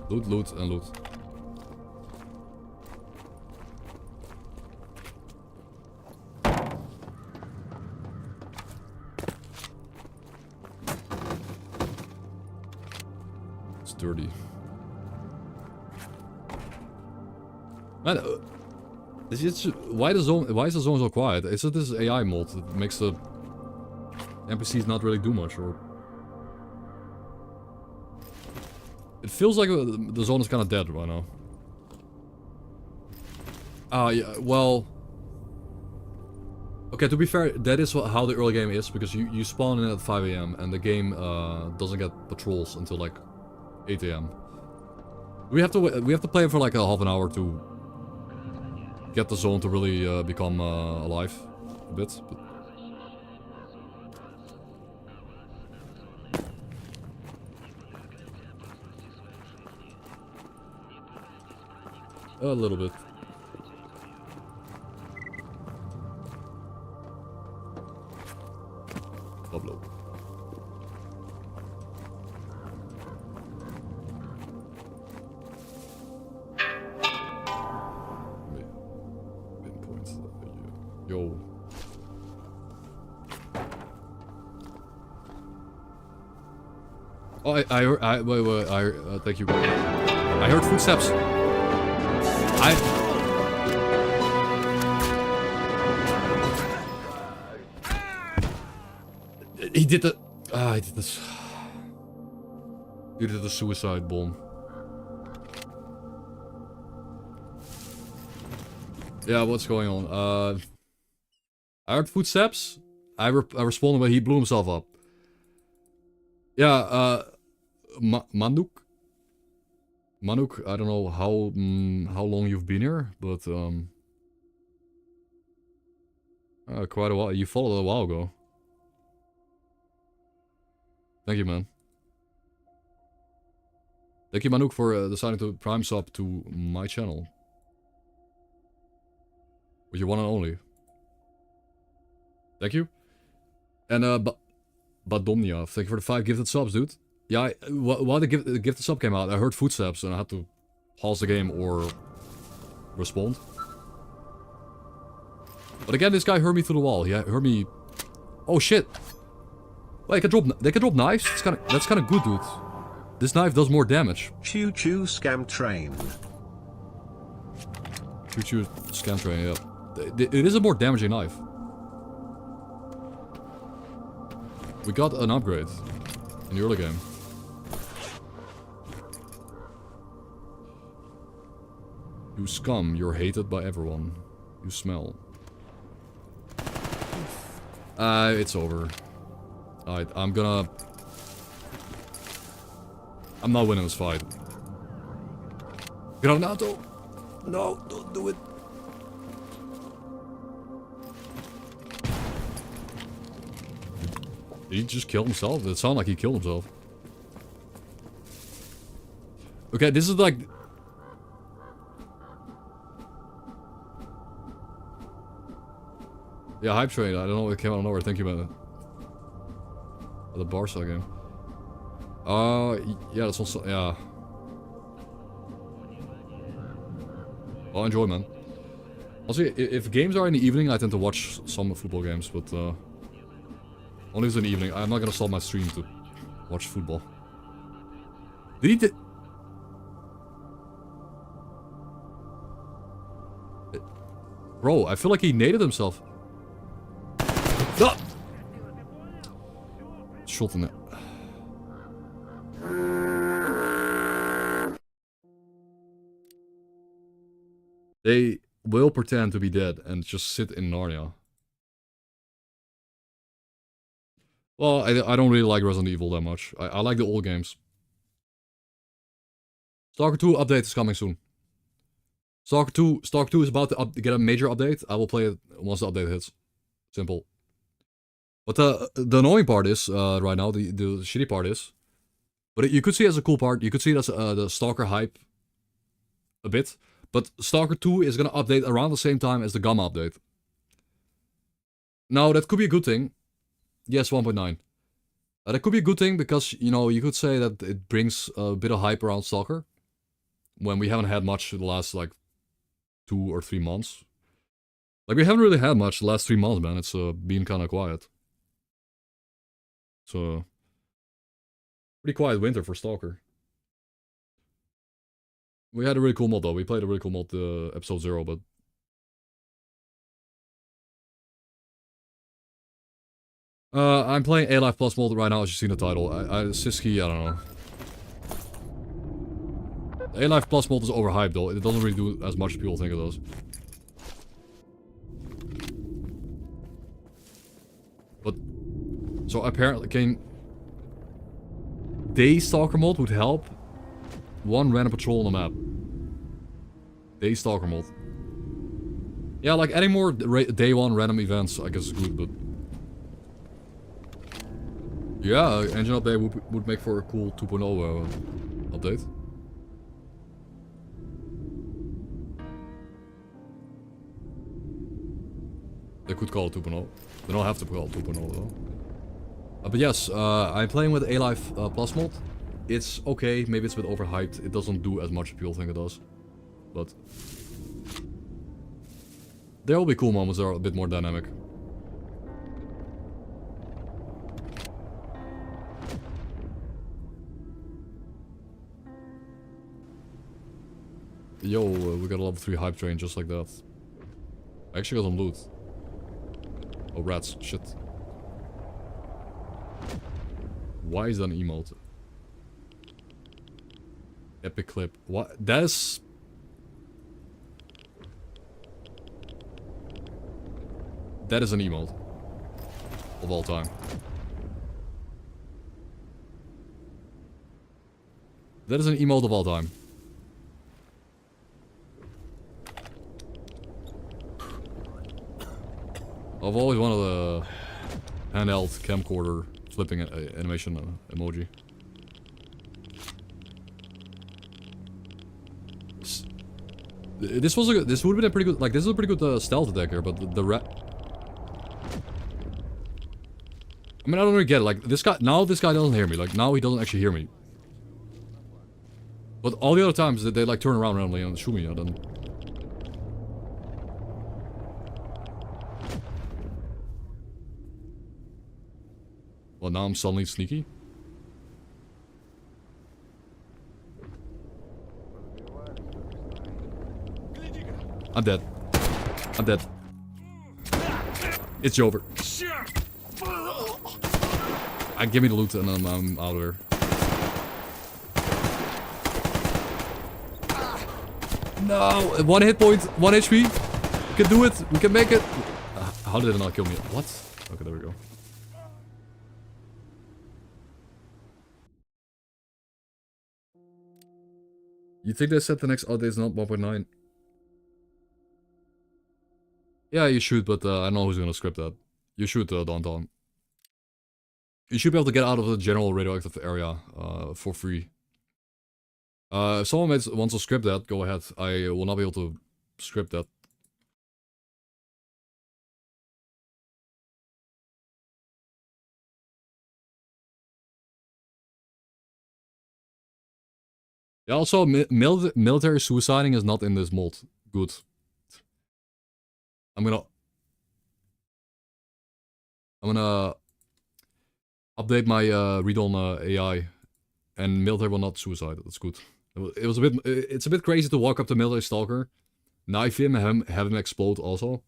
Loot, loot, and loot. It's dirty. Man, why is the zone so quiet? Is it this AI mod that makes the NPCs not really do much, or... It feels like the zone is kind of dead right now. Yeah, well... Okay, to be fair, that is how the early game is, because you spawn in at 5 AM and the game doesn't get patrols until like 8 AM. We have to play for like a half an hour to get the zone to really become alive a bit. But... A little bit. Pablo. Pinpoints. Yo. Oh, wait, thank you. I heard footsteps. He did the... he did this... He did the suicide bomb. Yeah, what's going on? I heard footsteps. I responded, but he blew himself up. Yeah, Manuk, I don't know how long you've been here, but quite a while. You followed a while ago. Thank you, man. Thank you, Manuk, for deciding to prime sub to my channel. With your one and only. Thank you. And Badomnia, thank you for the 5 gifted subs, dude. Yeah, while the gifted sub came out, I heard footsteps and I had to pause the game or respond. But again, this guy heard me through the wall. He heard me... Oh shit! Well, they can drop knives? That's kinda good, dude. This knife does more damage. Choo choo scam train. Choo choo scam train, yeah. It is a more damaging knife. We got an upgrade in the early game. You scum, you're hated by everyone. You smell. It's over. Alright, I'm not winning this fight. Granato! No, don't do it. Did he just kill himself? It sounded like he killed himself. Okay, this is like... Yeah, hype train. I don't know, it came out of nowhere. Thank you, man. The Barca game. Yeah, that's also... Yeah. Well, enjoy, man. Also, if games are in the evening, I tend to watch some football games, but... Only if it's in the evening. I'm not gonna stop my stream to watch football. Did he... Bro, I feel like he naded himself. Ah! Shot in it. They will pretend to be dead and just sit in Narnia. Well, I don't really like Resident Evil that much. I like the old games. S.T.A.L.K.E.R 2 update is coming soon. S.T.A.L.K.E.R 2 is about to get a major update. I will play it once the update hits. Simple. But the annoying part is, right now, the shitty part is... But you could see it as a cool part. You could see it as the S.T.A.L.K.E.R hype. A bit. But S.T.A.L.K.E.R 2 is gonna update around the same time as the G.A.M.M.A update. Now, that could be a good thing. Yes, 1.9. That could be a good thing because, you know, you could say that it brings a bit of hype around S.T.A.L.K.E.R. When we haven't had much in the last, like, 2 or 3 months. Like, we haven't really had much the last 3 months, man. It's been kind of quiet. So, pretty quiet winter for S.T.A.L.K.E.R. We had a really cool mod, though. We played a really cool mod, episode 0, but... I'm playing A-Life Plus mod right now, as you've seen the title. Siski, I don't know. A-Life Plus mod is overhyped, though. It doesn't really do as much as people think it does. But... So, apparently, Day Stalker mod would help 1 random patrol on the map. Day Stalker mod. Yeah, like, adding more day 1 random events, I guess is good, but... Yeah, engine update would make for a cool 2.0 update. They could call it 2.0. They don't have to call it 2.0 though. But yes, I'm playing with A-Life Plus mod. It's okay, maybe it's a bit overhyped. It doesn't do as much as people think it does. But... there will be cool moments that are a bit more dynamic. Yo, we got a level 3 hype train just like that. I actually got some loot. Oh, rats. Shit. Why is that an emote? Epic clip. What? That is... that is an emote. Of all time. That is an emote of all time. I've always wanted a handheld camcorder flipping animation emoji. This would have been a pretty good, like, this is a pretty good stealth attack here, but the rat... I mean, I don't really get it, like, this guy doesn't hear me, like, now he doesn't actually hear me. But all the other times, they like, turn around randomly and shoot me, and then... Well, now I'm suddenly sneaky? I'm dead. I'm dead. It's over. Give me the loot and then I'm out of here. No! 1 hit point, 1 HP. We can do it. We can make it. How did it not kill me? What? Okay, there we go. You think they said the next update is not 1.9? Yeah, you should, but I don't know who's gonna script that. You should, Don. You should be able to get out of the general radioactive area for free. If someone wants to script that, go ahead. I will not be able to script that. Yeah, also, military suiciding is not in this mod. Good. I'm gonna update my read-on AI, and military will not suicide. That's good. It's a bit crazy to walk up to military stalker, knife him, and have him explode also.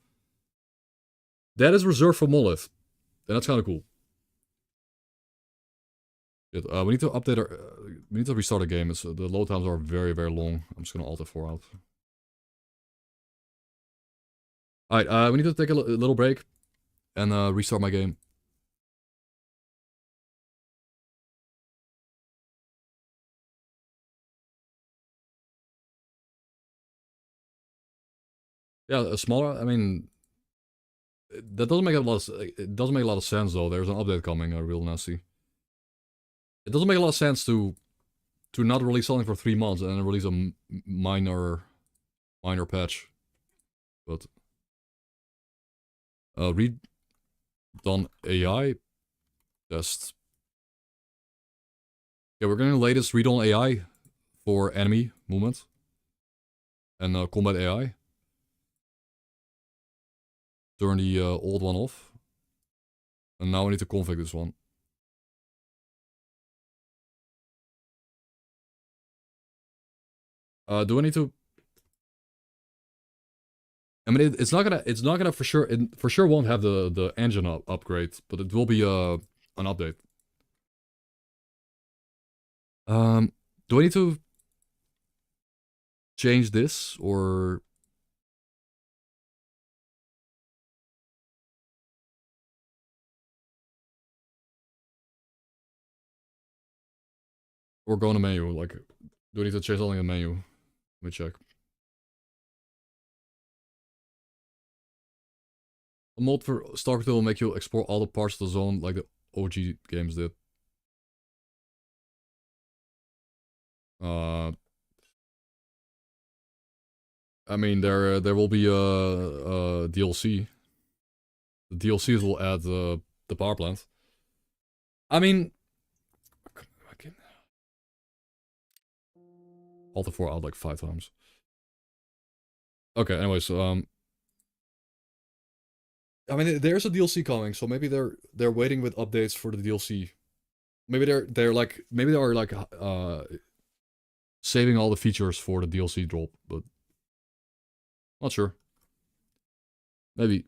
That is reserved for Monolith, and that's kind of cool. We need to update our. We need to restart the game. The load times are very, very long. I'm just gonna alt F4 out. Alright, we need to take a little break and restart my game. Yeah, a smaller. I mean, that doesn't make a lot. It doesn't make a lot of sense though. There's an update coming, real nasty. It doesn't make a lot of sense to not release something for 3 months and then release a minor patch. But read done AI. Test. Yeah, we're getting the latest read-on AI for enemy movement and combat AI. Turn the old one off. And now I need to config this one. Do I need to? I mean, it's not gonna for sure. It for sure won't have the engine upgrade, but it will be an update. Do I need to change this or? Or go in the menu, like, do I need to change something in the menu? Let me check. A mod for S.T.A.L.K.E.R will make you explore all the parts of the zone like the OG games did. I mean, there will be a DLC. The DLCs will add the power plant. I mean, I can Alt 4 out like 5 times. Okay, anyways, I mean, there's a DLC coming, so maybe they're waiting with updates for the DLC. Maybe they're like saving all the features for the DLC drop, but not sure. Maybe.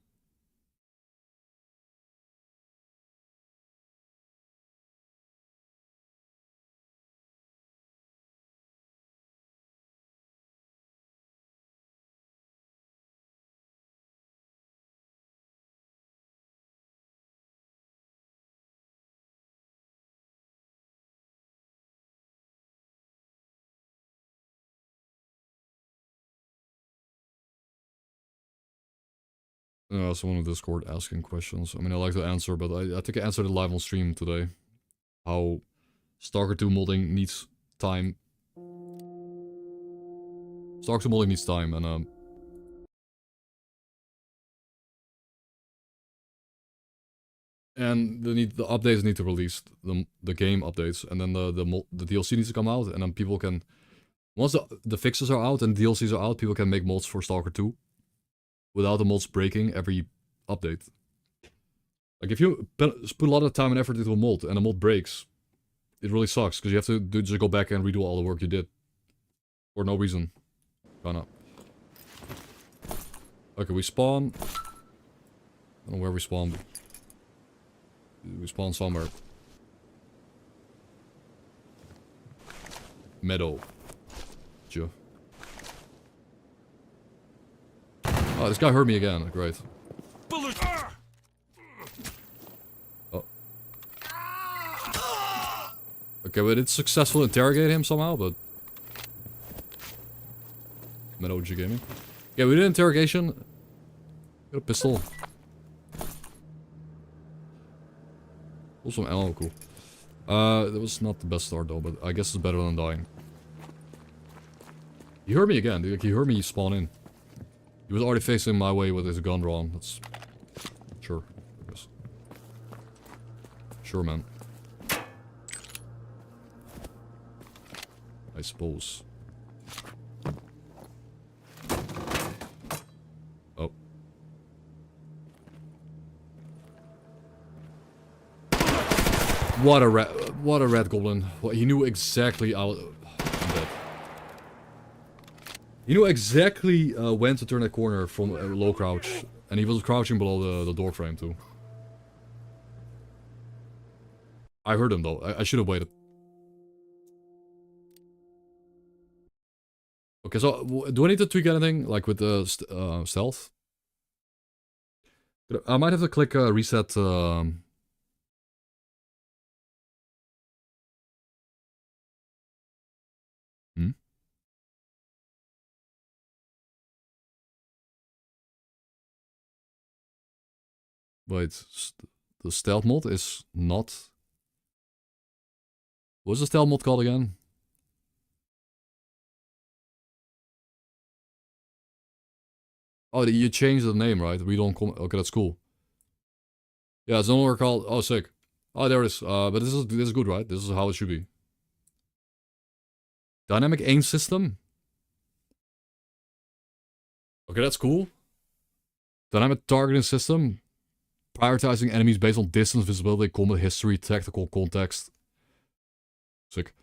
Someone in Discord asking questions. I mean, I like to answer, but I think I answered it live on stream today. How S.T.A.L.K.E.R 2 modding needs time. S.T.A.L.K.E.R 2 modding needs time, and the updates need to release the game updates, and then the DLC needs to come out, and then people can, once the fixes are out and DLCs are out, people can make mods for S.T.A.L.K.E.R 2 without the mods breaking every update. Like, if you put a lot of time and effort into a mod and a mod breaks, it really sucks, because you have to just go back and redo all the work you did. For no reason. Kinda. Okay, we spawn. I don't know where we spawn. We spawn somewhere. Meadow. Sure. Oh, this guy heard me again. Great. Oh. Okay, we did successfully interrogate him somehow, but... Meadow G.A.M.M.A. Yeah, we did interrogation. Got a pistol. Also some ammo, cool. That was not the best start though, but I guess it's better than dying. He heard me again, dude. He heard me spawn in. He was already facing my way with his gun drawn. That's... Sure, I guess. Sure, man. I suppose. Oh. What a red goblin. He knew exactly I'm dead. He knew exactly when to turn that corner from low crouch. And he was crouching below the door frame too. I heard him though. I should have waited. Okay, so do I need to tweak anything, like with the stealth? I might have to click reset. Hmm? Wait, the stealth mod is not... What's the stealth mod called again? Oh, you changed the name, right? We don't come... Okay, that's cool. Yeah, it's no longer called... Oh, sick. Oh, there it is. But this is good, right? This is how it should be. Dynamic aim system. Okay, that's cool. Dynamic targeting system. Prioritizing enemies based on distance, visibility, combat history, tactical context. Sick.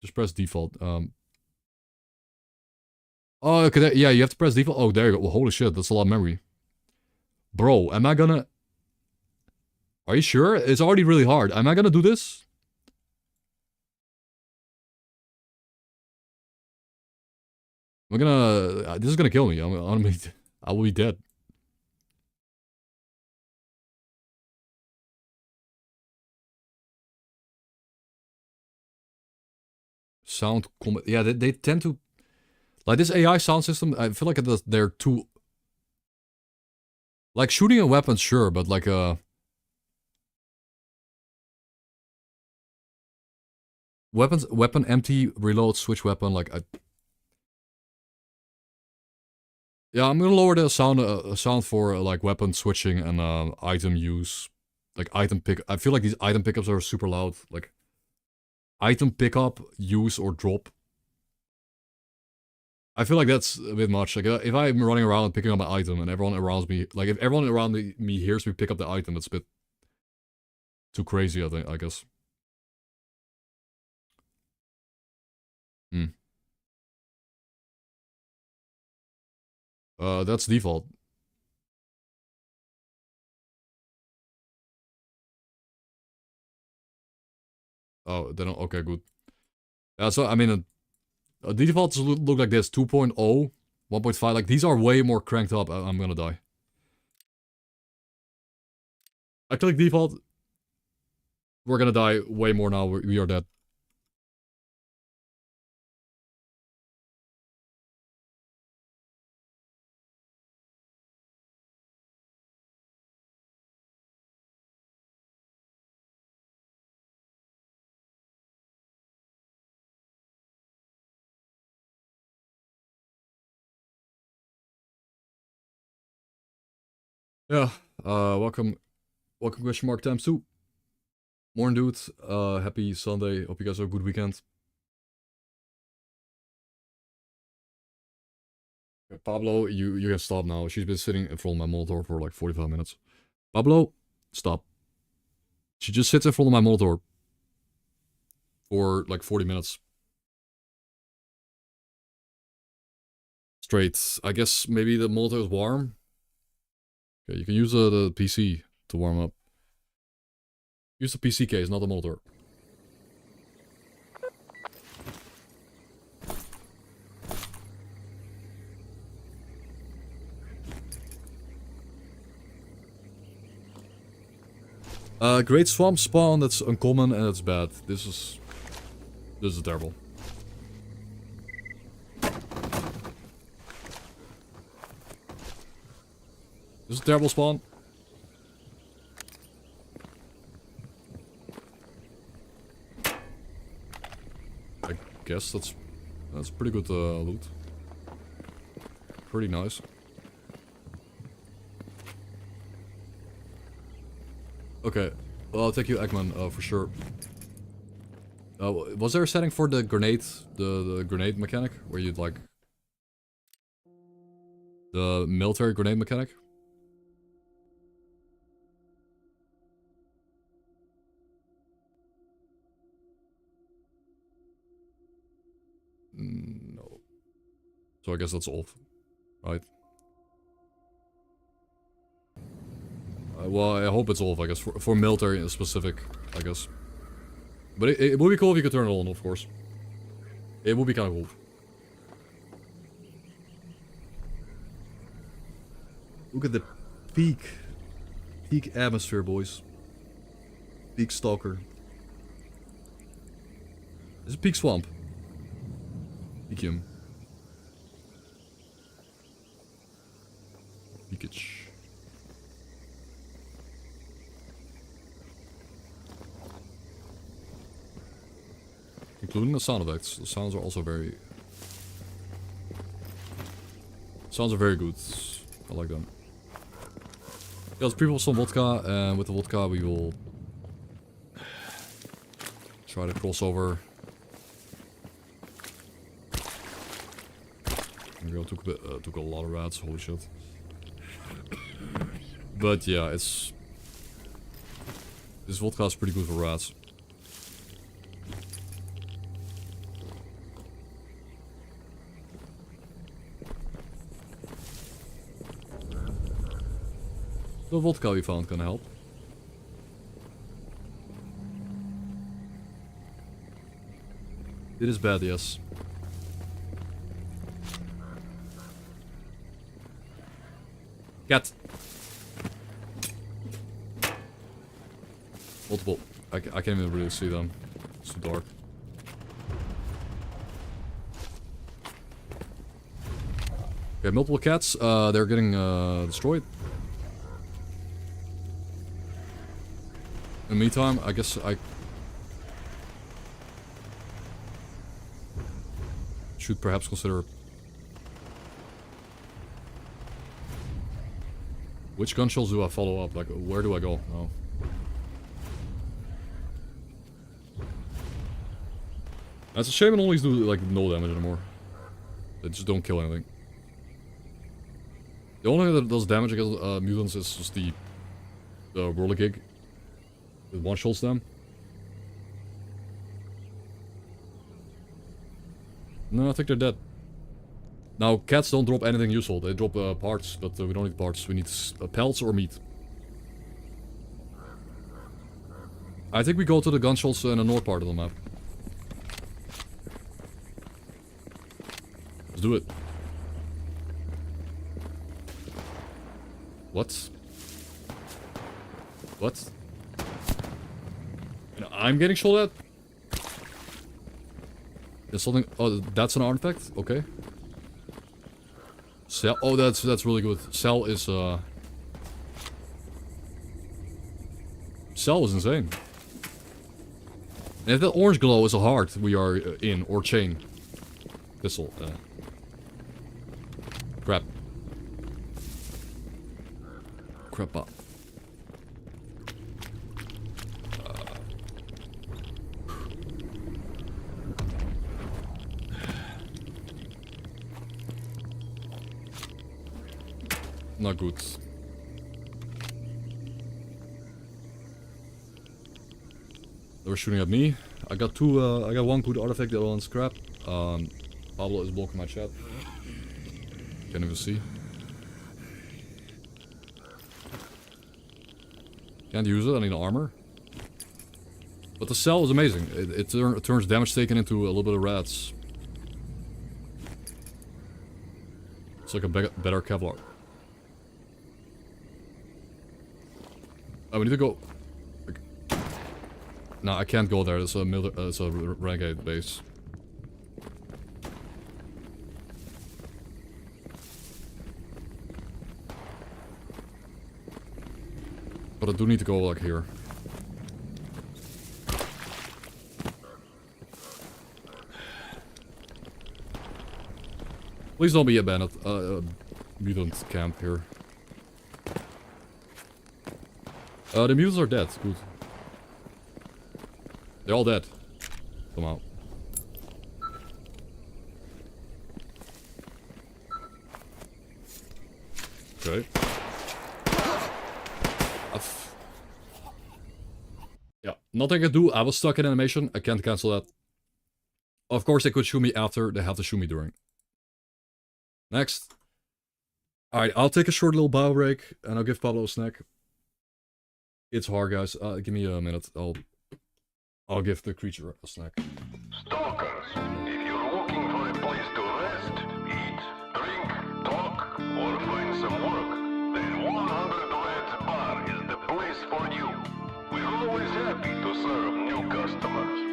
Just press default. Oh, okay, yeah, you have to press default. Oh, there you go. Well, holy shit, that's a lot of memory. Bro, am I gonna... Are you sure? It's already really hard. Am I gonna do this? I'm gonna... this is gonna kill me. I will be dead. Sound combat... Yeah, they tend to... Like, this AI sound system, I feel like they're too... Like, shooting a weapon, sure, but like, weapon empty, reload, switch weapon, like, yeah, I'm gonna lower the sound for, like, weapon switching and, item use. Like, item pick... I feel like these item pickups are super loud, like... Item pickup, use, or drop. I feel like that's a bit much. Like, if I'm running around picking up an item and everyone around me... Like, if everyone around me hears me pick up the item, it's a bit... too crazy, I guess. That's default. Oh, then okay, good. Yeah, so I mean, defaults look like this: 2.0, 1.5. Like these are way more cranked up. I'm gonna die. I click default. We're gonna die way more now. We are dead. Yeah. Welcome question mark times 2. Morning, dude. Happy Sunday. Hope you guys have a good weekend. Pablo, you can stop now. She's been sitting in front of my monitor for like 45 minutes. Pablo, stop. She just sits in front of my monitor for like 40 minutes. Straight. I guess maybe the monitor is warm. Okay, you can use the PC to warm up. Use the PC case, not the monitor. Great swamp spawn, that's uncommon and it's bad. This is terrible. This is a terrible spawn. I guess that's pretty good loot. Pretty nice. Okay, well, I'll take you, Eggman, for sure. Was there a setting for the grenade, the grenade mechanic, where you'd like the military grenade mechanic? No. So I guess that's off, right? Well, I hope it's off, I guess, for military specific, I guess. But it would be cool if you could turn it on, of course. It would be kind of cool. Look at the peak atmosphere, boys. Peak S.T.A.L.K.E.R. This is peak swamp. Peak G.A.M.M.A. Peakage. Including the sound effects. The sounds are also very... Sounds are very good. I like them. Let's pre-roll some vodka, and with the vodka we will try to cross over. There we go, took a lot of rats, holy shit. But yeah, this vodka is pretty good for rats. The vodka we found can help. It is bad, yes. Cat! Multiple. I can't even really see them. It's too dark. Okay, multiple cats. They're getting destroyed. In the meantime, I guess I should perhaps consider which gun shells do I follow up? Like, where do I go? Oh. That's a shame. I always do like no damage anymore. They just don't kill anything. The only thing that does damage against mutants is just the whirligig. It one-shots them. No, I think they're dead. Now, cats don't drop anything useful. They drop parts, but we don't need parts. We need pelts or meat. I think we go to the gunshots in the north part of the map. Let's do it. What? What? And I'm getting shot at? There's something... Oh, that's an artifact? Okay. S.T.A.L.K.E.R. Oh, that's really good. S.T.A.L.K.E.R. is S.T.A.L.K.E.R. is insane. And if that orange glow is a heart we are in, or chain. Pistol. Crap. Crap. Not good. They were shooting at me. I got one good artifact, the other one's crap. Pablo is blocking my chat. Can't even see. Can't use it, I need armor. But the cell is amazing. It turns damage taken into a little bit of rats. It's like a better Kevlar. Oh, we need to go... No, I can't go there. It's a renegade base. But I do need to go, like, here. Please don't be a bandit. Mutant camp here. The mutants are dead. Good. They're all dead. Somehow. Okay. Yeah, nothing I can do. I was stuck in animation. I can't cancel that. Of course, they could shoot me after. They have to shoot me during. Next. Alright, I'll take a short little bio break, and I'll give Pablo a snack. It's hard, guys. Give me a minute. I'll give the creature a snack. Stalkers, if you're looking for a place to rest, eat, drink, talk, or find some work, then 100 Reds Bar is the place for you. We're always happy to serve new customers.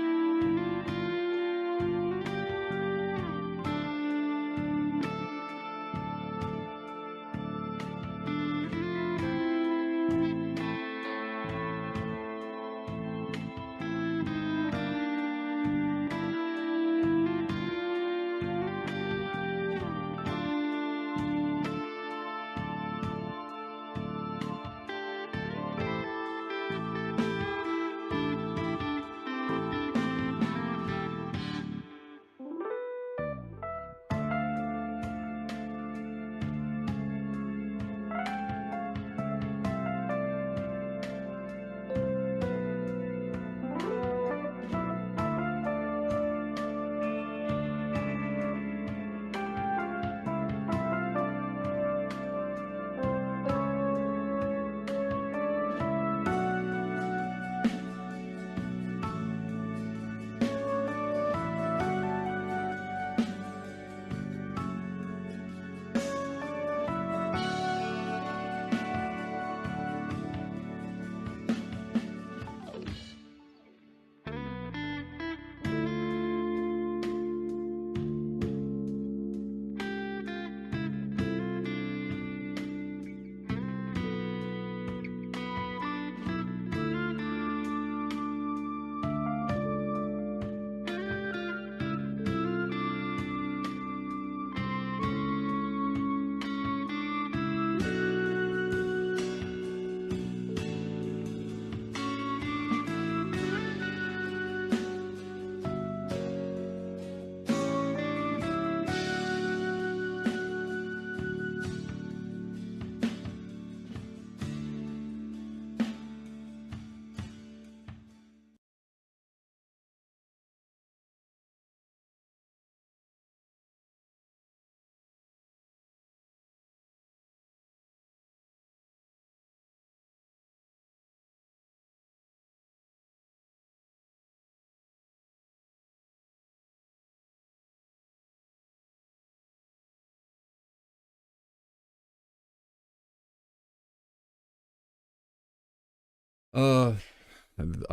I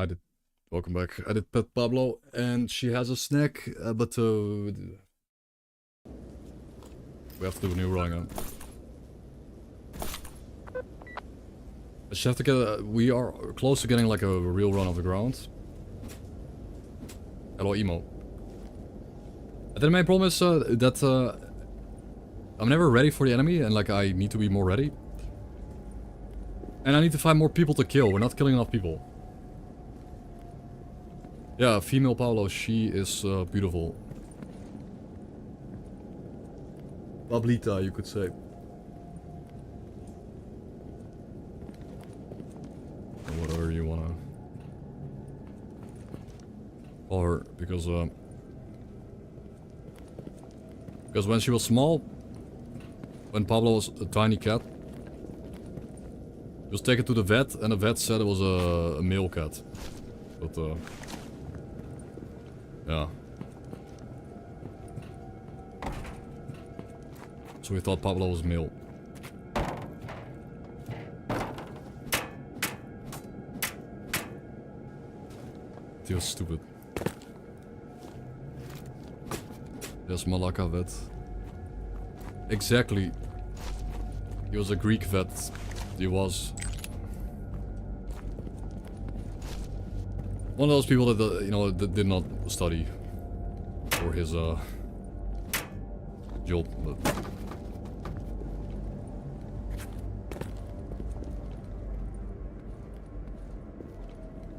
did. Welcome back. I did pet Pablo, and she has a snack, but we have to do a new run again. I just have to get. We are close to getting like a real run of the ground. Hello, emo. And then my problem is that I'm never ready for the enemy, and like I need to be more ready. And I need to find more people to kill. We're not killing enough people. Yeah, female Paolo, she is beautiful. Pablita, you could say. Or whatever you wanna call her, because when she was small, when Pablo was a tiny cat, he was taken to the vet, and the vet said it was a male cat. But yeah. So we thought Pablo was male. He was stupid. Yes, Malaka vet. Exactly. He was a Greek vet. He was. One of those people that, you know, that did not study for his, job, but...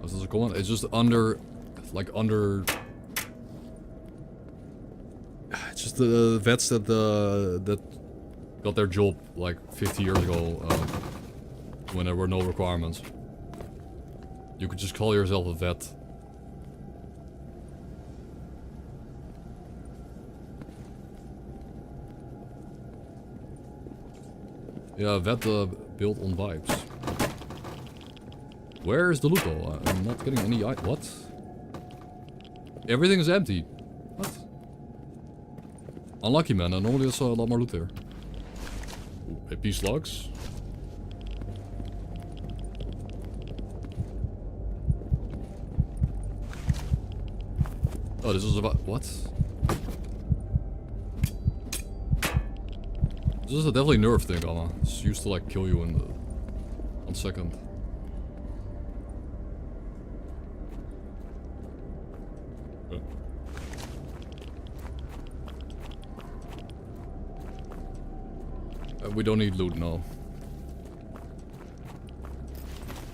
Is this a comment? It's just under... like, under... It's just the vets that, that got their job, like, 50 years ago, when there were no requirements. You could just call yourself a vet. Yeah, vet built on vibes. Where is the loot though? I'm not getting any... What? Everything is empty. What? Unlucky, man. Normally there's a lot more loot there. Ooh, AP slugs. Oh, this is about... What? This is a definitely nerf thing, Gamma. It's used to like kill you in 1 second. Okay. We don't need loot, no.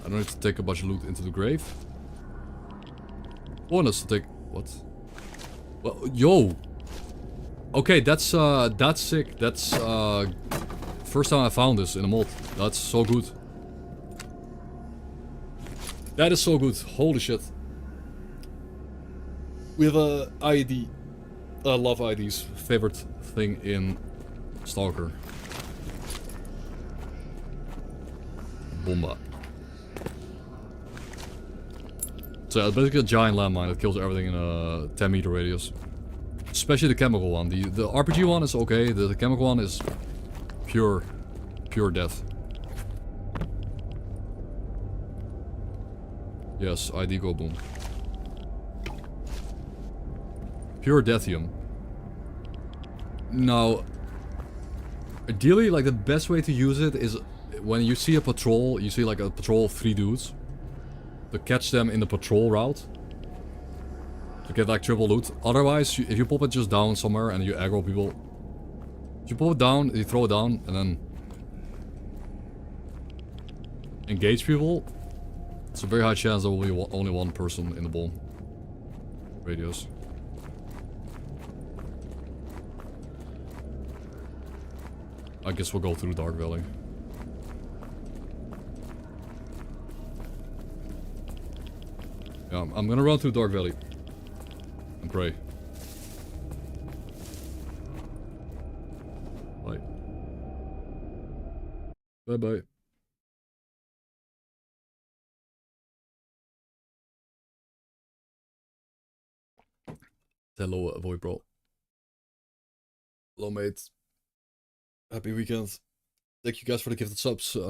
I don't need to take a bunch of loot into the grave. Want us to take... What? Well, yo! Okay, that's sick. That's, first time I found this in a mod. That's so good. That is so good. Holy shit. We have a ID. I love IDs. Favorite thing in S.T.A.L.K.E.R. Bomba. So it's basically a giant landmine that kills everything in a 10-meter radius. Especially the chemical one. The RPG one is okay. The chemical one is pure death. Yes, ID go boom. Pure deathium. Now, ideally, like the best way to use it is when you see a patrol, you see like a patrol of 3 dudes, to catch them in the patrol route. To get like triple loot. Otherwise, if you pop it just down somewhere and you aggro people, if you pop it down, you throw it down, and then engage people, it's a very high chance there will be only one person in the bomb radius. I guess we'll go through Dark Valley. Yeah, I'm gonna run through Dark Valley. And pray. Bye. Bye-bye. Hello, Void Bro. Hello, mates. Happy weekend. Thank you guys for the gifted subs, and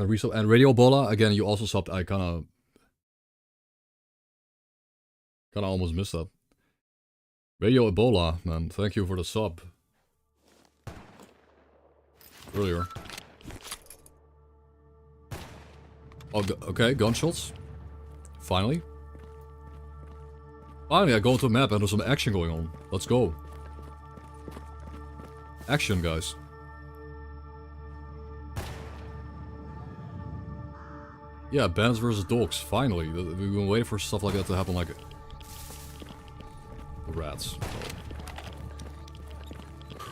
the resub. And Radio Bola, again, you also subbed. I kinda almost missed that. Radio Ebola, man, thank you for the sub. Earlier. Oh, okay, gunshots. Finally. Finally, I go to a map and there's some action going on. Let's go. Action, guys. Yeah, bands versus dogs, finally. We've been waiting for stuff like that to happen, like... Rats.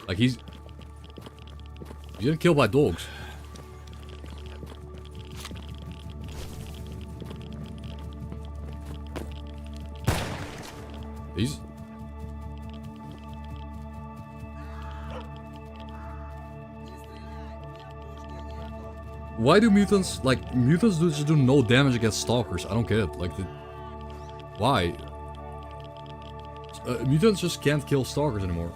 Like, he's getting killed by dogs. He's... Why do mutants, like, mutants just do no damage against stalkers? I don't get it. Like, why? Mutants just can't kill stalkers anymore.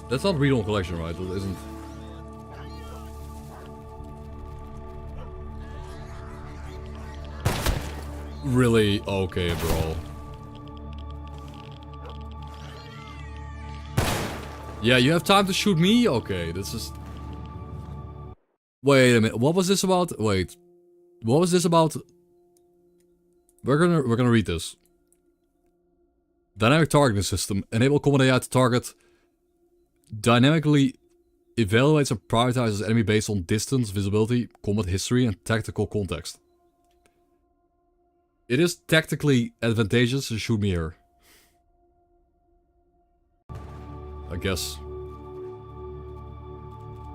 That's not read-on collection, right? That isn't... Really? Okay, bro. Yeah, you have time to shoot me? Okay, this is... Wait a minute, what was this about? Wait. What was this about? We're gonna read this. Dynamic targeting system. Enable combat AI to target. Dynamically evaluates and prioritizes enemy based on distance, visibility, combat history, and tactical context. It is tactically advantageous to shoot me here. I guess.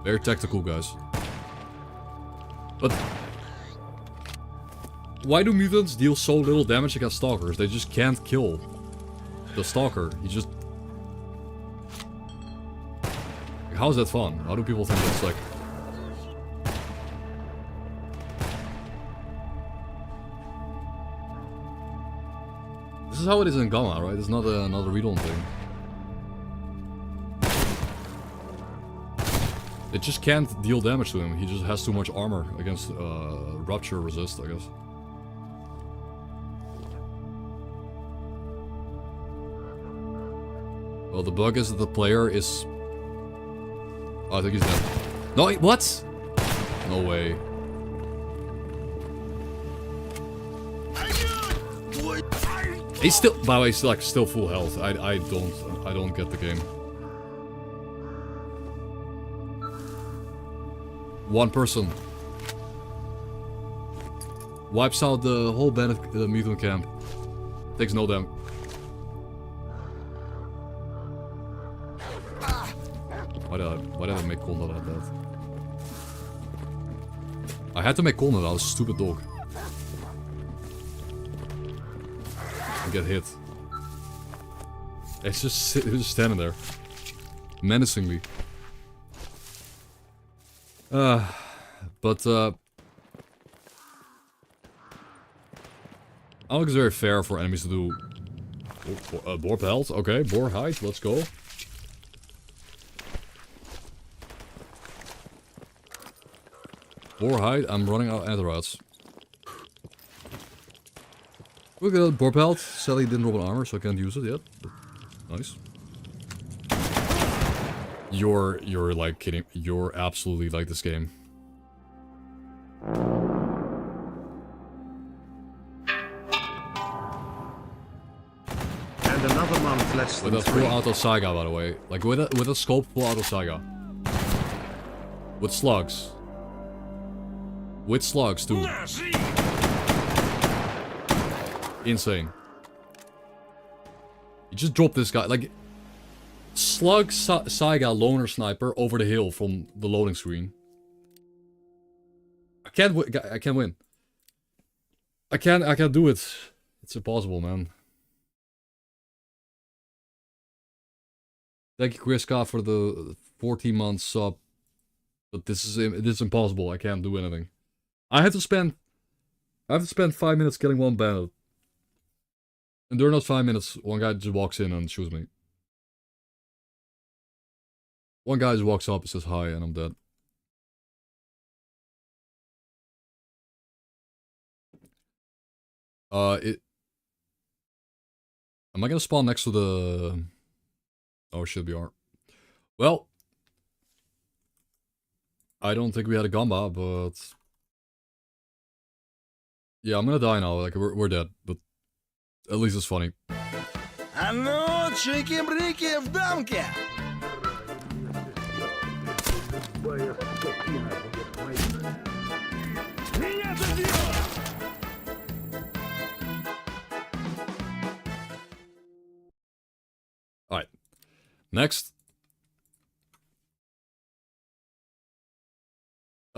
Very tactical, guys. But... why do mutants deal so little damage against stalkers? They just can't kill the stalker. He just... How is that fun? How do people think that's like... This is how it is in Gamma, right? It's not another read-on thing. It just can't deal damage to him. He just has too much armor against rupture resist, I guess. Well, the bug is that the player is... Oh, I think he's dead. No, wait, what? No way. He's still, by the way, he's like still full health. I don't get the game. One person wipes out the whole mutant camp. Takes no damage. Why did I make Conrad at that? I had to make Conrad out, a stupid dog. And get hit. It's just standing there. Menacingly. But I don't think it's very fair for enemies to do... boar pelt, okay, boar hide, let's go. Boar hide, I'm running out of antidotes. Look at that boar pelt. Sadly didn't roll an armor, so I can't use it yet. But nice. You're like kidding. You're absolutely like this game. And another month less than With a full auto Saiga, by the way. Like with a scope full auto Saiga. With slugs. With slugs too. Insane. You just dropped this guy, like... Slug Saiga loner sniper over the hill from the loading screen. I can't win. I can't win. I can't do it. It's impossible, man. Thank you, Kriska, for the 14 months sub. But this is impossible. I can't do anything. I have to spend 5 minutes killing one bandit. And during those 5 minutes, one guy just walks in and shoots me. One guy just walks up and says hi, and I'm dead. Am I gonna spawn next to the... Oh, shit, we are. Well, I don't think we had a G.A.M.M.A, but... Yeah, I'm gonna die now, like, we're dead, but... At least it's funny. А ну, чики-брики в дамке! Меня добьет! Alright. Next.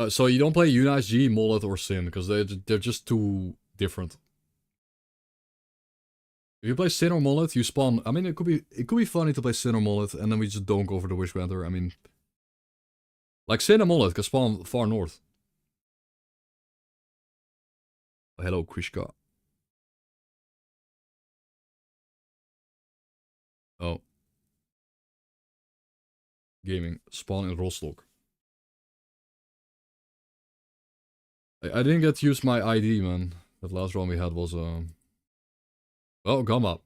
So you don't play Unice, G, Mullet, or Sin, because they're just too different. If you play Sin or Mullet, you spawn... I mean, it could be funny to play Sin or Mullet, and then we just don't go for the Wishbender. I mean... Like, Sin and Mullet can spawn far north. Oh, hello, Krishka. Oh. Gaming. Spawn in Rostock. I didn't get to use my ID, man. That last one we had was, well, G.A.M.M.A.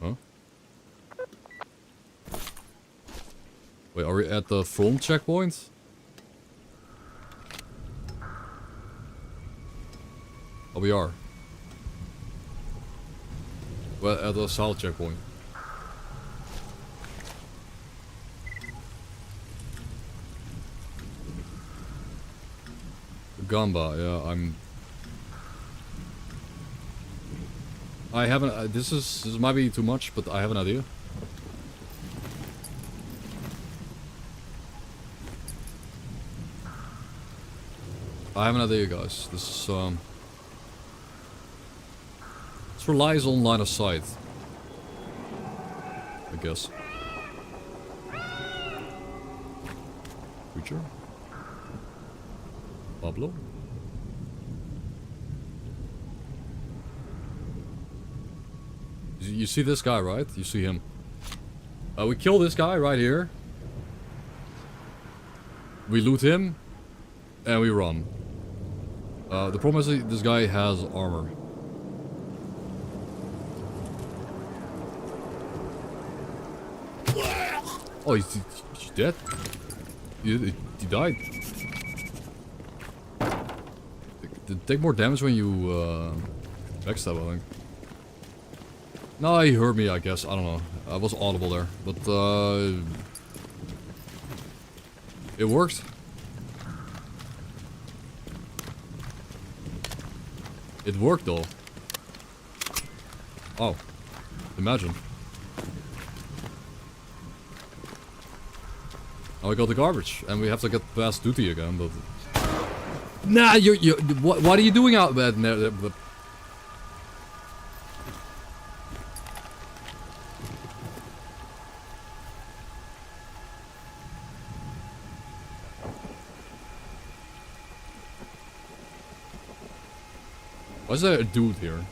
Huh? Wait, are we at the front checkpoint? Oh, we are. Well, at the south checkpoint. G.A.M.M.A, yeah, I haven't, this might be too much, but I have an idea. I have an idea, guys. This relies on line of sight. I guess. Creature? Pablo? You see this guy, right? You see him. We kill this guy right here. We loot him. And we run. The problem is that this guy has armor. Oh, he's dead? He died. They take more damage when you backstab, I think. No, he heard me, I guess. I don't know. I was audible there. But, it worked. It worked, though. Oh. Imagine. Now we got the garbage. And we have to get past duty again, but... Nah, what are you doing out there? Why is there a dude here?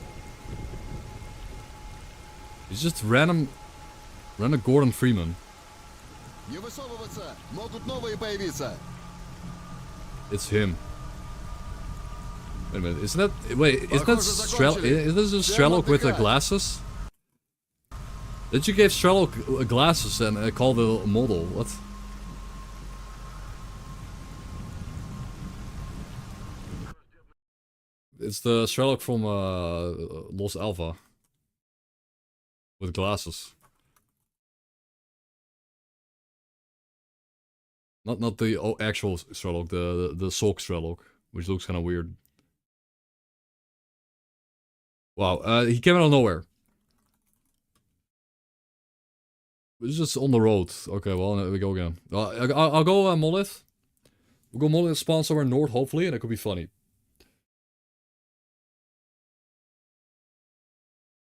He's just random Gordon Freeman. It's him. Wait a minute, isn't that... Wait, isn't that is this a S.T.A.L.K.E.R with the glasses? Did you give S.T.A.L.K.E.R glasses and call the model? What? It's the S.T.A.L.K.E.R from Los Alpha. With glasses. Not the actual S.T.A.L.K.E.R, the sock S.T.A.L.K.E.R, which looks kind of weird. Wow, he came out of nowhere. It's just on the road. Okay, well, there we go again. I'll go Monolith. We'll go Monolith, spawn somewhere north, hopefully, and it could be funny.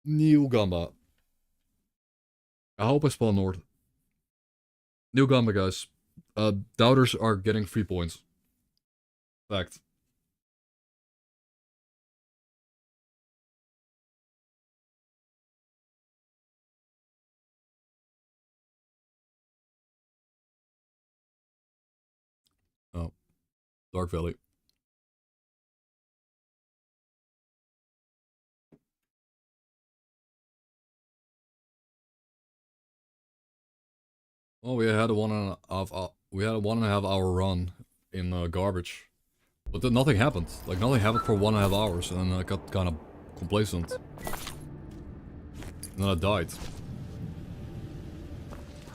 New G.A.M.M.A. I hope I spawn north. New G.A.M.M.A, guys. Doubters are getting 3 points. Fact. Dark Valley. Well, we had a 1.5 hour run in garbage, but then nothing happened. Like nothing happened for 1.5 hours, and I got kind of complacent. And then I died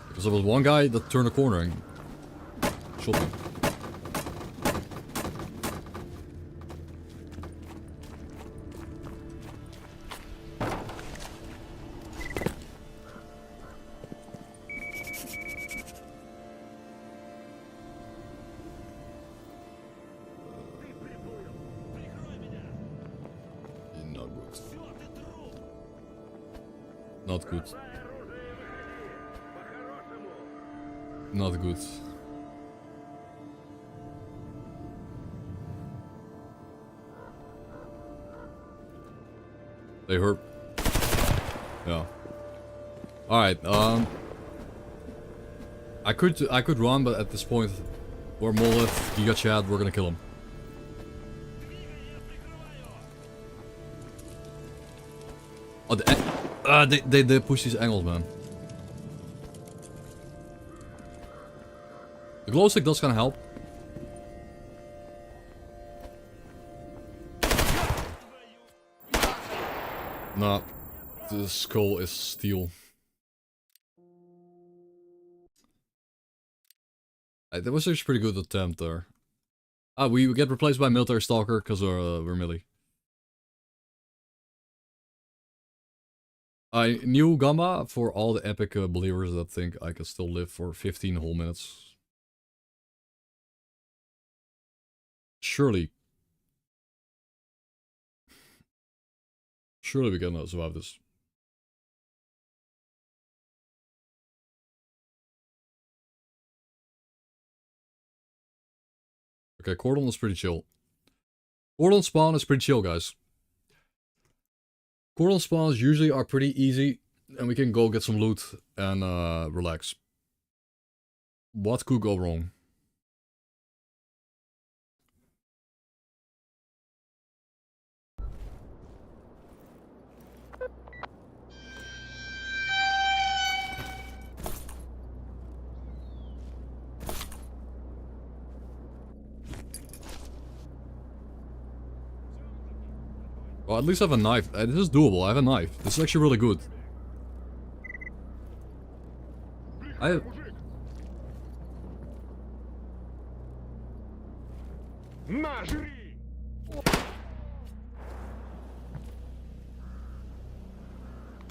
because there was one guy that turned a corner and shot me. Not good. Not good. They hurt. Yeah. Alright, I could run, but at this point, we're Molotov, Giga Chad, we're gonna kill him. Oh, they push these angles, man. The glow stick does kind of help. Nah, the skull is steel. That was actually a pretty good attempt there. Ah, we get replaced by military stalker because we're melee. I knew G.A.M.M.A for all the epic believers that think I can still live for 15 whole minutes. Surely. Surely we can survive this. Okay, cordon is pretty chill. Cordon spawn is pretty chill, guys. Cordon spawns usually are pretty easy, and we can go get some loot and relax. What could go wrong? Well, at least I have a knife. This is doable. I have a knife. This is actually really good. I have...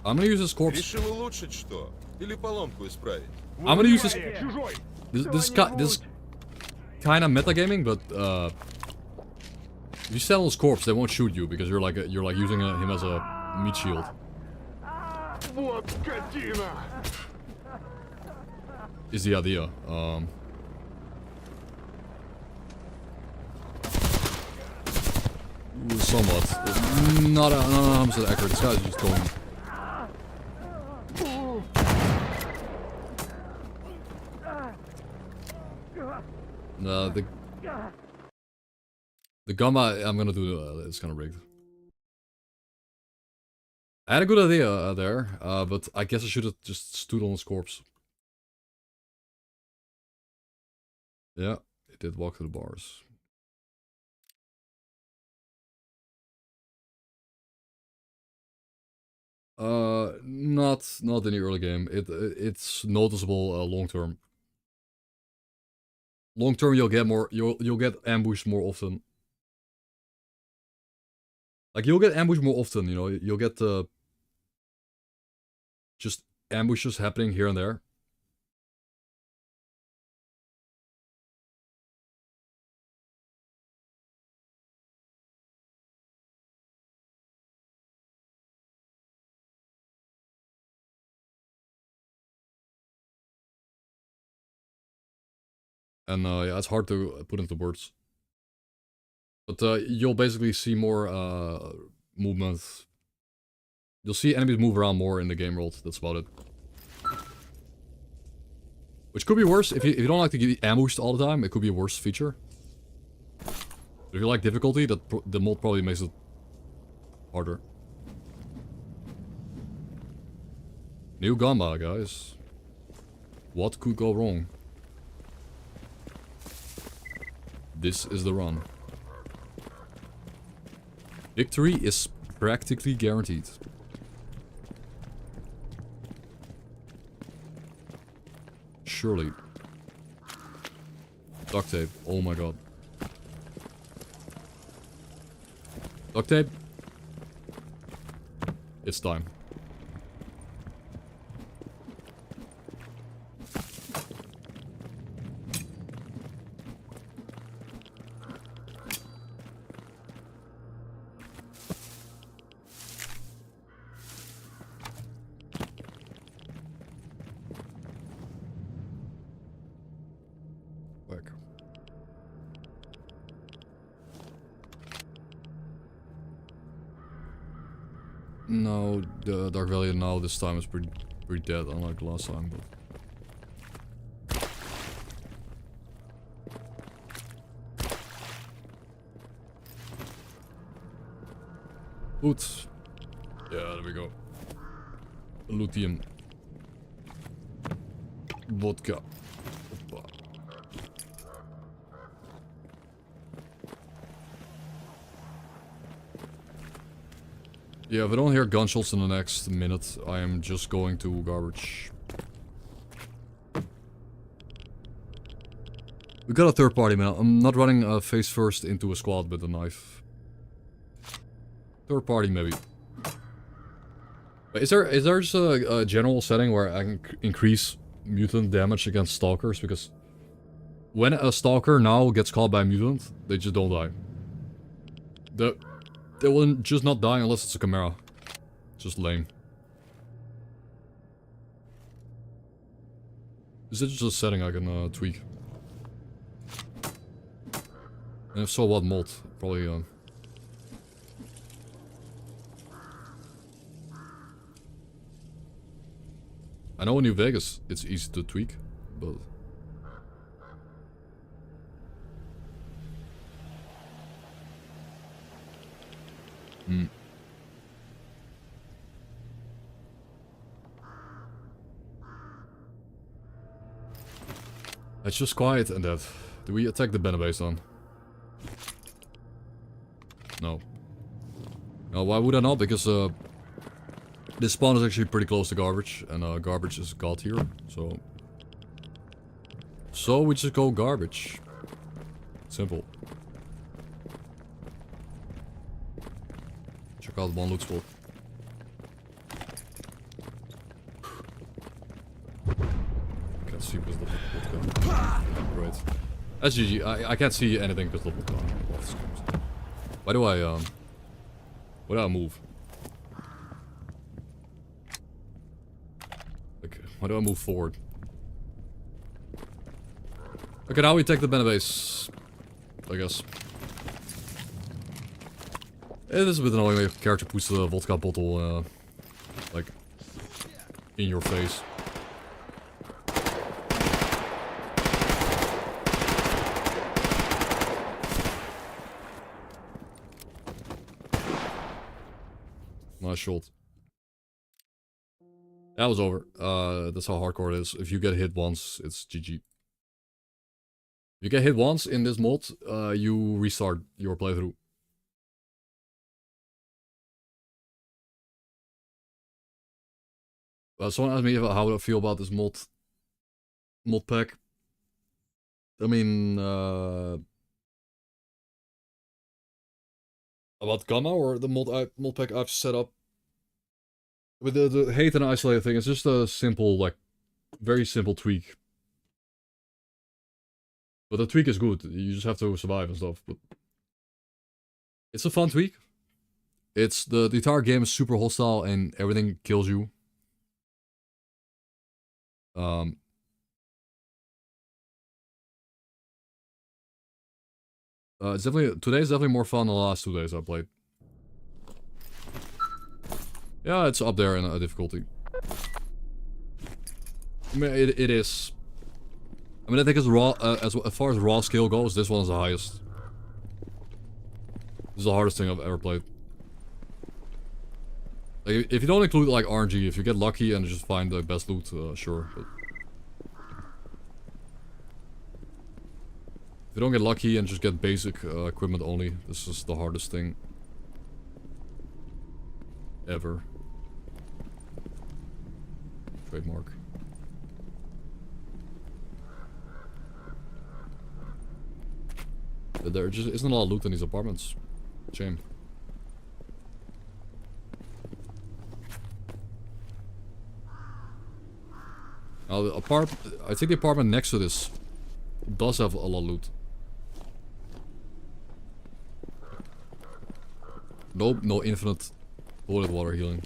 I'm gonna use this corpse. Решил улучшить что? Или поломку исправить? I'm gonna use this. This kind of metagaming, but if you stand on his corpse, they won't shoot you because you're like using him as a meat shield. Вот скотина! Is the idea. Somewhat. Not 100% accurate. This guy's just going. The G.A.M.M.A I'm gonna do it's kind of rigged. I had a good idea there, but I guess I should have just stood on his corpse. Yeah, it did walk to the bars. Not in the early game. It's noticeable long term. Long term, you'll get ambushed more often. Like you'll get ambushed more often. You know, you'll get just ambushes happening here and there. And yeah, it's hard to put into words. But you'll basically see more movement. You'll see enemies move around more in the game world. That's about it. Which could be worse if you don't like to get ambushed all the time. It could be a worse feature. If you like difficulty, the mod probably makes it harder. New G.A.M.M.A, guys. What could go wrong? This is the run. Victory is practically guaranteed. Surely. Duct tape. Oh my god. Duct tape. It's time. Back. No, the Dark Valley now this time is pretty dead, unlike last time, but... Loot. Yeah, there we go. Lithium. Vodka. Hoppa. Yeah, if I don't hear gunshots in the next minute, I am just going to garbage. We got a third party, man. I'm not running face first into a squad with a knife. Third party, maybe. Is there just a general setting where I can increase mutant damage against stalkers? Because when a stalker now gets caught by a mutant, they just don't die. They will just not die unless it's a G.A.M.M.A. Just lame. Is it just a setting I can tweak? And if so, what mod? Probably I know in New Vegas it's easy to tweak, but... It's just quiet and that. Do we attack the banner base on? No. No, why would I not? Because this spawn is actually pretty close to garbage, and garbage is god here, so... So we just go garbage. Simple. Check out one loot spot. Can't see because the vodka. Great. That's GG. I can't see anything because the vodka. Why do I move? Like, why do I move forward? Okay, now we take the banner base, I guess. It is a bit annoying when your character puts the vodka bottle, like, in your face. Nice shot. That was over. That's how hardcore it is. If you get hit once, it's GG. If you get hit once in this mod, you restart your playthrough. Someone asked me how I feel about this mod pack. I mean, about G.A.M.M.A or the mod pack I've set up. With the hate and isolate thing, it's just a simple, like, very simple tweak. But the tweak is good. You just have to survive and stuff. But it's a fun tweak. It's the entire game is super hostile and everything kills you. It's definitely today's definitely more fun than the last 2 days I played. Yeah, it's up there in a difficulty. I mean, it is. I mean, I think it's raw as far as raw skill goes. This one is the highest. This is the hardest thing I've ever played. Like, if you don't include like RNG, if you get lucky and just find the best loot, sure. But if you don't get lucky and just get basic equipment only, this is the hardest thing ever. Trademark. There just isn't a lot of loot in these apartments. Shame. Now the I think the apartment next to this does have a lot of loot. Nope, no infinite toilet water healing.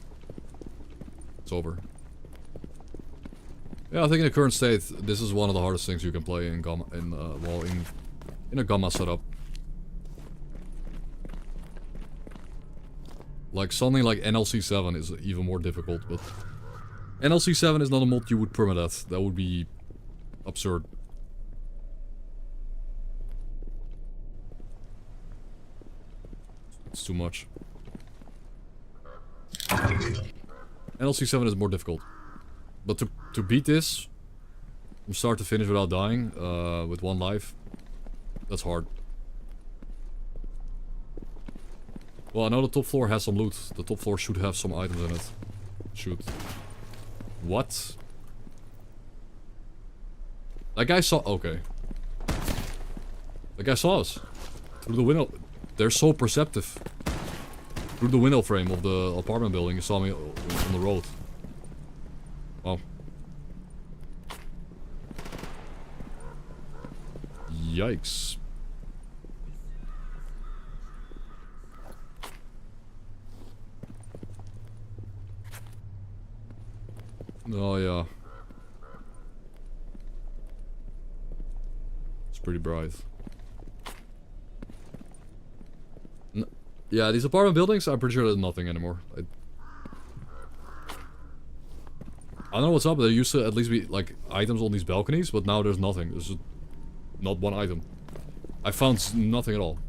It's over. Yeah, I think in the current state, this is one of the hardest things you can play in Gamma, in a Gamma setup. Like something like NLC 7 is even more difficult, but NLC 7 is not a mod you would permadeath. That would be absurd. It's too much. NLC 7 is more difficult. But to beat this from start to finish without dying, with one life, that's hard. Well, I know the top floor has some loot. The top floor should have some items in it. Should. What? That guy saw... Okay. That guy saw us. Through the window. They're so perceptive. Through the window frame of the apartment building, he saw me on the road. Wow. Yikes. Oh yeah. It's pretty bright. Yeah, these apartment buildings, I'm pretty sure there's nothing anymore. I don't know what's up, there used to at least be, like, items on these balconies, but now there's nothing. There's just not one item. I found nothing at all.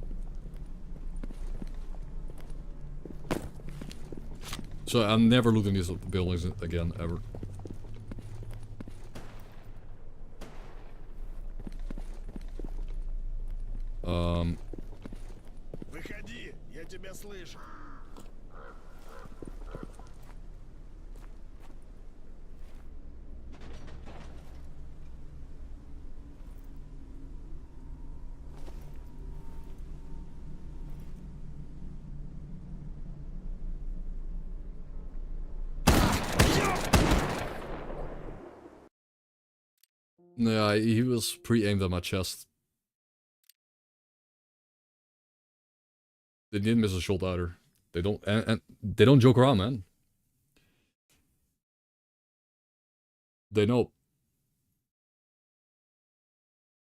So I'm never looting these buildings again, ever. Выходи, я тебя слышу. Yeah, he was pre-aimed at my chest. They didn't miss a shot either. They don't, and they don't joke around, man. They know.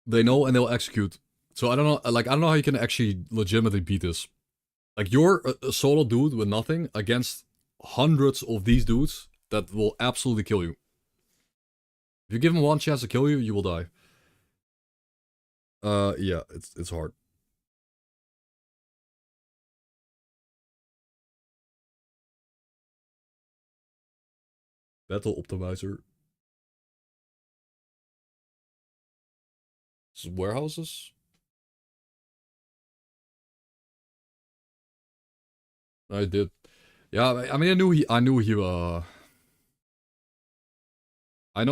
They know and they'll execute. So I don't know, like, I don't know how you can actually legitimately beat this. Like, you're a solo dude with nothing against hundreds of these dudes that will absolutely kill you. If you give them one chance to kill you, you will die. Yeah, it's hard. Battle Optimizer. This is warehouses? I did. Yeah, I mean, I knew he, I know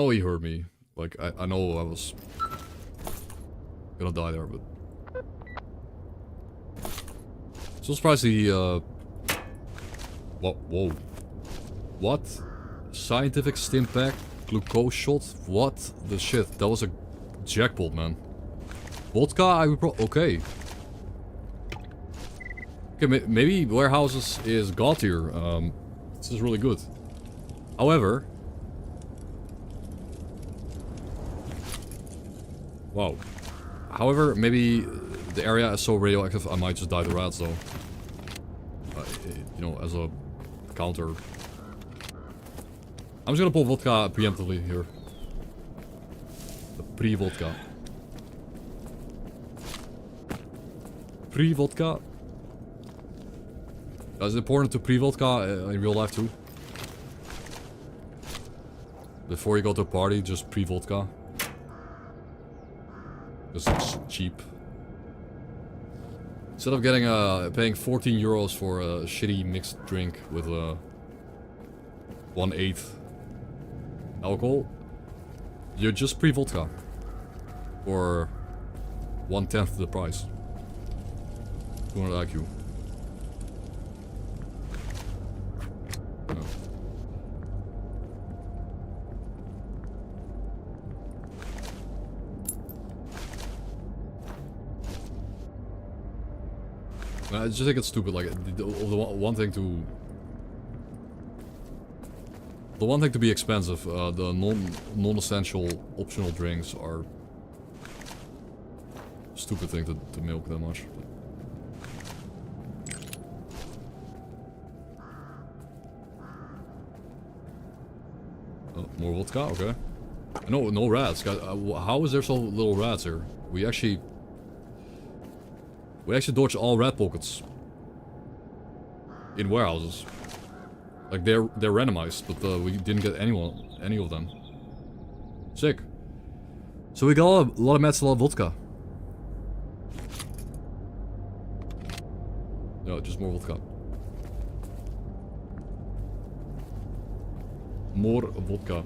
he heard me. Like, I know I was gonna die there, but... So surprised he, whoa. What? Scientific stim pack? Glucose shot? What the shit? That was a jackpot, man. Vodka? I would okay. Okay, maybe warehouses is god tier. This is really good. However... Wow. However, maybe the area is so radioactive, I might just die to rats, though. You know, as a counter. I'm just gonna pull vodka preemptively here. The pre-vodka. Pre-vodka. It's important to pre-vodka in real life too. Before you go to a party, just pre-vodka. Because it's cheap. Instead of getting paying 14 euros for a shitty mixed drink with 1/8 alcohol, you just pre-vodka for 1/10 the price. 200 IQ. I just think it's stupid. Like the one thing to be expensive. The non-essential optional drinks are a stupid thing to milk that much. Oh, more vodka. Okay. No rats. Guys, how is there so little rats here? We actually dodged all rat pockets in warehouses. Like they're randomized, but we didn't get any of them. Sick. So we got a lot of mats, a lot of vodka. No, just more vodka. More vodka.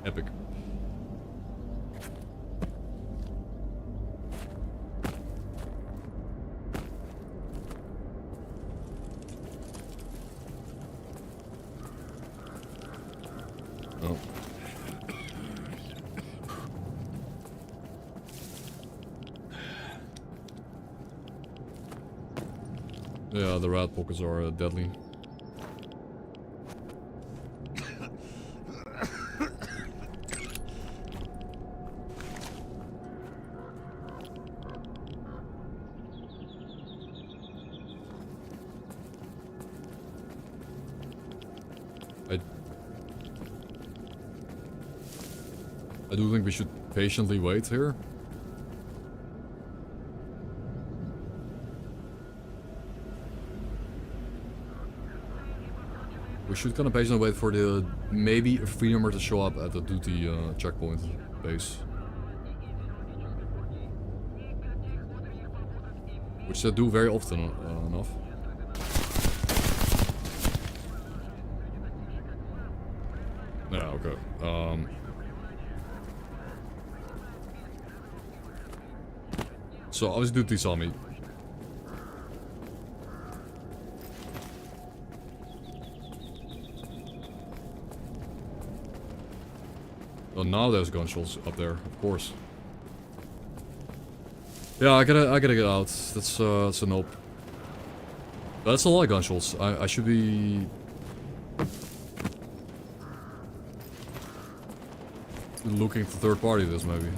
Epic. Oh. Yeah, the rat pockets are deadly. I do think we should patiently wait here. We should kind of patiently wait for the maybe a freedomer to show up at the duty checkpoint base. Which they do very often enough. Yeah, okay. So obviously duty saw me. Oh, now there's gunshots up there, of course. Yeah, I gotta get out. That's a nope. That's a lot of gunshots. I should be looking for third party this maybe.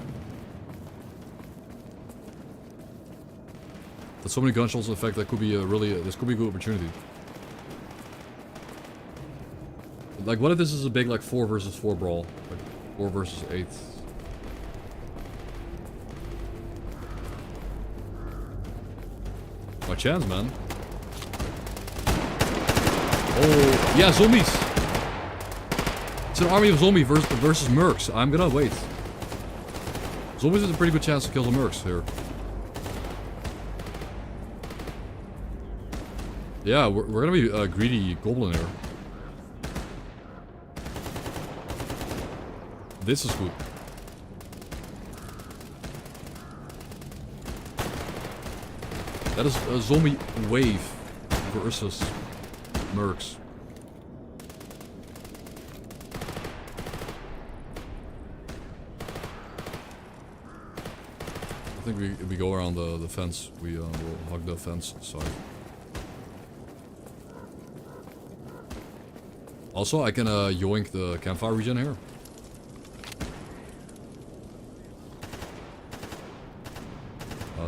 But so many gunshots, in fact, that could be this could be a good opportunity. Like, what if this is a big like 4 versus 4 brawl, like 4 versus 8? My chance, man. Oh, yeah, zombies. It's an army of zombies versus mercs. I'm gonna wait. Zombies has a pretty good chance to kill the mercs here. Yeah, we're gonna be a greedy goblin here. This is good. That is a zombie wave versus mercs. I think we go around the fence. We will hug the fence side. Also, I can yoink the campfire regen here.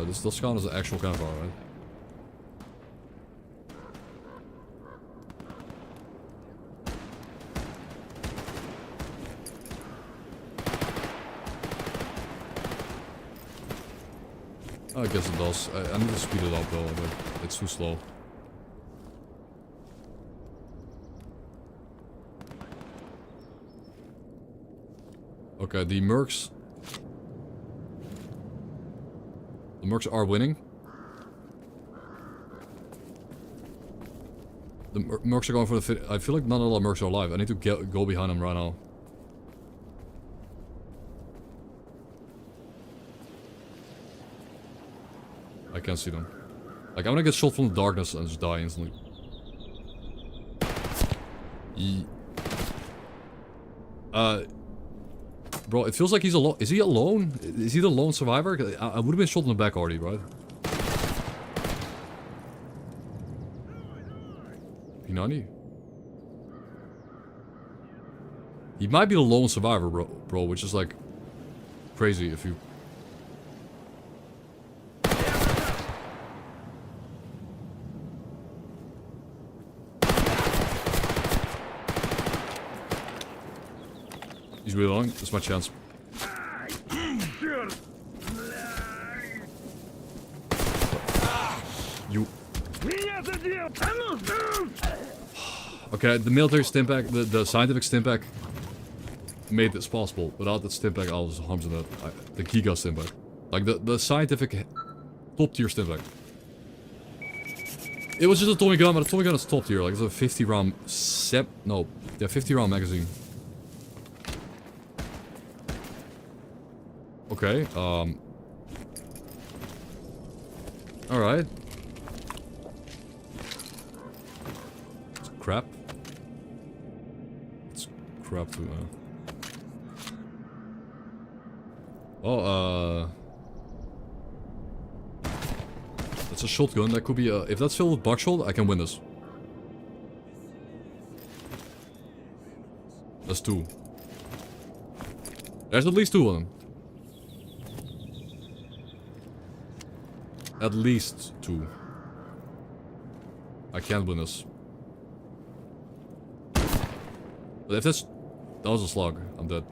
This does count as an actual campfire, right? I guess it does. I need to speed it up though, but it's too slow. Okay, the mercs. The mercs are winning. The mercs are going for the fit. I feel like none of the mercs are alive. I need to go behind them right now. I can't see them. Like, I'm gonna get shot from the darkness and just die instantly. Bro, it feels like he's alone. Is he alone? Is he the lone survivor? I would have been shot in the back already, right? P90? He might be the lone survivor, bro, which is like crazy if you... He's reloading. That's my chance. You. Okay, the military stimpak, the scientific stimpak made this possible. Without that stimpak, I was harms in that. The Giga stimpak. Like the scientific top tier stimpak. It was just a Tommy gun, but a Tommy gun is top tier. Like it's a 50 round 50 round magazine. Okay, alright. It's crap. It's crap too, that's a shotgun. That could be a... If that's filled with buckshot, I can win this. That's two. There's at least two of them. At least two. I can't win this. But if that's... That was a slug. I'm dead.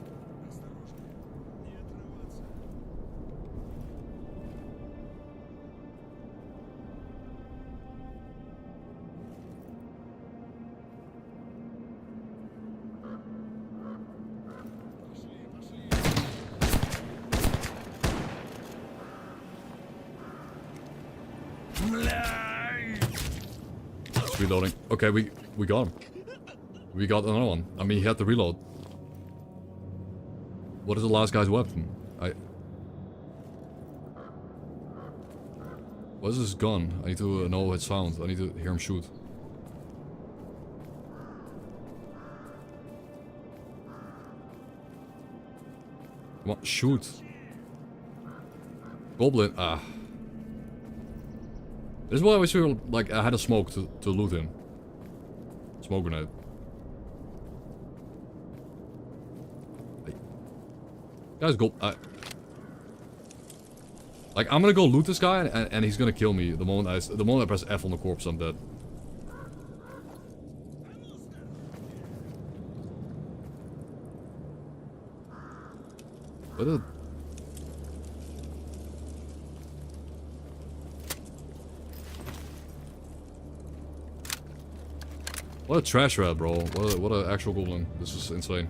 Reloading. Okay, we got him. We got another one. I mean, he had to reload. What is the last guy's weapon? What is his gun? I need to know its sound. I need to hear him shoot. Come on, shoot. Goblin. Ah. This is why I wish we were, like, I had a smoke to loot him. Smoke grenade. Hey. Guys, go... like, I'm gonna go loot this guy, and he's gonna kill me the moment I press F on the corpse, I'm dead. What a... What a trash rat, bro. What a actual goblin. This is insane.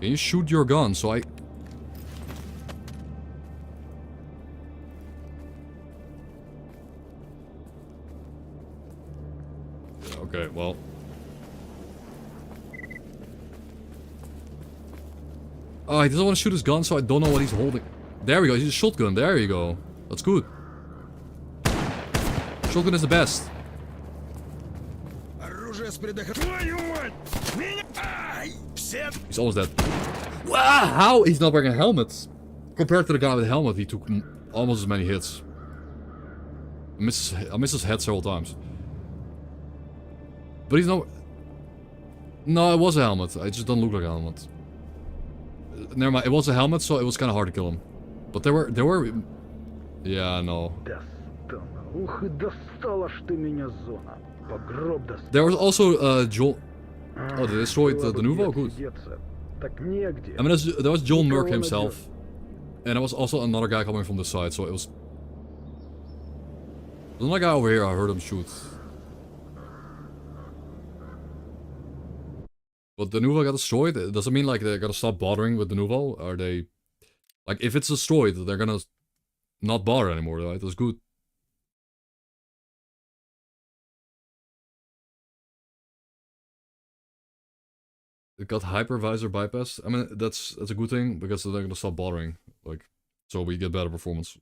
Can you shoot your gun so I... Okay, well... Oh, he doesn't want to shoot his gun, so I don't know what he's holding. There we go, he's a shotgun. There you go. That's good. Shotgun is the best. He's almost dead. Wow, how? He's not wearing a helmet. Compared to the guy with a helmet, he took almost as many hits. I missed his head several times. But he's not... No, it was a helmet. It just doesn't look like a helmet. Never mind, it was a helmet, so it was kind of hard to kill him. But there were... Yeah, I know. There was also Joel... Oh, they destroyed the Nouveau? Good. Так негде. I mean, that was G.A.M.M.A Никого himself. And there was also another guy coming from the side, so it was... There's another guy over here, I heard him shoot. But the Nouveau got destroyed? Does it mean like they're gonna stop bothering with the Nouveau? Are they... Like, if it's destroyed, they're gonna not bother anymore, right? That's good. It got hypervisor bypass. I mean, that's a good thing, because they're gonna stop bothering. Like, so we get better performance.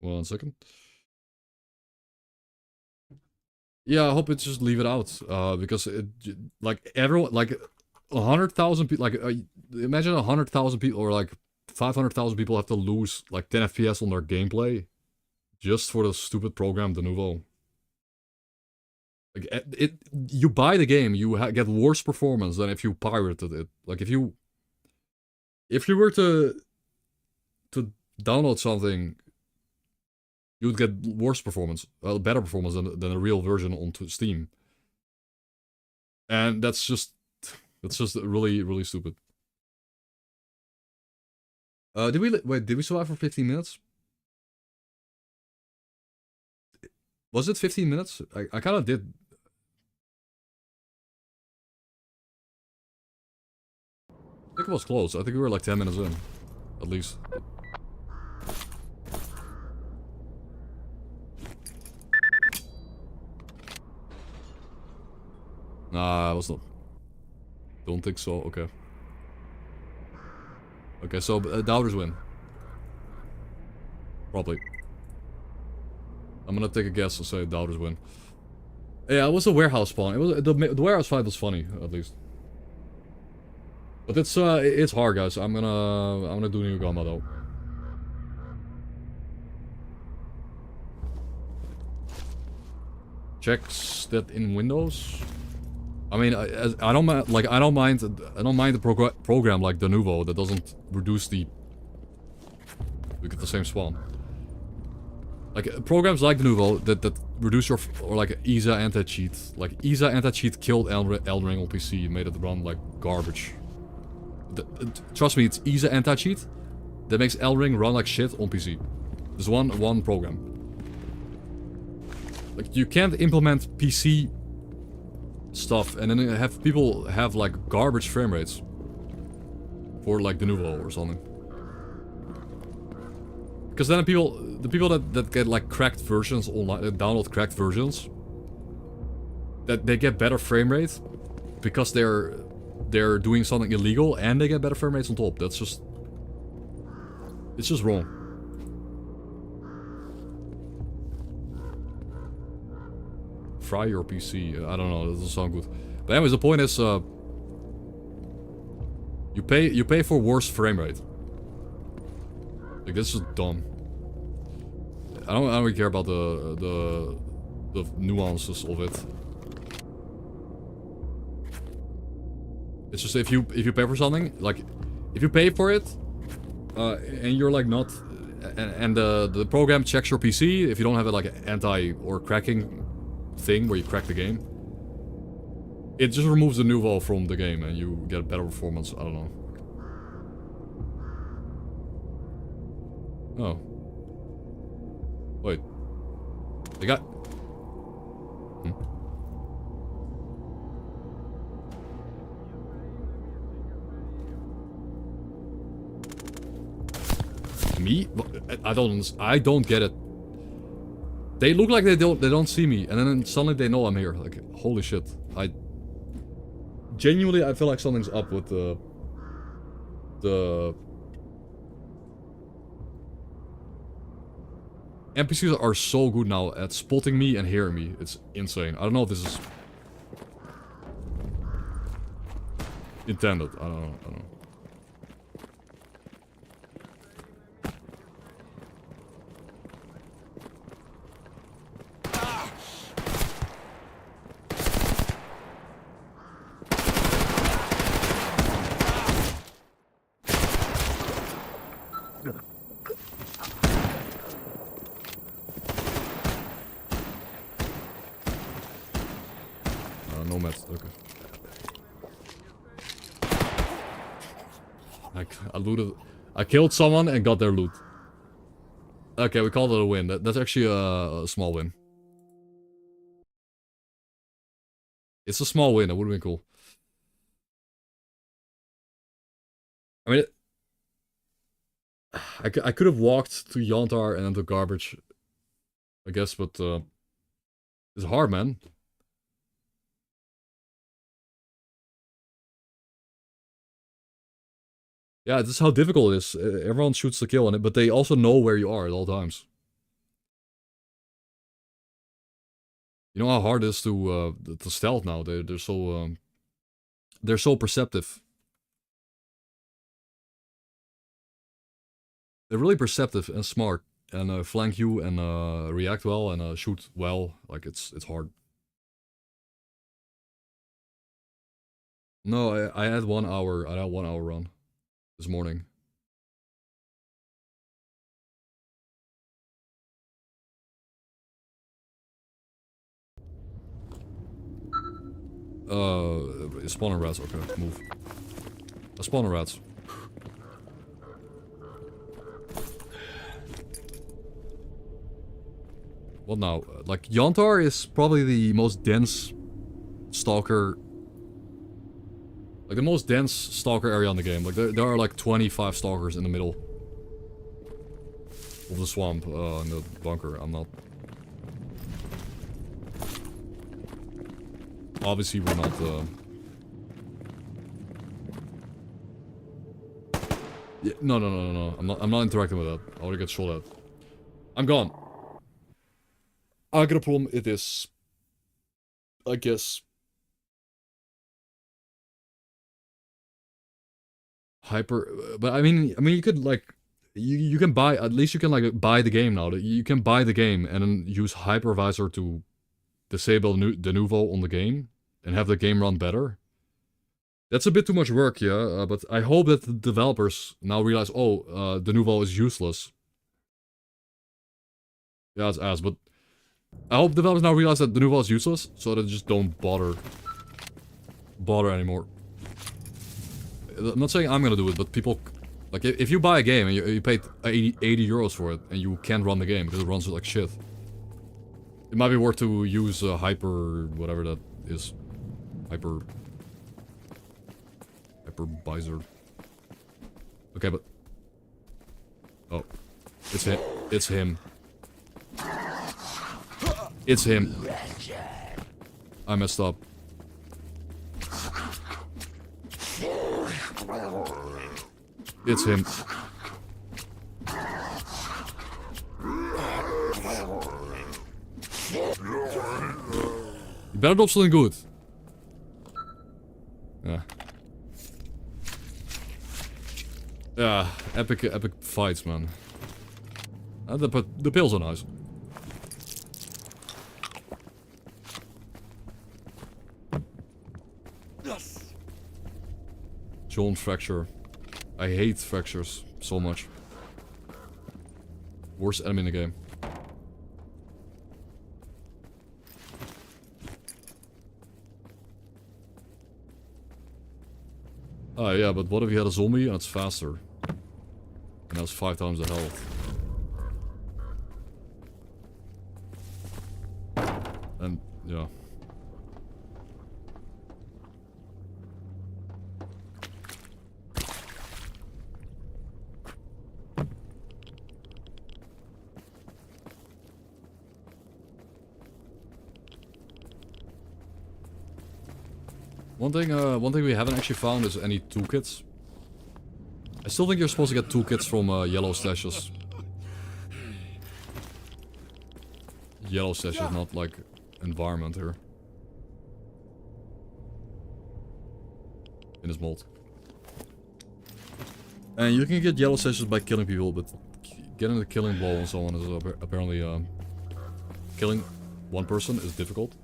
One second. Yeah, I hope it's just leave it out, because it, like, everyone, like, 100,000 people, like, imagine 100,000 people, or like 500,000 people have to lose like 10 FPS on their gameplay just for the stupid program de Nouveau. Like, you buy the game, you get worse performance than if you pirated it. Like, if you were to download something, you'd get worse performance, better performance than a real version onto Steam. And that's just really, really stupid. Did we survive for 15 minutes? Was it 15 minutes? I kind of did. I think it was close. I think we were like 10 minutes in, at least. Nah, I was not. Don't think so. Okay. Okay, so doubters win. Probably. I'm gonna take a guess and say doubters win. Yeah, it was a warehouse spawn. It was the warehouse fight was funny, at least. But it's hard, guys. I'm gonna do new G.A.M.M.A though. Checks that in Windows. I mean, I don't mind. Like, I don't mind the program like de Nouveau that doesn't reduce the. We get the same spawn. Like, programs like de Nouveau that reduce your, or like ESA anti-cheat. Like, ESA anti-cheat killed Elden Ring on PC and made it run like garbage. Trust me, it's ESA anti-cheat that makes Elden Ring run like shit on PC. There's one program. Like, you can't implement PC stuff and then have people have like garbage frame rates for like de Nouveau or something. Because then the people that get like cracked versions online, download cracked versions, that they get better frame rate because they're doing something illegal and they get better frame rates on top. That's just, it's just wrong. Fry your PC. I don't know. That doesn't sound good. But anyways, the point is, you pay for worse frame rate. Like, this is dumb. I don't really care about the nuances of it. It's just if you pay for something, like, if you pay for it, and you're like not, and the program checks your PC if you don't have it like an anti or cracking thing where you crack the game, it just removes the Nouveau from the game and you get a better performance. I don't know. Oh. Wait. They got... Me? I don't get it. They look like they don't see me, and then suddenly they know I'm here. Like, holy shit. Genuinely, I feel like something's up with the NPCs are so good now at spotting me and hearing me. It's insane. I don't know if this is intended. I don't know. Nomads, okay. I looted. I killed someone and got their loot. Okay, we called it a win. That's actually a small win. It's a small win. That would have been cool. I mean, I could have walked to Yantar and then to garbage, I guess, but it's hard, man. Yeah, this is how difficult it is. Everyone shoots to kill on it, but they also know where you are at all times. You know how hard it is to stealth now. They're so perceptive. They're really perceptive and smart, and flank you and react well and shoot well. Like it's hard. No, I had 1 hour. I had 1 hour run this morning. Spawner rats. Okay, move. Spawner rats. What now? Like, Yantar is probably the most dense stalker. Like, the most dense stalker area in the game. Like, there are like 25 stalkers in the middle of the swamp, in the bunker. I'm not... Obviously, we're not, Yeah, no. I'm not interacting with that. I already get shot at. I'm gone. I got a problem. It is, I guess, hyper. But I mean, you could like, you can buy. At least you can like buy the game now. You can buy the game and then use hypervisor to disable the nouveau on the game and have the game run better. That's a bit too much work, yeah. But I hope that the developers now realize, oh, the nouveau is useless. Yeah, it's ass, but I hope developers now realize that the nouveau is useless, so that they just don't bother anymore. I'm not saying I'm gonna do it, but people, like, if you buy a game and you paid 80 euros for it, and you can't run the game because it runs like shit, it might be worth to use hyper, whatever that is, hypervisor. Okay, but oh, it's him. It's him. It's him. I messed up. It's him. You better drop something good. Yeah. Yeah, epic fights, man. The pills are nice. John Fracture. I hate fractures so much. Worst enemy in the game. Yeah, but what if you had a zombie and it's faster? And that's 5 times the health. And, yeah. One thing we haven't actually found is any toolkits. I still think you're supposed to get toolkits from yellow stashes. Yellow stashes, not like environment here. In this mold. And you can get yellow stashes by killing people, but getting the killing blow on someone is apparently killing one person is difficult.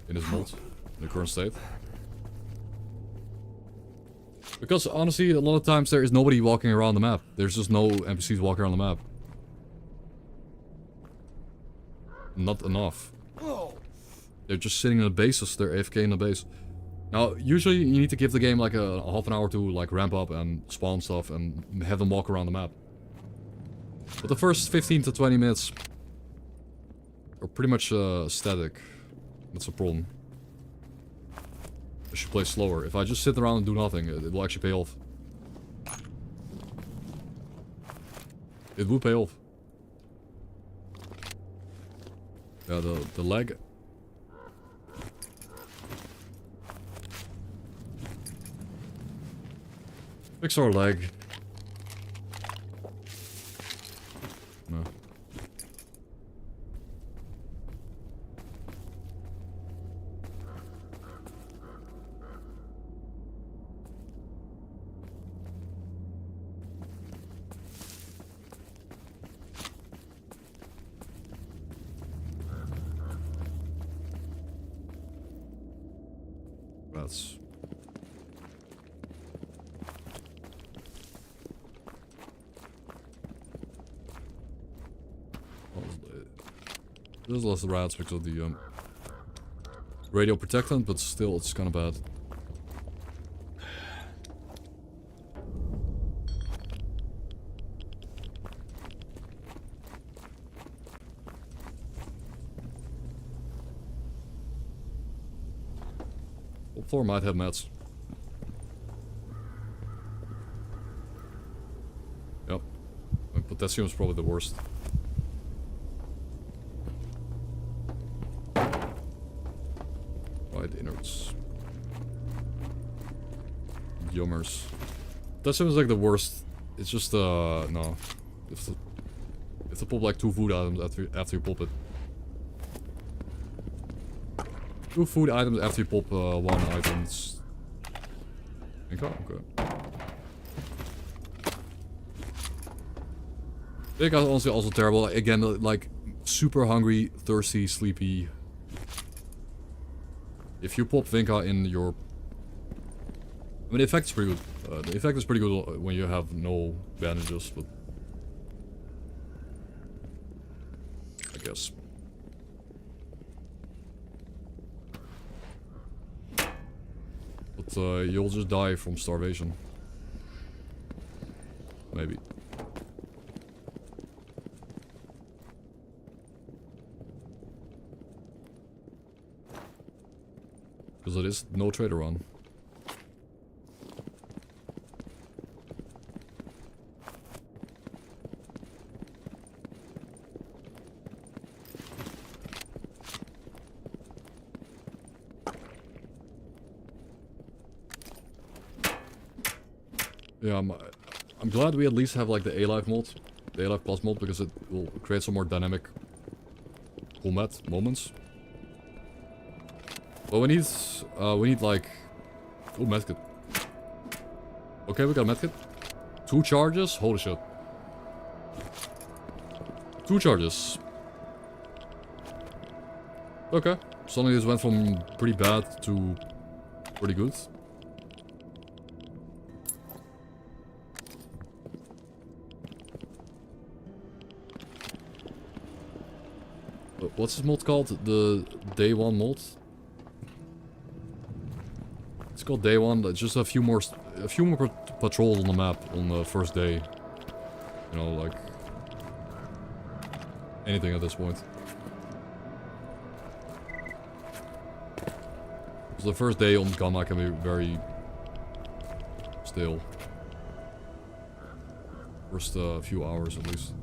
In this mold, in the current state. Because honestly, a lot of times there is nobody walking around the map. There's just no NPCs walking around the map. Not enough. They're just sitting in the bases. They're AFK in the base. Now, usually you need to give the game like a half an hour to like ramp up and spawn stuff and have them walk around the map. But the first 15 to 20 minutes are pretty much static. That's a problem. I should play slower. If I just sit around and do nothing, it will actually pay off. It would pay off. Yeah, the lag. Fix our lag. No. That's... There's less rats because of the radio protectant, but still it's kind of bad. Well, floor might have mats. Yep. And potassium is probably the worst. Innards. Yummers. That seems like the worst. It's just no. If to pop like 2 food items after you pop it. 2 food items after you pop 1 item. Okay. I think that's honestly also terrible. Again, like super hungry, thirsty, sleepy. If you pop Vinca in your... I mean, the effect is pretty good. The effect is pretty good when you have no bandages, but... I guess. But you'll just die from starvation. Maybe. Because it is no trader run. Yeah, I'm glad we at least have like the A-Life mod, the A-Life Plus mod, because it will create some more dynamic combat moments. But we need like... Oh, medkit. Okay, we got a medkit. 2 charges? Holy shit. 2 charges. Okay. Suddenly this went from pretty bad to pretty good. What's this mod called? The Day 1 mod? It's called Day 1. It's just a few more patrols on the map on the first day. You know, like anything at this point. Because the first day on G.A.M.M.A can be very still. First few hours at least.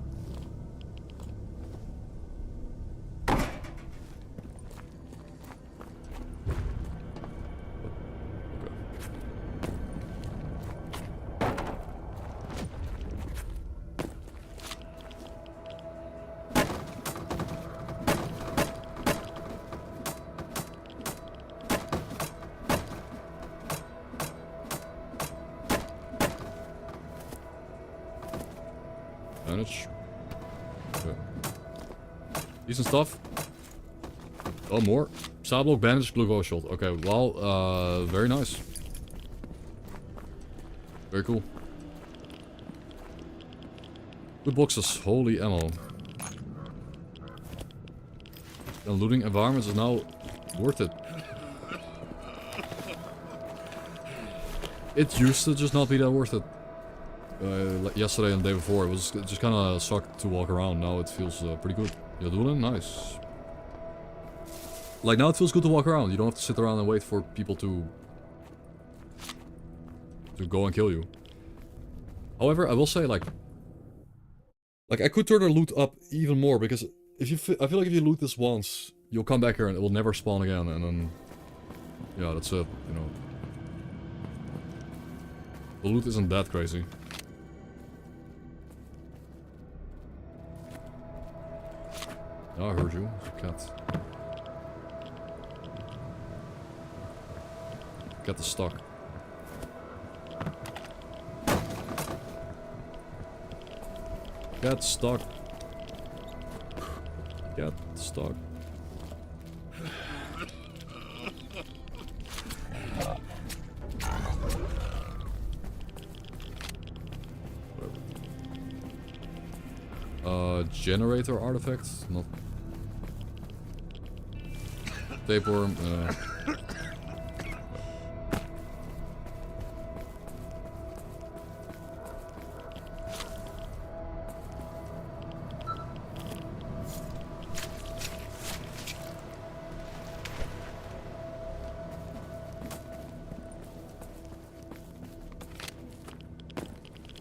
Manage. Okay. Decent stuff. Oh, more. Saddle, bandage, glucose shot. Okay, well, very nice. Very cool. Good boxes. Holy ammo. And looting environments is now worth it. It used to just not be that worth it. Like yesterday and the day before, it was just kind of sucked to walk around. Now it feels pretty good. You're doing it? Nice. Like, now it feels good to walk around. You don't have to sit around and wait for people to go and kill you. However, I will say, like I could turn the loot up even more, because if you I feel like if you loot this once, you'll come back here and it will never spawn again, and then yeah, that's it, you know. The loot isn't that crazy. Oh, I heard you. It's a cat. Get the stock. Get stuck. Get stuck. Generator artifacts, not tapeworm.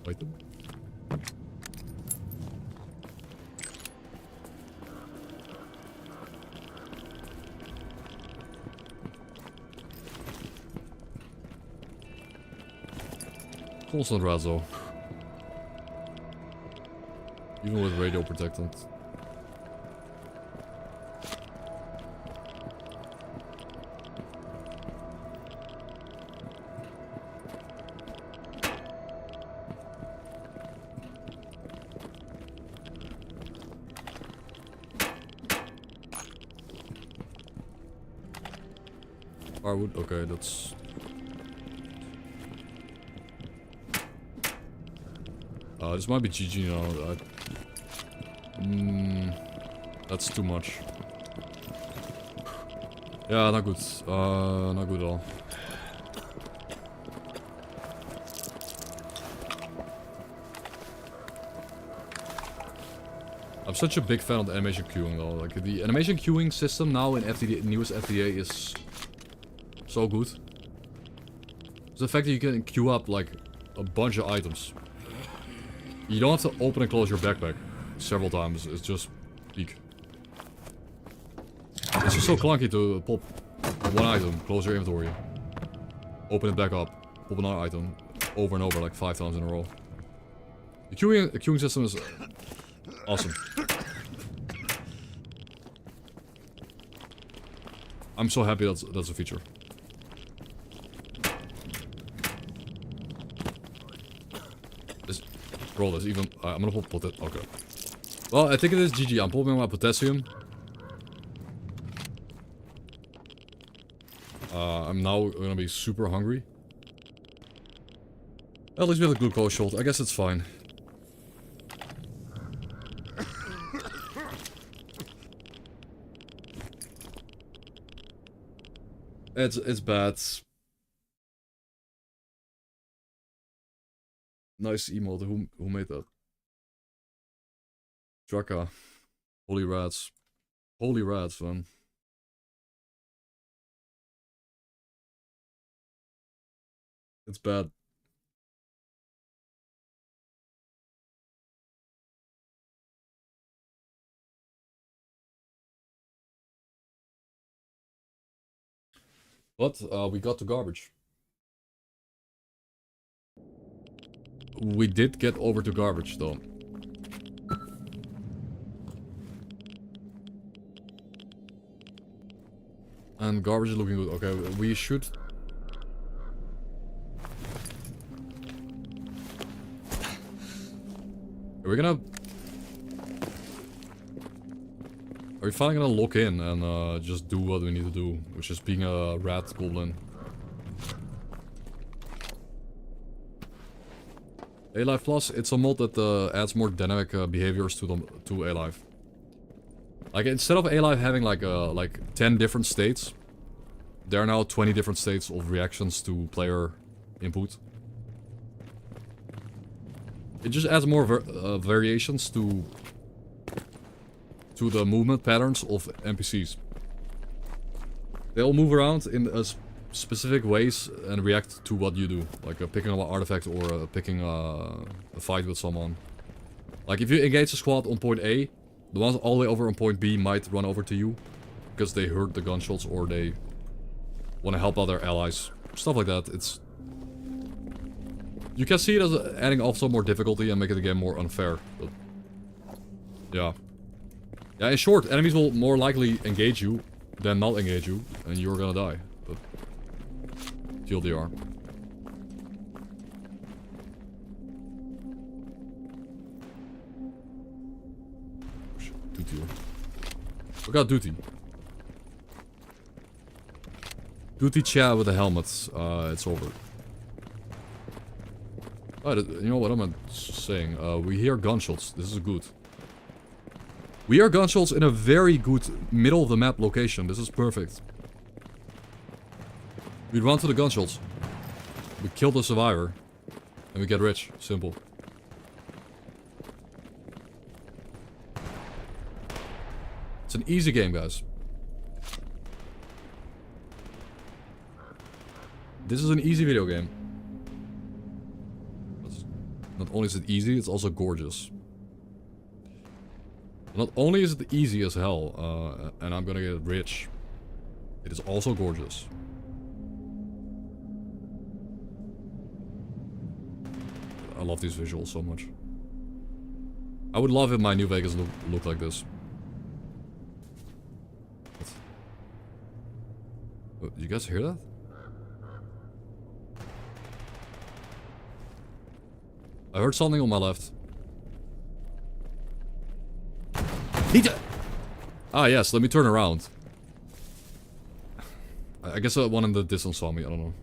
Wait. Constant razzle. Even with radio protectant. Firewood, okay, that's... this might be GG now. That's too much. Yeah, not good. Not good at all. I'm such a big fan of the animation queuing though. Like, the animation queuing system now in FTD, newest FTDA is so good. The fact that you can queue up like a bunch of items. You don't have to open and close your backpack several times. It's just peak. It's just so clunky to pop one item, close your inventory, open it back up, pop another item, over and over like 5 times in a row. The queuing system is awesome. I'm so happy that's a feature. Roll this even. I'm gonna put it. Okay. Well, I think it is GG. I'm popping my potassium. I'm now gonna be super hungry. At least we have a glucose shot. I guess it's fine. It's bad. Nice emote. Who made that? Draka. Holy rats. Holy rats, man. It's bad. But we got to garbage. We did get over to garbage, though. And garbage is looking good. Okay, we should... We're gonna Are we finally gonna lock in and just do what we need to do, which is being a rat goblin? A-Life Plus, it's a mod that adds more dynamic behaviors to A-Life. Like instead of A-Life having like 10 different states, there are now 20 different states of reactions to player input. It just adds more variations to the movement patterns of NPCs. They all move around in specific ways and react to what you do, like picking up an artifact or picking a fight with someone. Like if you engage a squad on point A, the ones all the way over on point B might run over to you because they heard the gunshots or they want to help other allies. Stuff like that. It's... You can see it as adding also more difficulty and making the game more unfair. But yeah. Yeah, in short, enemies will more likely engage you than not engage you, and you're gonna die. But TLDR. Duty. We got duty. Duty Chad with the helmet. It's over. Oh, you know what I'm saying? We hear gunshots. This is good. We hear gunshots in a very good middle of the map location. This is perfect. We run to the gunshots. We kill the survivor. And we get rich. Simple. It's an easy game, guys. This is an easy video game. Not only is it easy, it's also gorgeous. Not only is it easy as hell, and I'm gonna get rich, it is also gorgeous. I love these visuals so much. I would love if my New Vegas looked like this. What? Did you guys hear that? I heard something on my left. Ah, yes, let me turn around. I guess one in the distance saw me, I don't know.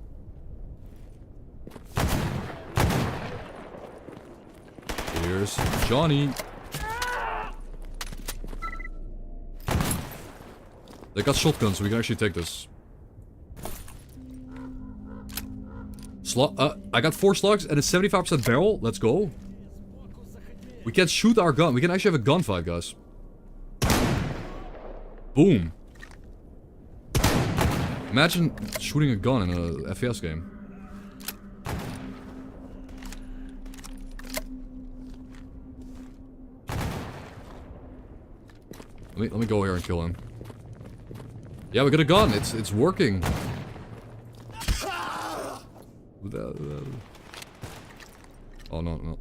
Here's Johnny. They got shotguns, so we can actually take this. I got 4 slugs and a 75% barrel. Let's go. We can shoot our gun. We can actually have a gunfight, guys. Boom. Imagine shooting a gun in a FPS game. Let me go here and kill him. Yeah, we got a gun. It's working. Oh no, no.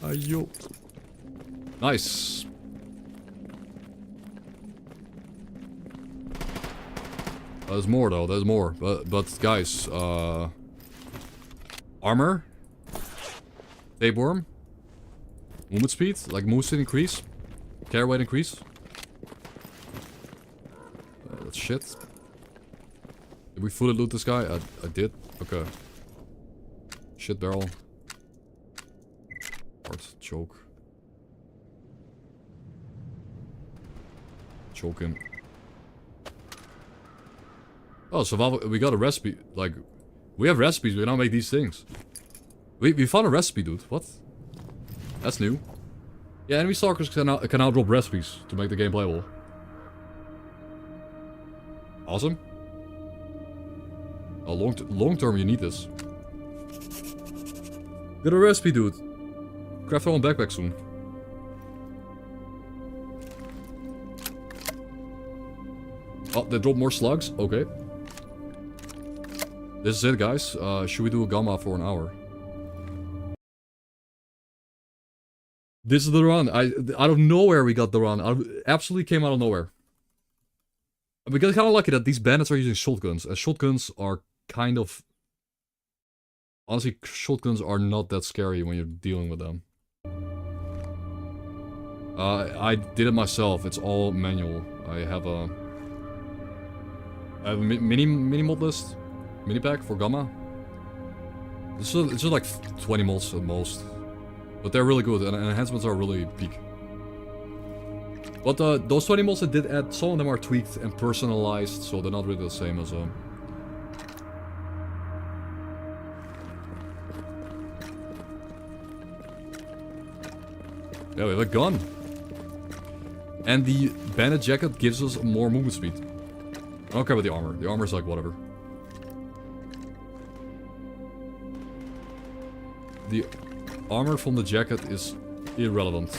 Ayo. Nice. There's more though, there's more. But guys, armor, tapeworm, movement speed, like move speed increase, carry weight increase. That's shit. Did we fully loot this guy? I did. Okay. Shit barrel. Heart choke. Choke him. Oh, survival. We got a recipe. Like, we have recipes. We don't make these things. We found a recipe, dude. What? That's new. Yeah, enemy stalkers can now drop recipes to make the game playable. Awesome. Oh, long term, you need this. Got a recipe, dude. Craft our own backpack soon. Oh, they drop more slugs? Okay. This is it, guys. Should we do a Gamma for an hour? This is the run. Out of nowhere we got the run. Absolutely came out of nowhere. We got kind of lucky that these bandits are using shotguns. And shotguns are kind of... Honestly, shotguns are not that scary when you're dealing with them. I did it myself. It's all manual. I have a mini mod list. Mini pack for Gamma. It's just like 20 mods at most. But they're really good and enhancements are really peak. But those 20 mods I did add, some of them are tweaked and personalized, so they're not really the same as Yeah, we have a gun. And the bandit jacket gives us more movement speed. I don't care about the armor. The armor's like whatever. The armor from the jacket is irrelevant.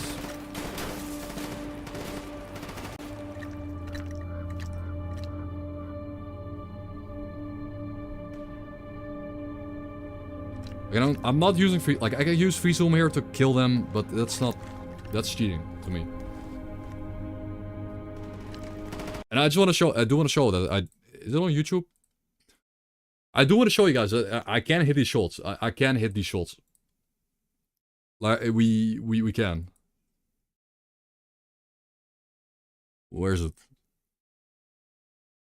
You know, I'm not using free... Like, I can use free zoom here to kill them, but that's not... That's cheating to me. And I just want to show... I do want to show that Is it on YouTube? I do want to show you guys that I can hit these shots. I can hit these shots. Like, we can. Where is it?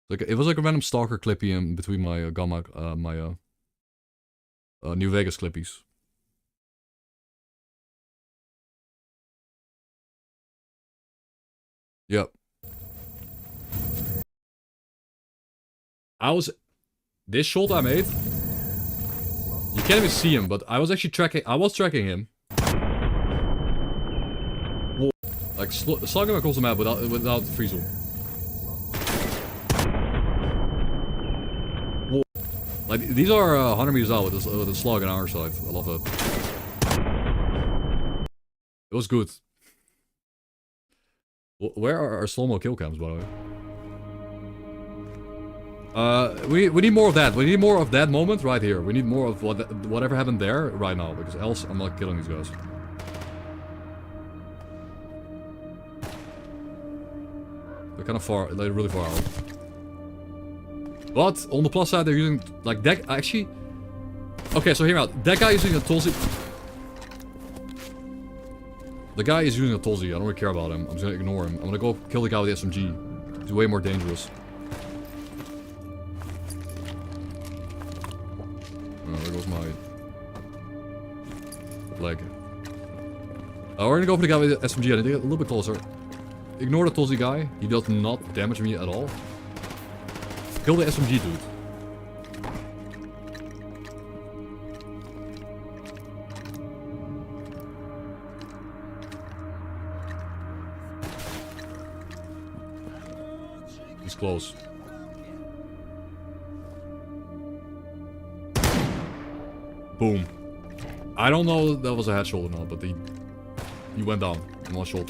Like, it was like a random stalker clippy in between my Gamma... New Vegas clippies. Yep. This shot I made... You can't even see him, but I was actually tracking... I was tracking him. Whoa. Like, slugging him across the map without free zoom. Whoa. Like, these are 100 meters out with a slug on our side. I love it. It was good. Where are our slow-mo kill cams, by the way? We need more of that. We need more of that moment right here. We need more of whatever happened there right now, because else I'm not killing these guys. They're kind of far, they're really far out. But on the plus side, they're using like that. Actually, okay. So hear me out. That guy is using a Tulsi. The guy is using a Tulsi. I don't really care about him. I'm just gonna ignore him. I'm gonna go kill the guy with the SMG. He's way more dangerous. Oh, there goes my leg. We're gonna go for the guy with the SMG. I need to get a little bit closer. Ignore the Tulsi guy. He does not damage me at all. Kill the SMG dude. He's close. Boom. I don't know if that was a headshot or not, but he went down in one shot.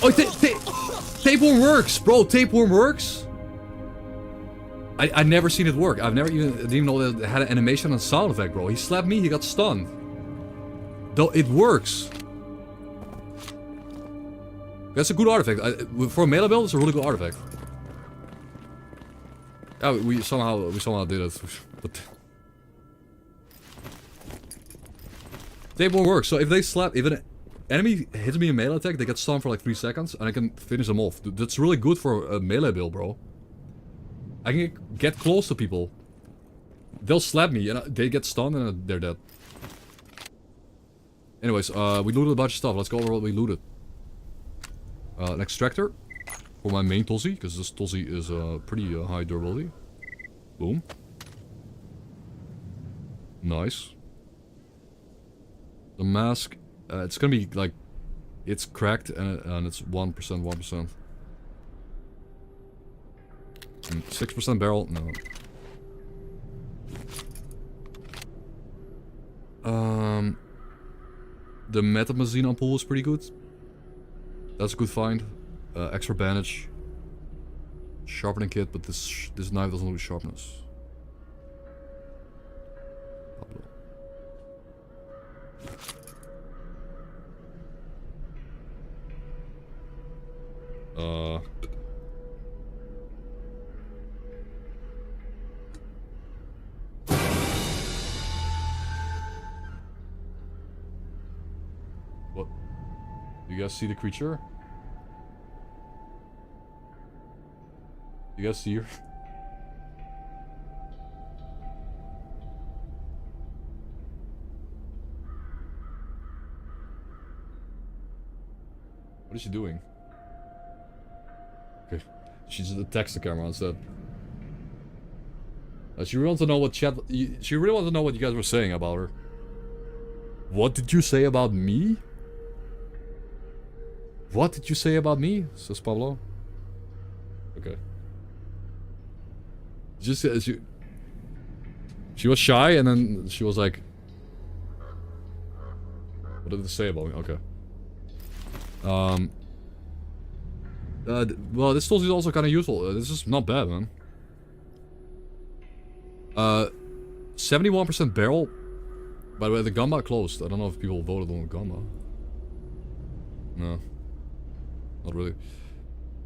Oh, tapeworm works, bro. Tapeworm works. I never seen it work. I've never didn't even know that it had an animation and sound effect, bro. He slapped me, he got stunned. Though it works. That's a good artifact. For a melee build, it's a really good artifact. Yeah, we somehow did it. But tapeworm works. So if an enemy hits me in melee attack, they get stunned for like 3 seconds, and I can finish them off. That's really good for a melee build, bro. I can get close to people. They'll slap me, and they get stunned, and they're dead. Anyways, we looted a bunch of stuff. Let's go over what we looted. An extractor for my main Tulsi, because this Tulsi is pretty high durability. Boom. Nice. The mask, it's gonna be like, it's cracked and it's 1%. 6% barrel? No. The metamazine ampoule is pretty good. That's a good find. Extra bandage. Sharpening kit, but this knife doesn't lose sharpness. What? You guys see the creature? You guys see her? What is she doing? Okay. She just attacks the camera instead. She really wants to know what chat. She really wants to know what you guys were saying about her. What did you say about me? What did you say about me? Says Pablo. Okay. Just she was shy and then she was like, what did it say about me? Okay. Well, this tool is also kind of useful. This is not bad, man. 71% barrel. By the way, the G.A.M.M.A closed. I don't know if people voted on the G.A.M.M.A. No. Not really.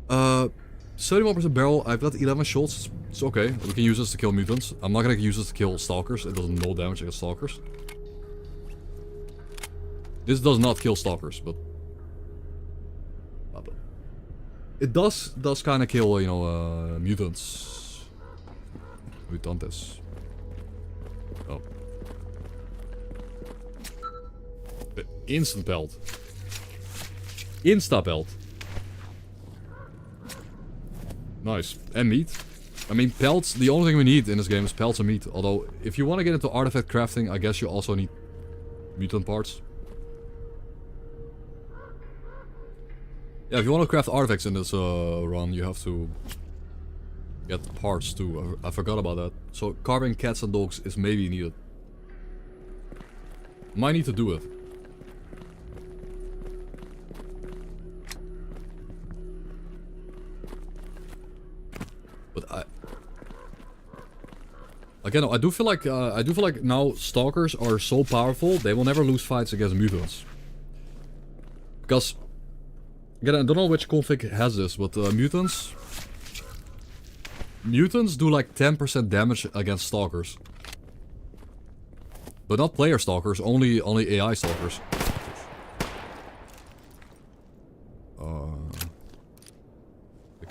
71% barrel. I've got 11 shots. It's okay. We can use this to kill mutants. I'm not gonna use this to kill stalkers. It does no damage against stalkers. This does not kill stalkers, but it does kind of kill, you know, mutants. Mutantes. Oh. Instant pelt. Insta-pelt. Nice. And meat. I mean, pelts, the only thing we need in this game is pelts and meat. Although, if you want to get into artifact crafting, I guess you also need mutant parts. Yeah, if you want to craft artifacts in this run, you have to get parts too. I forgot about that. So, carving cats and dogs is maybe needed. Might need to do it. But again, I do feel like now stalkers are so powerful they will never lose fights against mutants. Because again, I don't know which config has this, but mutants do like 10% damage against stalkers. But not player stalkers, only AI stalkers.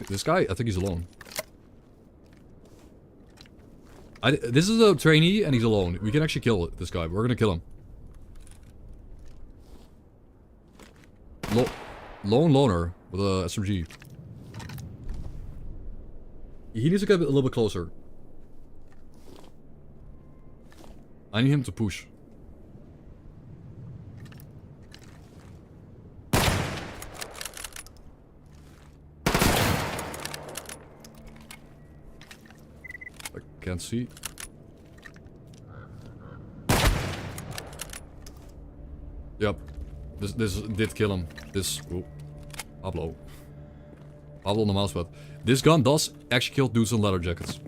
This guy, I think he's alone. This is a trainee and he's alone. We can actually kill this guy. We're gonna kill him. Lone loner with a SMG. He needs to get a little bit closer. I need him to push. I can't see. Yep. This did kill him. Oh. Pablo on the mousepad. This gun does actually kill dudes in leather jackets.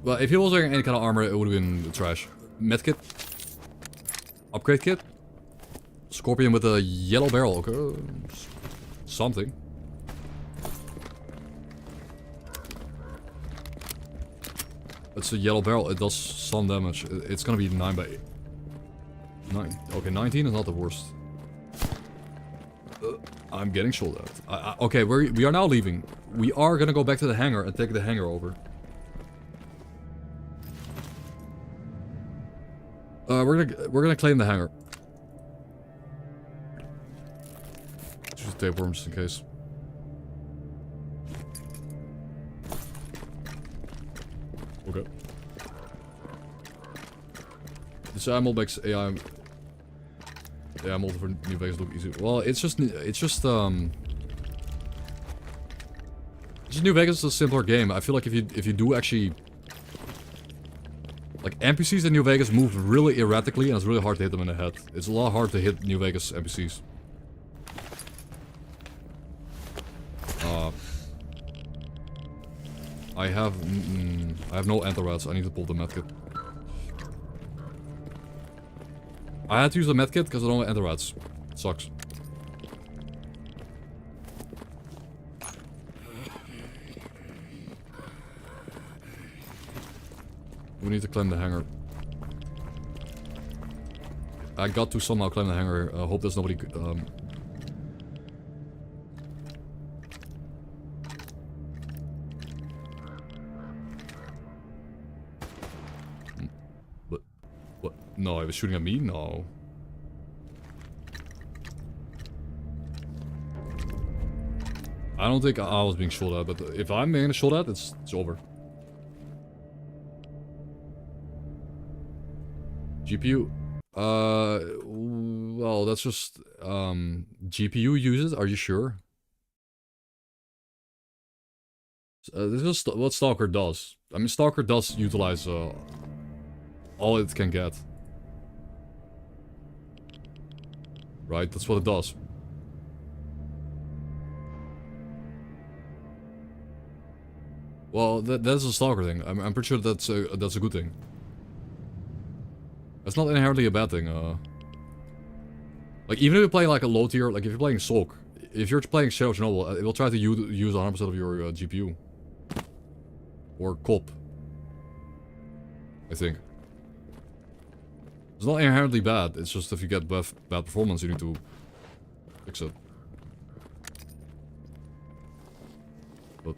Well, if he was wearing any kind of armor, it would have been trash. Medkit. Upgrade kit. Scorpion with a yellow barrel. Okay. Something. It's a yellow barrel. It does some damage. It's gonna be 9 by 9. Okay, 19 is not the worst. I'm getting shot at. Okay, we are now leaving. We are gonna go back to the hangar and take the hangar over. We're gonna claim the hangar. Just a tapeworm just in case. Okay. This ammo makes AI multiple new veins look easy. Well, it's just Just New Vegas is a simpler game. I feel like if you do actually... Like, NPCs in New Vegas move really erratically and it's really hard to hit them in the head. It's a lot hard to hit New Vegas NPCs. I have no anti-rats. I need to pull the medkit. I had to use the medkit because I don't have anti-rats. Sucks. We need to climb the hangar. I got to somehow climb the hangar. I hope there's nobody... What? No, he was shooting at me? No. I don't think I was being shot at, but if I'm being shot at, it's over. GPU. Well, that's just, GPU uses, are you sure? This is what S.T.A.L.K.E.R does. I mean, S.T.A.L.K.E.R does utilize, all it can get. Right? That's what it does. Well, that's a S.T.A.L.K.E.R thing. I'm pretty sure that's a good thing. That's not inherently a bad thing, Like, even if you're playing like a low tier, like if you're playing S.T.A.L.K.E.R, if you're playing Shadow of Chernobyl, it will try to use 100% of your GPU. Or COP. I think. It's not inherently bad, it's just if you get bad performance, you need to fix it. But...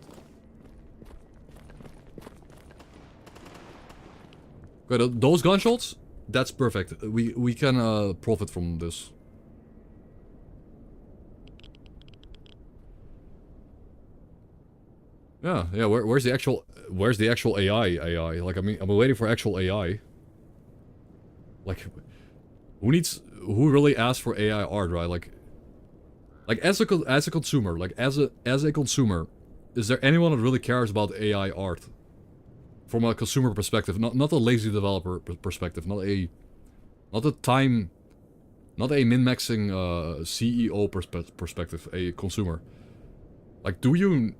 Okay, those gunshots? That's perfect. We can profit from this. Yeah. Where's the actual AI? Like, I mean, I'm waiting for actual AI. Like, who really asks for AI art, right? Like as a consumer, like as a consumer, is there anyone that really cares about AI art? From a consumer perspective, not a lazy developer perspective, not a min-maxing CEO perspective, a consumer. Like, do you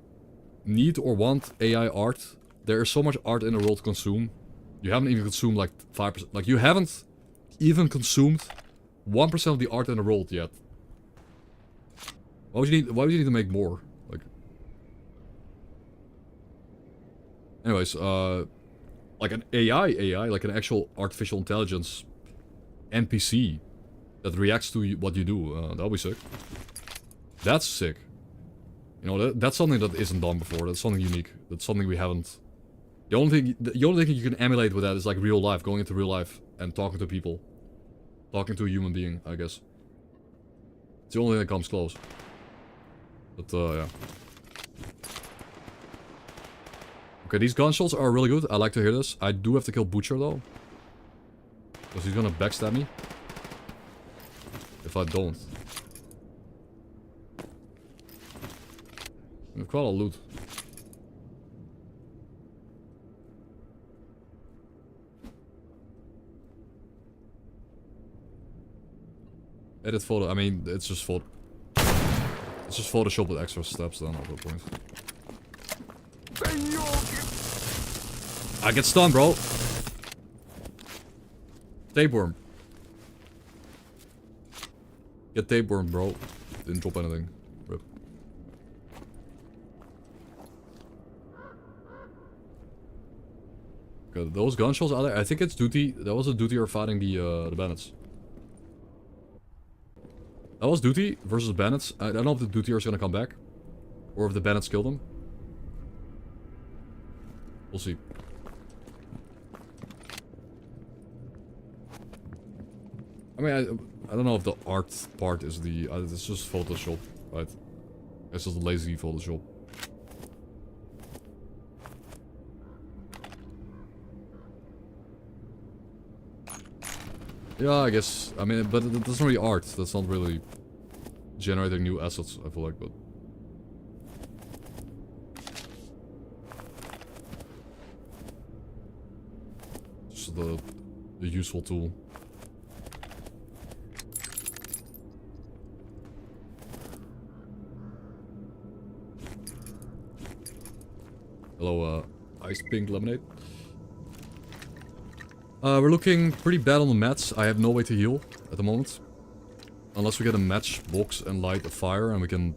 need or want AI art? There is so much art in the world to consume. You haven't even consumed like 5%. Like, you haven't even consumed 1% of the art in the world yet. Why would you need to make more? Like, anyways, like an AI, like an actual artificial intelligence NPC that reacts to what you do, that'll be sick. That's sick. You know, that's something that isn't done before. That's something unique. That's something we haven't. The only thing you can emulate with that is like real life, going into real life and talking to people, talking to a human being, I guess. It's the only thing that comes close. But yeah. Okay, these gunshots are really good. I like to hear this. I do have to kill Butcher though, because he's gonna backstab me if I don't. We have quite a lot of loot. Edit photo. I mean, it's just Photoshop with extra steps then at that point. I get stunned, bro. Tapeworm. Get tapeworm, bro. Didn't drop anything. Rip. Okay, those gunshots out there. I think it's duty. That was a duty or fighting the bandits. That was duty versus bandits. I don't know if the duty is gonna come back, or if the bandits killed them. We'll see. I mean, I don't know if the art part is the... it's just Photoshop, right? It's just a lazy Photoshop. Yeah, I guess. I mean, but that's not really art. That's not really generating new assets, I feel like, but... also the useful tool. Hello, ice pink lemonade. We're looking pretty bad on the mats. I have no way to heal at the moment. Unless we get a matchbox and light a fire and we can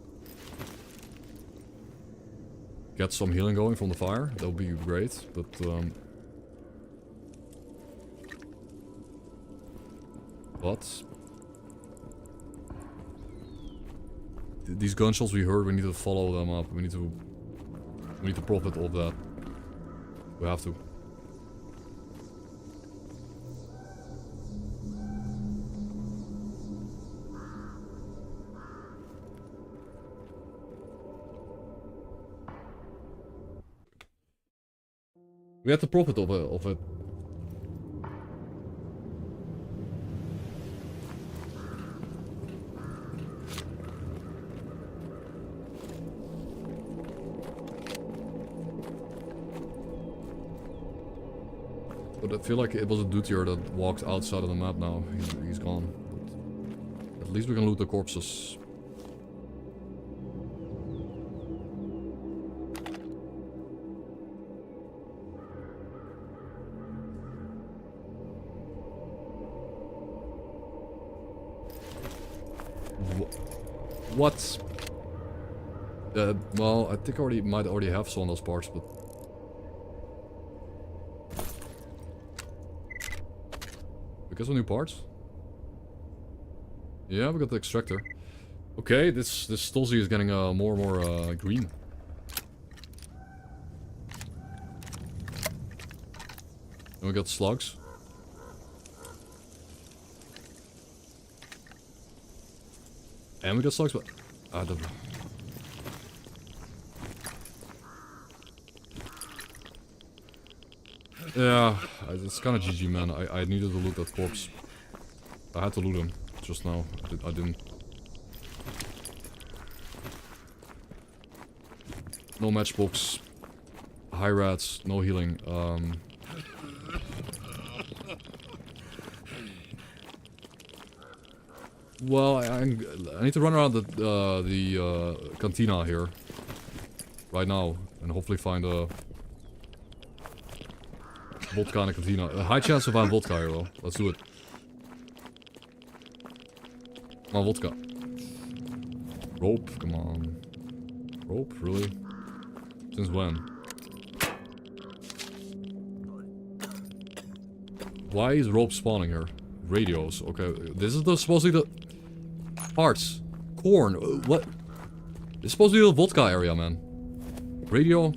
get some healing going from the fire. That would be great, but these gunshots we heard, we need to follow them up. We need to profit off that. We have to. We have to profit of it. But I feel like it was a dude here that walked outside of the map now. He's gone. But at least we can loot the corpses. What? Well, I think I might already have some of those parts, but... We got some new parts? Yeah, we got the extractor. Okay, this Stolzy is getting more and more green. And we got slugs. And we got slugs, but... I don't know. Yeah, it's kind of GG, man. I needed to loot that corpse. I had to loot him just now. I didn't. No matchbox. High rats. No healing. Well, I need to run around the cantina here right now and hopefully find a vodka in a cantina. A high chance to find vodka here though. Let's do it. Come on, vodka. Rope, come on. Rope, really? Since when? Why is rope spawning here? Radios, okay. This is supposed to be the parts. Corn, what? This is supposed to be the vodka area, man. Radio?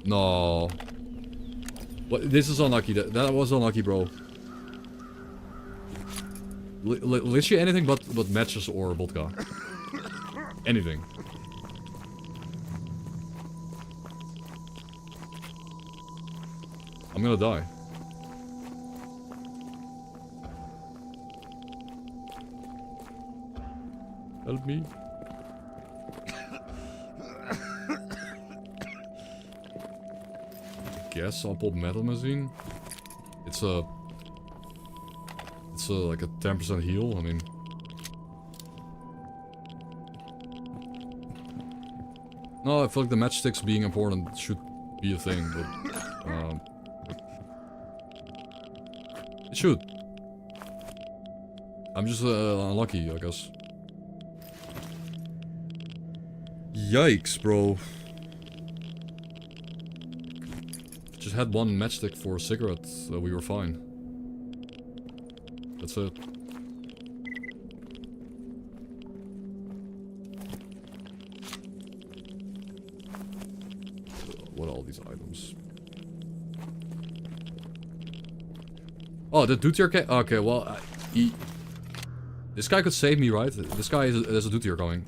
No. What? This is unlucky. That was unlucky, bro. Literally anything but matches or vodka. Anything. I'm gonna die. Help me. Guess I'll put metal machine. It's like a 10% heal. I mean, no, I feel like the matchsticks being important should be a thing, but it should. I'm just unlucky, I guess. Yikes, bro. Just had one matchstick for a cigarette, so we were fine. That's it. What are all these items? Oh, the dude here okay, well, this guy could save me, right? This guy there's a dude here coming.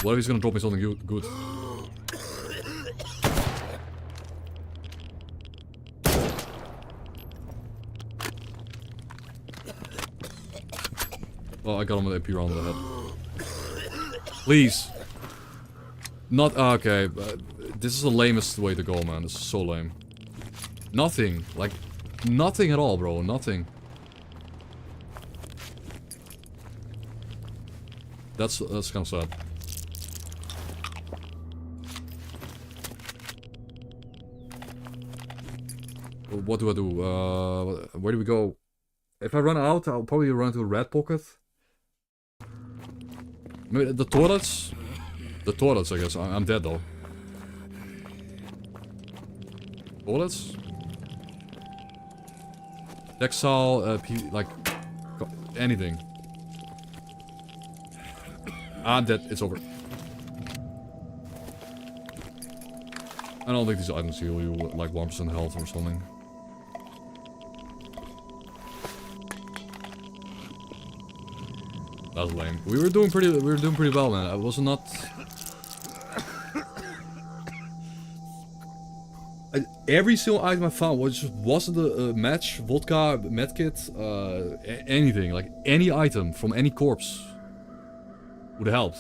What if he's gonna drop me something good? Oh, I got him with AP round to the head. Please. Not okay. This is the lamest way to go, man. This is so lame. Nothing. Like, nothing at all, bro. Nothing. That's kind of sad. What do I do? Where do we go? If I run out, I'll probably run to a red pocket. Maybe the toilets? The toilets, I guess. I'm dead, though. Toilets? Textile, like... anything. I'm dead. It's over. I don't think these items heal you like 1% health or something. That was lame. We were doing pretty well, man. I was not. Every single item I found wasn't a match, vodka, medkit, anything. Like any item from any corpse would have helped.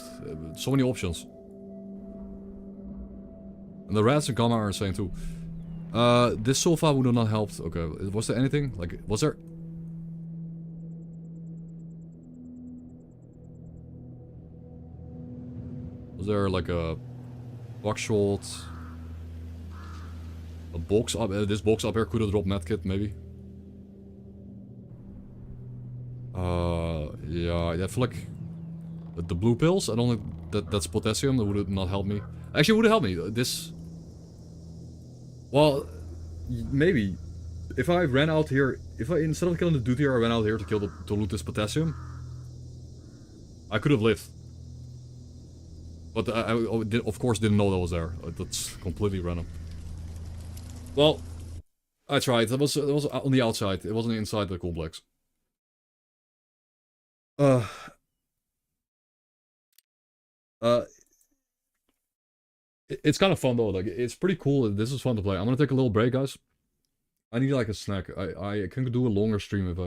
So many options. And the rats and G.A.M.M.A are insane too. This so far would have not helped. Okay, was there anything? Like, was there? Was there like a buckshot? A box up? This box up here could have dropped medkit, maybe. Yeah, I feel like the blue pills. I don't think that's potassium. That would not help me. Actually, it would have helped me. This. Well, maybe if I ran out here, if I instead of killing the dude here, I ran out here to loot this potassium, I could have lived. But I of course didn't know that was there. That's completely random. Well, I tried. That was on the outside. It wasn't inside the complex. It's kind of fun though. Like it's pretty cool. This is fun to play. I'm gonna take a little break, guys. I need like a snack. I can do a longer stream if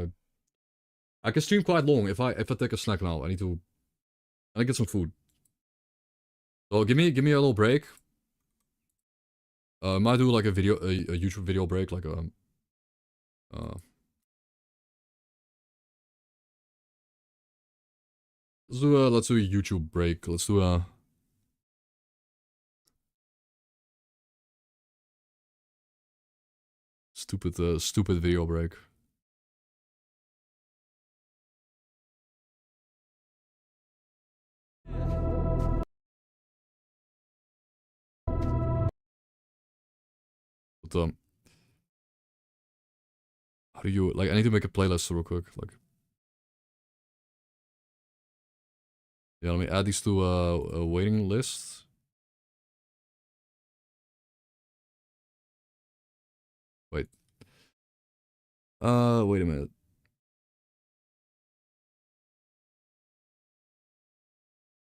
I can stream quite long if I take a snack now. I need to get some food. So give me a little break. Might do like a YouTube video break, like let's do a YouTube break. Let's do a stupid video break. But how do you like? I need to make a playlist real quick. Like, yeah, let me add these to a waiting list. Wait. Wait a minute.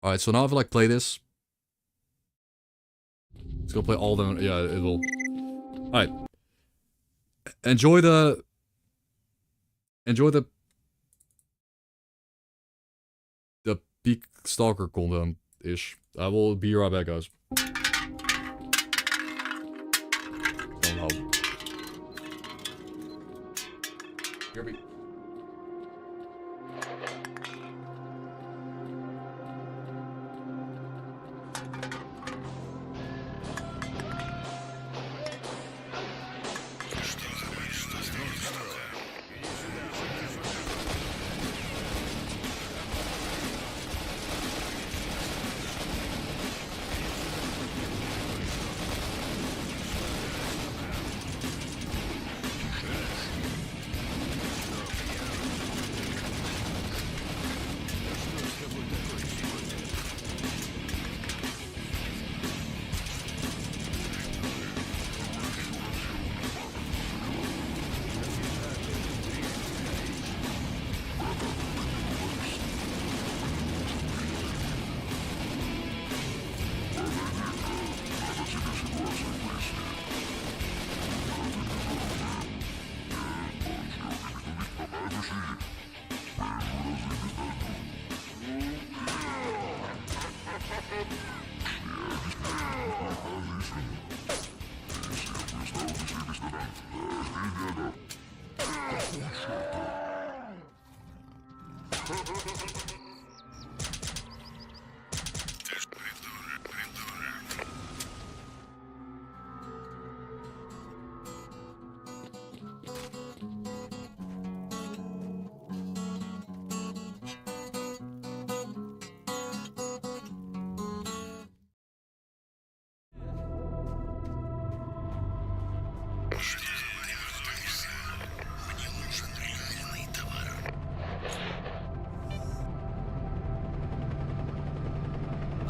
All right, so now if I like play this, it's gonna play all them. Yeah, it will. All right. Enjoy the peak stalker content ish. I will be right back, guys. Somehow. Here we.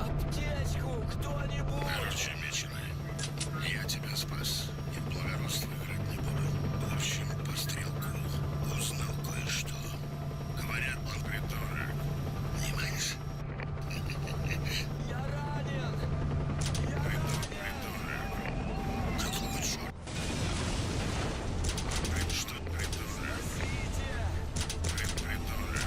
Аптечку, кто-нибудь! Короче, меченый, я тебя спас. И в благородство играть не буду. В общем, по стрелку узнал кое-что. Говорят, он придурок. Понимаешь? Я ранен! Какого черта? Что придурок? Спасите! Придурок.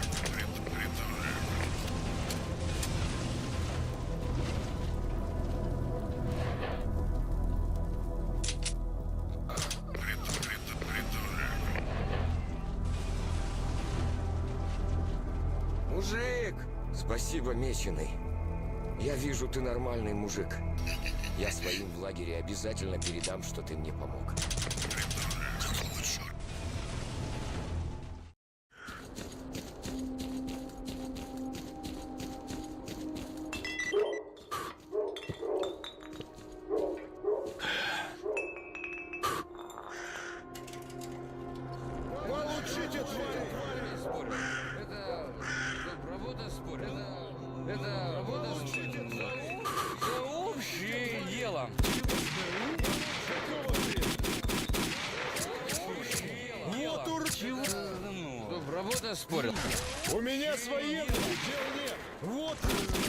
Мужик! Спасибо, меченый. Я вижу, ты нормальный мужик. Я своим в лагере обязательно передам, что ты мне помог. Какого черта? Получите, твари! Работа спор. Это работа за общее дело. Вот Чего? Работа спорил. У меня с военными дел нет. Вот,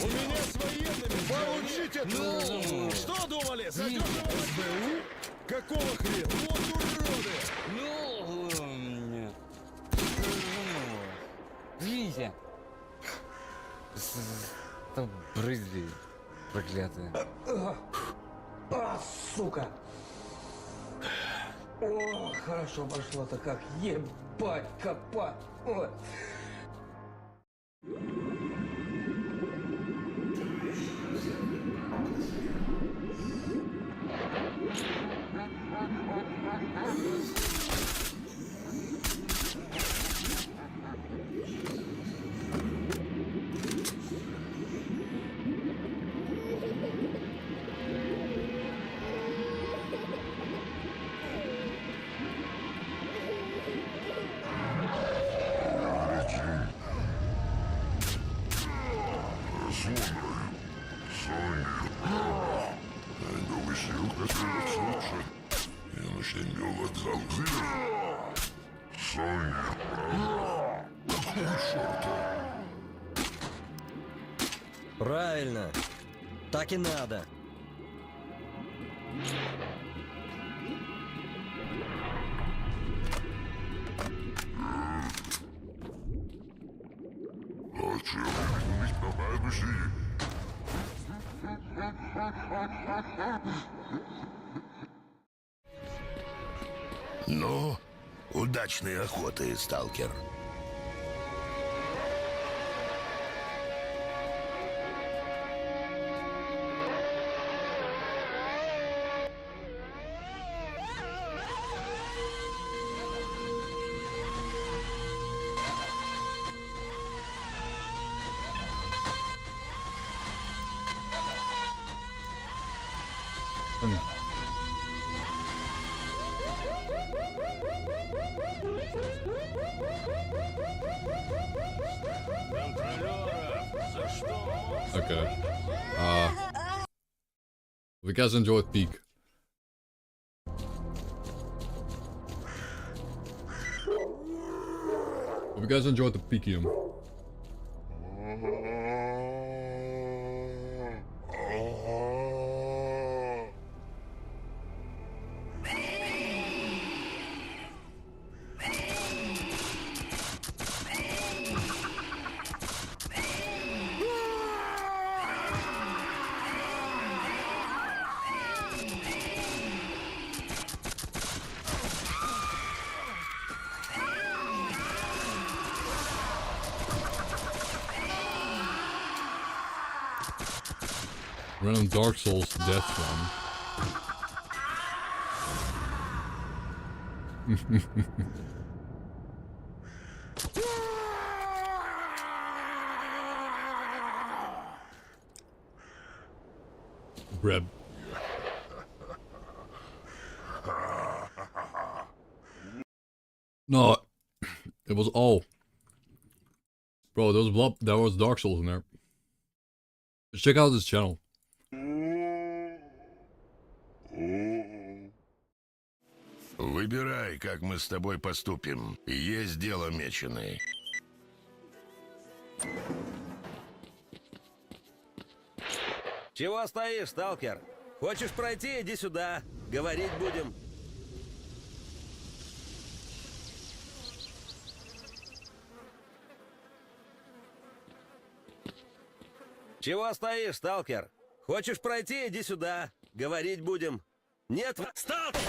у меня с военными. Получите, Ну. Что думали? Задерживал СБУ? Какого хрена? Вот уроды! Извините. Там брызги проклятые. Сука! О, хорошо пошло-то как, ебать, копать! Ой. Правильно. Так и надо. Ну, удачной охоты, сталкер. Okay. Hope you guys enjoyed Peak. Hope you guys enjoyed the Peakium. Random Dark Souls death run. Breb. No, it was all. Bro, there was blood. There was Dark Souls in there. Check out this channel. Выбирай, как мы с тобой поступим. Есть дело, меченый. Чего стоишь, сталкер? Хочешь пройти, иди сюда. Говорить будем. Чего стоишь, сталкер? Хочешь пройти, иди сюда. Говорить будем. Нет, сталкер!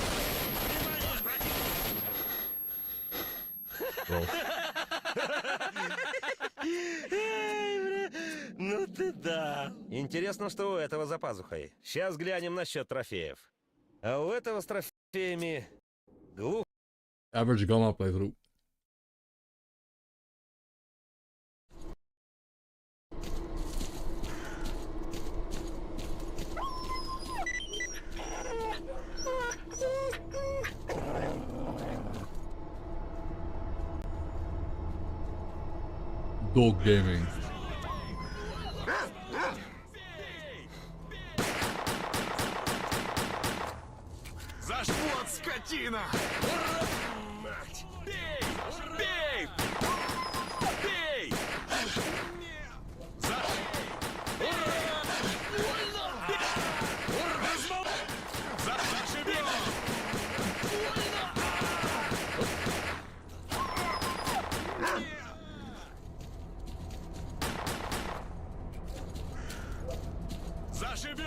Ну ты да. Интересно, что у этого за пазухой. Сейчас глянем насчет трофеев. А у этого с трофеями глух. Average G.A.M.M.A playthrough. Dog gaming. За шпот, скотина! Мать! Бей! Бей! Бей! За зашибем! Зашибем!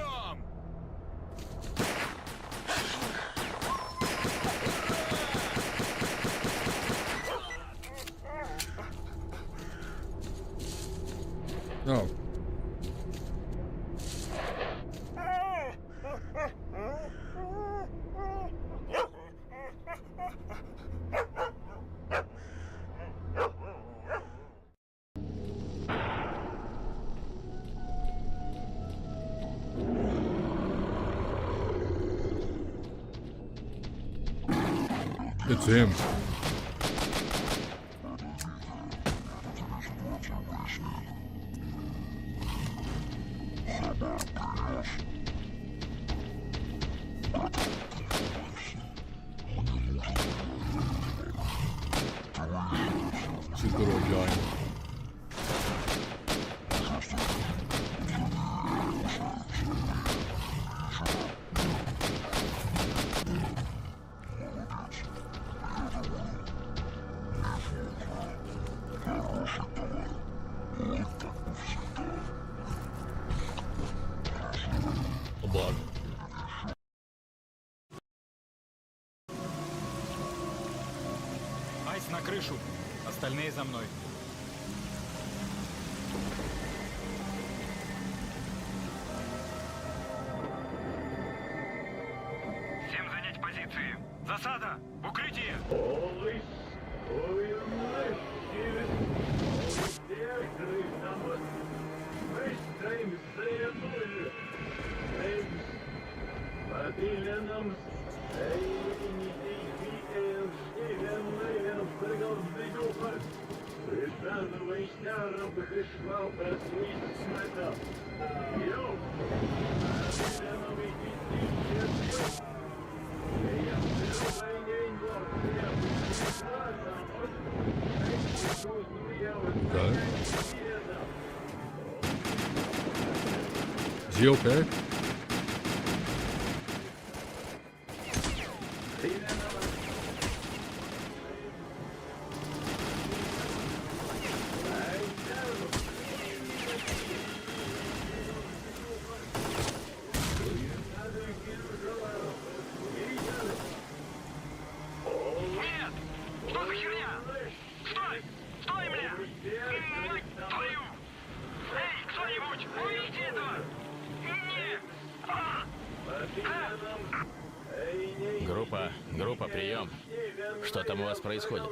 No. It's him. She's good old giant. A bug. Айс на крышу. Остальные за мной. Всем занять позиции. Засада! Укрытие! Okay. Is he okay? Нет! Что за херня? Стой! Стой, бля! Мать твою! Эй, кто-нибудь, увидите этого! Нет! Что там у вас происходит?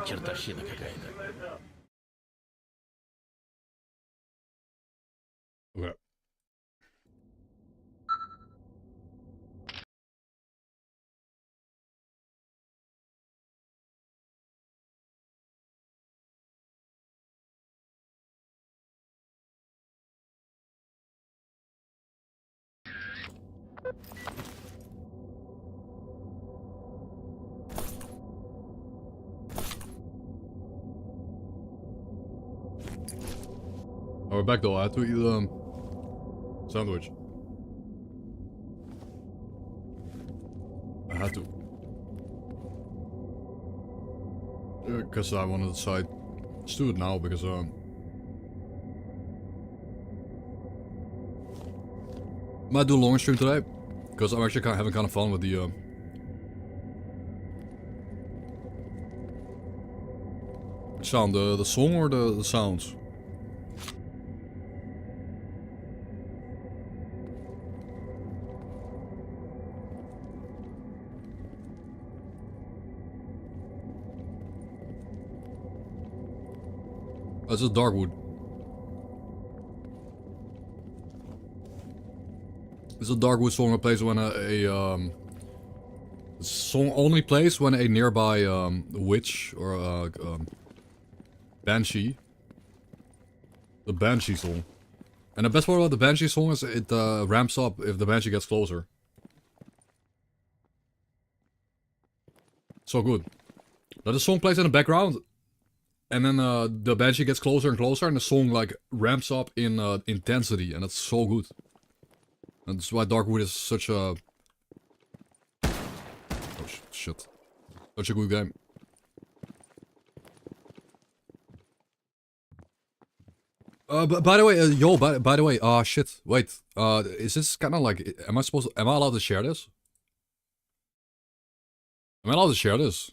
Чертовщина какая-то. Okay. We're back though. I had to eat sandwich. I had to. Because I wanted to decide. Let's do it now because might do a longer stream today. Because I'm actually having kind of fun with the sound, the song or the sounds. This is Darkwood. This is a Darkwood song that plays when a song only plays when a nearby witch or banshee. The banshee song. And the best part about the banshee song is it ramps up if the banshee gets closer. So good. Now the song plays in the background. And then the banshee gets closer and closer, and the song like ramps up in intensity, and that's so good. And that's why Darkwood is such a shit, such a good game. By the way, yo, by the way, shit, wait, is this kind of like, am I allowed to share this? Am I allowed to share this?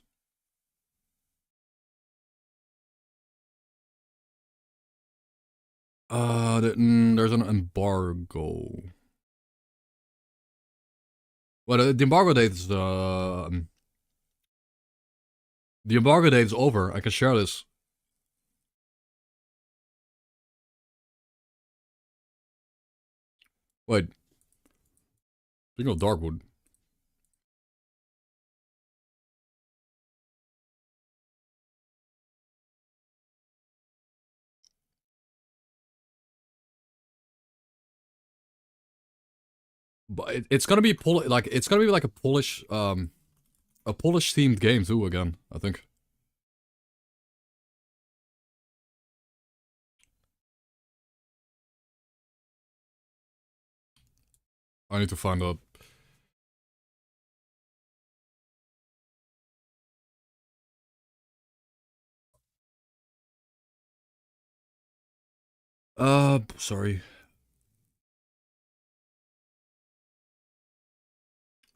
There's an embargo. Well, the embargo date is the embargo date is over. I can share this. Wait. Speaking of Darkwood. But it's gonna be it's gonna be like a Polish themed game too again, I think. I need to find out. Sorry.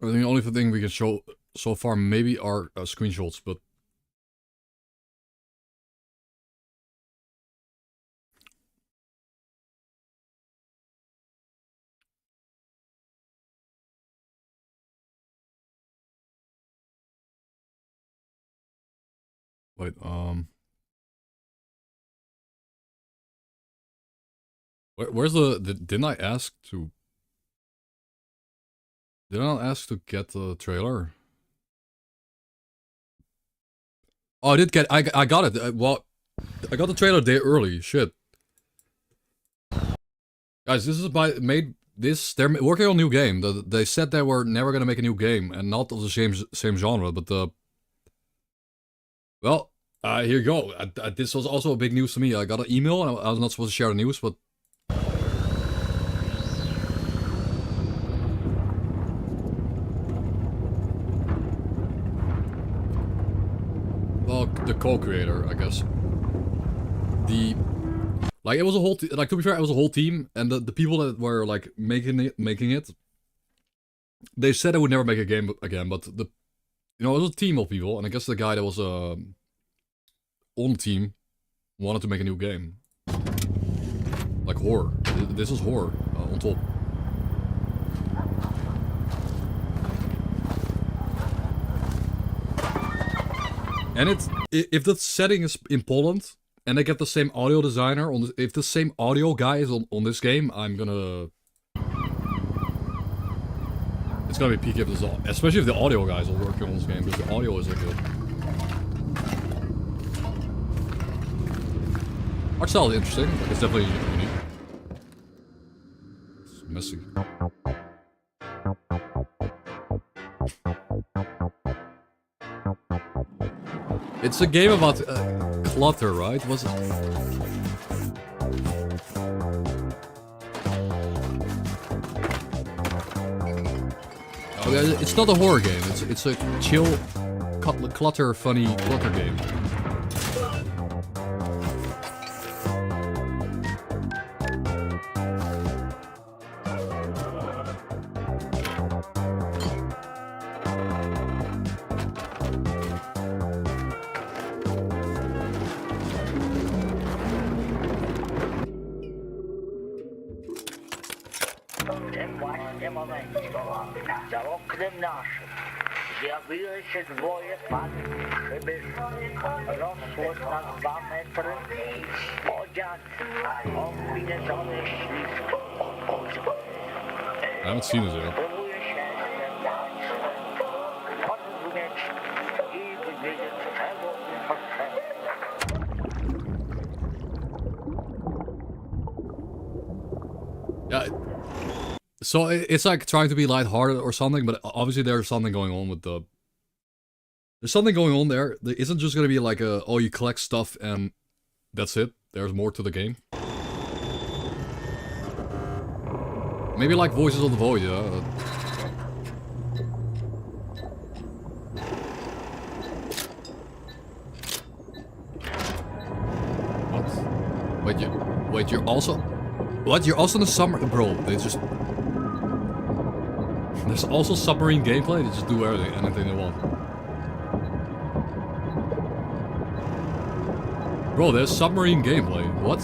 I think the only thing we can show so far maybe are screenshots, but wait, where's didn't I ask to? Did I not ask to get the trailer? Oh, I did get. I got it. Well, I got the trailer a day early. Shit, guys, this is they're working on a new game. They said they were never gonna make a new game, and not of the same genre. But well, here you go. This was also a big news to me. I got an email, and I was not supposed to share the news, but. Well, the co-creator, I guess. Like, it was a whole like, to be fair, it was a whole team, and the people that were, like, making it, they said they would never make a game again, but it was a team of people, and I guess the guy that was, on the team wanted to make a new game. Like, horror. This is horror, on top. And if the setting is in Poland and they get the same audio designer on if the same audio guy is on this game, I'm gonna. It's gonna be peak if this, especially if the audio guys are working on this game because the audio is like good. Art style is interesting. Like, it's definitely unique. It's messy. It's a game about clutter, right? Was it? Oh, yeah, it's not a horror game. It's a chill, clutter, funny clutter game. Właśnie momencie za oknem naszym zjawiły się dwoje panów przybyszów. Rosło na 2 metry, odziane w kombinezony śliskie. I haven't seen it yet. Próbuję się porozumieć i wywiedzieć, czego im potrzebne. Yeah. So it's like trying to be lighthearted or something, but obviously there's something going on with the. There's something going on there. There isn't just gonna be like a oh you collect stuff and that's it. There's more to the game. Maybe like Voices of the Void, yeah. What? Wait, you're also. What? You're also in the summer, bro? They just. There's also submarine gameplay. They just do anything they want. Bro, there's submarine gameplay. What?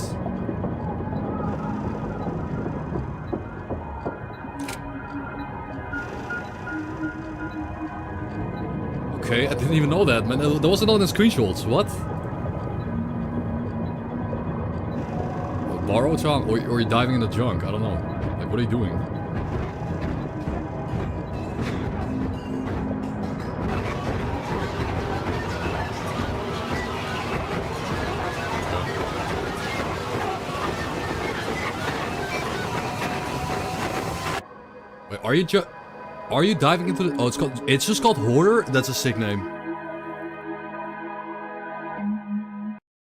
Okay, I didn't even know that, man. There wasn't on the screenshots. What? Borrow Tom, or you're diving in the junk. I don't know. Like, what are you doing? Wait, are you diving into the? Oh, it's just called Hoarder. That's a sick name.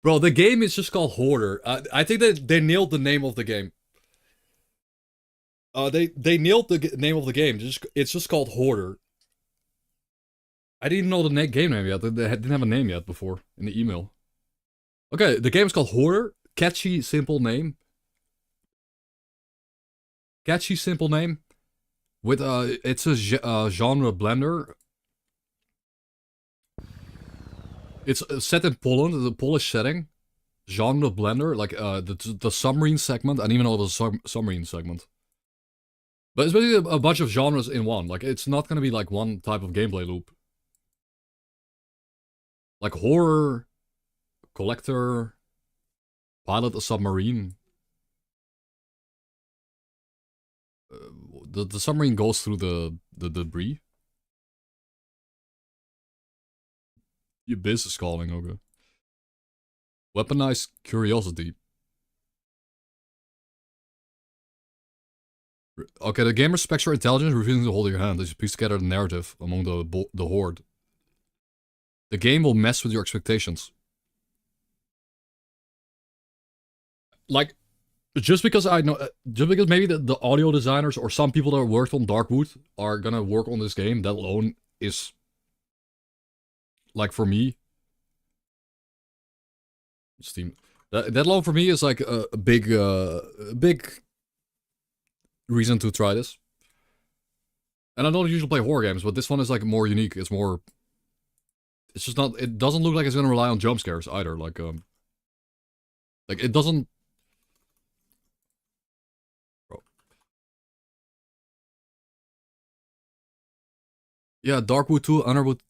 Bro, the game is just called Hoarder. I think that they nailed the name of the game. They nailed the name of the game. It's just called Hoarder. I didn't even know the game name yet. They didn't have a name yet before in the email. Okay, the game is called Hoarder. Catchy, simple name. Catchy, simple name. With it's a genre blender. It's set in Poland, the Polish setting. Genre blender, like the submarine segment. I didn't even know it was a submarine segment. But it's basically a bunch of genres in one. Like, it's not gonna be like one type of gameplay loop. Like horror, collector, pilot a submarine. The submarine goes through the debris. The abyss is calling, okay. Weaponized curiosity. Okay, the game respects your intelligence, refusing to hold your hand as you piece together the narrative among the horde. The game will mess with your expectations. Like, just because I know, just because maybe the audio designers or some people that worked on Darkwood are gonna work on this game, that alone is, like, for me, Steam. That alone for me is like a big reason to try this. And I don't usually play horror games, but this one is like more unique. It's more. It's just not. It doesn't look like it's gonna rely on jump scares either. Like it doesn't. Bro. Yeah, Darkwood 2, Underwood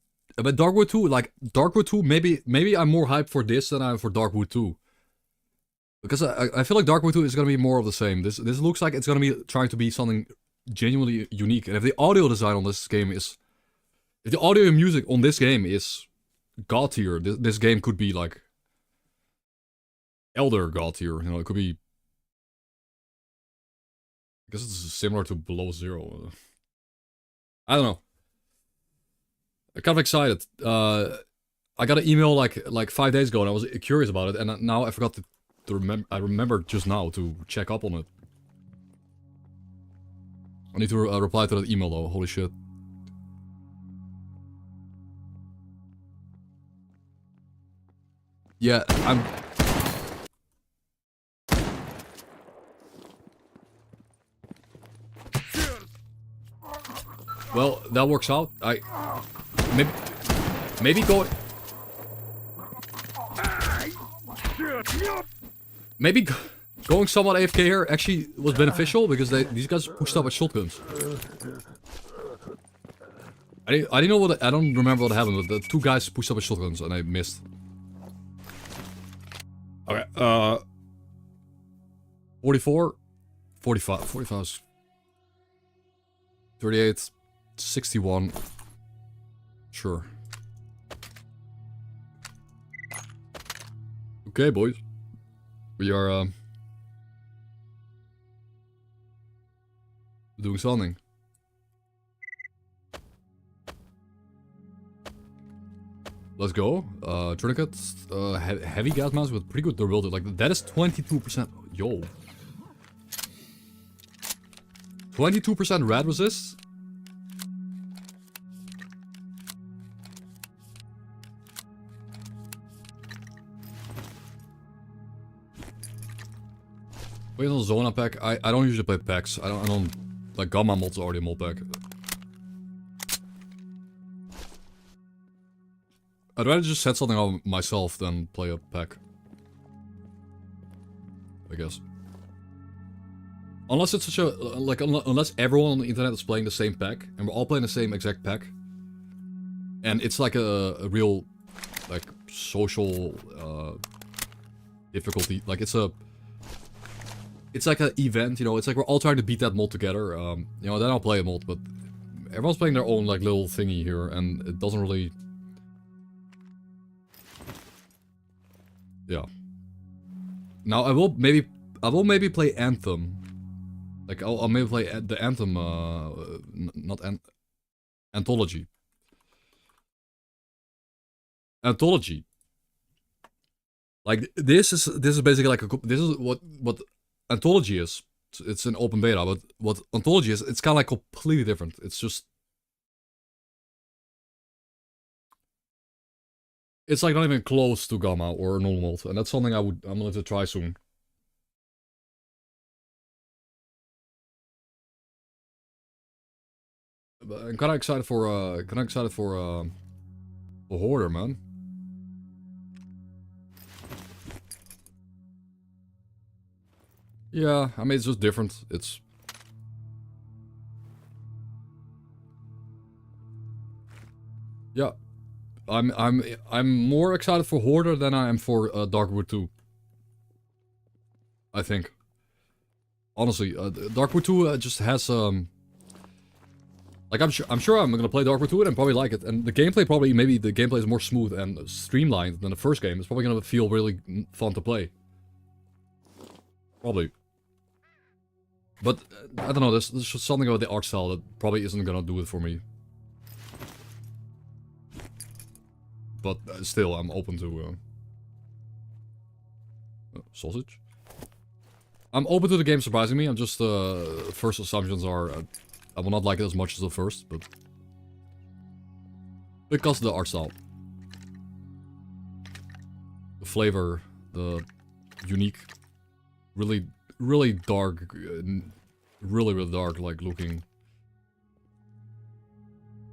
But Darkwood 2, like Darkwood 2, maybe I'm more hyped for this than I am for Darkwood 2. Because I feel like Darkwood 2 is gonna be more of the same. This looks like it's gonna be trying to be something genuinely unique. And if the audio design on this game is, if the audio and music on this game is God tier, this game could be like Elder God tier. You know, it could be. I guess it's similar to Below Zero. I don't know. I'm kind of excited. I got an email like 5 days ago, and I was curious about it, and now I forgot to remember. I remembered just now to check up on it. I need to reply to that email though. Holy shit. Yeah, I'm. Well, that works out. Maybe going. Maybe going somewhat AFK here actually was beneficial because these guys pushed up with shotguns. I didn't know what. I don't remember what happened, but the two guys pushed up with shotguns and I missed. Okay, 44, 45, 45, 38, 61. Sure. Okay, boys. We are, doing something. Let's go. Tourniquets, heavy gas mask with pretty good durability. Like, that is 22%. Yo. 22% rad resist? Wait on Zona pack. I don't usually play packs. I don't like G.A.M.M.A mod's already a mod pack. I'd rather just set something on myself than play a pack. I guess. Unless it's such a like unless everyone on the internet is playing the same pack and we're all playing the same exact pack. And it's like a real like social difficulty. Like it's like an event, you know, it's like we're all trying to beat that mod together. You know, then I'll play a mod, but everyone's playing their own like little thingy here and it doesn't really. Yeah. Now I will maybe play Anthem. Like I'll maybe play the Anthem not Anthology. Anthology. Like this is basically like this is what Anthology is. It's an open beta, but what Anthology is, it's kind of like completely different. It's just it's like not even close to G.A.M.M.A or normal mode, and that's something I'm going to try soon. But I'm kind of excited for Hoarder, man. Yeah, I mean it's just different. It's yeah. I'm more excited for Hoarder than I am for Darkwood 2. I think. Honestly, Darkwood 2 just has like I'm sure I'm gonna play Darkwood 2 and probably like it, and the gameplay maybe the gameplay is more smooth and streamlined than the first game. It's probably gonna feel really fun to play. Probably. But I don't know. There's just something about the art style that probably isn't gonna do it for me. But still, I'm open to sausage. I'm open to the game surprising me. I'm just first assumptions are I will not like it as much as the first, but because of the art style, the flavor, the unique, really dark, really dark like looking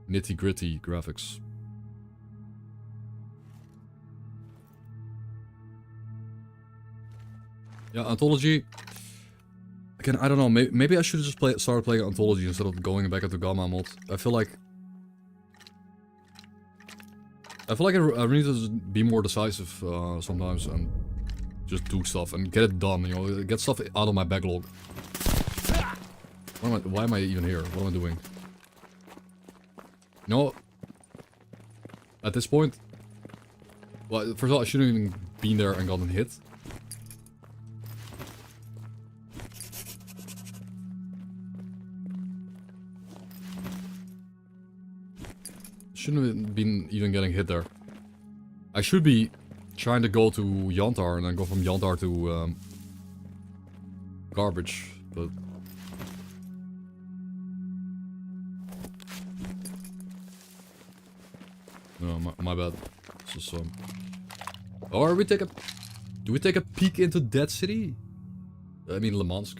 nitty gritty graphics. Yeah, Anthology. Again, I don't know. Maybe I should have just started playing Anthology instead of going back into G.A.M.M.A mod. I feel like I feel like I really need to be more decisive sometimes and just do stuff and get it done, you know, get stuff out of my backlog. Why am I even here? What am I doing? You know, at this point, well, first of all, I shouldn't even been there and gotten hit. Shouldn't have been even getting hit there. I should be trying to go to Yantar and then go from Yantar to garbage, but no, my bad. This is or do we take a peek into Dead City? I mean Limansk.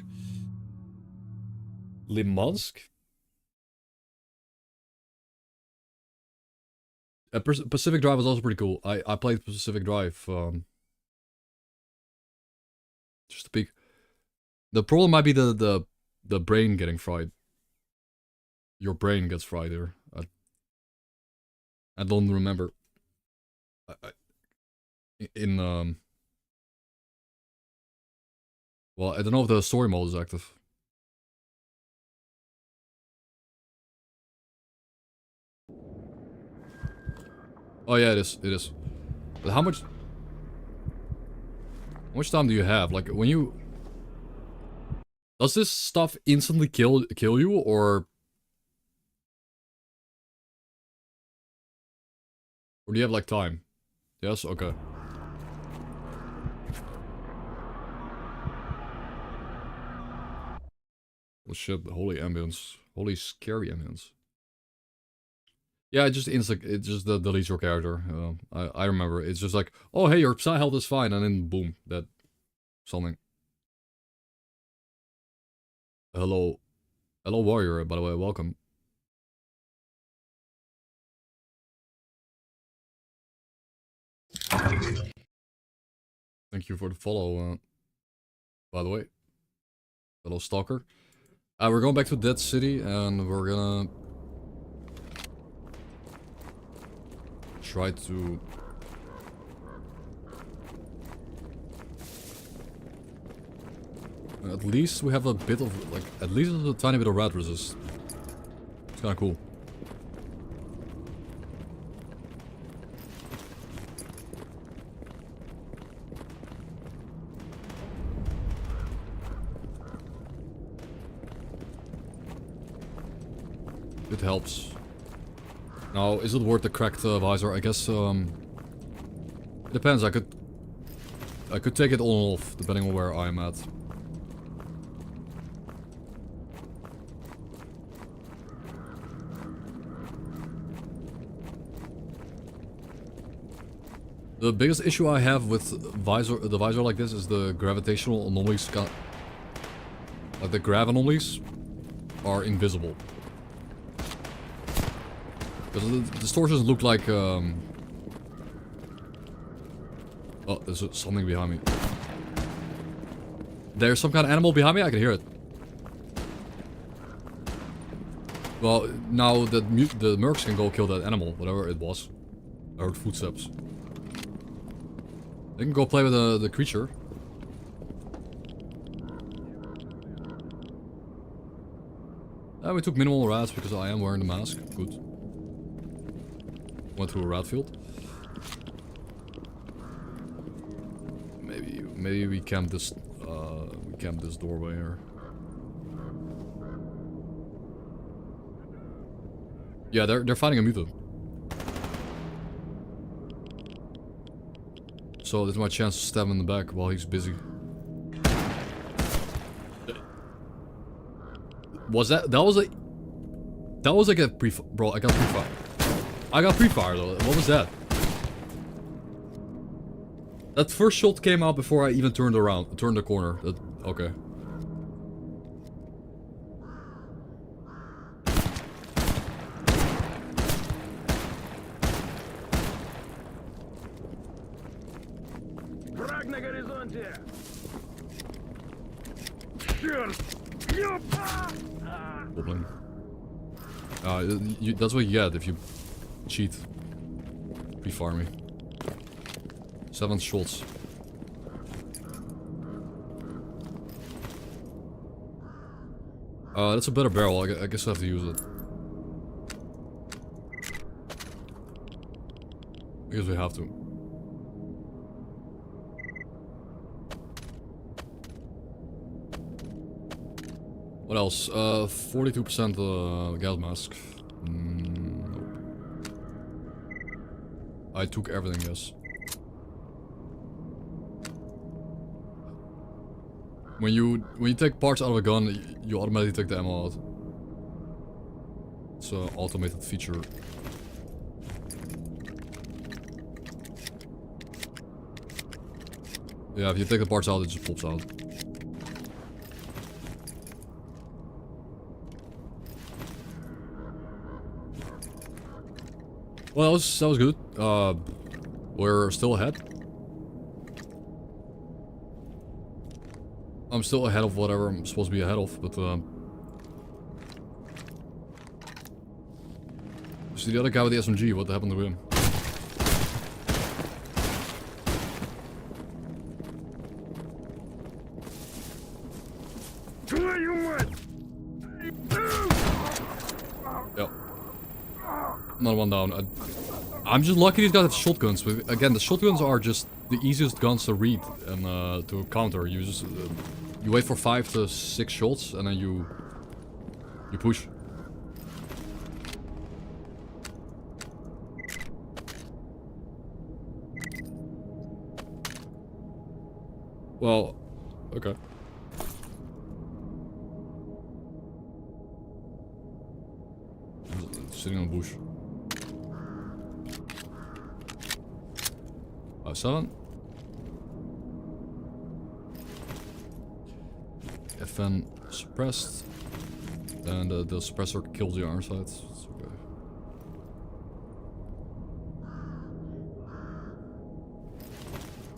Limansk? Pacific Drive was also pretty cool. I played Pacific Drive. Just a peek. The problem might be the brain getting fried. Your brain gets fried here. I don't remember. Well, I don't know if the story mode is active. Oh yeah, it is. It is. But how much time do you have? Like when you does this stuff instantly kill you or do you have like time? Yes. Okay. Oh shit! The holy ambience, holy scary ambience. Yeah, it just deletes your character. I remember. It's just like, oh hey, your psi health is fine, and then boom, that something. Hello, warrior. By the way, welcome. Thank you for the follow. By the way, hello stalker. We're going back to Dead City, and we're gonna try to at least we have a bit of like at least a tiny bit of rat resist. It's kind of cool. It helps. Now, is it worth the cracked visor? I guess, it depends. I could take it on and off, depending on where I'm at. The biggest issue I have with the visor like this is the gravitational anomalies. Like the grav anomalies are invisible. Because the distortions look like, oh, there's something behind me. There's some kind of animal behind me? I can hear it. Well, now that the mercs can go kill that animal, whatever it was. I heard footsteps. They can go play with the creature. We took minimal rats because I am wearing the mask. Good. Went through a rat field. Maybe we camp this doorway here. Yeah, they're fighting a mutant. So this is my chance to stab him in the back while he's busy. Was that was like a bro, I got pre-fire. I got pre-fire though. What was that? That first shot came out before I even turned the corner. Okay. Враг на горизонте! That's what you get if you cheat. be farmy. 7 shots. That's a better barrel. I guess I have to use it. I guess we have to. What else? 42% gas mask. Nope. I took everything, yes. When you take parts out of a gun, you automatically take the ammo out. It's an automated feature. Yeah, if you take the parts out, it just pops out. Well, that was good. We're still ahead. I'm still ahead of whatever I'm supposed to be ahead of, but see the other guy with the SMG, what happened to him? Yep. Another one down. I'm just lucky these guys have shotguns, but again, the shotguns are just the easiest guns to read and to counter. You just you wait for 5 to 6 shots and then you push. Well, okay. Sitting on a bush. 7. FN suppressed. And the suppressor kills the arm sights. It's okay.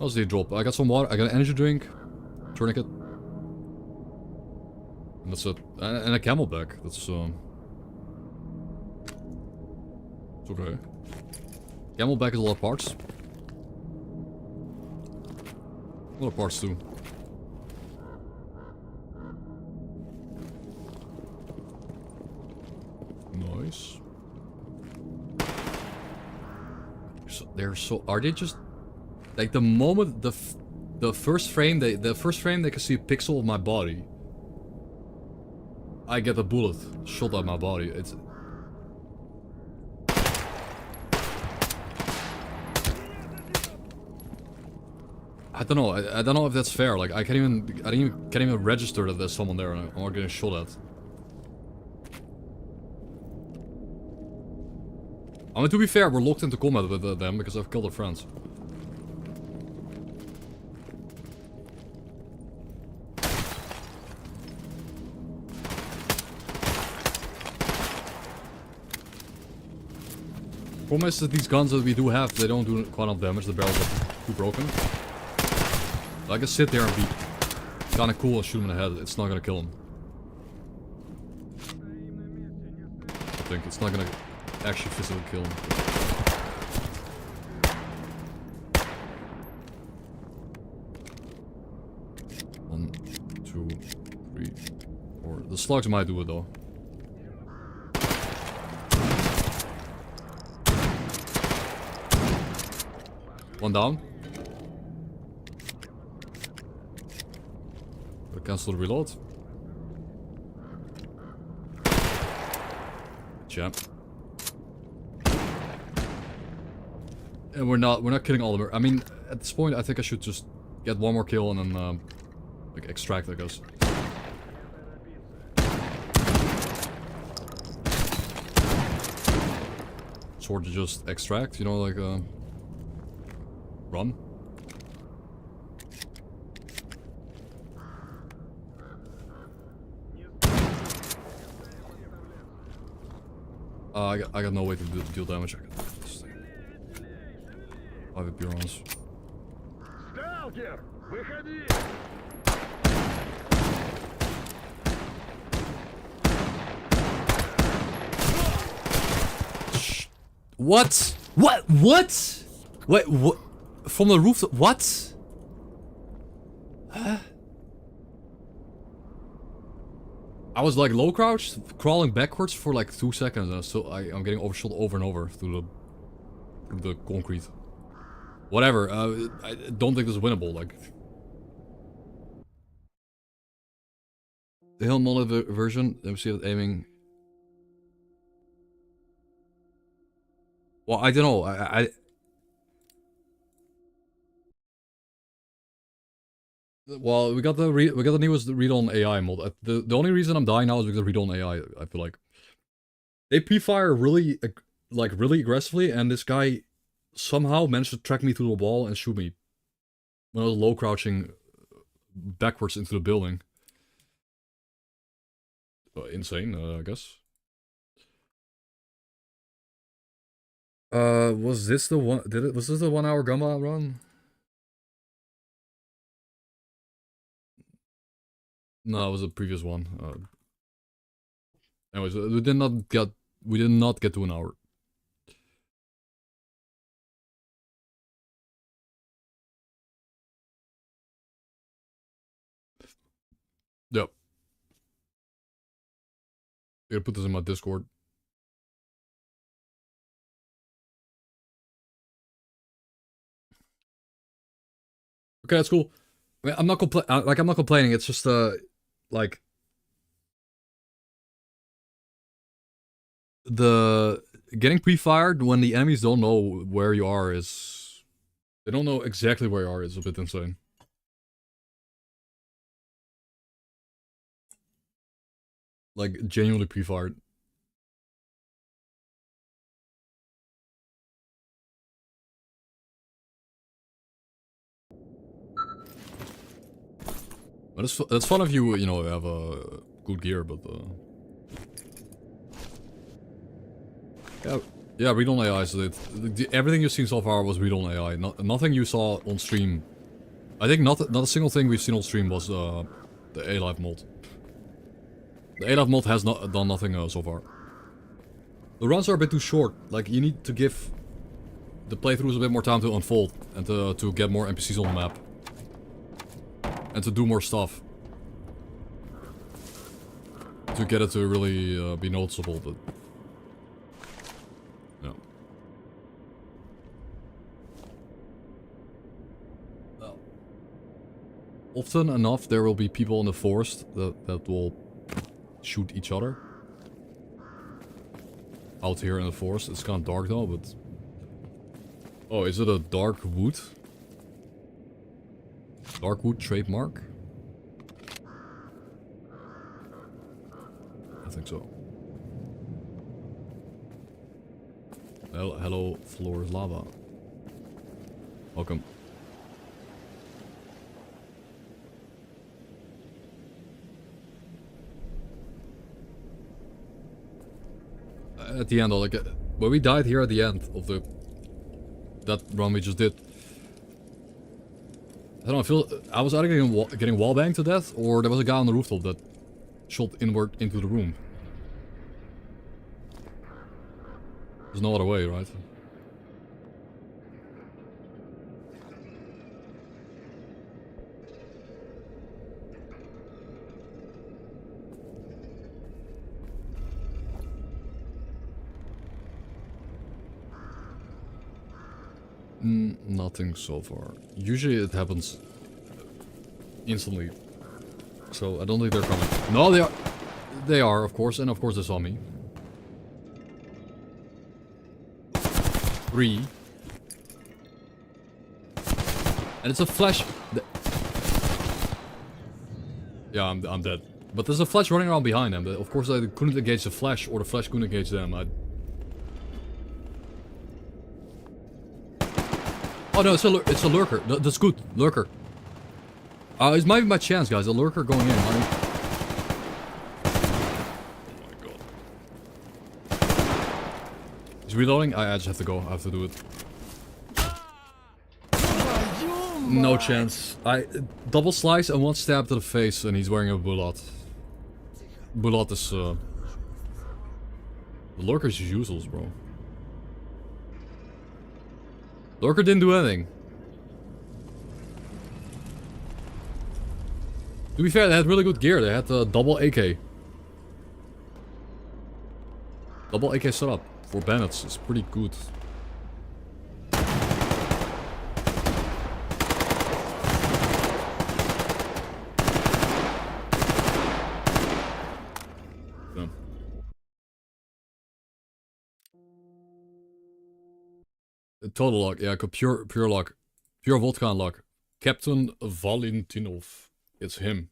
How's the drop? I got some water. I got an energy drink. Tourniquet. And that's it. And a camelback. That's it's okay. Camelback is a lot of parts. A lot of parts too. Nice. They're so. Are they just like the moment the first frame they can see a pixel of my body, I get a bullet shot at my body. It's. I don't know. I don't know if that's fair. Like I can't even register that there's someone there and I'm getting shot at. I mean, to be fair, we're locked into combat with them because I've killed their friends. Problem is that these guns that we do have, they don't do quite enough damage. The barrels are too broken. I can sit there and be kinda cool and shoot him in the head. It's not gonna kill him. I think it's not gonna actually physically kill him. One, 2, 3, 4. The slugs might do it though. One down. Cancel the reload. Champ. And we're not killing all of them. I mean, at this point, I think I should just get one more kill and then like extract, I guess. Sort of just extract, you know, like run. I got no way to deal damage. I have rounds. S.T.A.L.K.E.R, выходи! What? What? What? Wait, what? From the roof? What? Huh? I was like low crouched, crawling backwards for like 2 seconds, and so I'm getting overshot over and over through the concrete. Whatever. I don't think this is winnable. Like the hill modded version. Let me see it aiming. Well, I don't know. Well, we got the newest read on AI mod. The only reason I'm dying now is because of read on AI. I feel like they pre-fire really really aggressively, and this guy somehow managed to track me through the wall and shoot me when I was low crouching backwards into the building. Insane, I guess. Was this the one? Was this the 1 hour G.A.M.M.A run? No, it was a previous one. Anyways, we did not get to an hour. Yep. I gotta put this in my Discord. Okay, that's cool. I mean, I'm not complaining. It's just like the getting pre-fired when the enemies don't know where you are is they don't know exactly where you are is a bit insane. Like genuinely pre-fired. But it's fun if you know have a good gear, but yeah, read on AI. So everything you've seen so far was read on AI. Nothing you saw on stream. I think not a single thing we've seen on stream was the A-Live mod. The A-Live mod has not done nothing so far. The runs are a bit too short. Like you need to give the playthroughs a bit more time to unfold and to get more NPCs on the map. And to do more stuff. To get it to really be noticeable, but... Yeah. Well. Often enough there will be people in the forest that will shoot each other. Out here in the forest. It's kind of dark though, but... Oh, is it a dark wood? Darkwood trademark? I think so. Hello, floor is lava. Welcome. At the end, like when we died here at the end of that run we just did. I don't know, I was either getting wallbanged to death, or there was a guy on the rooftop that shot inward into the room. There's no other way, right? Nothing so far. Usually it happens instantly. So I don't think they're coming. No, they are. They are, of course, and of course they saw me. 3. And it's a flash. Yeah, I'm dead. But there's a flash running around behind them. Of course I couldn't engage the flash, or the flash couldn't engage them. Oh no, it's a lurker. That's good. Lurker. It might be my chance, guys. A lurker going in. Oh my god. He's reloading? I just have to go. I have to do it. No chance. Double slice and 1 stab to the face, and he's wearing a bullet. Bullet is the lurker is useless, bro. Lurker didn't do anything. To be fair, they had really good gear. They had the double AK. Double AK setup for bandits is pretty good. Yeah. Total luck, yeah, pure luck. Pure vodka and luck. Captain Valentinov. It's him.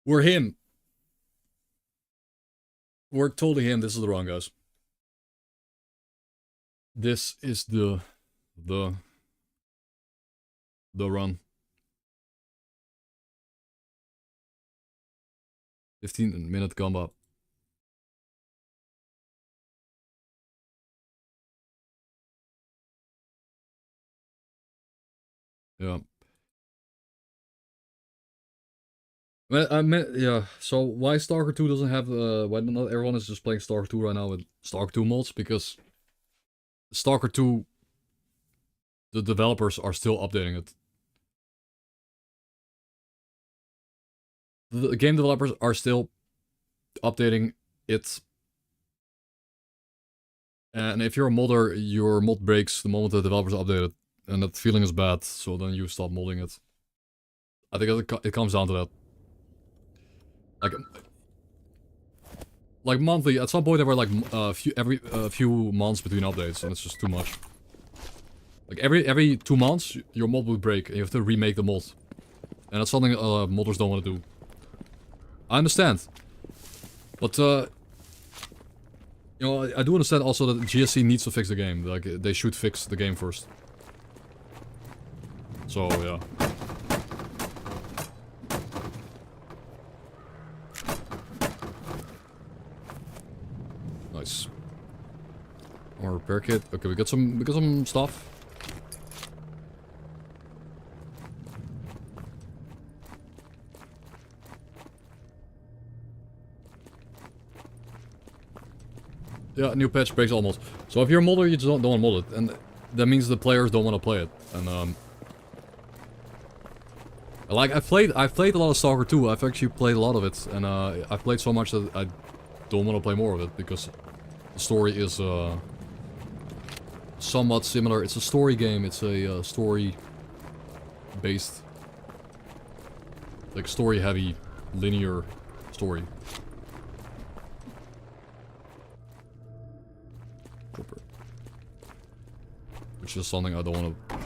We're him. We're totally him. This is the wrong guys. This is the run. 15-minute combat. Yeah. Well, I mean, yeah. So why Stalker 2 doesn't have why not everyone is just playing Stalker 2 right now with Stalker 2 mods? Because Stalker 2, the developers are still updating it. The game developers are still updating it. And if you're a modder, your mod breaks the moment the developers update it. And that feeling is bad, so then you stop modding it. I think it comes down to that. Like monthly, at some point there were like every few months between updates, and it's just too much. Like every 2 months, your mod would break, and you have to remake the mod. And that's something modders don't want to do. I understand. But, you know, I do understand also that GSC needs to fix the game. Like, they should fix the game first. So, yeah. Nice. More repair kit. Okay, we got some stuff. Yeah, new patch breaks almost. So if you're a modder, you just don't want to mod it, and that means the players don't want to play it. And like I've played a lot of Stalker 2. I've actually played a lot of it, and I've played so much that I don't want to play more of it because the story is somewhat similar. It's a story game. It's a story based, like story heavy, linear story. Which is something I don't want to...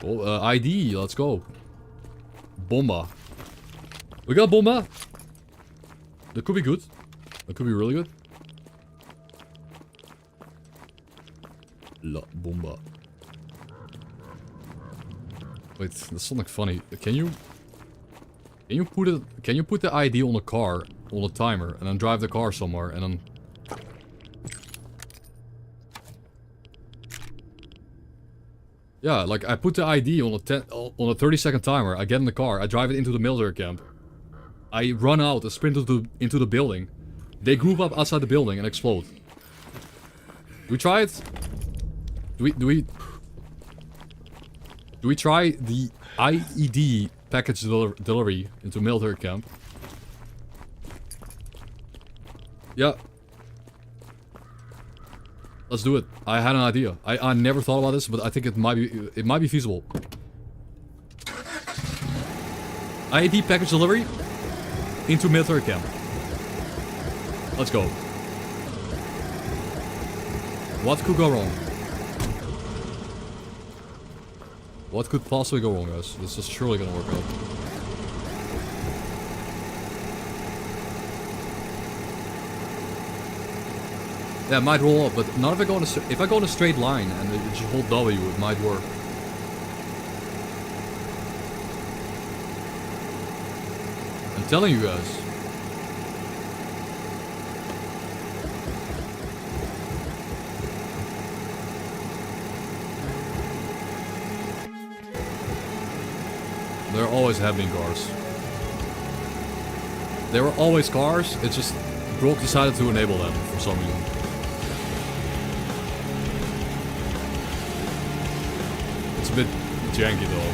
Oh, ID, let's go. Bomba. We got Bomba. That could be good. That could be really good. La Bomba. Wait, that's something funny. Can you put the ID on the car, on a timer, and then drive the car somewhere, and then... Yeah, like I put the ID on a 30-second timer. I get in the car. I drive it into the military camp. I run out and sprint into the building. They group up outside the building and explode. Do we try it? Do we try the IED package delivery into military camp? Yeah. Let's do it. I had an idea. I never thought about this, but I think it might be feasible. IED package delivery into military camp. Let's go. What could go wrong? What could possibly go wrong, guys? This is surely gonna work out. Yeah, it might roll up, but not if I go in a straight line and just hold W, it might work. I'm telling you guys. There always have been cars. There were always cars, it's just Brock decided to enable them for some reason. It's a bit janky though.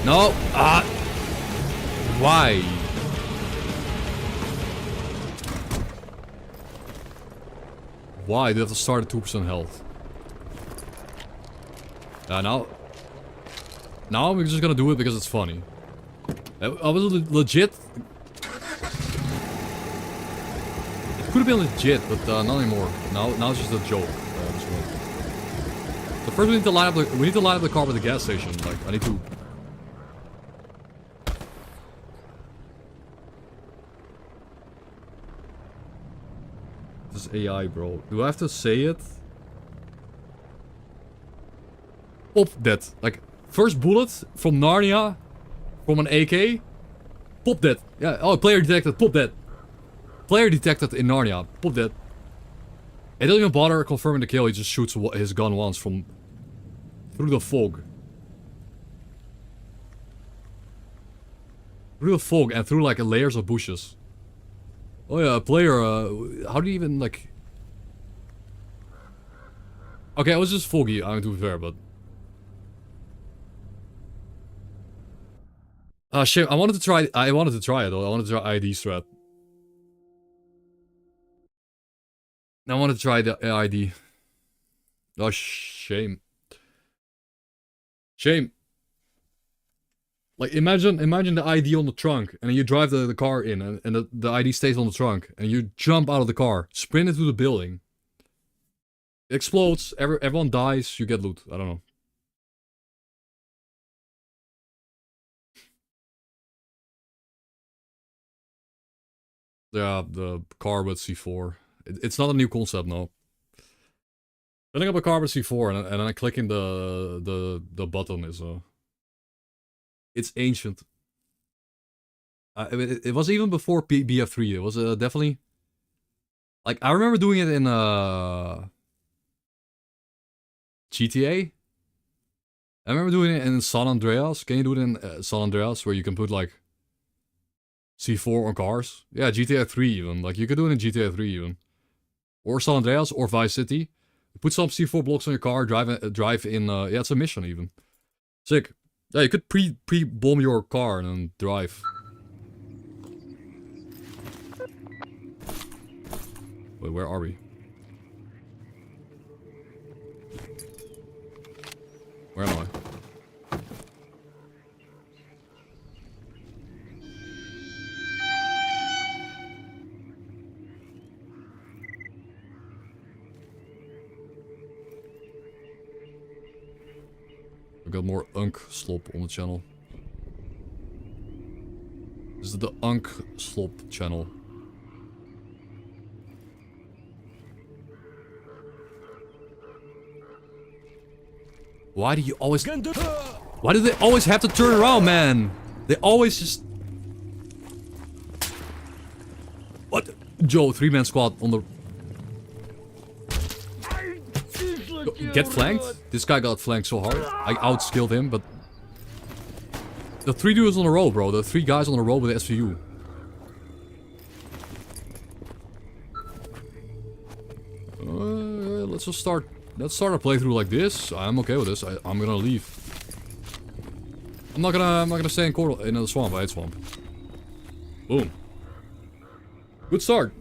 No! Why? Why do you have to start at 2% health? Now I'm just gonna do it because it's funny. I was legit. It could have been legit, but not anymore. Now it's just a joke. So first we need to line up the car with the gas station. Like I need to. This is AI, bro. Do I have to say it? Pop that. Like, first bullet from Narnia. From an AK. Pop that. Yeah, oh, player detected. Pop that. Player detected in Narnia. Pop that. He doesn't even bother confirming the kill. He just shoots his gun once from... through the fog. Through the fog and through, like, layers of bushes. Oh yeah, player, how do you even, like... Okay, it was just foggy, I'm to be fair, but... Shit, I wanted to try it though, I wanted to try ID strat. I wanted to try the ID. Oh, shame. Shame. Like, imagine the ID on the trunk, and then you drive the car in, and the ID stays on the trunk, and you jump out of the car, sprint into the building. It explodes, everyone dies, you get loot. I don't know. Yeah, the car with C4. It's not a new concept, no. Setting up a car with C4 and then clicking the button is it's ancient. I mean, it was even before BF3. It was definitely like I remember doing it in GTA. I remember doing it in San Andreas. Can you do it in San Andreas where you can put like C4 on cars? Yeah, GTA 3 even. Like you could do it in GTA 3 even. Or San Andreas or Vice City. Put some C4 blocks on your car, drive in yeah, it's a mission even. Sick. Yeah, you could pre-bomb your car and then drive. Wait, where are we? Where am I? We got more Unk slop on the channel. This is the Unk slop channel. Why do you always... Why do they always have to turn around, man? They always just... What? Joe, 3-man squad on the... Get flanked? This guy got flanked so hard. I outskilled him, but... The 3 dudes on a row, bro. The 3 guys on a row with the SVU. Let's just start... Let's start a playthrough like this. I'm okay with this. I'm gonna leave. I'm not gonna stay in the swamp. I hate swamp. Boom. Good start.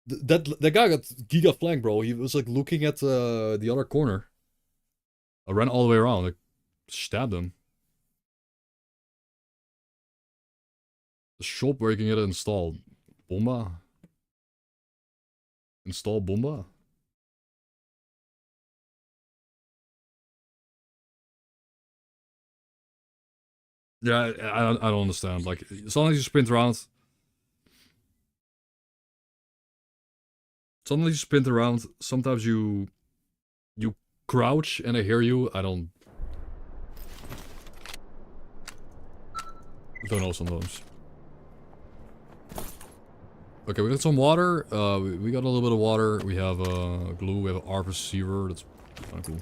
That guy got giga flanked, bro. He was like looking at the other corner. I ran all the way around. Like stabbed him. The shop where you can get it installed. Bomba. Install Bomba. Yeah, I don't understand. Like, sometimes you sprint around. Sometimes you sprint around. Sometimes you crouch and I hear you. I don't know sometimes. Okay, we got some water. We got a little bit of water. We have glue. We have an ARP receiver. That's kind of cool.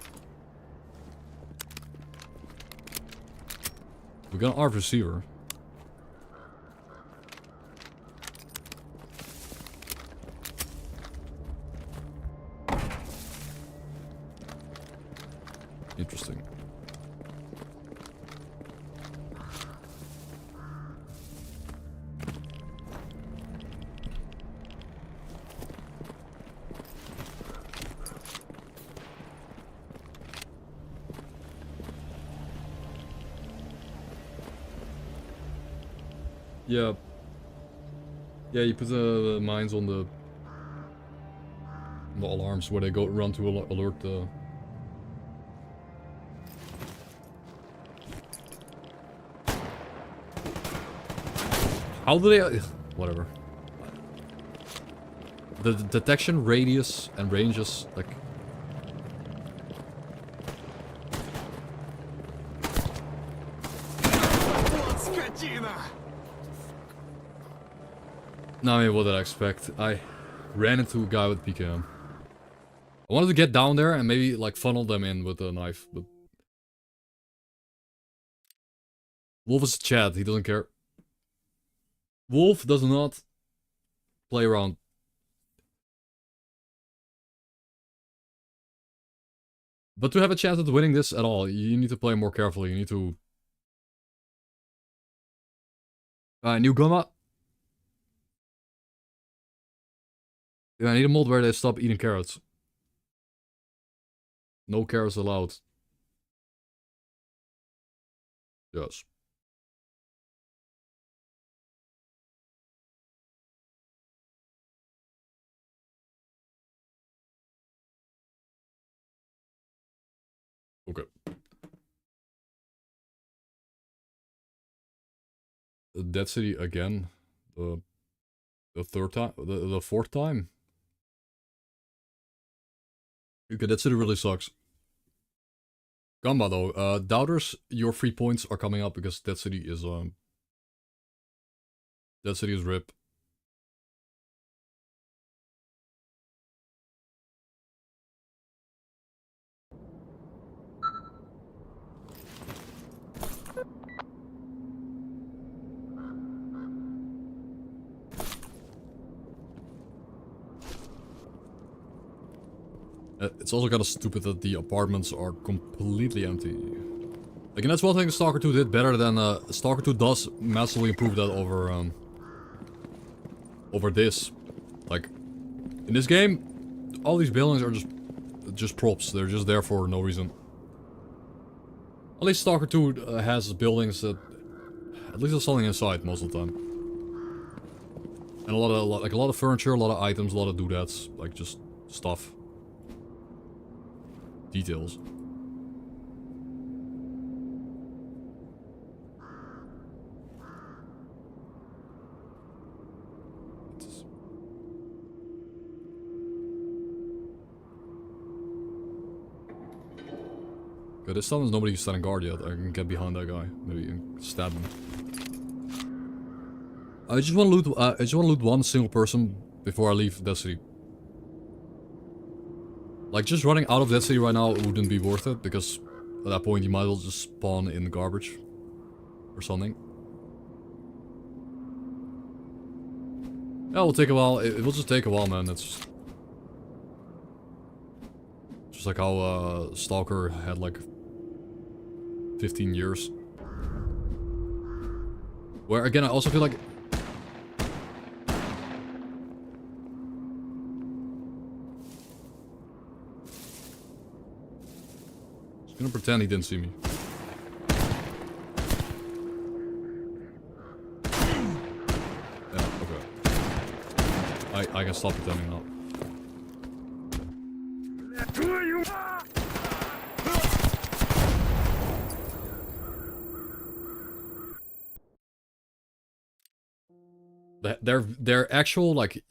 We got an ARP receiver. Yeah. Yeah, you put the mines on the alarms where they go run to alert the... How do they... Whatever. The detection radius and ranges, like... No, I mean, what did I expect? I ran into a guy with PKM. I wanted to get down there and maybe, like, funnel them in with a knife, but... Wolf is Chad, he doesn't care. Wolf does not play around. But to have a chance at winning this at all, you need to play more carefully. You need to... new G.A.M.M.A. Yeah, I need a mod where they stop eating carrots. No carrots allowed. Yes. Okay. Dead City again. The third time, the fourth time. Okay, Dead City really sucks. G.A.M.M.A though, doubters, your 3 points are coming up because Dead City is RIP. It's also kind of stupid that the apartments are completely empty. Like, and that's one thing S.T.A.L.K.E.R 2 did better than S.T.A.L.K.E.R 2 does massively improve that over over this. Like, in this game, all these buildings are just props. They're just there for no reason. At least S.T.A.L.K.E.R 2 has buildings that at least there's something inside most of the time. And a lot of furniture, a lot of items, a lot of doodads, like just stuff. Details. Okay, this time there's nobody standing guard yet. I can get behind that guy, maybe and stab him. I just want to loot one single person before I leave Dead City. Like, just running out of Dead City right now wouldn't be worth it, because at that point you might as well just spawn in the garbage. Or something. Yeah, it will take a while. It will just take a while, man. That's just like how S.T.A.L.K.E.R had like 15 years. Where again, I also feel like I'm gonna pretend he didn't see me. Yeah, okay. I can stop pretending now. They're actual, like,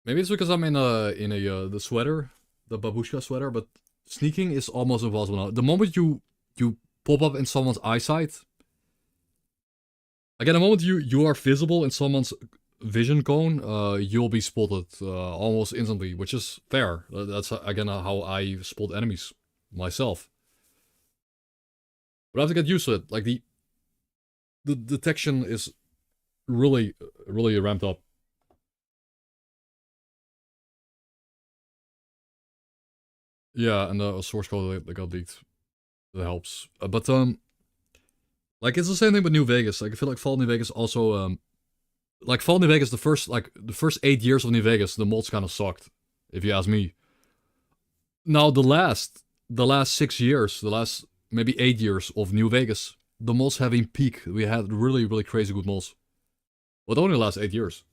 maybe it's because I'm in the sweater, the babushka sweater, but sneaking is almost impossible now. The moment you pop up in someone's eyesight, again, the moment you are visible in someone's vision cone, you'll be spotted almost instantly, which is fair. That's again how I spot enemies myself. But I have to get used to it. Like the detection is really ramped up. Yeah, and the source code that got leaked, that helps. But like it's the same thing with New Vegas. Like I feel like Fall New Vegas also like Fall New Vegas, the first 8 years of New Vegas, the mods kind of sucked, if you ask me. Now the last 6 years, the last maybe 8 years of New Vegas the mods having peak. We had really, really crazy good mods. But only the last 8 years.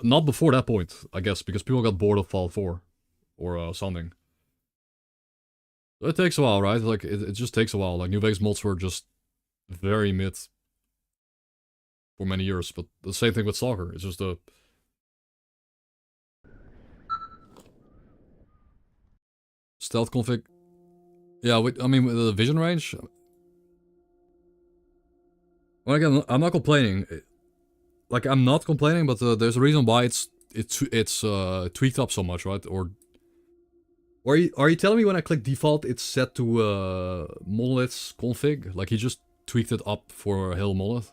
Not before that point, I guess, because people got bored of Fallout 4. Or something. So it takes a while, right? Like, it just takes a while. Like, New Vegas mods were just very mid for many years. But the same thing with S.T.A.L.K.E.R. It's just a... stealth config. Yeah, I mean, with the vision range... Well, again, I'm not complaining. Like, I'm not complaining, but there's a reason why it's tweaked up so much, right? Or are you telling me when I click default, it's set to Monolith's config? Like, he just tweaked it up for Hill Monolith?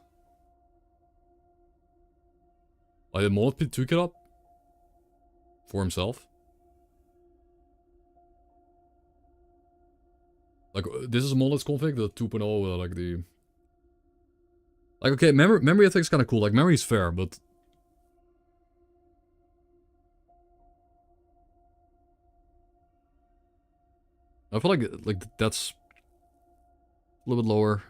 Like, did Monolith tweak it up? For himself? Like, this is Monolith's config, the 2.0, like the... Like, okay, memory I think is kind of cool. Like, memory is fair, but... I feel like that's... a little bit lower.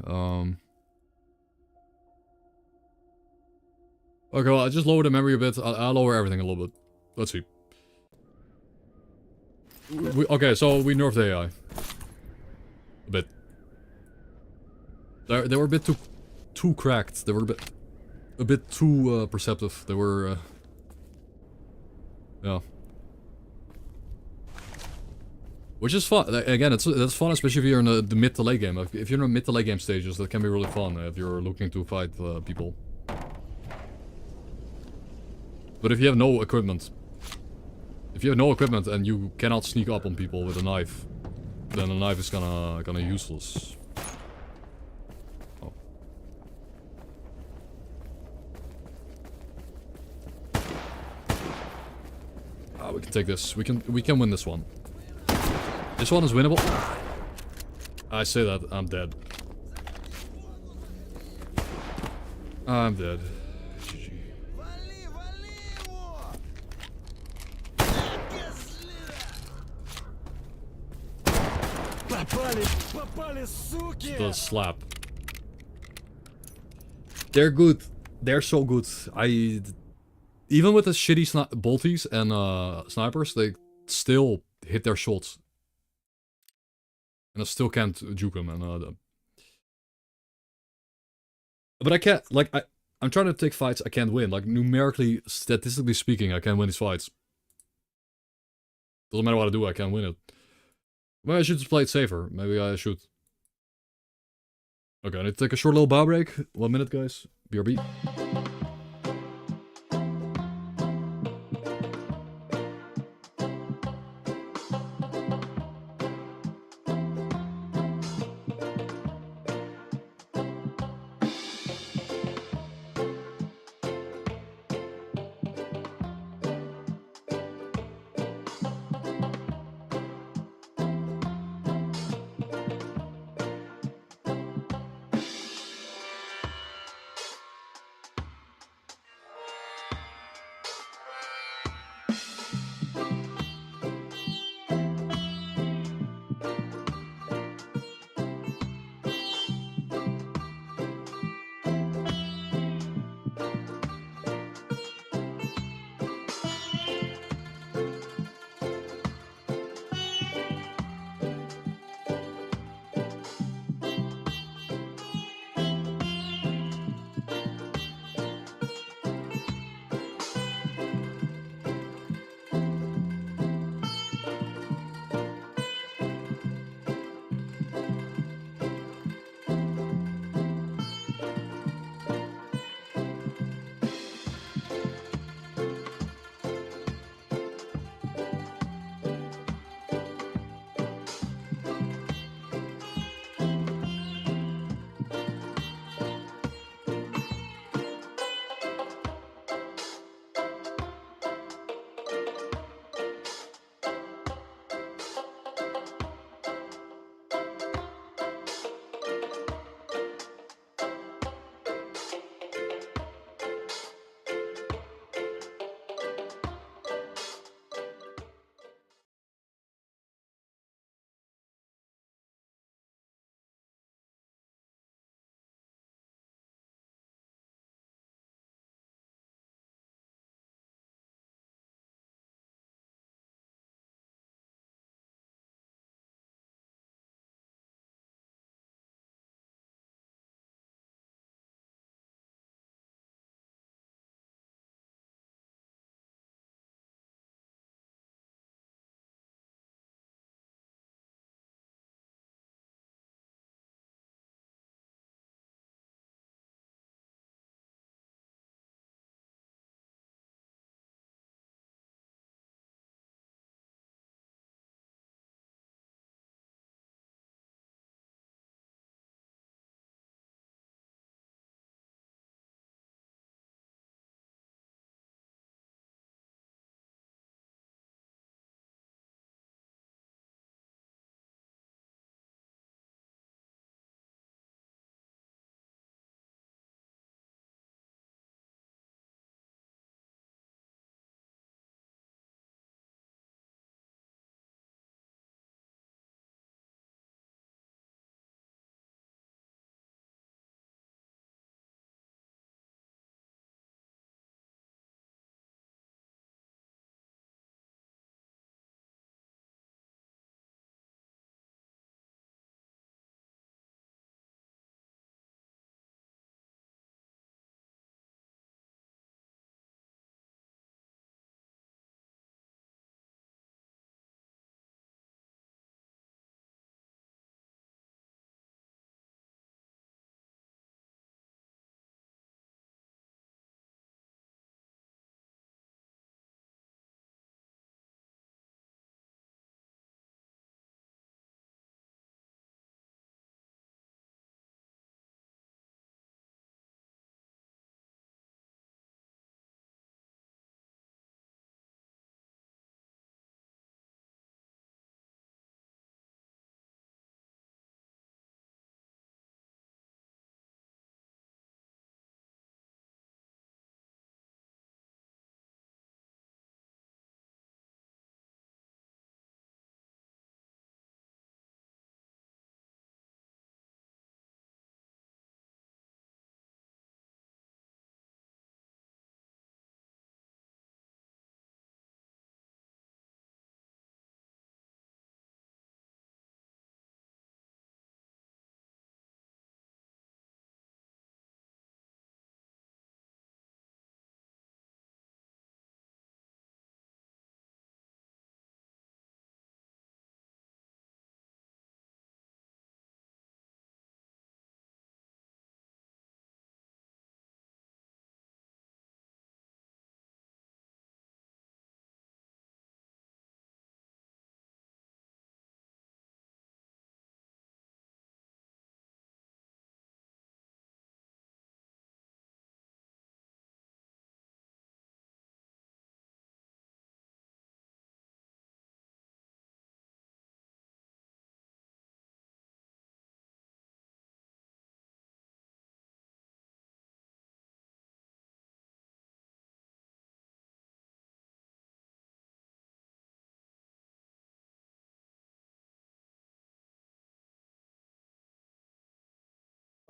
Okay, well, I just lowered the memory a bit. I'll lower everything a little bit. Let's see. Okay, so we nerfed the AI. A bit. They were a bit too cracked. They were a bit too perceptive. They were yeah. Which is fun. Again, that's fun, especially if you're in the mid to late game. If you're in the mid to late game stages, that can be really fun if you're looking to fight people. But if you have no equipment, and you cannot sneak up on people with a knife, then the knife is kinda useless. Oh. We can take this. We can win this one. This one is winnable. I say that, I'm dead. I'm dead. GG. The slap. They're good. They're so good. Even with the shitty bolties and snipers, they still hit their shots. And I still can't juke them. And but I can't, like, I'm trying to take fights I can't win. Like, numerically, statistically speaking, I can't win these fights. Doesn't matter what I do, I can't win it. Maybe I should just play it safer. Maybe I should. Okay, I need to take a short little bow break. 1 minute, guys. BRB.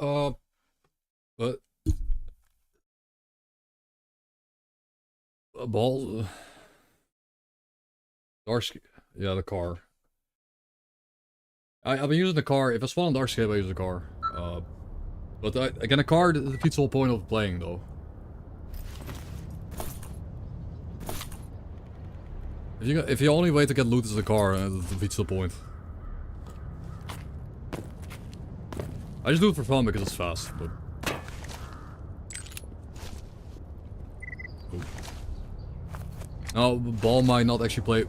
But a ball. Dark. Yeah, the car. I've been using the car. If I spawn on Darkscape, I use the car. But again, a car defeats the whole point of playing, though. If the only way to get loot is the car, it defeats the point. I just do it for fun because it's fast, but... Ooh. Now, Ball might not actually play... You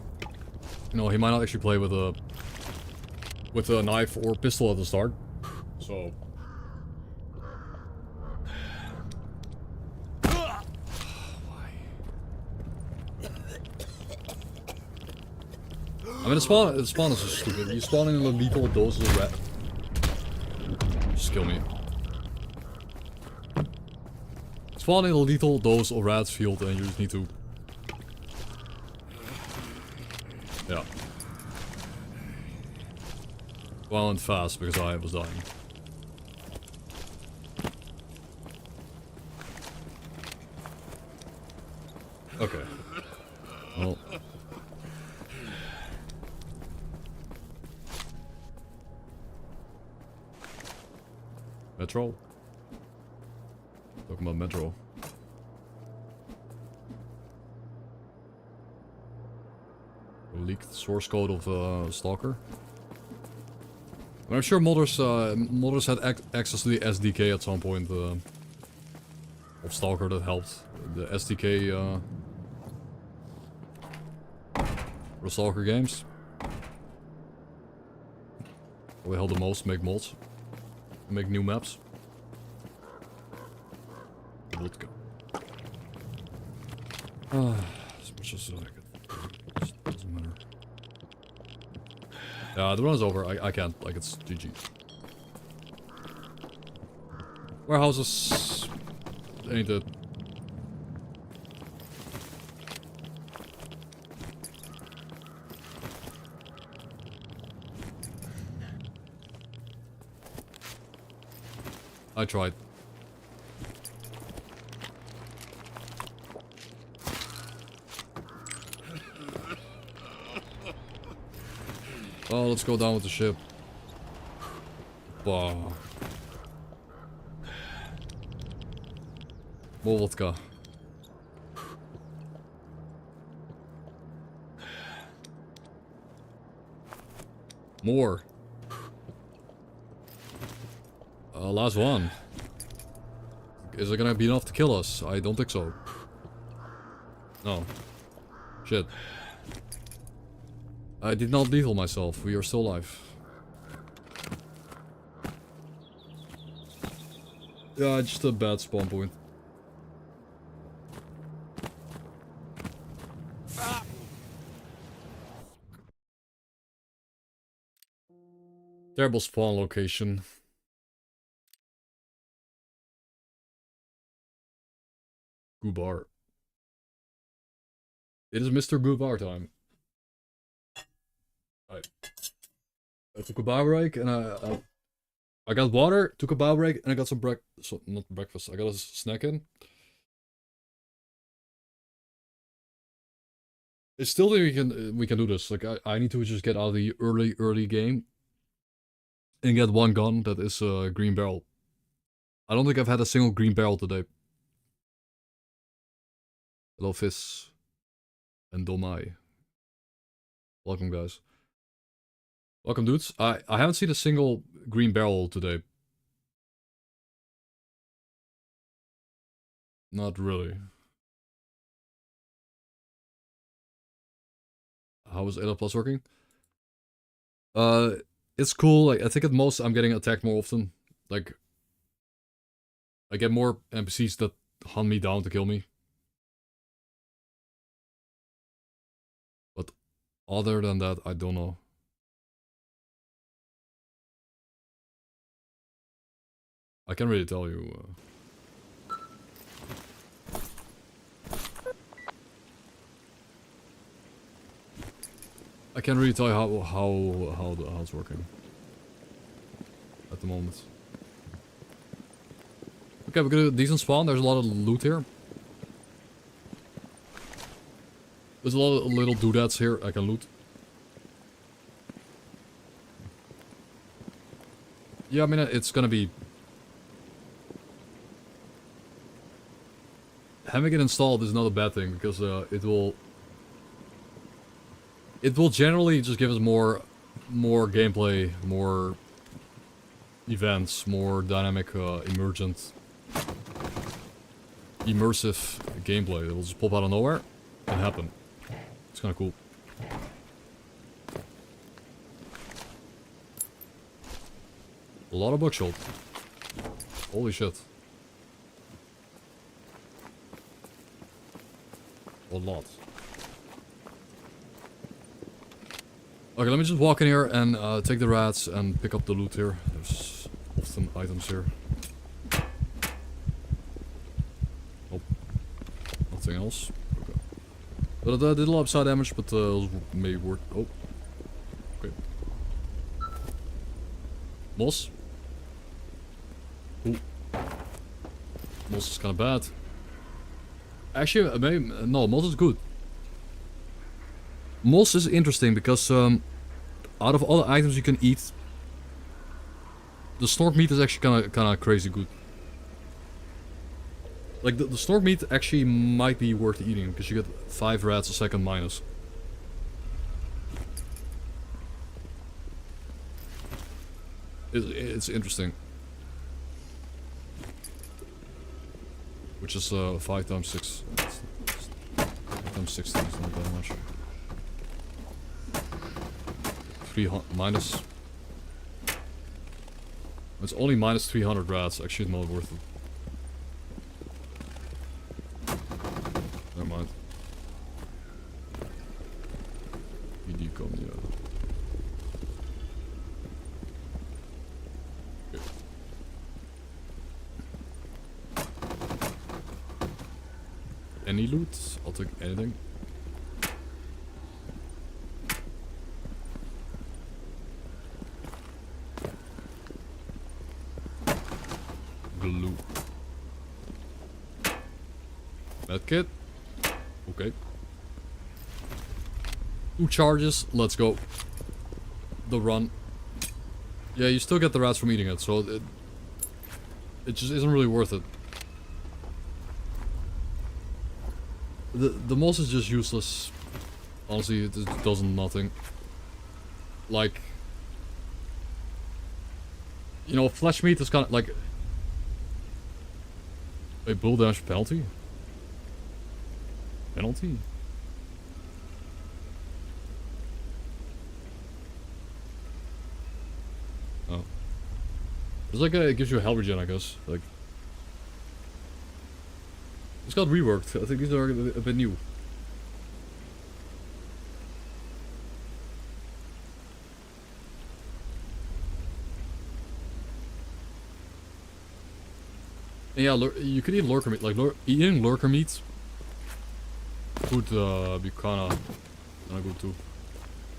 know, he might not actually play with a knife or pistol at the start. So... I mean, the spawn is so stupid. You spawn in a lethal doses of rat. Just kill me. Spawn in a lethal dose of rats field and you just need to... Yeah. Well and fast because I was dying. Okay. Well... Metro? Talking about Metro. Leaked source code of S.T.A.L.K.E.R. I'm sure modders had access to the SDK at some point of S.T.A.L.K.E.R. that helped. The SDK for S.T.A.L.K.E.R. games. Probably help the most make mods. Make new maps. Vodka. As much as I could. Just doesn't matter. Yeah, the run is over. I can't. Like, it's GG. Warehouses ain't it. I tried. Oh, let's go down with the ship. Bah. More vodka. More. Last one. Is it gonna be enough to kill us? I don't think so. No. Shit. I did not lethal myself. We are still alive. Yeah, just a bad spawn point. Terrible spawn location. G.A.M.M.A. It is Mr. G.A.M.M.A. time. Alright. I took a bar break and I got water, took a bar break, and I got some not breakfast. I got a snack in. It's still that we can do this. Like I need to just get out of the early game and get one gun that is a green barrel. I don't think I've had a single green barrel today. Hello, Fizz. And Domai. Welcome, guys. Welcome, dudes. I haven't seen a single green barrel today. Not really. How is 8 Plus working? It's cool. Like I think at most I'm getting attacked more often. Like I get more NPCs that hunt me down to kill me. But other than that, I don't know. I can't really tell you. I can't really tell you how it's working at the moment. Okay, we got a decent spawn. There's a lot of loot here. There's a lot of little doodads here I can loot. Yeah, I mean, it's gonna be... Having it installed is not a bad thing, because it will generally just give us more gameplay, more events, more dynamic, immersive gameplay. It will just pop out of nowhere and happen. It's kind of cool. A lot of buckshot. Holy shit. A lot. Okay, let me just walk in here and take the rats and pick up the loot here. There's often items here. Oh. Nothing else. Okay. But I did a lot of side damage, but it was maybe worth... Oh. Okay. Moss. Ooh. Moss is kind of bad. Actually, maybe... No, moss is good. Moss is interesting because out of all the items you can eat, the snork meat is actually kind of crazy good. Like the snork meat actually might be worth eating because you get 5 rats a second minus. It's interesting. Which is 5 times 6. 5 times 16 is not that much. 300 minus. It's only minus 300 rats. Actually, not worth it. Never mind. ED come, yeah. Okay. Any loot? I'll take anything. Glue. Medkit. Okay. 2 charges. Let's go. The run. Yeah, you still get the rats from eating it, so it just isn't really worth it. The moss is just useless. Honestly, it does nothing. Like, you know, flesh meat is kind of like... Wait, bull damage penalty? Penalty? Oh. It's like it gives you a health regen, I guess. Like, it's got reworked. I think these are a bit new. Yeah, you could eat lurker meat. Like, eating lurker meat would be kinda good too.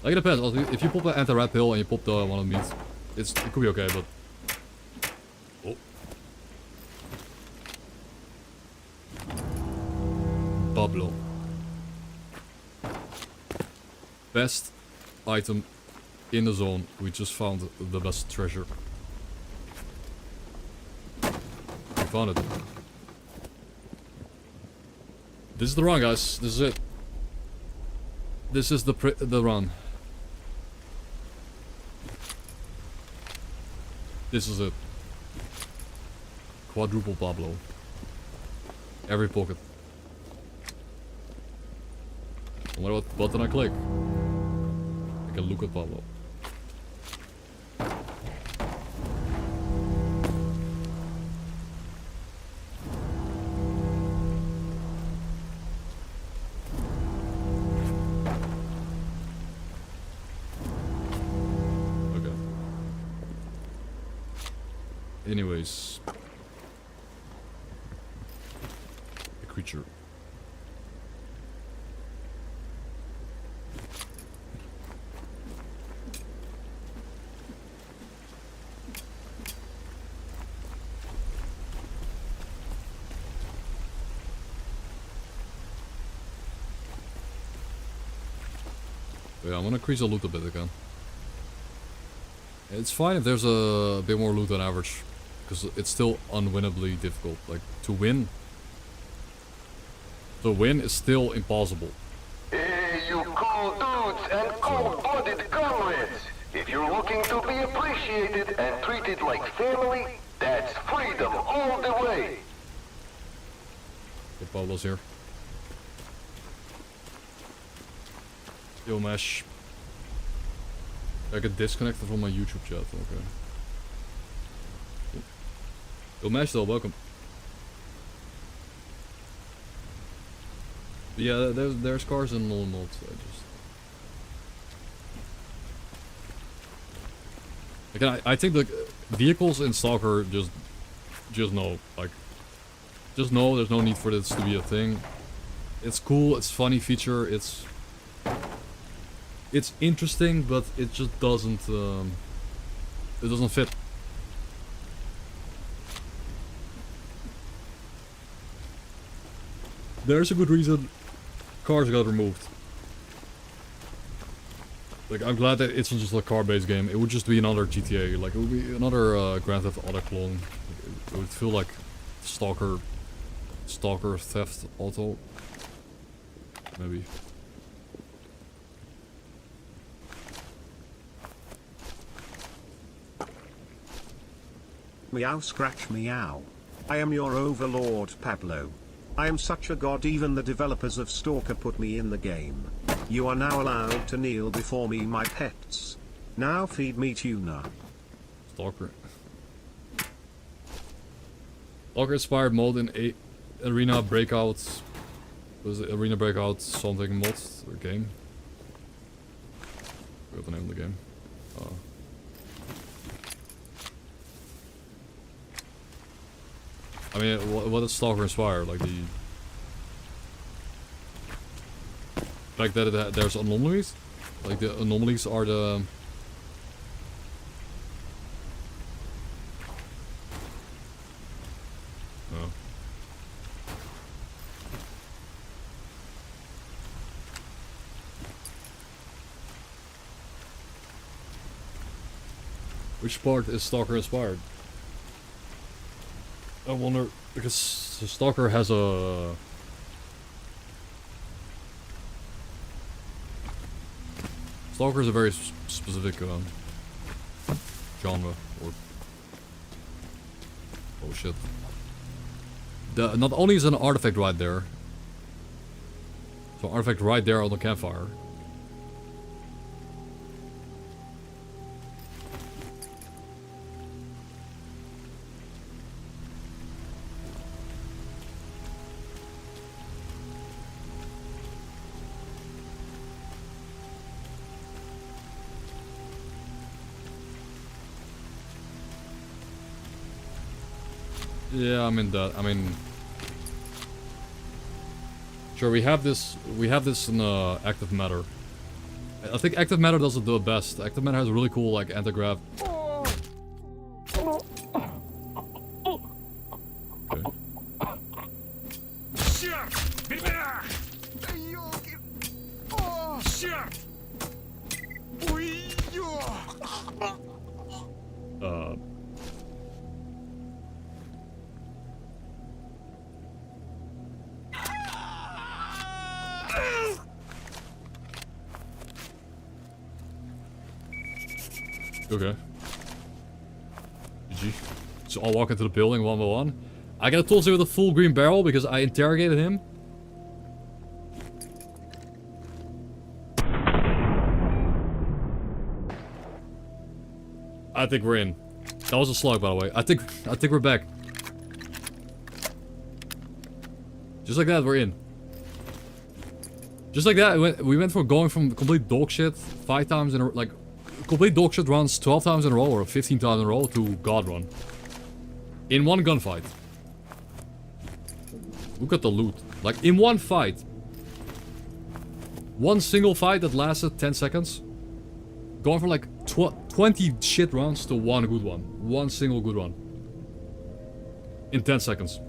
Like, it depends. If you pop an anti-rat pill and you pop the one of meat, it could be okay, but... Oh. Pablo. Best item in the zone. We just found the best treasure. Found it. This is the run, guys. This is it. This is the run. This is it. Quadruple Pablo. Every pocket. No matter what button I click, I can look at Pablo. Anyways, a creature. Yeah, I'm gonna increase the loot a bit again. It's fine if there's a bit more loot than average. Because it's still unwinnably difficult. Like, to win is still impossible. Hey, you cool dudes and cold-blooded comrades! If you're looking to be appreciated and treated like family, that's freedom all the way! Okay, Pablo's here. Yo, Mesh. I get disconnected from my YouTube chat, okay. Yo, Mesh though, welcome. Yeah, there's cars in normal modes. Again, I think the vehicles in S.T.A.L.K.E.R. just know, like, just know there's no need for this to be a thing. It's cool, it's funny feature, it's interesting, but it just doesn't fit. There's a good reason cars got removed. Like, I'm glad that it's just a car-based game. It would just be another GTA. Like, it would be another Grand Theft Auto clone. It would feel like Stalker Theft Auto. Maybe. Meow scratch meow. I am your overlord, Pablo. I am such a god, even the developers of S.T.A.L.K.E.R. put me in the game. You are now allowed to kneel before me, my pets. Now feed me tuna. S.T.A.L.K.E.R. S.T.A.L.K.E.R. inspired mode in Arena Breakout. Was it Arena Breakout something mod or game? I forgot the name of the game. I mean, what does S.T.A.L.K.E.R. inspire? Like the fact that there's anomalies? Like the anomalies are the... No. Which part is S.T.A.L.K.E.R. inspired? I wonder, because S.T.A.L.K.E.R. has a... S.T.A.L.K.E.R. is a very specific genre, or... Oh shit. Not only is an artifact right there. So artifact right there on the campfire. Yeah, I mean that. I mean, sure, we have this in active matter. I think active matter doesn't do it best. Active matter has a really cool like anti-grav. Okay. Okay. GG. So I'll walk into the building one by one. I got a tool with a full green barrel because I interrogated him. I think we're in. That was a slug, by the way. I think we're back. Just like that, we're in. Just like that, we went from going from complete dog shit 5 times in a, like, complete dog shit runs 12 times in a row or 15 times in a row to God run. In one gunfight. Look at the loot. Like, in one fight. One single fight that lasted 10 seconds. Going from like 20 shit runs to one good one. One single good run. In 10 seconds.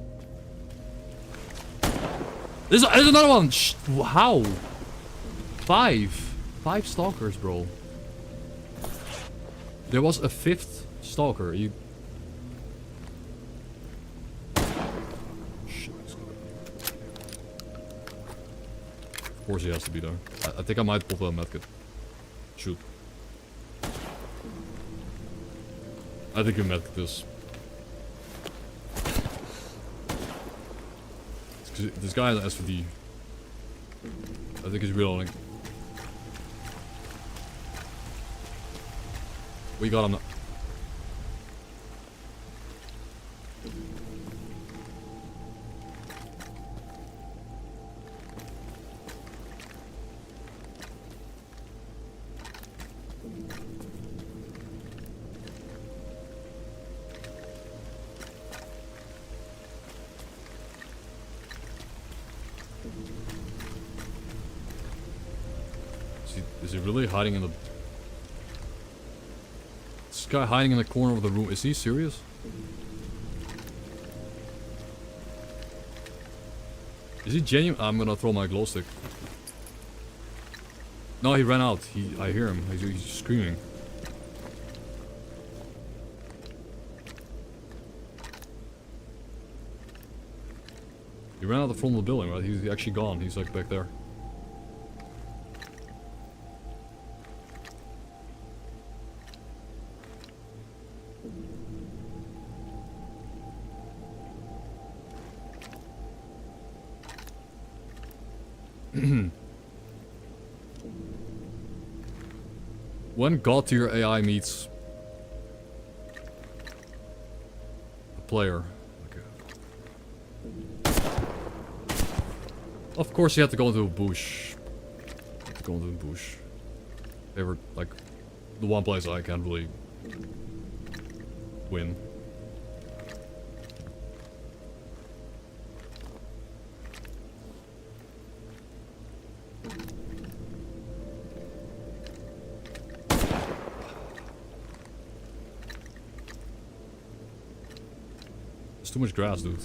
There's another one! How? 5. 5 stalkers, bro. There was a 5th stalker. You... Shit. Of course he has to be there. I think I might pop a medkit. Shoot. I think you medkit this. This guy has SVD. I think he's reloading. We got him now. Is he really hiding in the... This guy hiding in the corner of the room. Is he serious? Is he genuine? I'm gonna throw my glow stick. No, he ran out. I hear him. He's screaming. He ran out the front of the building, right? He's actually gone. He's like back there. When God-tier AI meets a player. Okay. Of course, you have to go into a bush. Favorite, like, the one place I can't really win. Too much grass, dude.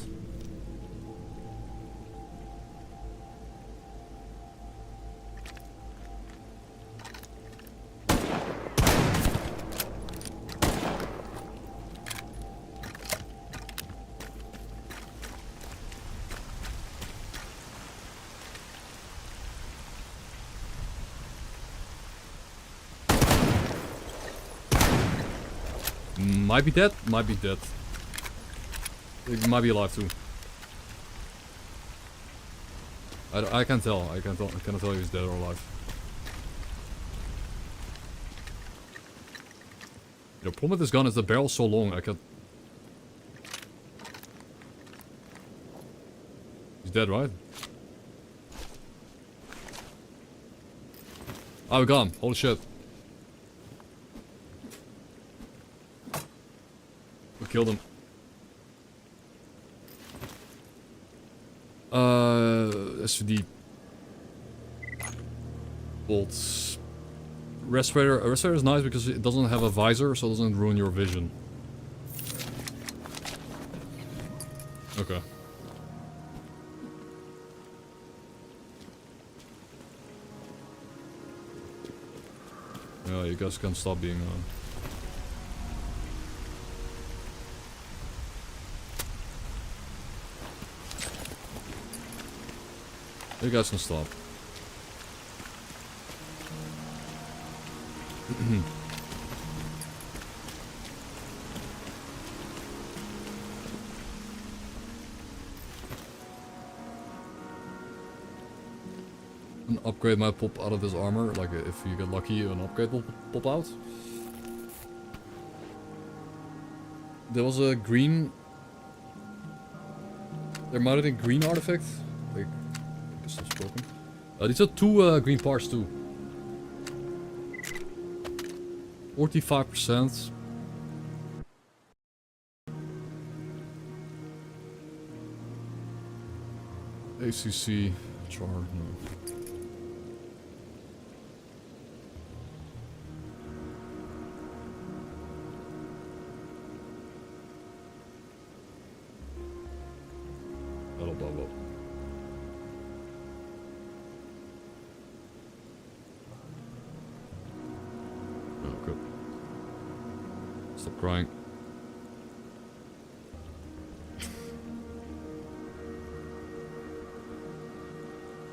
Might be dead, might be dead. He might be alive too. I can't tell. I cannot tell if he's dead or alive. The problem with this gun is the barrel's so long. I can't. He's dead, right? Oh, we got him. Holy shit. We killed him. SVD bolts. Respirator. A respirator is nice because it doesn't have a visor, so it doesn't ruin your vision. Okay. Yeah, you guys can stop being you guys can stop. An upgrade might pop out of this armor, like if you get lucky, an upgrade will pop out. There was a green... There might have been a green artifact. Like, this is broken. These are 2 green parts too. 45%. ACC, char, no. That'll bubble. Stop crying.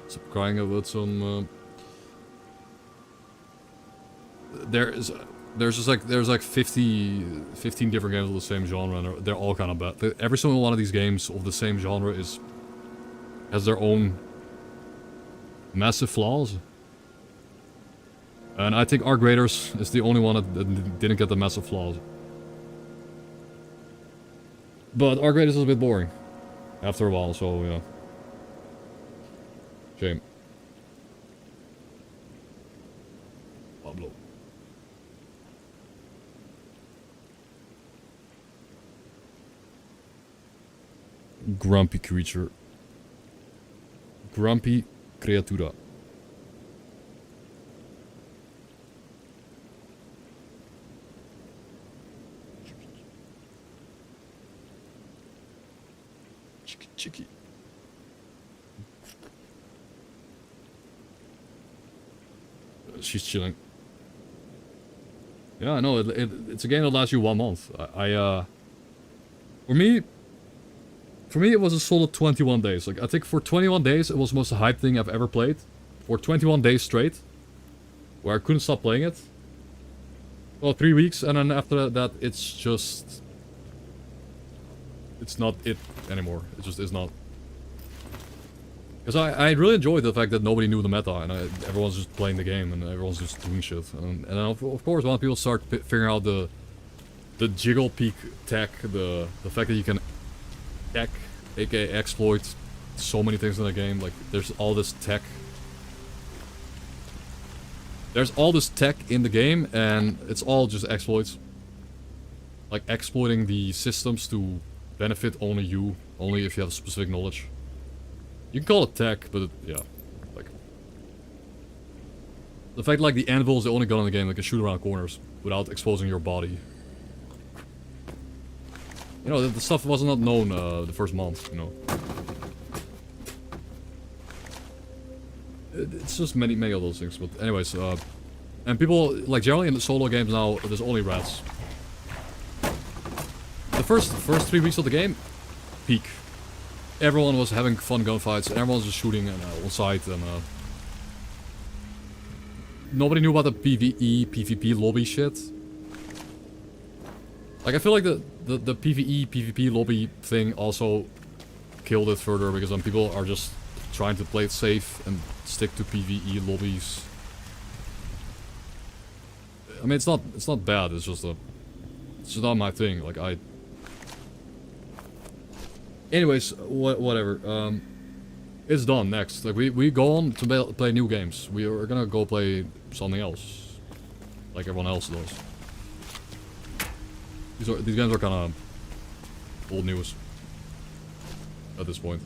Stop crying about some. There's like 15 different games of the same genre, and they're all kind of bad. Every single one of these games of the same genre has their own massive flaws. And I think Arc Raiders is the only one that didn't get the massive flaws. But Arc Raiders is a bit boring after a while, so yeah. Shame. Pablo. Grumpy creature. Grumpy creatura. Chicky. She's chilling. Yeah, I know. It's a game that lasts you 1 month. For me, it was a solid 21 days. Like, I think for 21 days, it was the most hyped thing I've ever played. For 21 days straight, where I couldn't stop playing it. Well, 3 weeks, and then after that, it's just... It's not it anymore. It just is not. Because I really enjoyed the fact that nobody knew the meta, and everyone's just playing the game, and everyone's just doing shit. And then of course, when people start figuring out the jiggle peak tech, the fact that you can tech, aka exploit, so many things in the game. Like, there's all this tech. There's all this tech in the game, and it's all just exploits. Like, exploiting the systems to benefit only you, only if you have specific knowledge. You can call it tech, but yeah, like... The fact like the anvil is the only gun in the game that can shoot around corners without exposing your body. You know, the stuff was not known the first month, you know. It's just many of those things, but anyways, and people, like, generally in the solo games now, there's only rats. The first 3 weeks of the game, peak. Everyone was having fun gunfights, and everyone was just shooting on sight, and nobody knew about the PvE, PvP lobby shit. Like, I feel like the PvE, PvP lobby thing also killed it further, because then people are just trying to play it safe and stick to PvE lobbies. I mean, it's not bad, it's just not my thing. Like, anyways, whatever. It's done. Next, like, we go on to play new games. We are gonna go play something else, like everyone else does. These games are kind of old news at this point.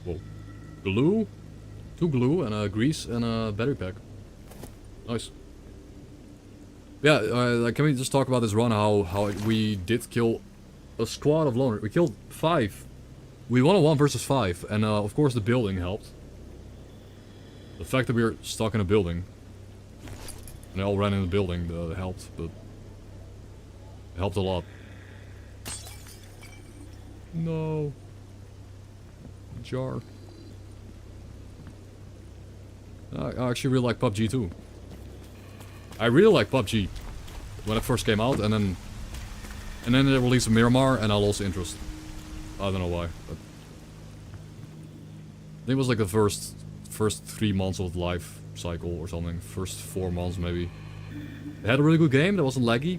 Whoa, glue, 2 glue and a grease and a battery pack. Nice. Yeah, like, can we just talk about this run, how we did kill a squad of loners. We killed 5. We won a 1 versus 5, and of course the building helped. The fact that we were stuck in a building, and they all ran in the building, helped, but it helped a lot. No. Jar. I actually really like PUBG too. I really like PUBG when it first came out, and then they released Miramar, and I lost interest. I don't know why, but I think it was like the first 3 months of the life cycle or something. First 4 months maybe. They had a really good game that wasn't laggy.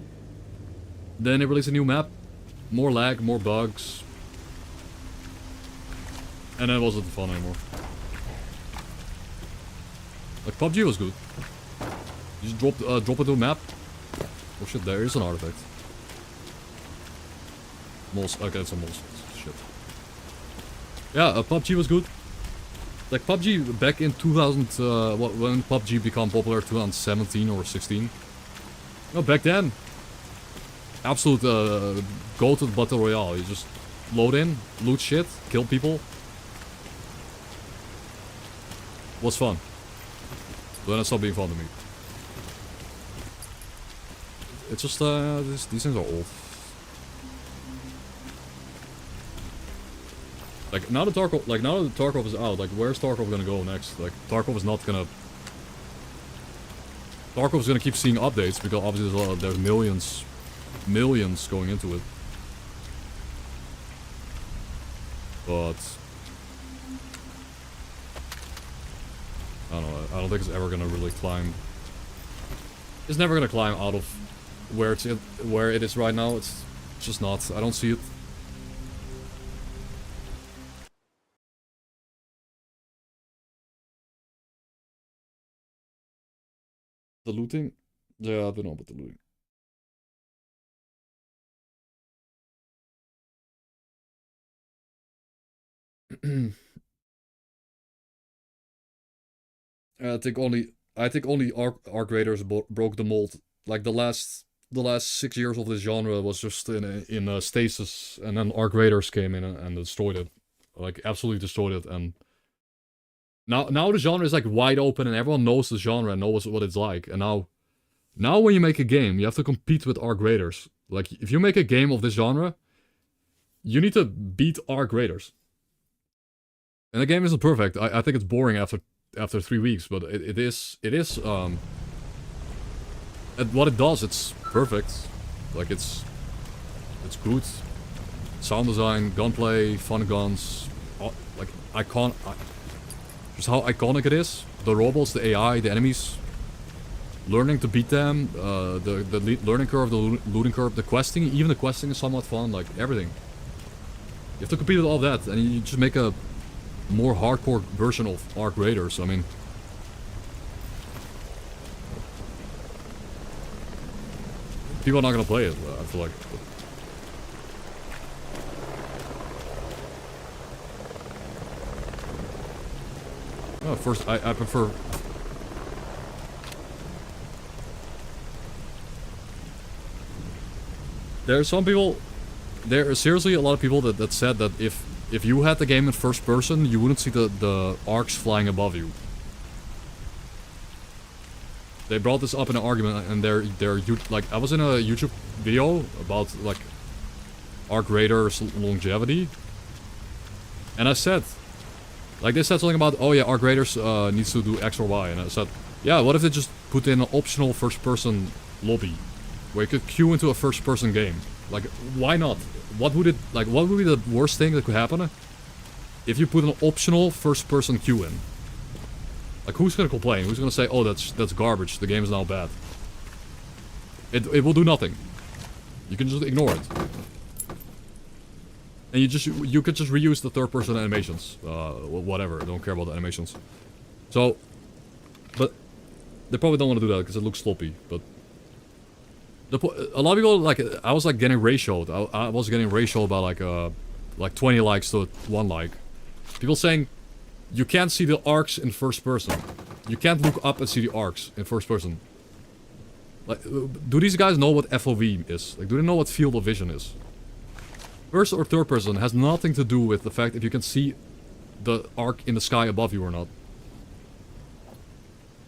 Then they released a new map, more lag, more bugs, and then it wasn't fun anymore. Like, PUBG was good. You just drop into a map. Oh shit, there is an artifact. Moles, okay, it's a moles. Shit. Yeah, PUBG was good. Like, PUBG back in 2000, when PUBG became popular, 2017 or 16. No, back then, absolute go to the battle royale. You just load in, loot shit, kill people. Was fun. But then it stopped being fun to me. It's just these things are old. Like now that Tarkov is out, like where's Tarkov gonna go next? Like Tarkov is not gonna. Tarkov is gonna keep seeing updates because obviously there's millions going into it. But I don't know. I don't think it's ever gonna really climb. It's never gonna climb out of where it is right now. It's just not. I don't see it. The looting? Yeah, I don't know about the looting. I think only arc raiders broke the mold. Like the last 6 years of this genre was just in a stasis, and then arc raiders came in and destroyed it, like absolutely destroyed it. And now the genre is like wide open, and everyone knows the genre and knows what it's like. And now when you make a game, you have to compete with arc raiders. Like if you make a game of this genre, you need to beat arc raiders. And the game isn't perfect. I think it's boring after 3 weeks, but it is at what it does, it's perfect. Like it's good. Sound design, gunplay, fun guns, like just how iconic it is. The robots, the AI, the enemies. Learning to beat them, the learning curve, the looting curve, the questing, even the questing is somewhat fun, like everything. You have to compete with all that, and you just make a more hardcore version of Arc Raiders. I mean, people are not gonna play it, I feel like. Oh, first, I prefer... There are some people... There are seriously a lot of people that said that if you had the game in first person, you wouldn't see the arcs flying above you. They brought this up in an argument, and they're like, I was in a YouTube video about like Arc Raiders longevity, and I said, like, they said something about, oh yeah, Arc Raiders needs to do X or Y, and I said, yeah, what if they just put in an optional first person lobby where you could queue into a first person game? Like, why not? What would be the worst thing that could happen if you put an optional first person queue in? Like, who's gonna complain? Who's gonna say, oh, that's garbage, the game is now bad? It will do nothing. You can just ignore it. And you could just reuse the third person animations. Whatever, I don't care about the animations. So, but they probably don't want to do that because it looks sloppy, but a lot of people, like, I was like getting ratioed. I was getting ratioed by like 20 likes to 1 like. People saying you can't see the arcs in first person. You can't look up and see the arcs in first person. Like, do these guys know what FOV is? Like, do they know what field of vision is? First or third person has nothing to do with the fact if you can see the arc in the sky above you or not.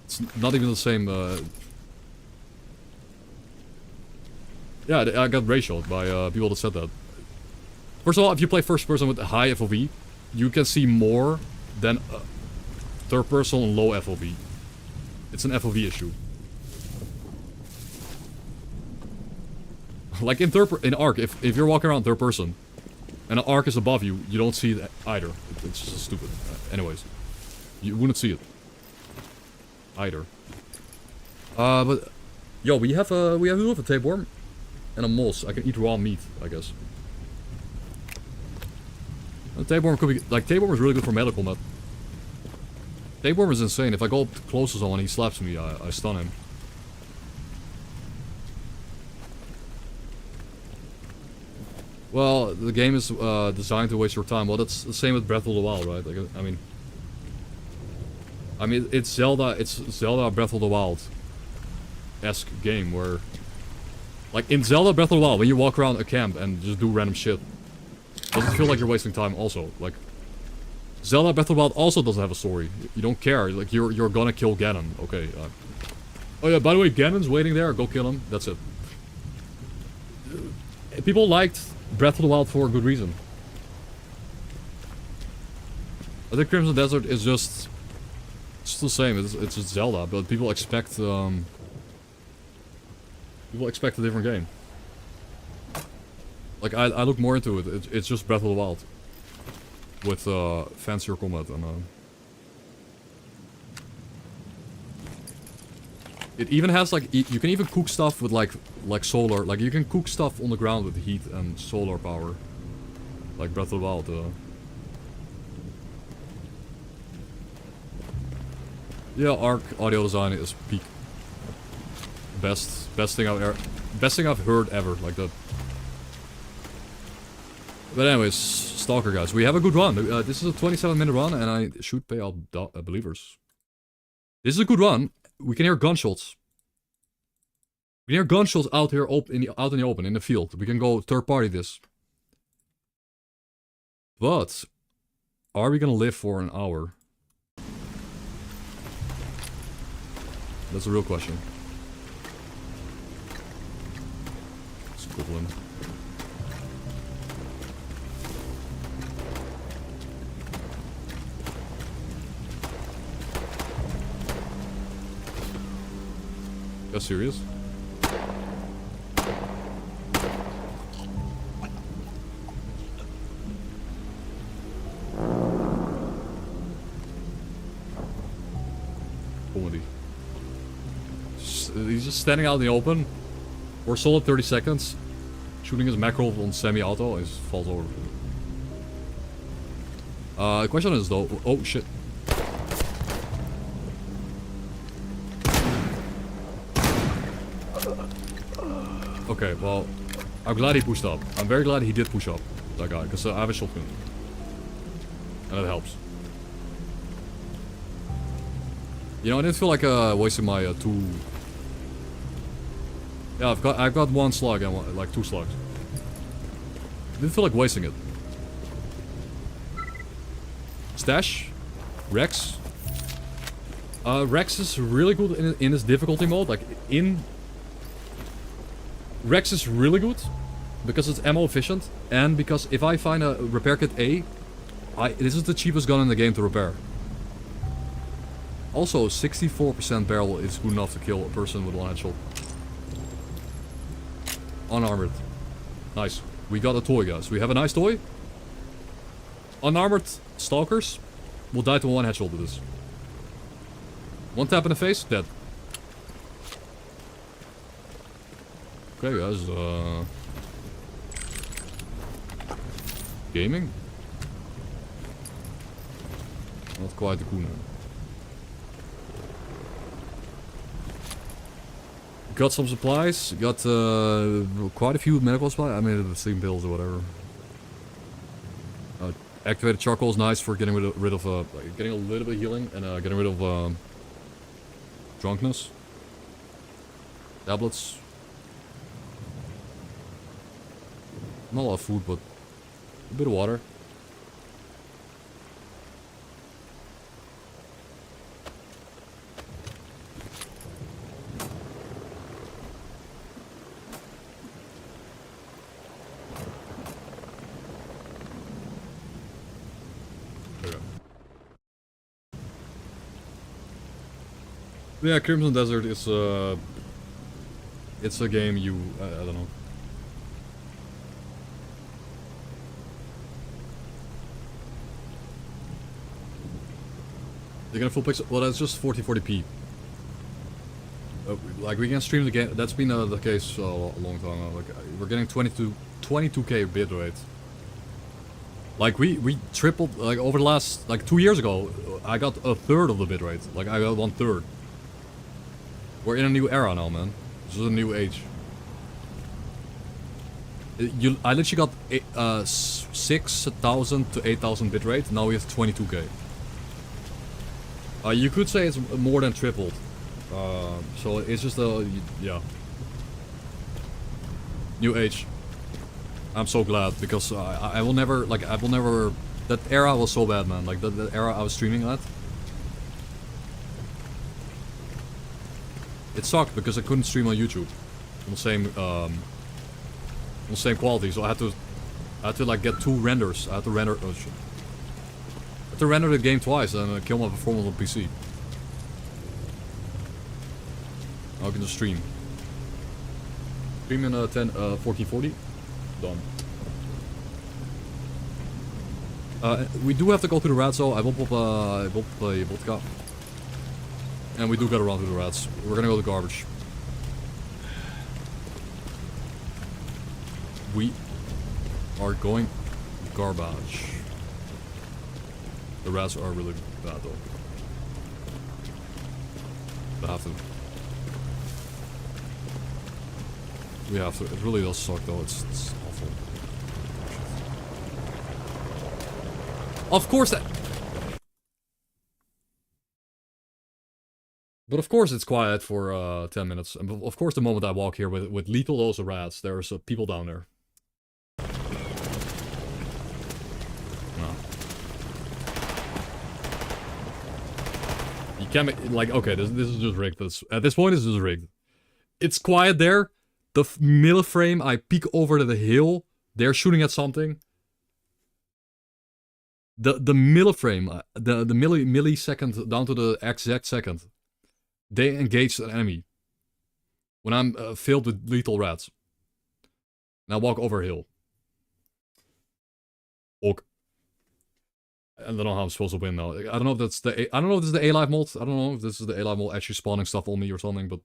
It's not even the same. Yeah, I got ratioed by people that said that. First of all, if you play first person with a high FOV, you can see more than third person and low FOV. It's an FOV issue. Like in Arc, if you're walking around third person and an arc is above you, you don't see it either. It's just stupid. Anyways, you wouldn't see it either. But yo, we have a tapeworm and a moss. I can eat raw meat, I guess. A tapeworm could be like, tapeworm is really good for medical, but tapeworm is insane. If I go up close to someone, he slaps me, I stun him. Well, the game is designed to waste your time. Well, that's the same with Breath of the Wild, right? Like, I mean, it's Zelda Breath of the Wild-esque game where, like, in Zelda Breath of the Wild, when you walk around a camp and just do random shit, doesn't feel like you're wasting time. Also, like, Zelda Breath of the Wild also doesn't have a story. You don't care. Like, you're gonna kill Ganon. Okay. Oh yeah, by the way, Ganon's waiting there. Go kill him. That's it. people liked Breath of the Wild for a good reason. I think Crimson Desert is just... It's still the same, it's just Zelda, but people expect a different game. Like, I look more into it. It's just Breath of the Wild. With fancier combat and... It even has like, you can even cook stuff with like solar, like you can cook stuff on the ground with heat and solar power. Like Breath of the Wild. Yeah, Arc audio design is peak. Best thing I've heard ever, like that. But anyways, S.T.A.L.K.E.R guys, we have a good run. This is a 27-minute run and I should pay out believers. This is a good run. We can hear gunshots. We can hear gunshots out here out in the open, in the field. We can go third party this. But are we gonna live for an hour? That's a real question. It's equivalent. That's serious? Comedy. He's just standing out in the open for a solid 30 seconds, shooting his macro on semi-auto, and he just falls over. The question is though, oh shit. Okay, well, I'm glad he pushed up. I'm very glad he did push up, that guy, because I have a shotgun. And that helps. You know, I didn't feel like wasting my two... Yeah, I've got one slug and like 2 slugs. Didn't feel like wasting it. Stash. Rex. Rex is really good in his difficulty mode, like in... Rex is really good because it's ammo efficient and because if I find a repair kit A, this is the cheapest gun in the game to repair. Also, 64% barrel is good enough to kill a person with 1 headshot. Unarmored. Nice. We got a toy, guys. We have a nice toy. Unarmored stalkers will die to 1 headshot with this. 1 tap in the face, dead. Okay, guys, gaming? Not quite the cool. Got some supplies, got quite a few medical supplies. I mean, the sleeping pills or whatever. Activated charcoal is nice for getting rid of getting a little bit of healing and getting rid of drunkenness. Tablets. Not a lot of food, but a bit of water. Okay. Yeah, Crimson Desert is it's a game you I don't know. You're gonna full pixel? Well, that's just 1440p. Like we can stream the game. That's been the case a long time now. Like we're getting 22k bitrate. Like we tripled. Like over the last 2 years ago, I got a third of the bitrate. Like I got 1/3. We're in a new era now, man. This is a new age. I literally got 6,000 to 8,000 bitrate. Now we have 22k. You could say it's more than tripled. So it's just yeah. New age. I'm so glad because I will never, that era was so bad, man. Like the era I was streaming at. It sucked because I couldn't stream on YouTube. On the same the same quality, so I had to like get 2 renders. I had to render. Oh shit. I had to render the game twice and kill my performance on PC. Now I can just stream. Stream in 1440. Done. We do have to go to the rats, so I will play vodka. And we do get around to the rats. We're gonna go to garbage. We are going garbage. The rats are really bad though. We have to. We have to. It really does suck though. It's awful. Of course that. But of course it's quiet for 10 minutes. And of course the moment I walk here with lethal dose of rats, there's people down there. No. You can't make, like, okay, this is just rigged. At this point, this is rigged. It's quiet there. The milliframe, I peek over to the hill. They're shooting at something. The milliframe, the millisecond down to the exact second. They engaged an enemy. When I'm filled with lethal rats. And I walk over a hill. Ok. I don't know how I'm supposed to win now. I don't know if that's the I don't know if this is the A-Live mod. I don't know if this is the A-Live mod actually spawning stuff on me or something, but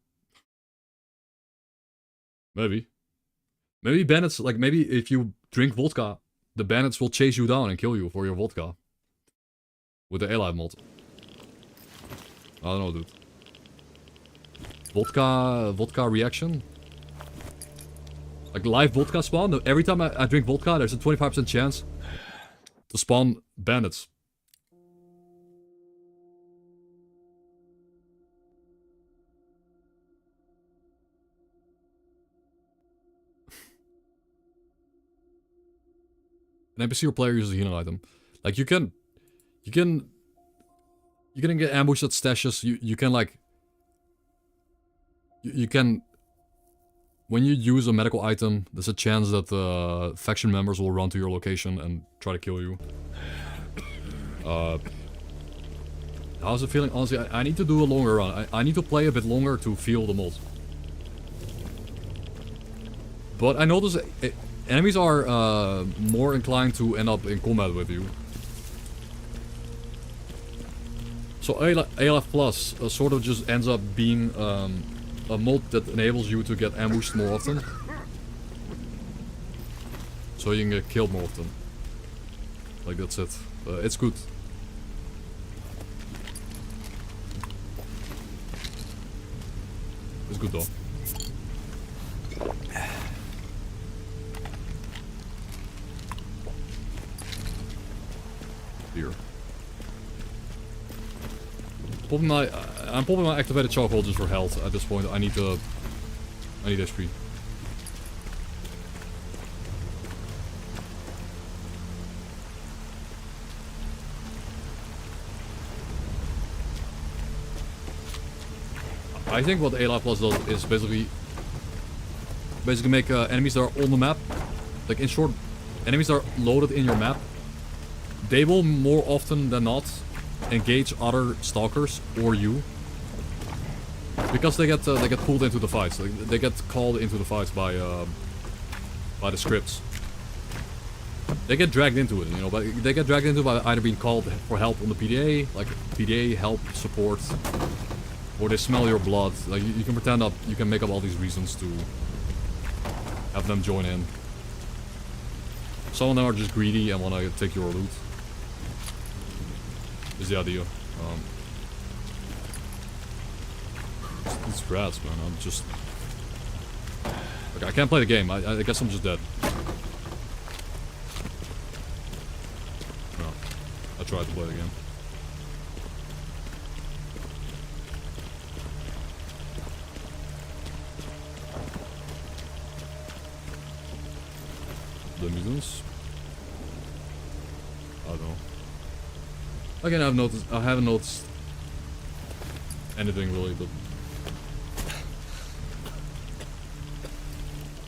maybe. Maybe bandits, like maybe if you drink vodka, the bandits will chase you down and kill you for your vodka. With the A-Live mod. I don't know, dude. Vodka reaction? Like live vodka spawn? Every time I drink vodka, there's a 25% chance to spawn bandits. An NPC or player uses a healing item. Like you can get ambushed at stashes. You can like you can, when you use a medical item, there's a chance that faction members will run to your location and try to kill you. How's it feeling? Honestly, I need to do a longer run. I need to play a bit longer to feel the mod. But I notice enemies are more inclined to end up in combat with you. So ALF Plus sort of just ends up being a mod that enables you to get ambushed more often. So you can get killed more often. Like that's it. It's good. It's good though. Here. I'm popping my activated charcoal just for health at this point. I need HP. I think what A-Live Plus does is basically make enemies that are on the map, like in short, enemies that are loaded in your map, they will more often than not engage other stalkers or you, because they get pulled into the fights. They get called into the fights by the scripts. They get dragged into it, you know. But they get dragged into it by either being called for help on the PDA, like PDA help support, or they smell your blood. Like you can pretend up, you can make up all these reasons to have them join in. Some of them are just greedy and want to take your loot. Is the idea. It's grass, man. I'm just... Okay, I can't play the game. I guess I'm just dead. No. I tried to play the game. The mutants? I don't know. Again, I haven't noticed anything really, but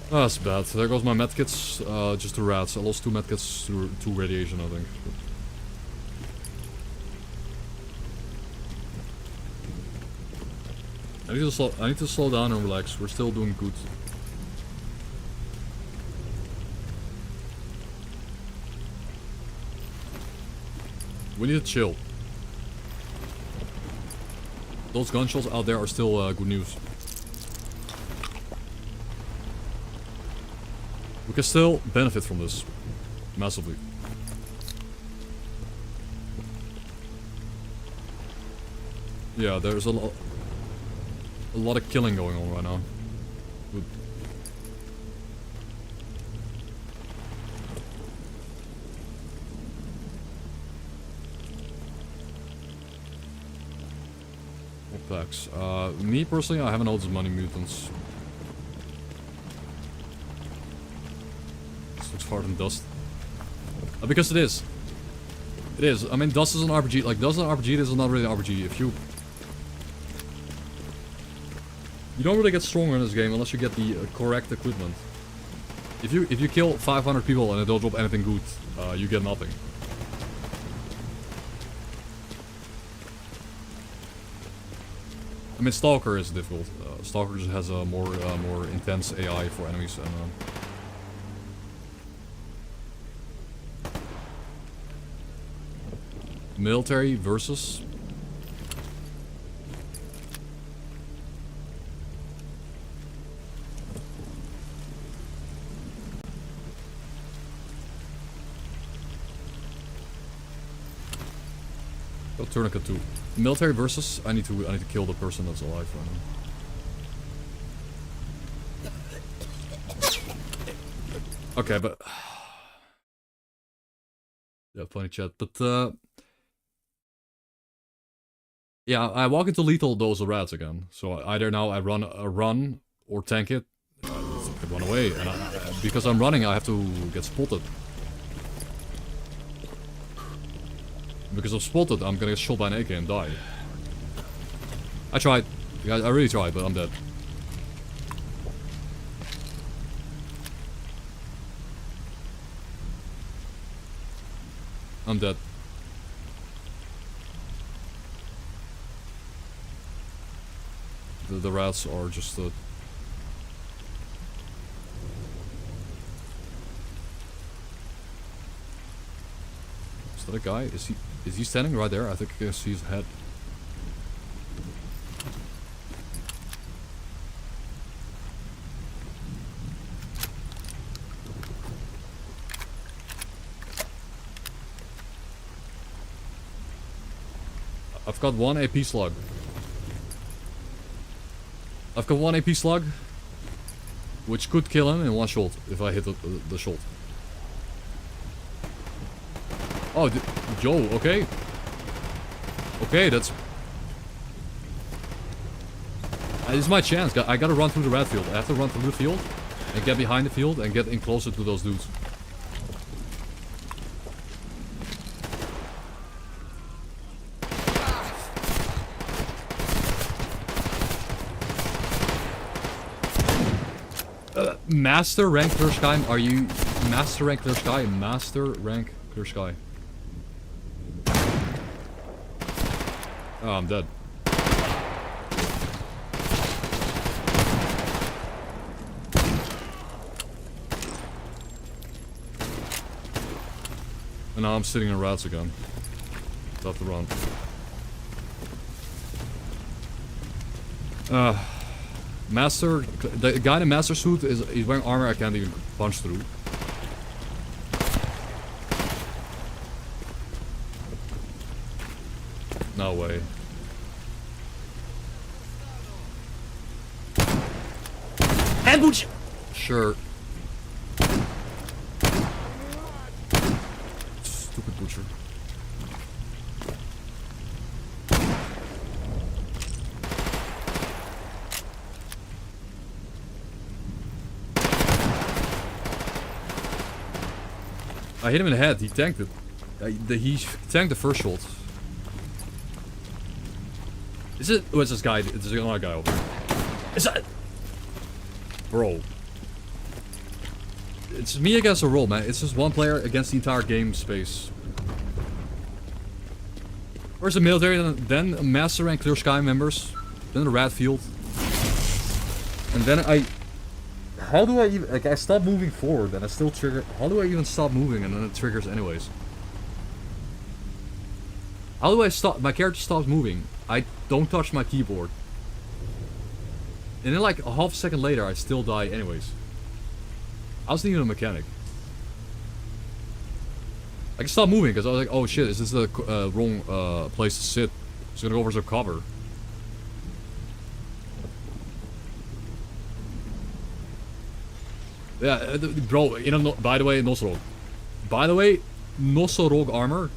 Oh, that's bad. There goes my medkits. Just 2 rats. I lost 2 medkits to 2 radiation, I think. I need to slow down and relax. We're still doing good. We need to chill. Those gunshots out there are still good news. We can still benefit from this. Massively. Yeah, there's a lot of killing going on right now. Good. What packs? Me personally, I haven't noticed many mutants. This looks hard in dust. Because it is. It is. I mean, dust is an RPG. Like, dust is an RPG, this is not really an RPG. If you... You don't really get stronger in this game unless you get the correct equipment. If you kill 500 people and they don't drop anything good, you get nothing. I mean, S.T.A.L.K.E.R is difficult. S.T.A.L.K.E.R just has a more intense AI for enemies and... military versus... Oh, Tourniquet 2. Military versus... I need to kill the person that's alive right now. Okay, but... Yeah, funny chat, but yeah, I walk into lethal dose of rats again. So either now I run or tank it. I run away, and because I'm running, I have to get spotted. Because I'm spotted, I'm gonna get shot by an AK and die. I tried. Yeah, I really tried, but I'm dead. I'm dead. The rats are just Is that a guy? Is he standing right there? I think I can see his head. I've got 1 AP slug. I've got 1 AP slug, which could kill him in 1 shot if I hit the shot. Oh, Joe, okay. Okay, that's... This is my chance. I gotta run through the rat field. I have to run through the field and get behind the field and get in closer to those dudes. Master rank clear sky? Are you master rank clear sky? Master rank clear sky. Oh, I'm dead. And now I'm sitting in rats again. Have to run. Master, the guy in the master suit he's wearing armor I can't even punch through. No way. Ambush! Sure. Stupid butcher. I hit him in the head, he tanked it. He tanked the first shot. Is it? Oh, it's this guy. It's another guy over here. Is that? Bro. It's me against the role, man. It's just one player against the entire game space. First the military, then Master and Clear-Sky members, then the rat field, and then I... How do I even... Like, I stop moving forward and I still trigger... How do I even stop moving and then it triggers anyways? How do I stop... My character stops moving. I don't touch my keyboard. And then like a half second later I still die anyways. I was even a mechanic. I can stop moving because I was like, oh shit, is this the wrong place to sit? Just gonna go over some cover. Yeah, bro, you know, by the way, Nosorog. By the way, Nosorog armor.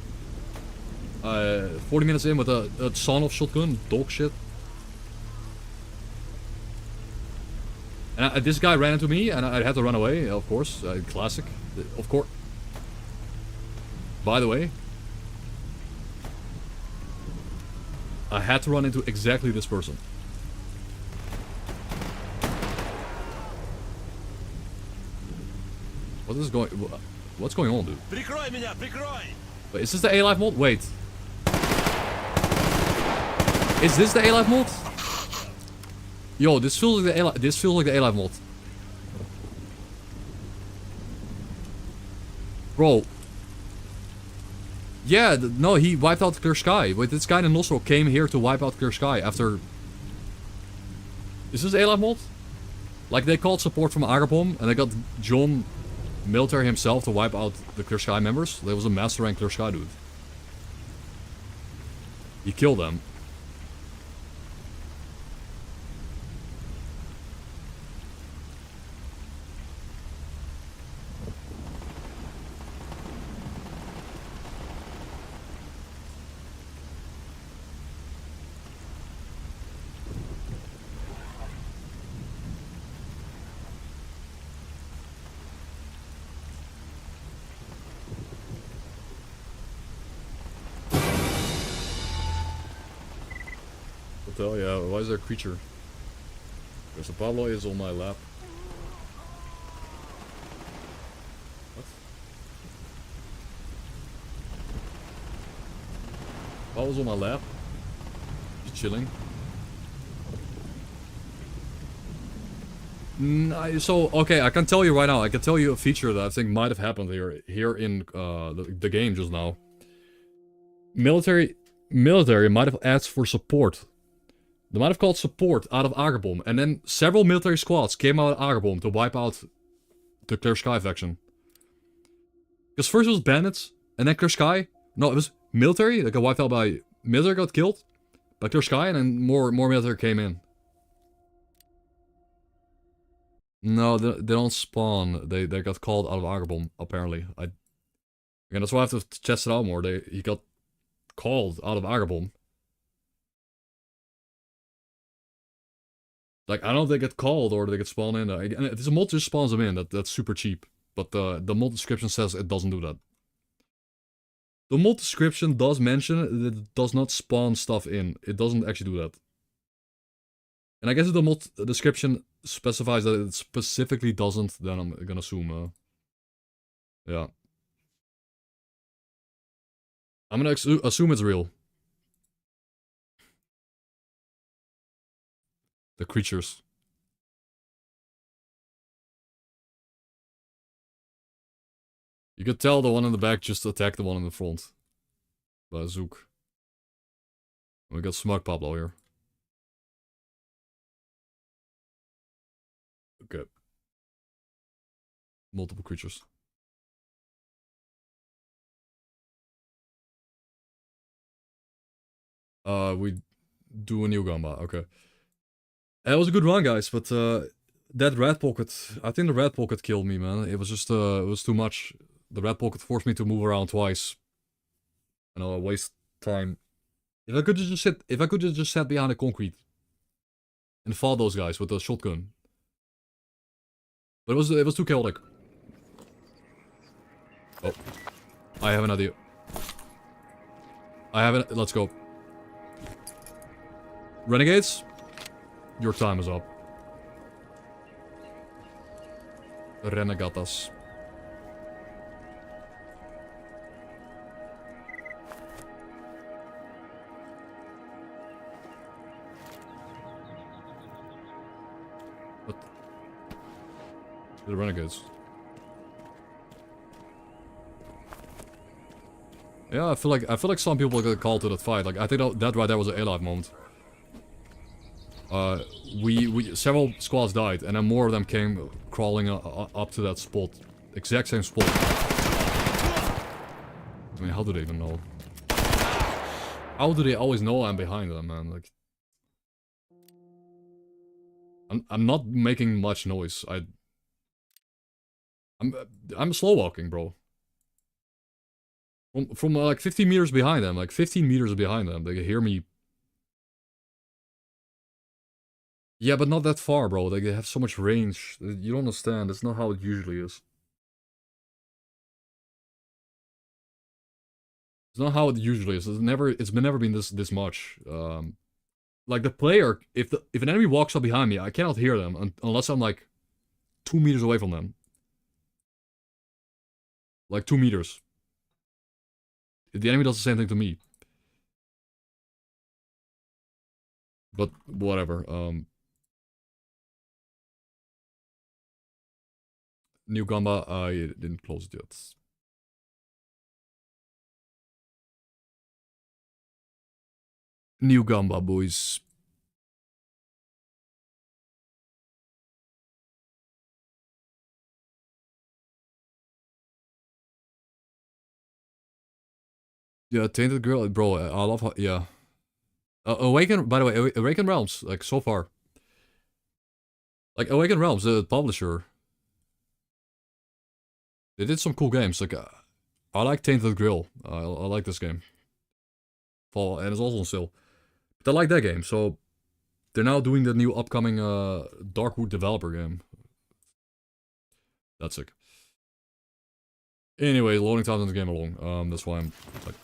40 minutes in with a son-off shotgun, dog shit. And this guy ran into me and I had to run away, of course. Classic. Of course. By the way, I had to run into exactly this person. What is going... What's going on, dude? Прикрой меня, прикрой! Wait, is this the A-Life mod? Wait. Is this the A-Life mod? Yo, this feels like the A-Life... This feels like the A-Life mod. Bro. Yeah, no, he wiped out Clear-Sky. Wait, this guy in Nostril came here to wipe out Clear-Sky after... Is this A-Life mod? Like, they called support from Agapom, and they got John Military himself to wipe out the Clear-Sky members. There was a Master rank Clear-Sky dude. He killed them. Hotel, yeah, why is there a creature? Because the Pablo is on my lap. What? Pablo's on my lap? Just chilling. So, okay, I can tell you right now, I can tell you a feature that I think might have happened here in the game just now. Military might have asked for support. They might have called support out of Agapom, and then several military squads came out of Agapom to wipe out the Clear-Sky faction. Because first it was bandits, and then Clear-Sky. No, it was military that got wiped out by... Military got killed by Clear-Sky, and then more military came in. No, they don't spawn. They got called out of Agapom, apparently. Again, that's why I have to test it out more. He got called out of Agapom. Like, I don't know if they get called or they get spawned in. And if it's a mod just spawns them in, that's super cheap. But the mod description says it doesn't do that. The mod description does mention that it does not spawn stuff in. It doesn't actually do that. And I guess if the mod description specifies that it specifically doesn't, then I'm gonna assume, yeah. I'm gonna assume it's real. The creatures. You could tell the one in the back just attacked the one in the front. By Zook. We got Smug Pablo here. Okay. Multiple creatures. We do a new G.A.M.M.A, okay. It was a good run, guys, but that rat pocket, I think the rat pocket killed me, man. It was just, it was too much. The rat pocket forced me to move around twice. And I waste time. If I could have just sat behind the concrete and fought those guys with the shotgun. But it was too chaotic. Oh, I have an idea. Let's go. Renegades, your time is up. Renegatas. The renegades. Yeah, I feel like some people got called to that fight. Like I think that right there was an A-Live moment. We several squads died, and then more of them came crawling up to that spot, exact same spot. I mean, how do they even know? How do they always know I'm behind them, man? Like, I'm not making much noise. I'm slow walking, bro. From like 15 meters behind them, like 15 meters behind them, they can hear me. Yeah, but not that far, bro. They have so much range. You don't understand. That's not how it usually is. It's not how it usually is. It's never been this much. Like the player, if an enemy walks up behind me, I cannot hear them unless I'm like 2 meters away from them. Like 2 meters. The enemy does the same thing to me. But whatever. New G.A.M.M.A, I didn't close it yet. New G.A.M.M.A, boys. Yeah, Tainted Girl, bro, I love how, yeah. Awaken, by the way, Awaken Realms, like, so far. Like, Awaken Realms, the publisher. They did some cool games, like, I like Tainted Grill. I like this game. And it's also on sale. But I like that game, so they're now doing the new upcoming Darkwood developer game. That's sick. Anyway, loading times in the game are long. That's why I'm like,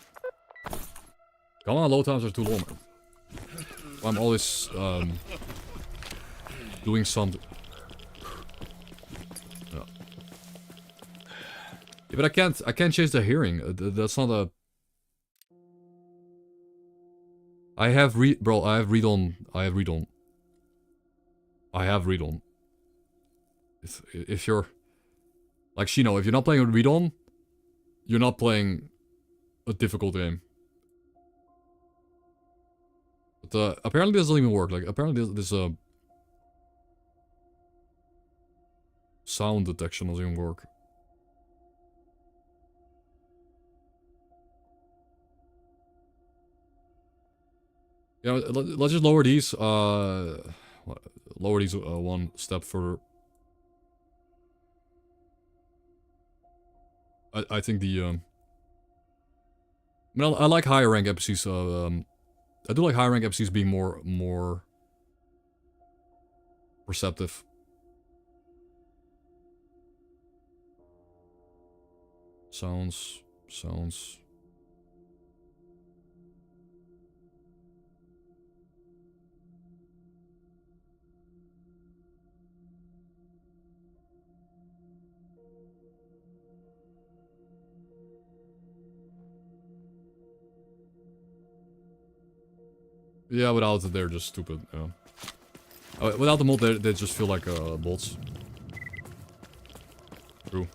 come on, load times are too long, man. I'm always doing something. Yeah. Yeah, but I can't change the hearing. That's not a. I have read on. I have read on. If you're like Shino, if you're not playing with read on, you're not playing a difficult game. But apparently this doesn't even work. Like apparently this sound detection doesn't even work. Yeah, let's just lower these. Lower these one step further. I think the I mean, I like higher rank NPCs. I do like higher rank NPCs being more perceptive. Sounds. Yeah, without it, they're just stupid. Yeah. Without the mod, they just feel like bots. True.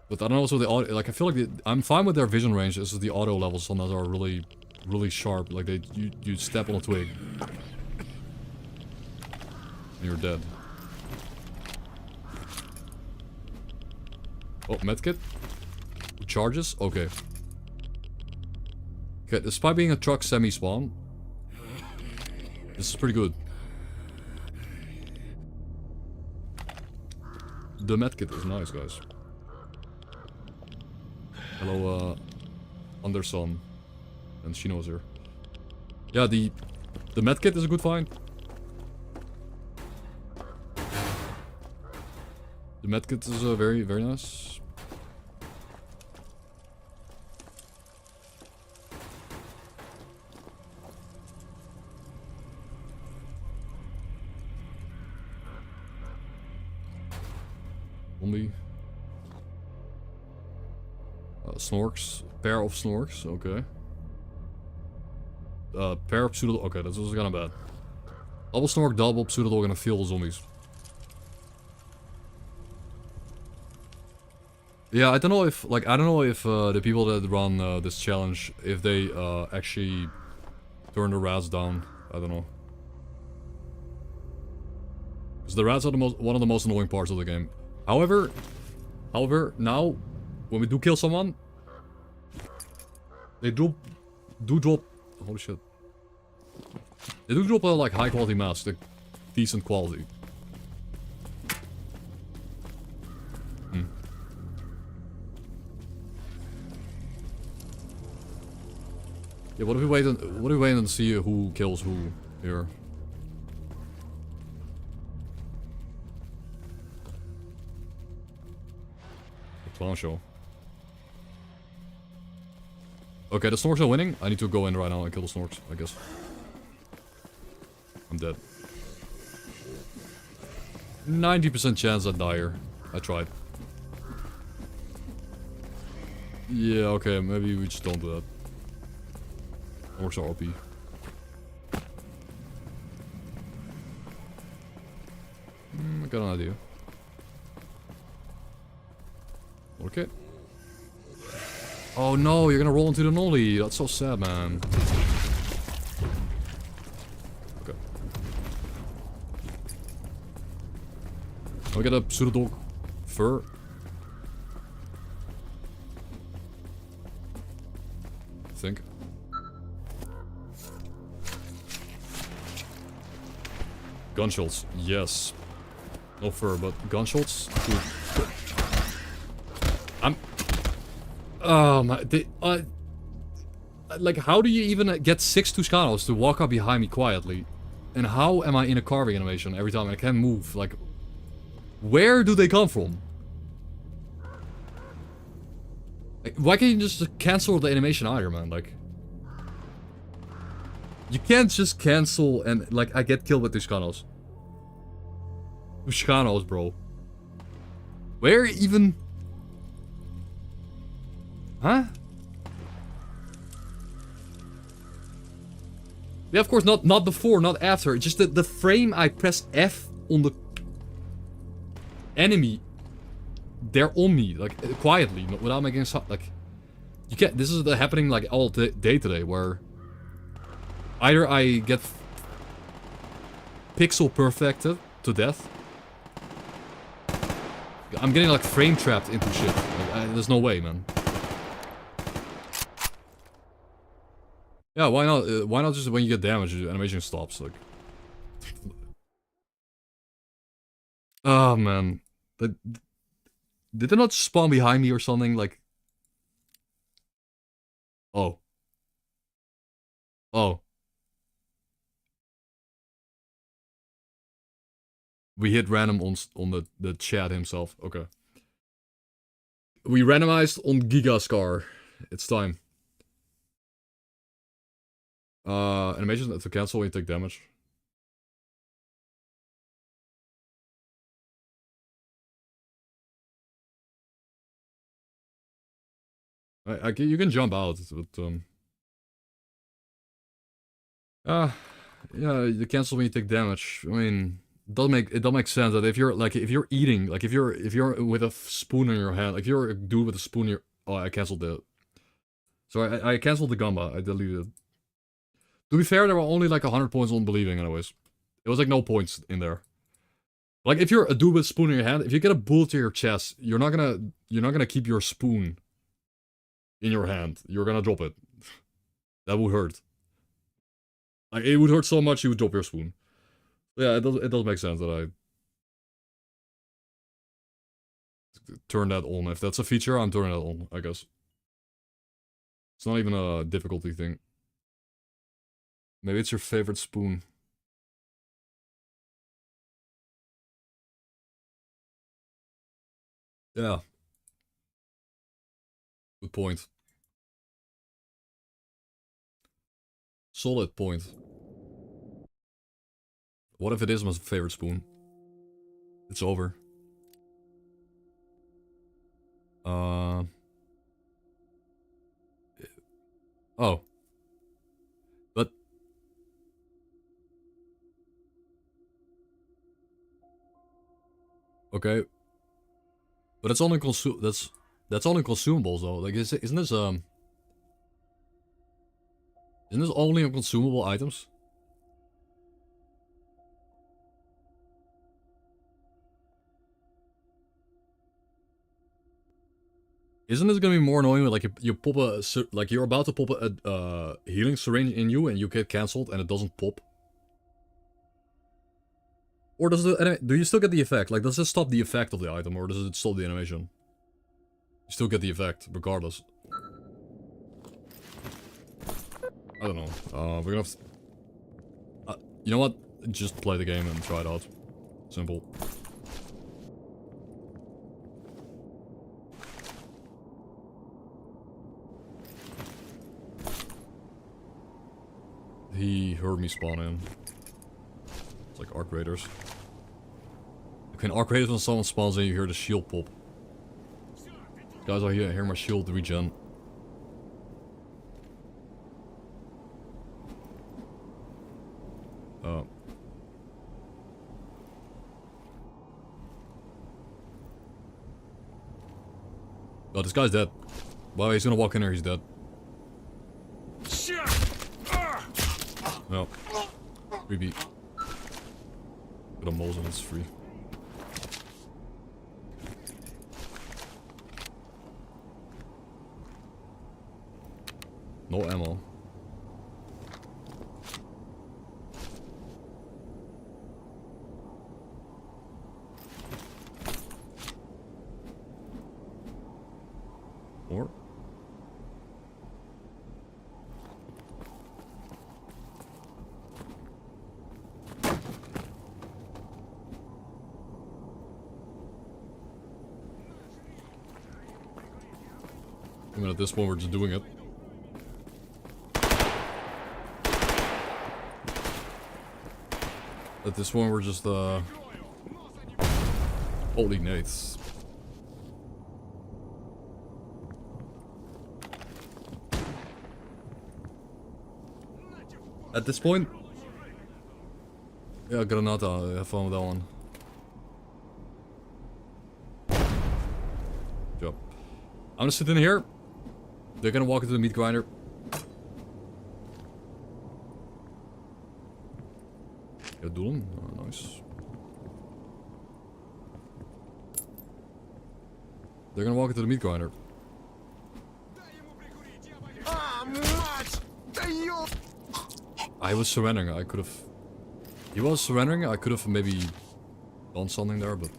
But I don't know, so the audio, like I feel like I'm fine with their vision range. It's just the auto levels on that are really sharp. Like you step on a twig, and you're dead. Oh, medkit? Charges? Okay. Okay, despite being a truck semi-spawn, this is pretty good. The medkit is nice, guys. Hello, Anderson. And Shino's here. Yeah, the medkit is a good find. The medkit is very nice. Zombie. Snorks. Pair of snorks, okay. Pair of pseudodog. Okay, this was kinda bad. Double snork, double pseudodog, and a field of zombies. Yeah, I don't know if the people that run this challenge, if they actually turn the rats down. I don't know. Because the rats are one of the most annoying parts of the game. However, now when we do kill someone, they do drop. Holy shit! They do drop like high quality masks, like decent quality. Yeah, what if we wait and see who kills who here? The clown show. Okay, the Snorks are winning. I need to go in right now and kill the Snorks, I guess. I'm dead. 90% chance I die here. I tried. Yeah, okay, maybe we just don't do that. Snorks are OP. I got an idea. Okay. Oh no, you're gonna roll into the nollie. That's so sad, man. Okay. I'll get a pseudodog fur. I think. Gunshots, yes. No fur, but gunshots? Dude. Oh my... like, how do you even get 6 Tuscanos to walk up behind me quietly? And how am I in a carving animation every time I can't move? Like, where do they come from? Like, why can't you just cancel the animation either, man? Like... You can't just cancel and, like, I get killed with Tuscanos. Tuscanos, bro. Where even... Huh? Yeah, of course, not before, not after. Just the frame I press F on the enemy. They're on me, like, quietly, without making a sound. Like, you can't... This is happening, like, all day today, where... Either I get pixel perfected to death. I'm getting, like, frame trapped into shit. Like, there's no way, man. Yeah, why not? Why not just when you get damaged, the animation stops? Like, oh man, did they not spawn behind me or something? Like, oh, we hit random on the chat himself. Okay, we randomized on Giga.S.K.E.R. It's time. Animation to cancel when you take damage. You can jump out, but yeah, you cancel when you take damage. I mean, it doesn't make sense that if you're eating, like if you're with a spoon in your hand, like if you're a dude with a spoon in your... Oh, I canceled the... So I canceled the G.A.M.M.A. I deleted it. To be fair, there were only like 100 points on believing anyways. It was like no points in there. Like if you're a dude with a spoon in your hand, if you get a bullet to your chest, you're not gonna keep your spoon in your hand. You're gonna drop it. That would hurt. Like it would hurt so much you would drop your spoon. Yeah, it does make sense that I turn that on. If that's a feature, I'm turning that on, I guess. It's not even a difficulty thing. Maybe it's your favorite spoon. Yeah. Good point. Solid point. What if it is my favorite spoon? It's over. Oh. But... Okay. But it's only that's That's only consumables though. Like, isn't this only on consumable items? Isn't this gonna be more annoying when, like, you pop like, you're about to pop a healing syringe in you and you get cancelled and it doesn't pop? Or does do you still get the effect? Like, does it stop the effect of the item, or does it stop the animation? You still get the effect, regardless. I don't know. We're gonna have to... you know what? Just play the game and try it out. Simple. He heard me spawn in. It's like arc raiders. Like in arc raiders, when someone spawns in, you hear the shield pop. Guys, I hear my shield regen. Oh, this guy's dead. Well, he's gonna walk in here, he's dead. No. Creepy. Get a Mosin, it's free. No ammo. More? I mean, at this point, we're just doing it. At this point, we're just, holy nates. At this point... Yeah, Granata, have fun with that one. Good job. I'm gonna sit in here. They're gonna walk into the meat grinder. Ja, doen. Oh, nice. They're gonna walk into the meat grinder. I was surrendering. I could have... He was surrendering. I could have maybe done something there, but...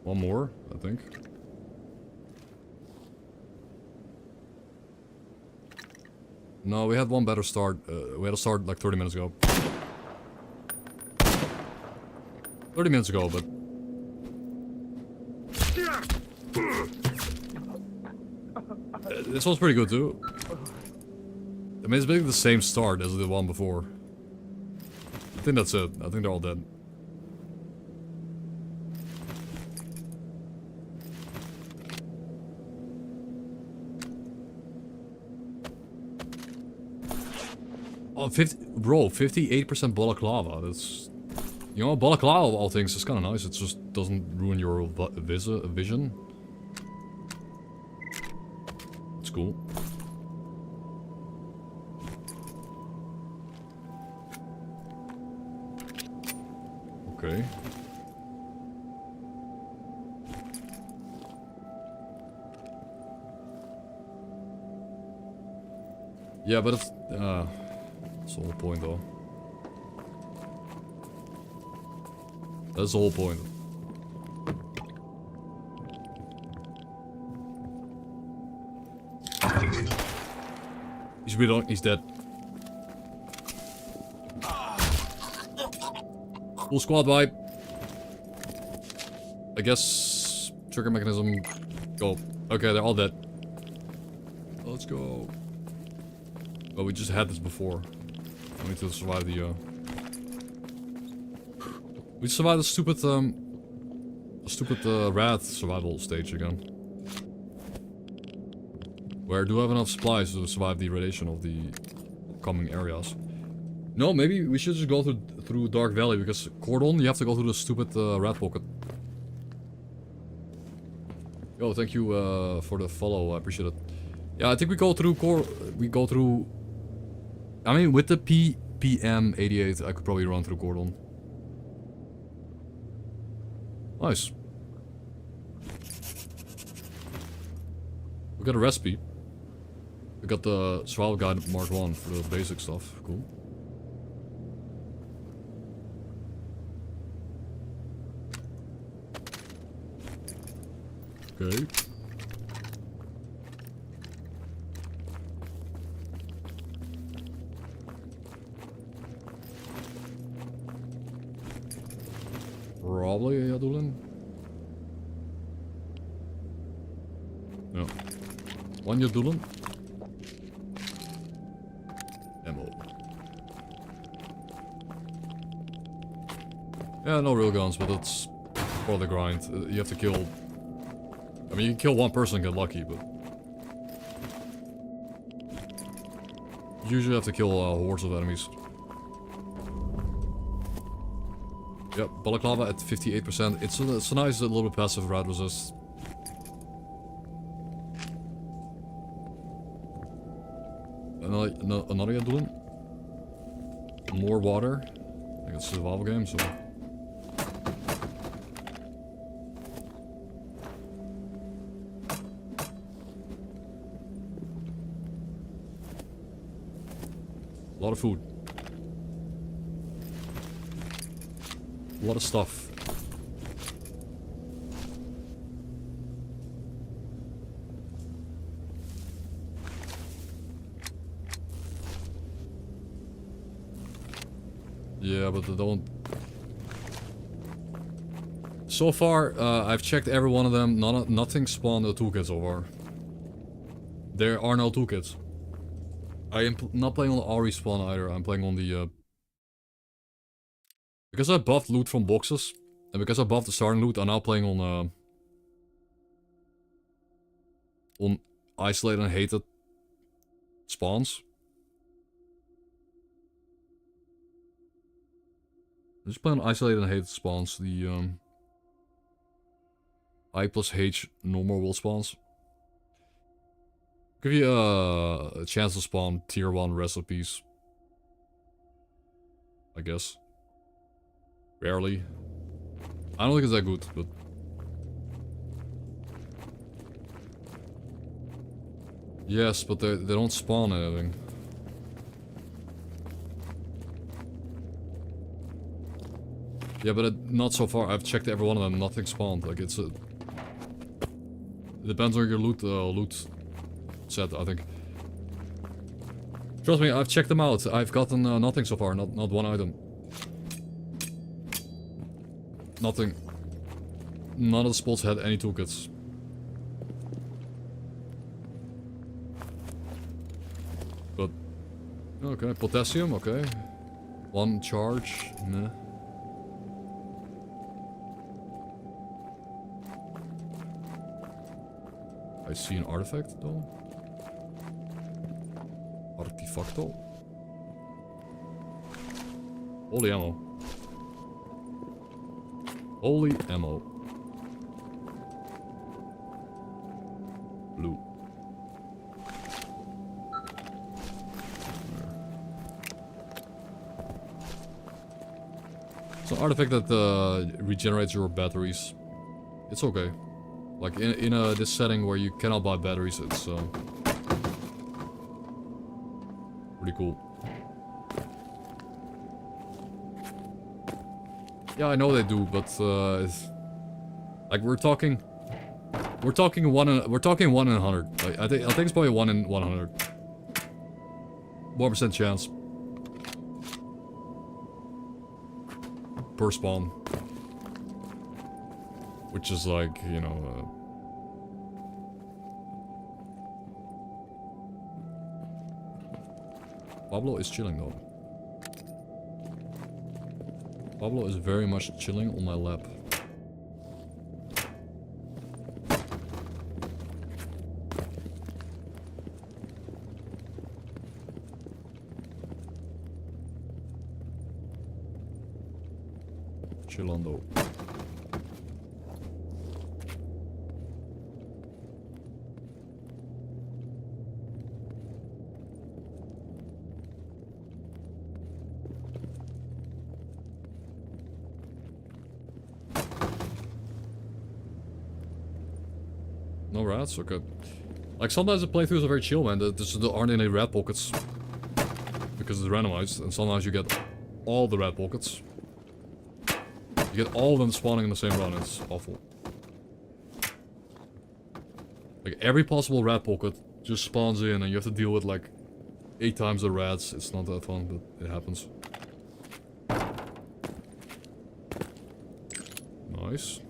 One more, I think. No, we had one better start. We had a start like 30 minutes ago. 30 minutes ago, but... This one's pretty good too. I mean, it's basically the same start as the one before. I think that's it. I think they're all dead. Oh, 58% balaclava. That's, you know, balaclava of all things is kind of nice. It just doesn't ruin your vision. It's cool. Okay. Yeah, but it's that's the whole point, though. That's the whole point. He's dead. Full squad vibe. I guess trigger mechanism. Go. Okay, they're all dead. Let's go. Well, we just had this before. We need to survive the. We survived the stupid rat survival stage again. Where do I have enough supplies to survive the radiation of the upcoming areas? No, maybe we should just go through Dark Valley, because Cordon, you have to go through the stupid rat pocket. Yo, thank you for the follow, I appreciate it. Yeah, I think we go through I mean, with the P.M.A, I could probably run through Cordon. Nice. We got a recipe. We got the survival guide Mark 1 for the basic stuff. Cool. Okay. Probably a Yadulan. No. One Yadulan. Ammo. Yeah, no real guns, but it's part of the grind. You have to kill... I mean, you can kill one person and get lucky, but... You usually have to kill hordes of enemies. Yep, Balaclava at 58%. It's a nice little bit passive rat resist. Another Yadulan. More water. I think it's a survival game, so... A lot of food. A lot of stuff. Yeah, but they don't... So far, I've checked every one of them. Nothing spawned a toolkit so far. There are no toolkits. I am not playing on the all respawn either. I'm playing on the... Because I buffed loot from boxes, and because I buffed the starting loot, I'm now playing on isolated and hated spawns. I'm just playing on isolated and hated spawns, the I plus H normal world spawns. Give you a chance to spawn tier 1 recipes. I guess. Rarely. I don't think it's that good, but... Yes, but they don't spawn anything. Yeah, but not so far. I've checked every one of them, nothing spawned. Like, it's a... It depends on your loot set, I think. Trust me, I've checked them out. I've gotten nothing so far, not one item. Nothing. None of the spots had any toolkits. But... Okay, potassium, okay. One charge, meh. I see an artifact, though. Artifacto. Holy ammo. Holy ammo. Blue. It's an artifact that regenerates your batteries. It's okay. Like in this setting where you cannot buy batteries, it's pretty cool. Yeah, I know they do, but it's, like we're talking 1 in 100. Like, I think it's probably 1 in 100. 1% chance. per spawn. Which is like, you know... Pablo is chilling though. Pablo is very much chilling on my lap. Chillando. No rats? Okay. Like, sometimes the playthroughs are very chill, man. There aren't any rat pockets. Because it's randomized, and sometimes you get all the rat pockets. You get all of them spawning in the same run, it's awful. Like, every possible rat pocket just spawns in, and you have to deal with, like, 8 times the rats. It's not that fun, but it happens. Nice.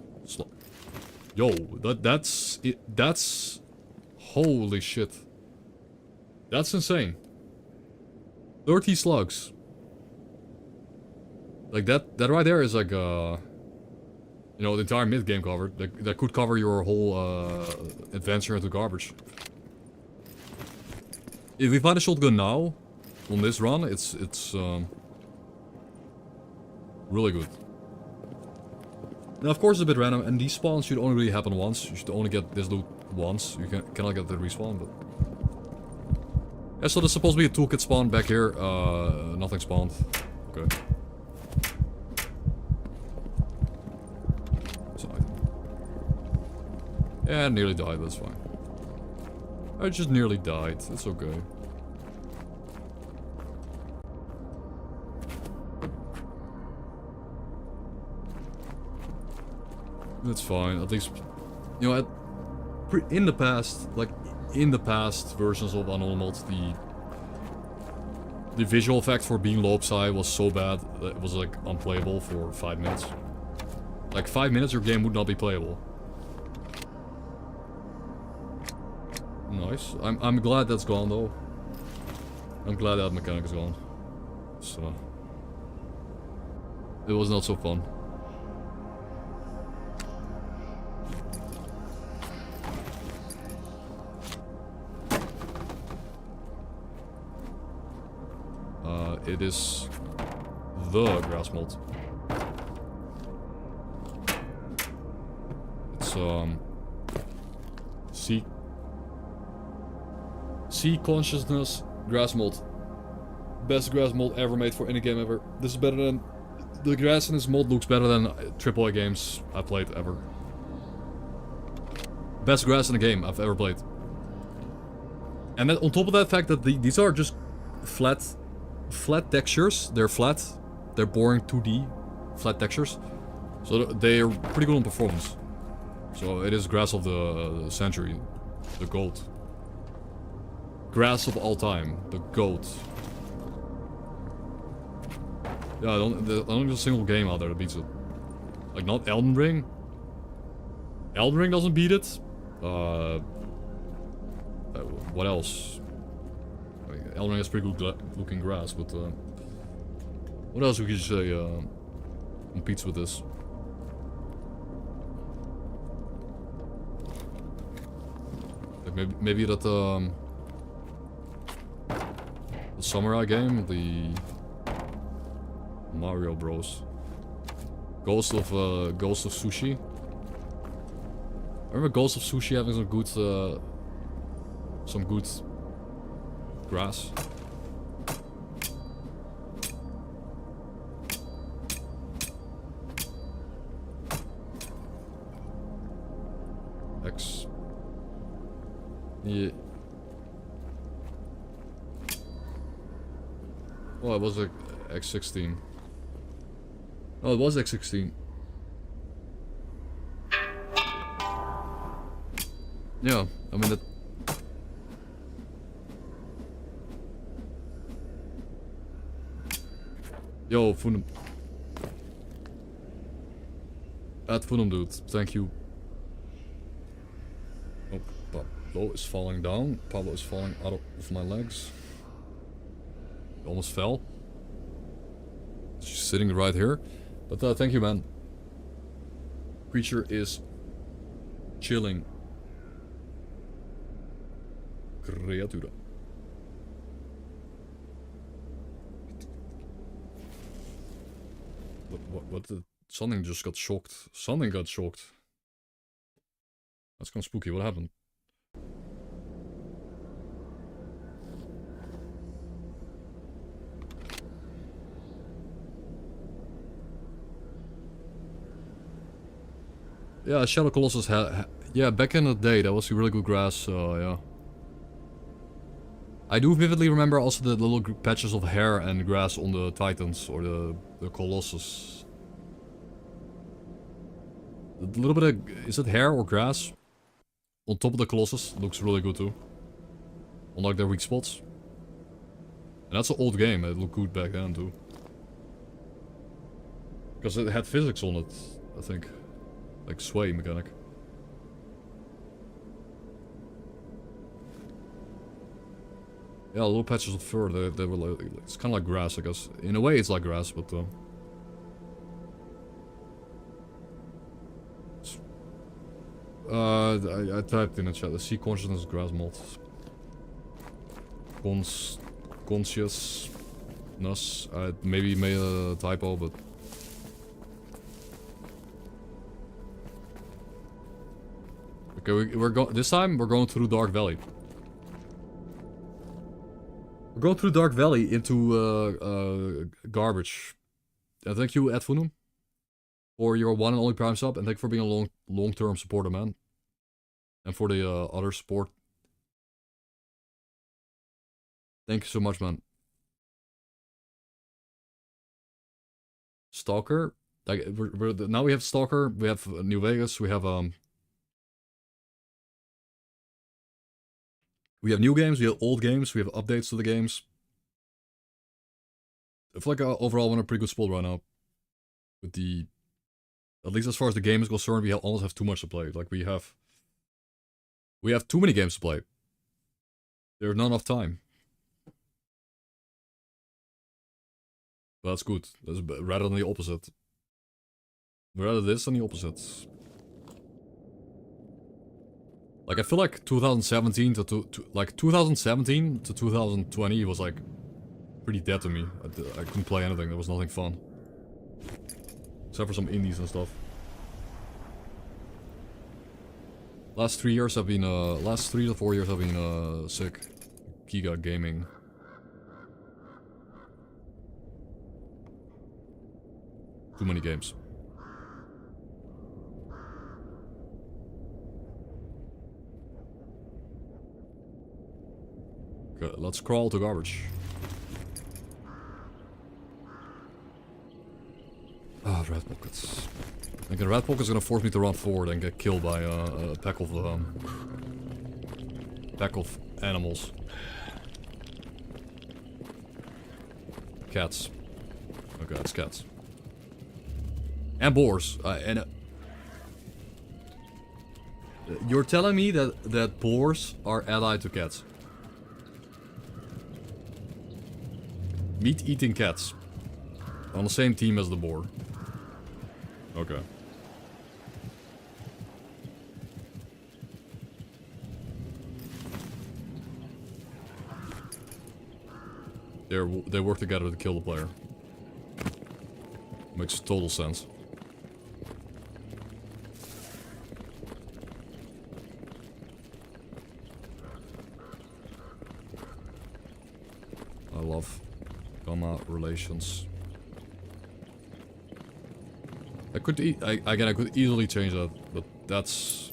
Yo, that's it. That's holy shit. That's insane. 30 slugs. Like that right there is like you know, the entire mid game covered. That could cover your whole adventure into garbage. If we find a shotgun now on this run, it's really good. Now, of course, it's a bit random, and these spawns should only really happen once. You should only get this loot once. You cannot get the respawn, but... Yeah, so there's supposed to be a toolkit spawn back here. Nothing spawned. Okay. So yeah, I nearly died, but it's fine. I just nearly died. It's okay. That's fine. At least, you know, in the past, like in the past versions of Unarmored, the visual effect for being low psi was so bad that it was like unplayable for 5 minutes. Like 5 minutes, your game would not be playable. Nice. I'm glad that's gone though. I'm glad that mechanic is gone. So it was not so fun. It is the grass mold. It's sea consciousness grass mold. Best grass mold ever made for any game ever. This is better than the grass in this mold looks better than AAA games I played ever. Best grass in a game I've ever played. And then on top of that fact that these are just flat textures. They're flat. They're boring 2D flat textures. So they're pretty good on performance. So it is grass of the century. The GOAT. Grass of all time. The GOAT. Yeah, I don't think a single game out there that beats it. Like, not Elden Ring. Elden Ring doesn't beat it. What else? Elden Ring has pretty good looking grass, but what else we could say competes with this? Like maybe that the samurai game, the Mario Bros. Ghost of Sushi. I remember Ghost of Sushi having some good grass. X. Yeah. Well, it was like X16. Oh, it was X16. Yeah, I mean that. Yo, Fundum. Ad Funum, dude. Thank you. Oh, Pablo is falling down. Pablo is falling out of my legs. He almost fell. She's sitting right here. But thank you, man. Creature is chilling. Creatura. What the... Something just got shocked. Something got shocked. That's kind of spooky. What happened? Yeah, Shadow Colossus yeah, back in the day, that was really good grass, yeah. I do vividly remember also the little patches of hair and grass on the Titans, or the Colossus. A little bit of... Is it hair or grass? On top of the Colossus, looks really good too. Unlike their weak spots. And that's an old game, it looked good back then too. Because it had physics on it, I think. Like sway mechanic. Yeah, little patches of fur, they were like, it's kind of like grass, I guess. In a way it's like grass, but... I typed in the chat, the sea consciousness grass mod. Consciousness. I maybe made a typo, but... Okay, we're going. This time we're going through Dark Valley. We're going through Dark Valley into garbage. And thank you, Ad Funum, for your one and only Prime sub, and thank you for being a long-term supporter, man. And for the other support. Thank you so much, man. S.T.A.L.K.E.R. Like now we have S.T.A.L.K.E.R. We have New Vegas. We have new games, we have old games, we have updates to the games. I feel like overall we're in a pretty good spot right now. With the... At least as far as the game is concerned, we almost have too much to play. Like we have too many games to play. There's not enough time. But that's good. That's rather than the opposite. Rather this than the opposite. Like, I feel like 2017 to 2017 to 2020 was like pretty dead to me. I couldn't play anything. There was nothing fun. Except for some indies and stuff. Last 3 years have been, last 3 to 4 years have been, sick. Giga gaming. Too many games. Okay, let's crawl to garbage. Ah, rat pockets. I think a rat pocket is gonna force me to run forward and get killed by a pack of animals. Cats. Okay, it's cats. And boars. You're telling me that boars are allied to cats? Meat-eating cats. On the same team as the boar. Okay. They work together to kill the player. Makes total sense. I love G.A.M.M.A relations. I could I could easily change that, but that's...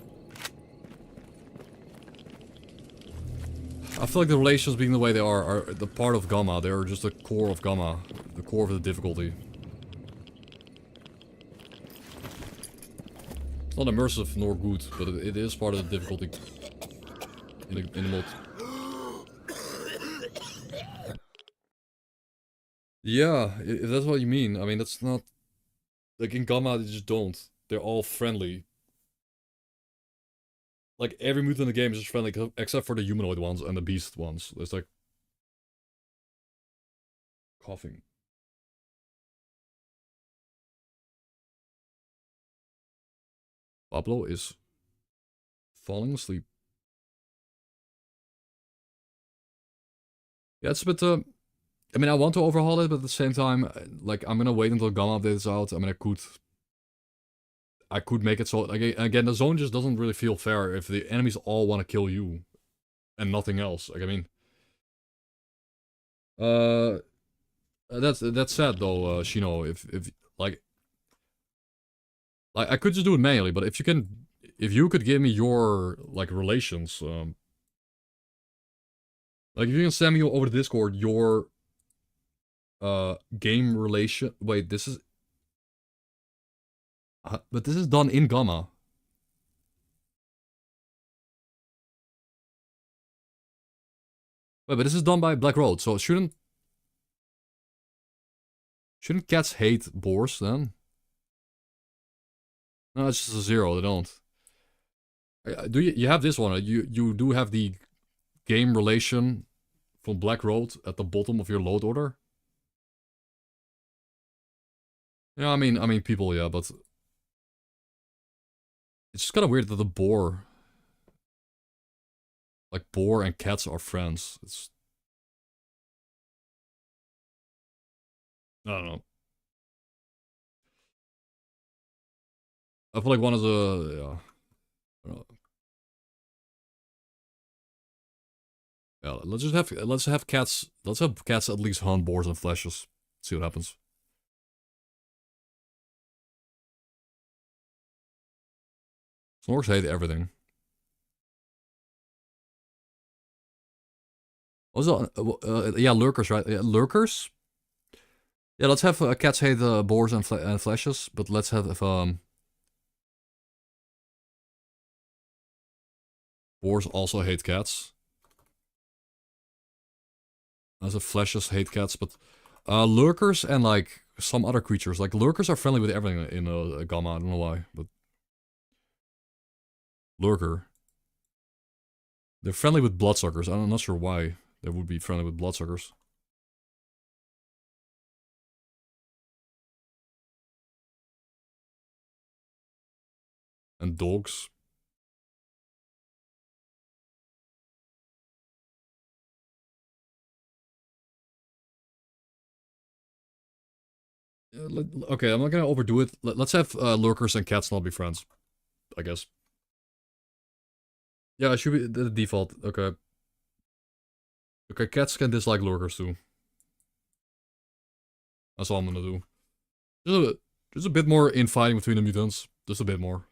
I feel like the relations being the way they are the part of G.A.M.M.A. They're just the core of G.A.M.M.A. The core of the difficulty. It's not immersive nor good, but it is part of the difficulty in the mod. Yeah, if that's what you mean. I mean, that's not... Like, in G.A.M.M.A, they just don't. they're all friendly. Like, every mutant in the game is just friendly, except for the humanoid ones and the beast ones. There's like... coughing. Pablo is falling asleep. Yeah, it's a bit, I mean, I want to overhaul it, but at the same time, like, I'm gonna wait until G.A.M.M.A update is out. I mean, I could make it so, like, again, the zone just doesn't really feel fair if the enemies all want to kill you and nothing else. Like, I mean, that's sad though, Shino. If like, I could just do it manually, but if you could give me your like relations, like if you can send me over the Discord your game relation. Wait, this is, but this is done in G.A.M.M.A. Wait, but this is done by Black Road, so shouldn't cats hate boars then? No, it's just a 0. They don't. Do you have this one? You do have the game relation from Black Road at the bottom of your load order? Yeah, I mean people, yeah, but it's just kind of weird that the boar, like boar and cats are friends. It's, I don't know. I feel like one is a, yeah. I don't know. Yeah, let's have cats at least hunt boars and flashes. See what happens. Snorks hate everything. Also, yeah, lurkers, right? Yeah, lurkers. Yeah, let's have cats hate boars and flashes, but let's have boars also hate cats. As a flashes hate cats, but lurkers and like some other creatures, like lurkers are friendly with everything in G.A.M.M.A. I don't know why, but lurker. They're friendly with bloodsuckers. I'm not sure why they would be friendly with bloodsuckers. And dogs. Okay, I'm not gonna overdo it. Let's have lurkers and cats not be friends, I guess. Yeah, it should be the default. Okay. Okay, cats can dislike lurkers too. That's all I'm gonna do. Just a bit more infighting between the mutants. Just a bit more.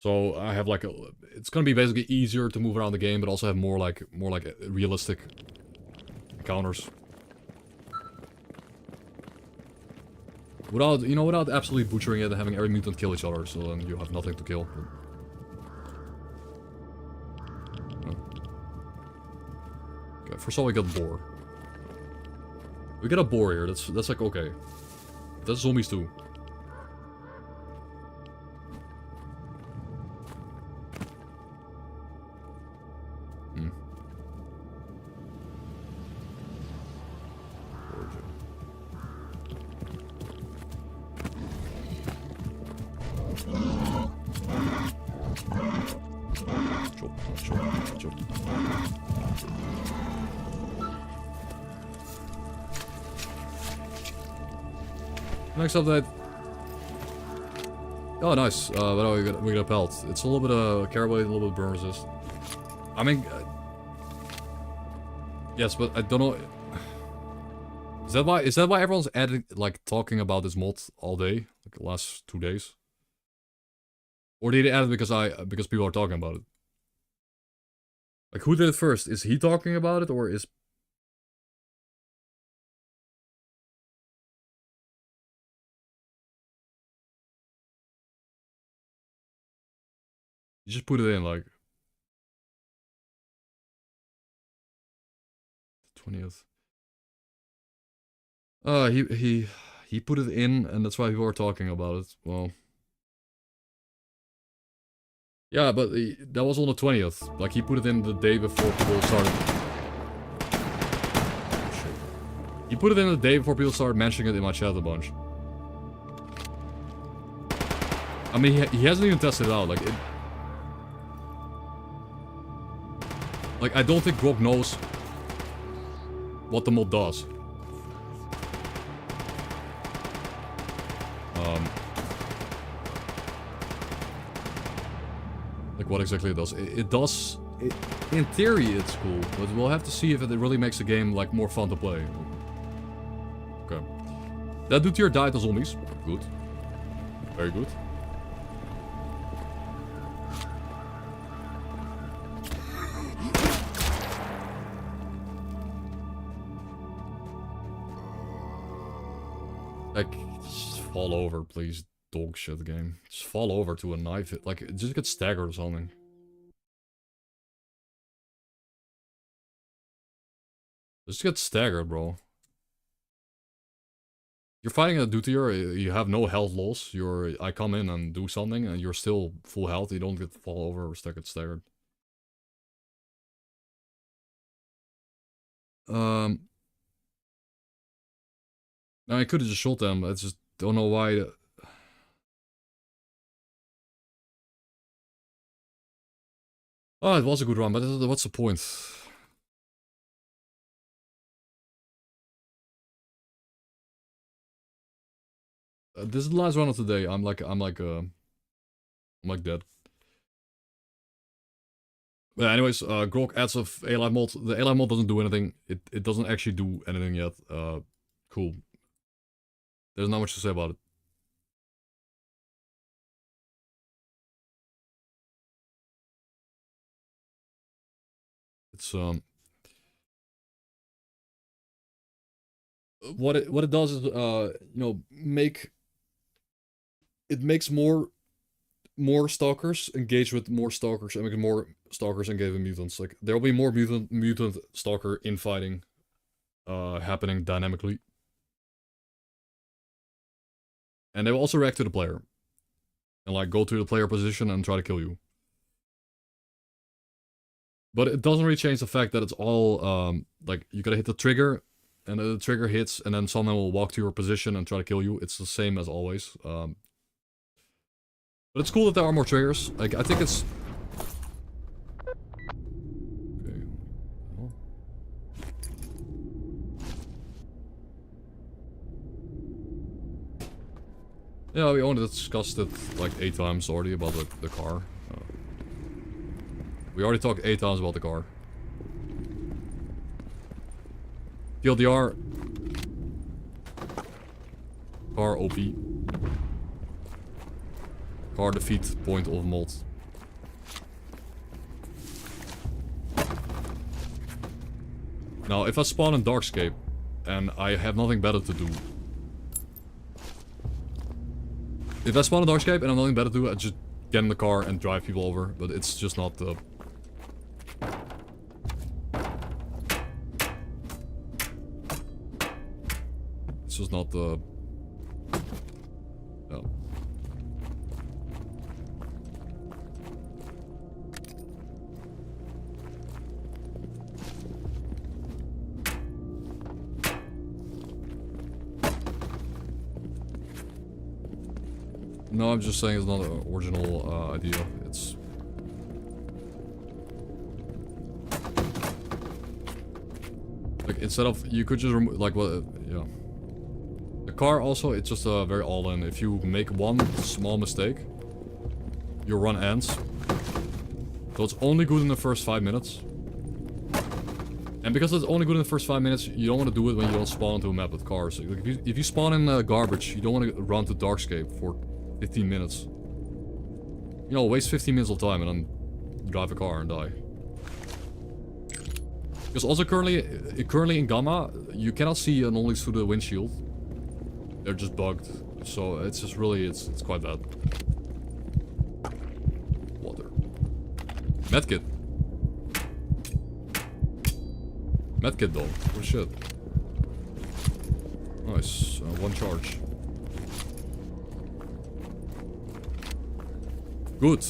So I have like it's gonna be basically easier to move around the game, but also have more like realistic encounters. Without absolutely butchering it and having every mutant kill each other, so then you have nothing to kill. Okay, first of all we got boar. We get a boar here, that's like okay. That's zombies too. Next update. Oh, nice. But we got a pelt. It's a little bit of carry weight, a little bit of burn resist. I mean, yes, but I don't know. Is that why everyone's talking about this mod all day, like the last 2 days? Or did they add it because people are talking about it? Like, who did it first? Is he talking about it, or is... You just put it in, like... 20th. He he put it in, and that's why people are talking about it. Well, yeah, but that was on the 20th. Like, he put it in the day before people started. Shit. He put it in the day before people started mentioning it in my chat a bunch. I mean, he hasn't even tested it out. Like, I don't think Grok knows what the mod does. Like, what exactly it does. It does... in theory, it's cool, but we'll have to see if it really makes the game, like, more fun to play. Okay. That dude here died to zombies. Good. Very good. Like, just fall over, please. Dog shit game. Just fall over to a knife. Like, just get staggered or something. Just get staggered, bro. You're fighting a dude here, you have no health loss. I come in and do something, and you're still full health. You don't get to fall over or get staggered. I could have just shot them. I just don't know why. Oh, it was a good run, but what's the point? This is the last run of the day. I'm like dead. But anyways, Grok adds of A-Live mod. The A-Live mod doesn't do anything. It doesn't actually do anything yet. Cool. There's not much to say about it. It's what it does is you know, it makes more stalkers engage with more stalkers and make more stalkers engage with mutants. Like, there will be more mutant stalker infighting happening dynamically. And they will also react to the player. And like go to the player position and try to kill you. But it doesn't really change the fact that it's all like, you gotta hit the trigger, and the trigger hits, and then someone will walk to your position and try to kill you. It's the same as always. But it's cool that there are more triggers. Like, I think it's... Okay. Oh. Yeah, we only discussed it like 8 times already about the car. We already talked 8 times about the car. TLDR. Car OP. Car defeat point of mod. Now, if I spawn in Darkscape and I have nothing better to do. If I spawn in Darkscape and I have nothing better to do, I just get in the car and drive people over. But it's just not the... It's just not the... Oh. No, I'm just saying it's not an original idea. It's... Like, instead of... You could just remove... Like, what... Yeah. The car also, it's just very all-in. If you make one small mistake, your run ends. So it's only good in the first 5 minutes. And because it's only good in the first 5 minutes, you don't want to do it when you don't spawn into a map with cars. Like, if you spawn in garbage, you don't want to run to Darkscape for 15 minutes. You know, waste 15 minutes of time and then drive a car and die. Because also currently in Gamma, you cannot see anomalies through the windshield. They're just bugged. So it's just really, it's quite bad. Water. Medkit. Medkit though. Oh shit. Nice. One charge. Good.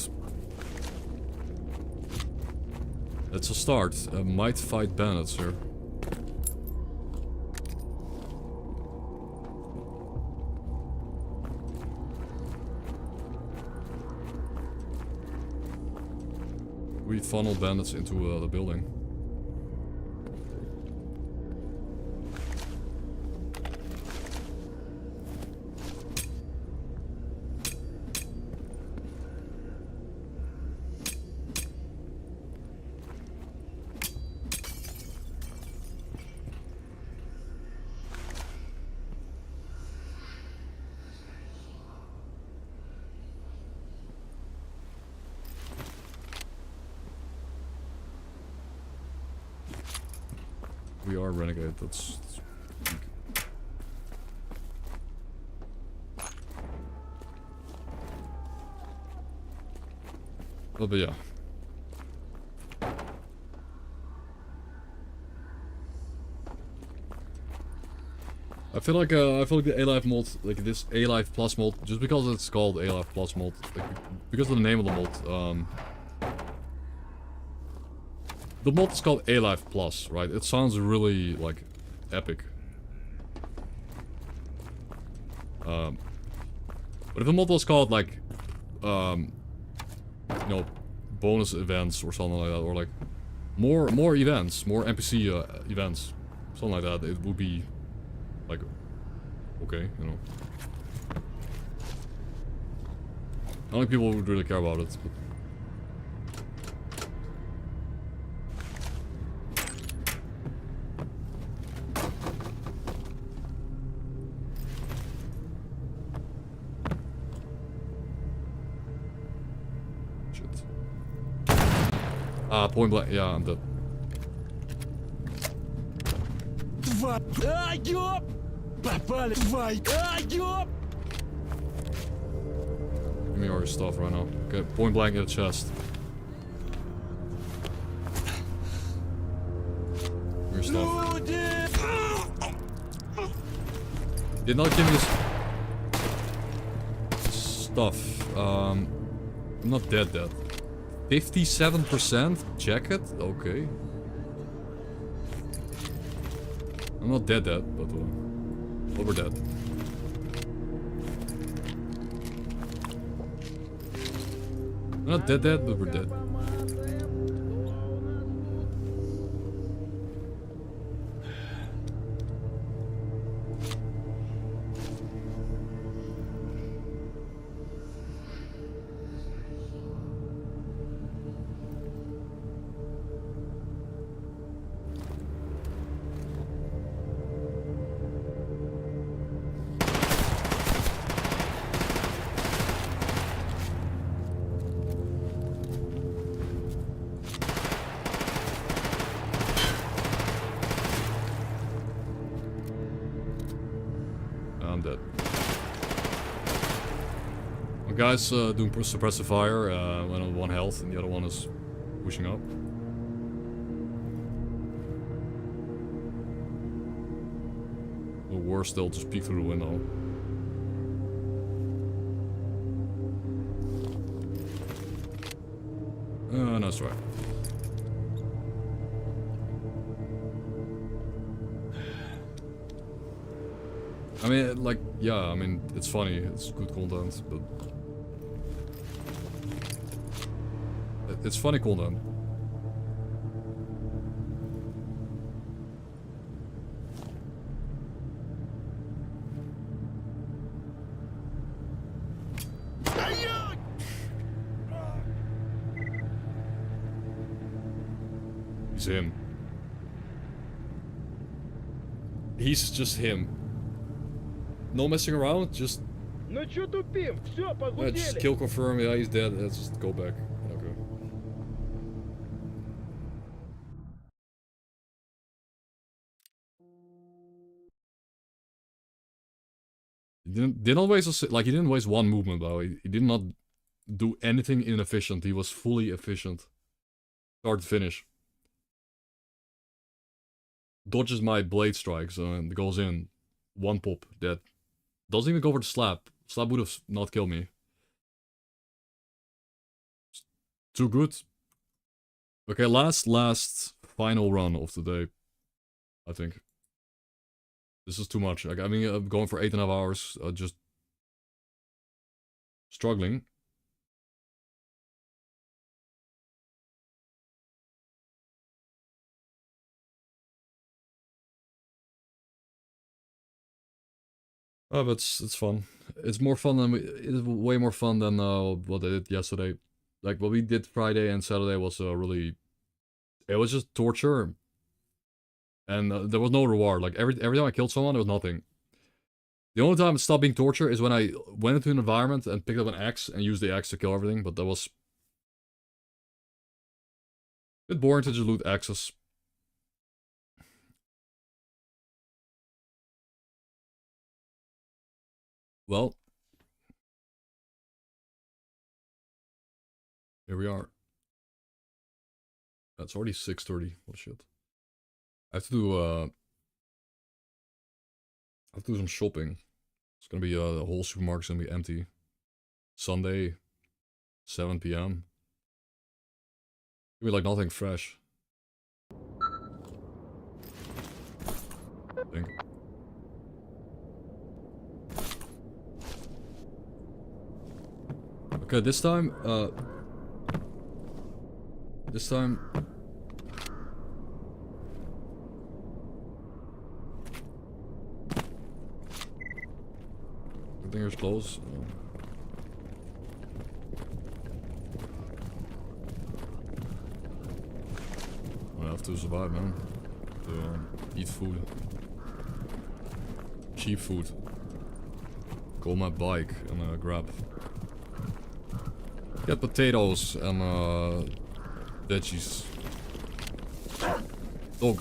That's a start. Might fight bandits here. We funnel bandits into the building. We are renegade, that's... Oh, but yeah. I feel like the A-Life mod, like this A-Life Plus mod, just because it's called A-Life Plus mod, like, because of the name of the mod, the mod is called A-Life Plus, right? It sounds really, like, epic. But if the mod was called, like, you know, bonus events or something like that, or like, more events, more NPC events, something like that, it would be, like, okay, you know. I don't think people would really care about it, but... Point blank, yeah, I'm dead. Give me all your stuff right now. Okay, point blank in the chest. Your stuff. Did not give me this stuff. I'm not dead. 57% jacket? Okay. I'm not dead, but we're dead. I'm not dead, but we're dead. I'm dead. One guy's doing suppressive fire, one on 1 health, and the other one is pushing up. Or worse, they'll just peek through the window. No, that's right. I mean, like, yeah, I mean, it's funny, it's good content, but... It's funny content. He's him. He's just him. No messing around, just... Ну чё тупим? Всё, Yeah, just kill confirm, yeah, he's dead, let's just go back. Okay. He didn't waste a, like, he didn't waste one movement though. He did not do anything inefficient. He was fully efficient. Start to finish. Dodges my blade strikes and goes in. One pop, dead. Doesn't even go for the slap. Slap would have not killed me. Too good. Okay, last final run of the day. I think. This is too much. Like, I mean, I'm going for 8.5 hours. Just struggling. Oh, but it's fun. It's more fun than it's way more fun than what I did yesterday. Like what we did Friday and Saturday was really, it was just torture, and there was no reward. Like every time I killed someone, there was nothing. The only time it stopped being torture is when I went into an environment and picked up an axe and used the axe to kill everything. But that was a bit boring to just loot axes. Well, here we are. It's already 6:30. What shit. I have to do some shopping. It's gonna be the whole supermarket's gonna be empty. Sunday, 7 p.m. Give me like nothing fresh. I think. Okay, this time. Everything is close. I have to survive, man. To eat food. Cheap food. Call my bike and grab. Get potatoes and veggies. Dog.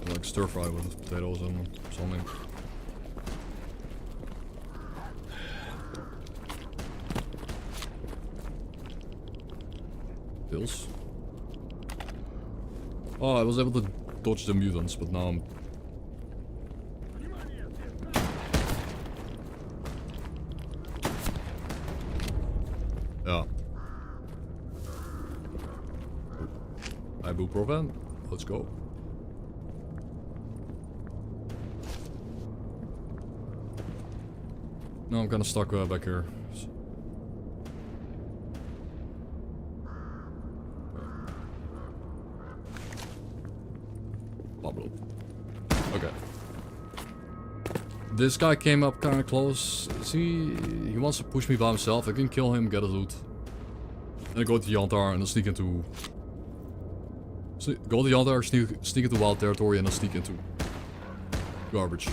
Like stir fry with potatoes and something. Pills. Oh, I was able to dodge the mutants, but now I'm... Yeah. Ibuprofen. Let's go. No, I'm kinda stuck back here. Pablo. Okay. This guy came up kinda close. See, he wants to push me by himself. I can kill him, get a loot. And then go to Yantar and then sneak into... Go to Yantar, sneak into wild territory and then sneak into... garbage.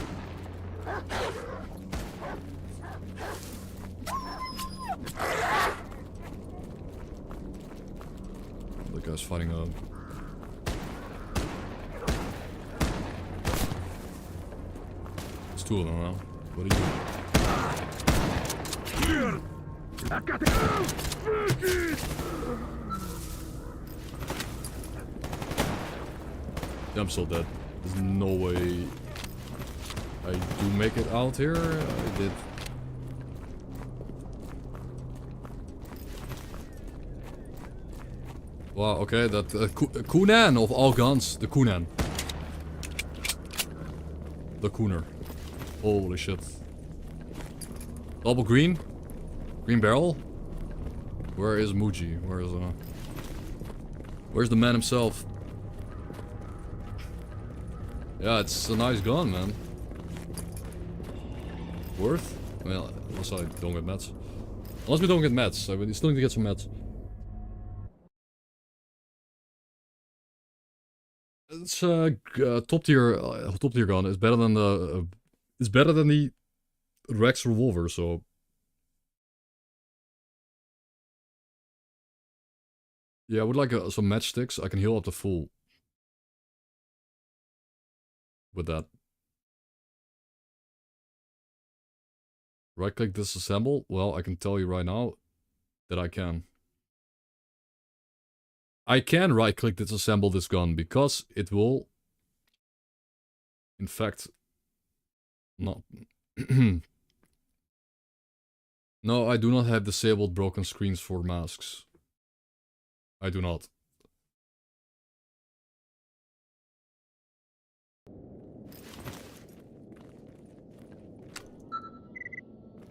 The guy's fighting a... It's two of them now. What do you do? Yeah, I'm still dead. There's no way I do make it out here. I did. Wow, okay, that Kunan of all guns. The Kunan. The Cooner. Holy shit. Double green? Green barrel? Where is Muji? Where's the man himself? Yeah, it's a nice gun, man. Worth? Well, unless I don't get meds. Unless we don't get meds. I still need to get some meds. It's top tier gun. It's better than the Rex revolver. So yeah, I would like some matchsticks. I can heal up to full with that. Right click disassemble. Well, I can tell you right now that I can. I can right-click disassemble this gun because it will, in fact, not. No, I do not have disabled broken screens for masks. I do not.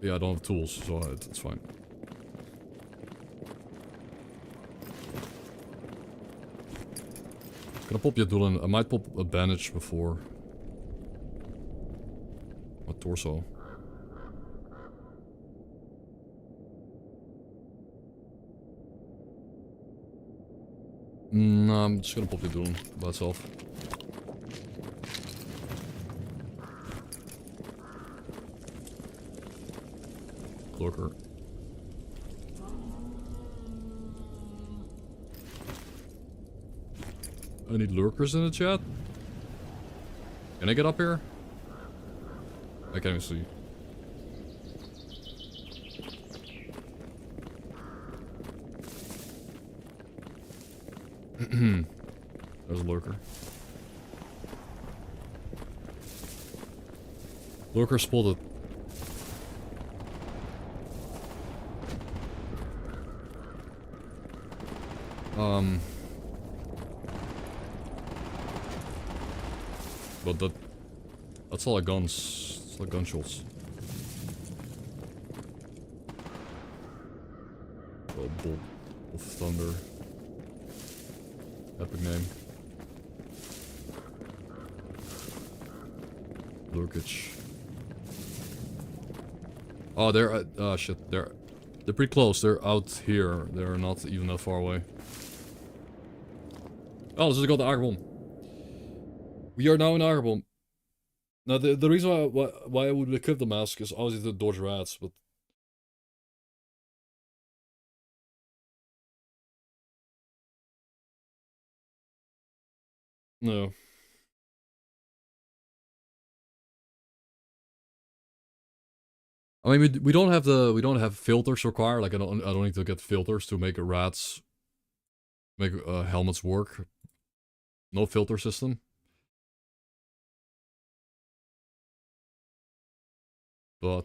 Yeah, I don't have tools, so it's fine. Gonna pop je doelen. I might pop a bandage before. My torso. No, I'm just gonna pop je doelen by itself. Lurker. Any lurkers in the chat? Can I get up here? I can't even see. There's a lurker. Lurker spotted. But that's all like guns. It's like gunshots. Oh, Bolt of Thunder. Epic name. Lurkage. Oh, they're oh shit. They're pretty close. They're out here. They're not even that far away. Oh, let's just go to Agarbom. We are now in Agarbom. Now, the reason why I would equip the mask is obviously to dodge rats, but... No. I mean, we don't have filters required. Like I don't need to get filters to make rats, make helmets work. No filter system. But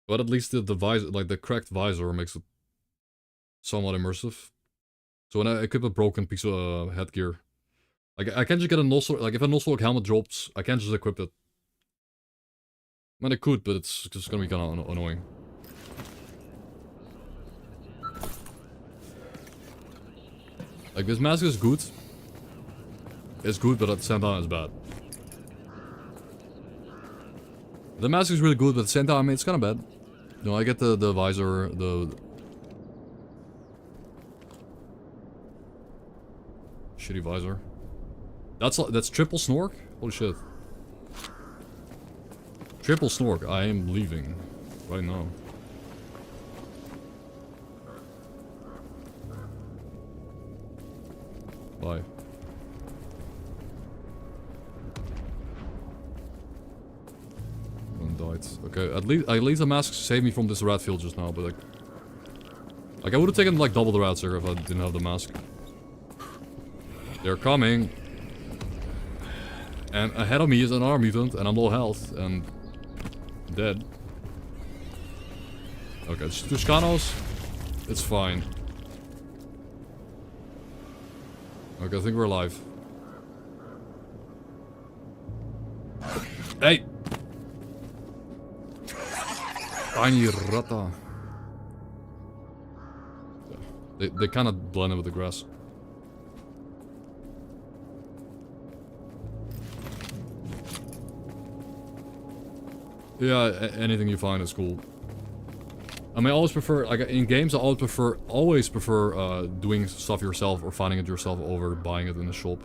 at least the visor, like the cracked visor, makes it somewhat immersive. So when I equip a broken piece of headgear, like I can't just get a nozzle. Like if a nozzle helmet drops, I can't just equip it. I mean, I could, but it's just gonna be kind of annoying. Like this mask is good. It's good, but at the same time it's bad. The mask is really good, but at the same time it's kind of bad. No, I get the visor, the shitty visor. That's triple snork? Holy shit. Triple snork. I am leaving right now. Bye. One died. Okay, at least the mask saved me from this rat field just now, but like I would have taken like double the rats here if I didn't have the mask. They're coming. And ahead of me is another mutant, and I'm low health, and dead. Okay, it's Tuscanos. It's fine. Okay, I think we're alive. Hey! Tiny rata. They kind of blend in with the grass. Yeah, anything you find is cool. I mean, I always prefer, like, in games, I always prefer doing stuff yourself or finding it yourself over buying it in a shop.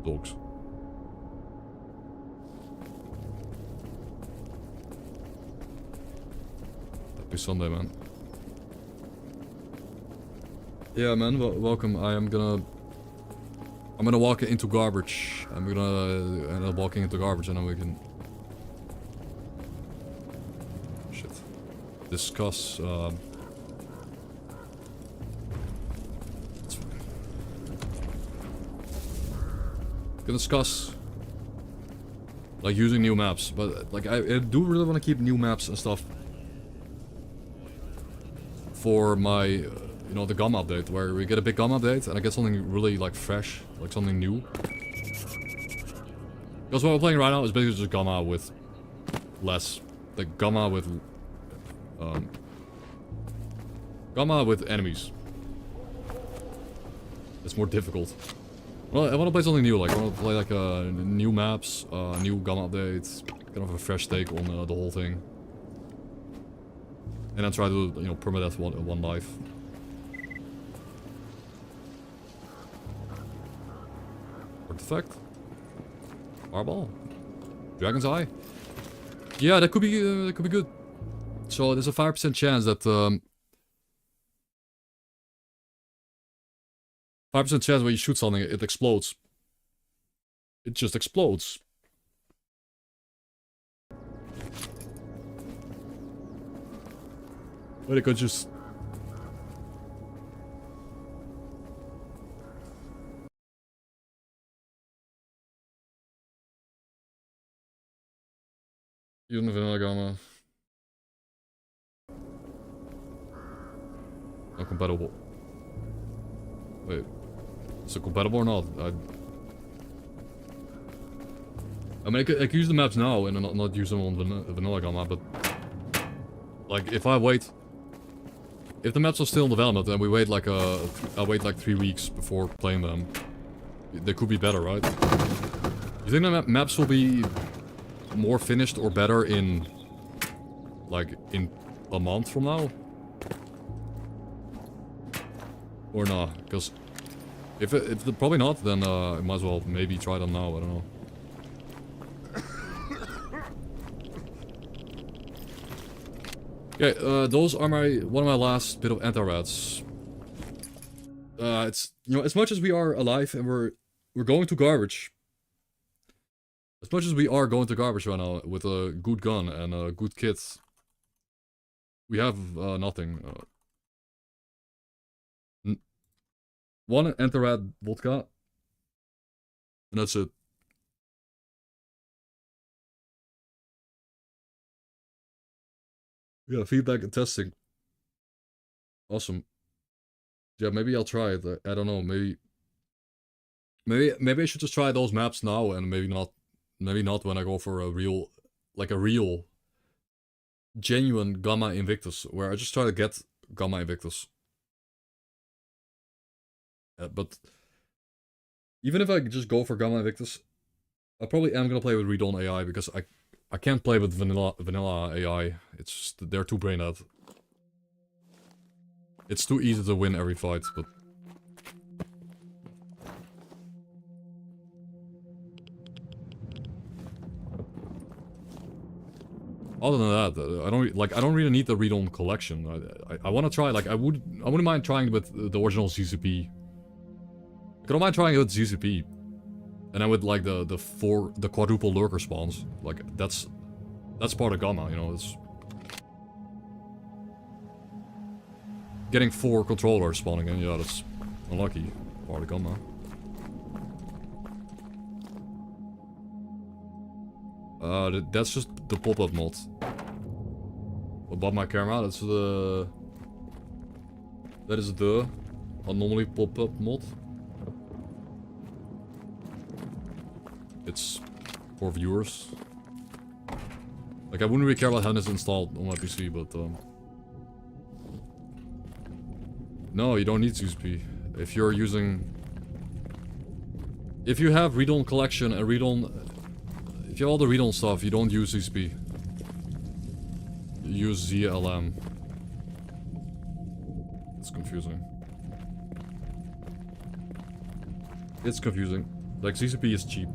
Dogs. Happy Sunday, man. Yeah, man, welcome. I'm gonna walk into garbage. I'm gonna end up walking into garbage and then we can... Shit. discuss. Can discuss like using new maps, but like I do really want to keep new maps and stuff for my you know, the G.A.M.M.A update, where we get a big G.A.M.M.A update and I get something really like fresh, like something new. Because what we're playing right now is basically just G.A.M.M.A with less, like G.A.M.M.A with G.A.M.M.A with enemies. It's more difficult. Well, I want to play something new, like I want to play like new maps, new G.A.M.M.A updates, kind of a fresh take on the whole thing. And then try to, you know, Permadeath one life. Artifact? Fireball? Dragon's Eye? Yeah, that could be good. So there's a 5% chance that 5% chance when you shoot something, it explodes. It just explodes. But it could just... Even the vanilla G.A.M.M.A. Not compatible. Wait. Is it compatible or not? I mean, I could use the maps now and not use them on vanilla G.A.M.M.A, but... Like, if I wait... If the maps are still in development and we wait like I wait like 3 weeks before playing them, they could be better, right? You think the maps will be more finished or better in like in a month from now? Or not? Because if probably not, then I might as well maybe try them now. I don't know. Okay, those are one of my last bit of anti-rats. It's, you know, as much as we are alive and we're going to garbage. As much as we are going to garbage right now with a good gun and a good kit, we have nothing. One anti-rat vodka, and that's it. Yeah, feedback and testing. Awesome. Yeah, maybe I'll try it. I don't know. Maybe I should just try those maps now, and maybe not when I go for a real, genuine G.A.M.M.A Invictus, where I just try to get G.A.M.M.A Invictus. But even if I just go for G.A.M.M.A Invictus, I probably am gonna play with read-on AI because I can't play with vanilla AI. It's just, they're too brain dead. It's too easy to win every fight, but... Other than that, I don't really need the read-on collection. I want to try, like, I wouldn't mind trying with the original ZCP. I don't mind trying it with ZCP. And then with, like, the quadruple lurker spawns. Like, that's part of G.A.M.M.A, you know, it's... Getting 4 controllers spawning in, yeah, that's unlucky. Part of G.A.M.M.A. That's just the pop-up mod. Above my camera, that's the... That is the anomaly pop-up mod. It's for viewers. Like, I wouldn't really care about having this installed on my PC, but no, you don't need ZCP. If you're using... If you have read-on collection and read-on... If you have all the read-on stuff, you don't use ZCP. You use Z.A.L.K.E.R. It's confusing. It's confusing. Like, ZCP is cheap.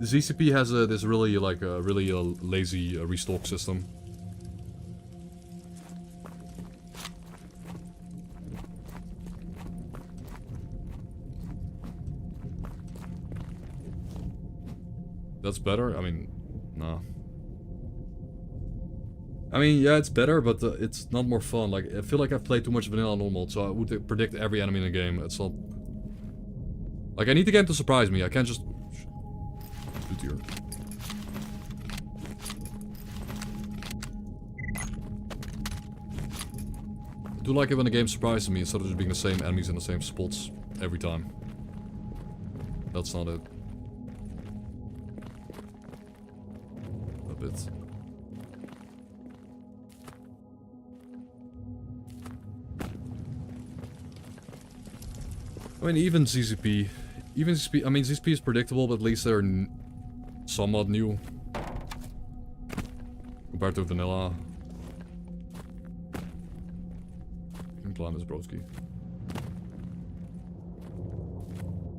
The ZCP has this really, like, really lazy restock system. That's better? I mean, nah. I mean, yeah, it's better, but it's not more fun. Like, I feel like I've played too much vanilla normal, so I would predict every enemy in the game. It's not... Like, I need the game to surprise me. I can't just... Shoot here. I do like it when the game surprises me instead of just being the same enemies in the same spots every time. That's not it. A bit. I mean, even ZZP. Even ZZP, I mean, ZZP is predictable, but at least they're somewhat new. Compared to vanilla. You can climb this broski.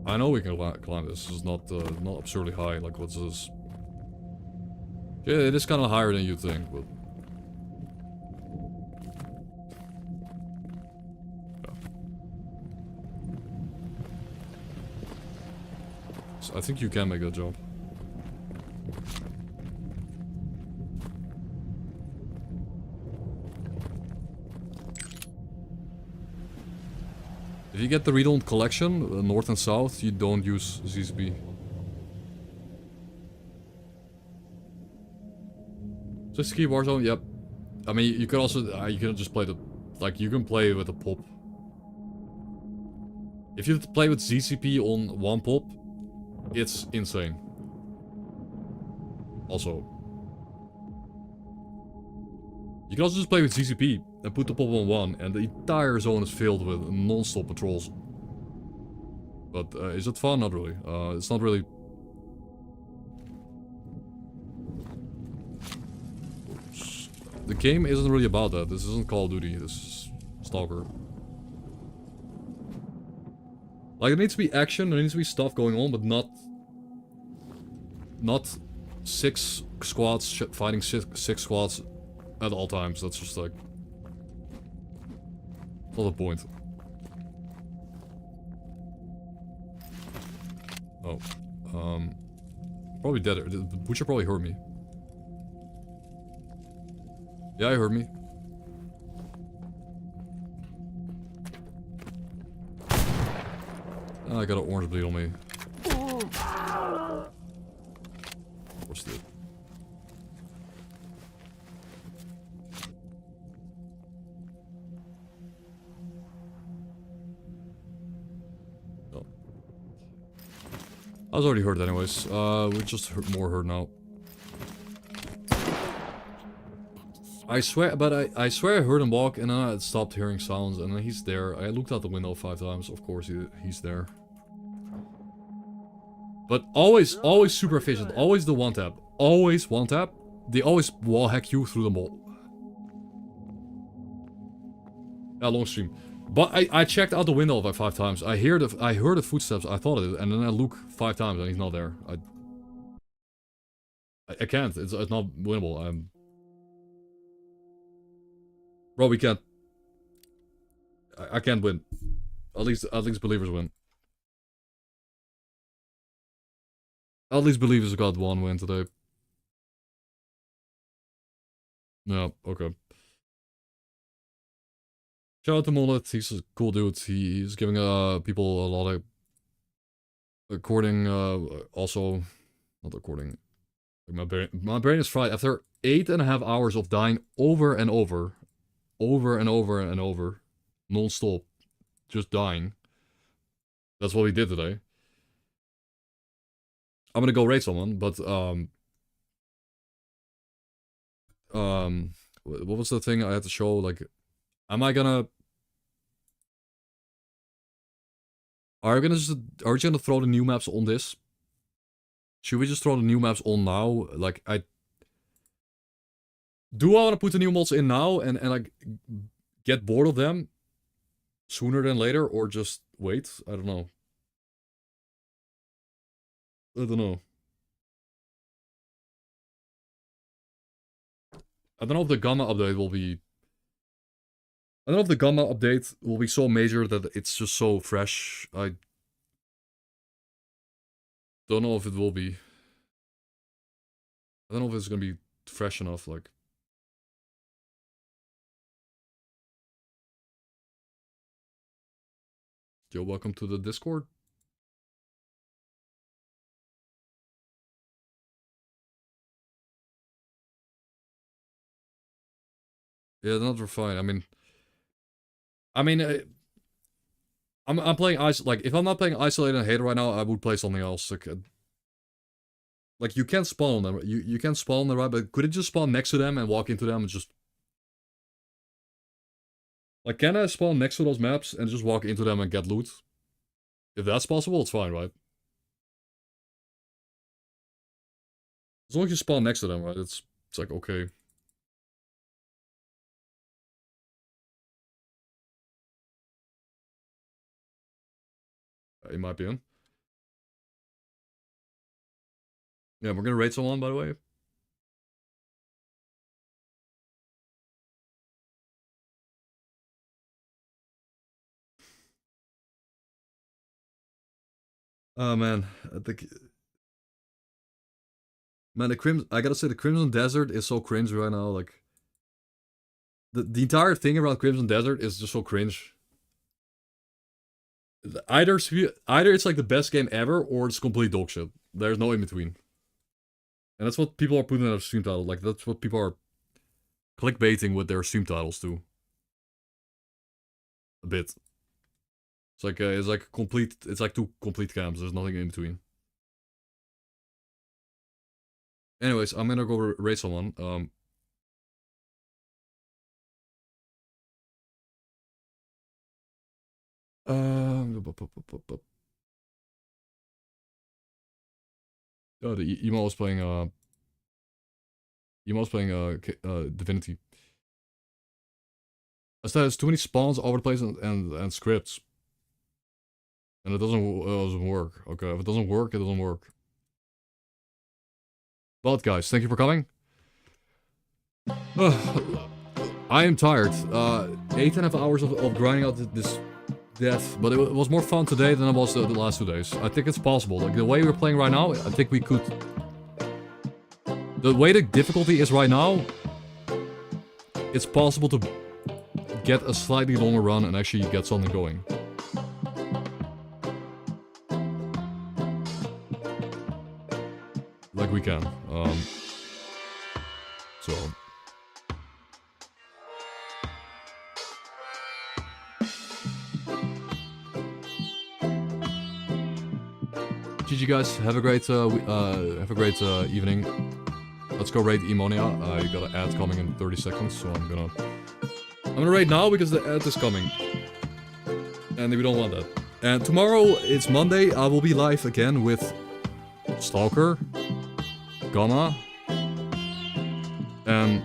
I know we can climb this. This is not absurdly high. Like, what's this? Yeah, it is kind of higher than you think, but... So I think you can make that jump. If you get the read-on collection, north and south, you don't use ZZP. Just keep Warzone, yep. I mean, you could also, you can just play the, like, you can play with a pop. If you play with ZZP on one pop, it's insane. Also. You can also just play with ZZP and put the pop on one, and the entire zone is filled with non-stop patrols. But is it fun? Not really. It's not really... The game isn't really about that. This isn't Call of Duty. This is S.T.A.L.K.E.R. Like, there needs to be action, there needs to be stuff going on, but not... Not 6 squads fighting 6 squads at all times. That's just like... not the point. Oh. Probably dead. The Butcher probably heard me. Yeah, he heard me. I got an orange bleed on me. What's this? Oh. I was already hurt anyways. We're just more hurt now. I swear, but I swear I heard him walk and then I stopped hearing sounds and then he's there. I looked out the window 5 times. Of course he's there. But always super efficient. Always the one tap. Always one tap. They always wall hack you through the wall. Yeah, long stream. But I checked out the window like 5 times. I heard the footsteps. I thought it, and then I look 5 times and he's not there. I can't. It's not winnable. Bro, we can't. I can't win. At least believers win. At least believers got 1 win today. Yeah, okay. Shout out to Mullet, he's a cool dude. He's giving people a lot of according also not according. My brain is fried after 8.5 hours of dying over and over non-stop, just dying. That's what we did today. I'm gonna go raid someone, but what was the thing I had to show? Like, am I gonna? Are we gonna throw the new maps on this? Should we just throw the new maps on now? Like, do I want to put the new mods in now and like get bored of them sooner than later, or just wait? I don't know. I don't know. I don't know if the G.A.M.M.A update will be... I don't know if the G.A.M.M.A update will be so major that it's just so fresh. I don't know if it will be. I don't know if it's gonna be fresh enough, like... Yo, welcome to the Discord. Yeah, not fine. I mean, I'm playing like if I'm not playing Isolated and Hater right now, I would play something else. Like you can't spawn them. You can't spawn them, right? But could it just spawn next to them and walk into them and just like can I spawn next to those maps and just walk into them and get loot? If that's possible, it's fine, right? As long as you spawn next to them, right? It's like okay. In my opinion. Yeah, we're gonna raid someone, by the way. Oh man, I think... Man, I gotta say, the Crimson Desert is so cringe right now, like... The entire thing around Crimson Desert is just so cringe. Either it's like the best game ever, or it's complete dog shit. There's no in between. And that's what people are putting in their stream title. Like, that's what people are clickbaiting with their stream titles too. A bit. It's like complete, it's like two complete camps. There's nothing in between. Anyways, I'm gonna go raid someone. Oh, the emo was playing Divinity. I said there's too many spawns all over the place and scripts. And it doesn't work. Okay, if it doesn't work, it doesn't work. But guys, thank you for coming. I am tired. 8.5 hours of grinding out this death, but it was more fun today than it was the last 2 days. I think it's possible. Like the way we're playing right now, I think we could. The way the difficulty is right now, it's possible to get a slightly longer run and actually get something going. Like we can. So. GG guys, have a great evening. Let's go raid Emonia. You got an ad coming in 30 seconds, so I'm gonna raid now because the ad is coming. And we don't want that. And tomorrow, it's Monday, I will be live again with S.T.A.L.K.E.R, G.A.M.M.A, and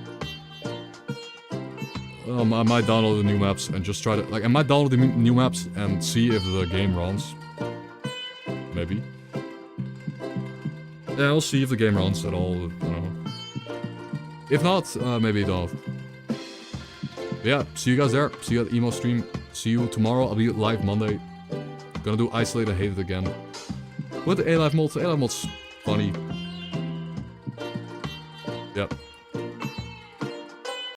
I might download the new maps and just try to, like, I might download the new maps and see if the game runs. Maybe. Yeah, I'll see if the game runs at all, I don't know. If not, maybe don't. But yeah, see you guys there, see you at the emo stream, see you tomorrow, I'll be live Monday. Gonna do Isolate and Hate It again. With the A-Live mod, the A-Live mod's funny. Yep.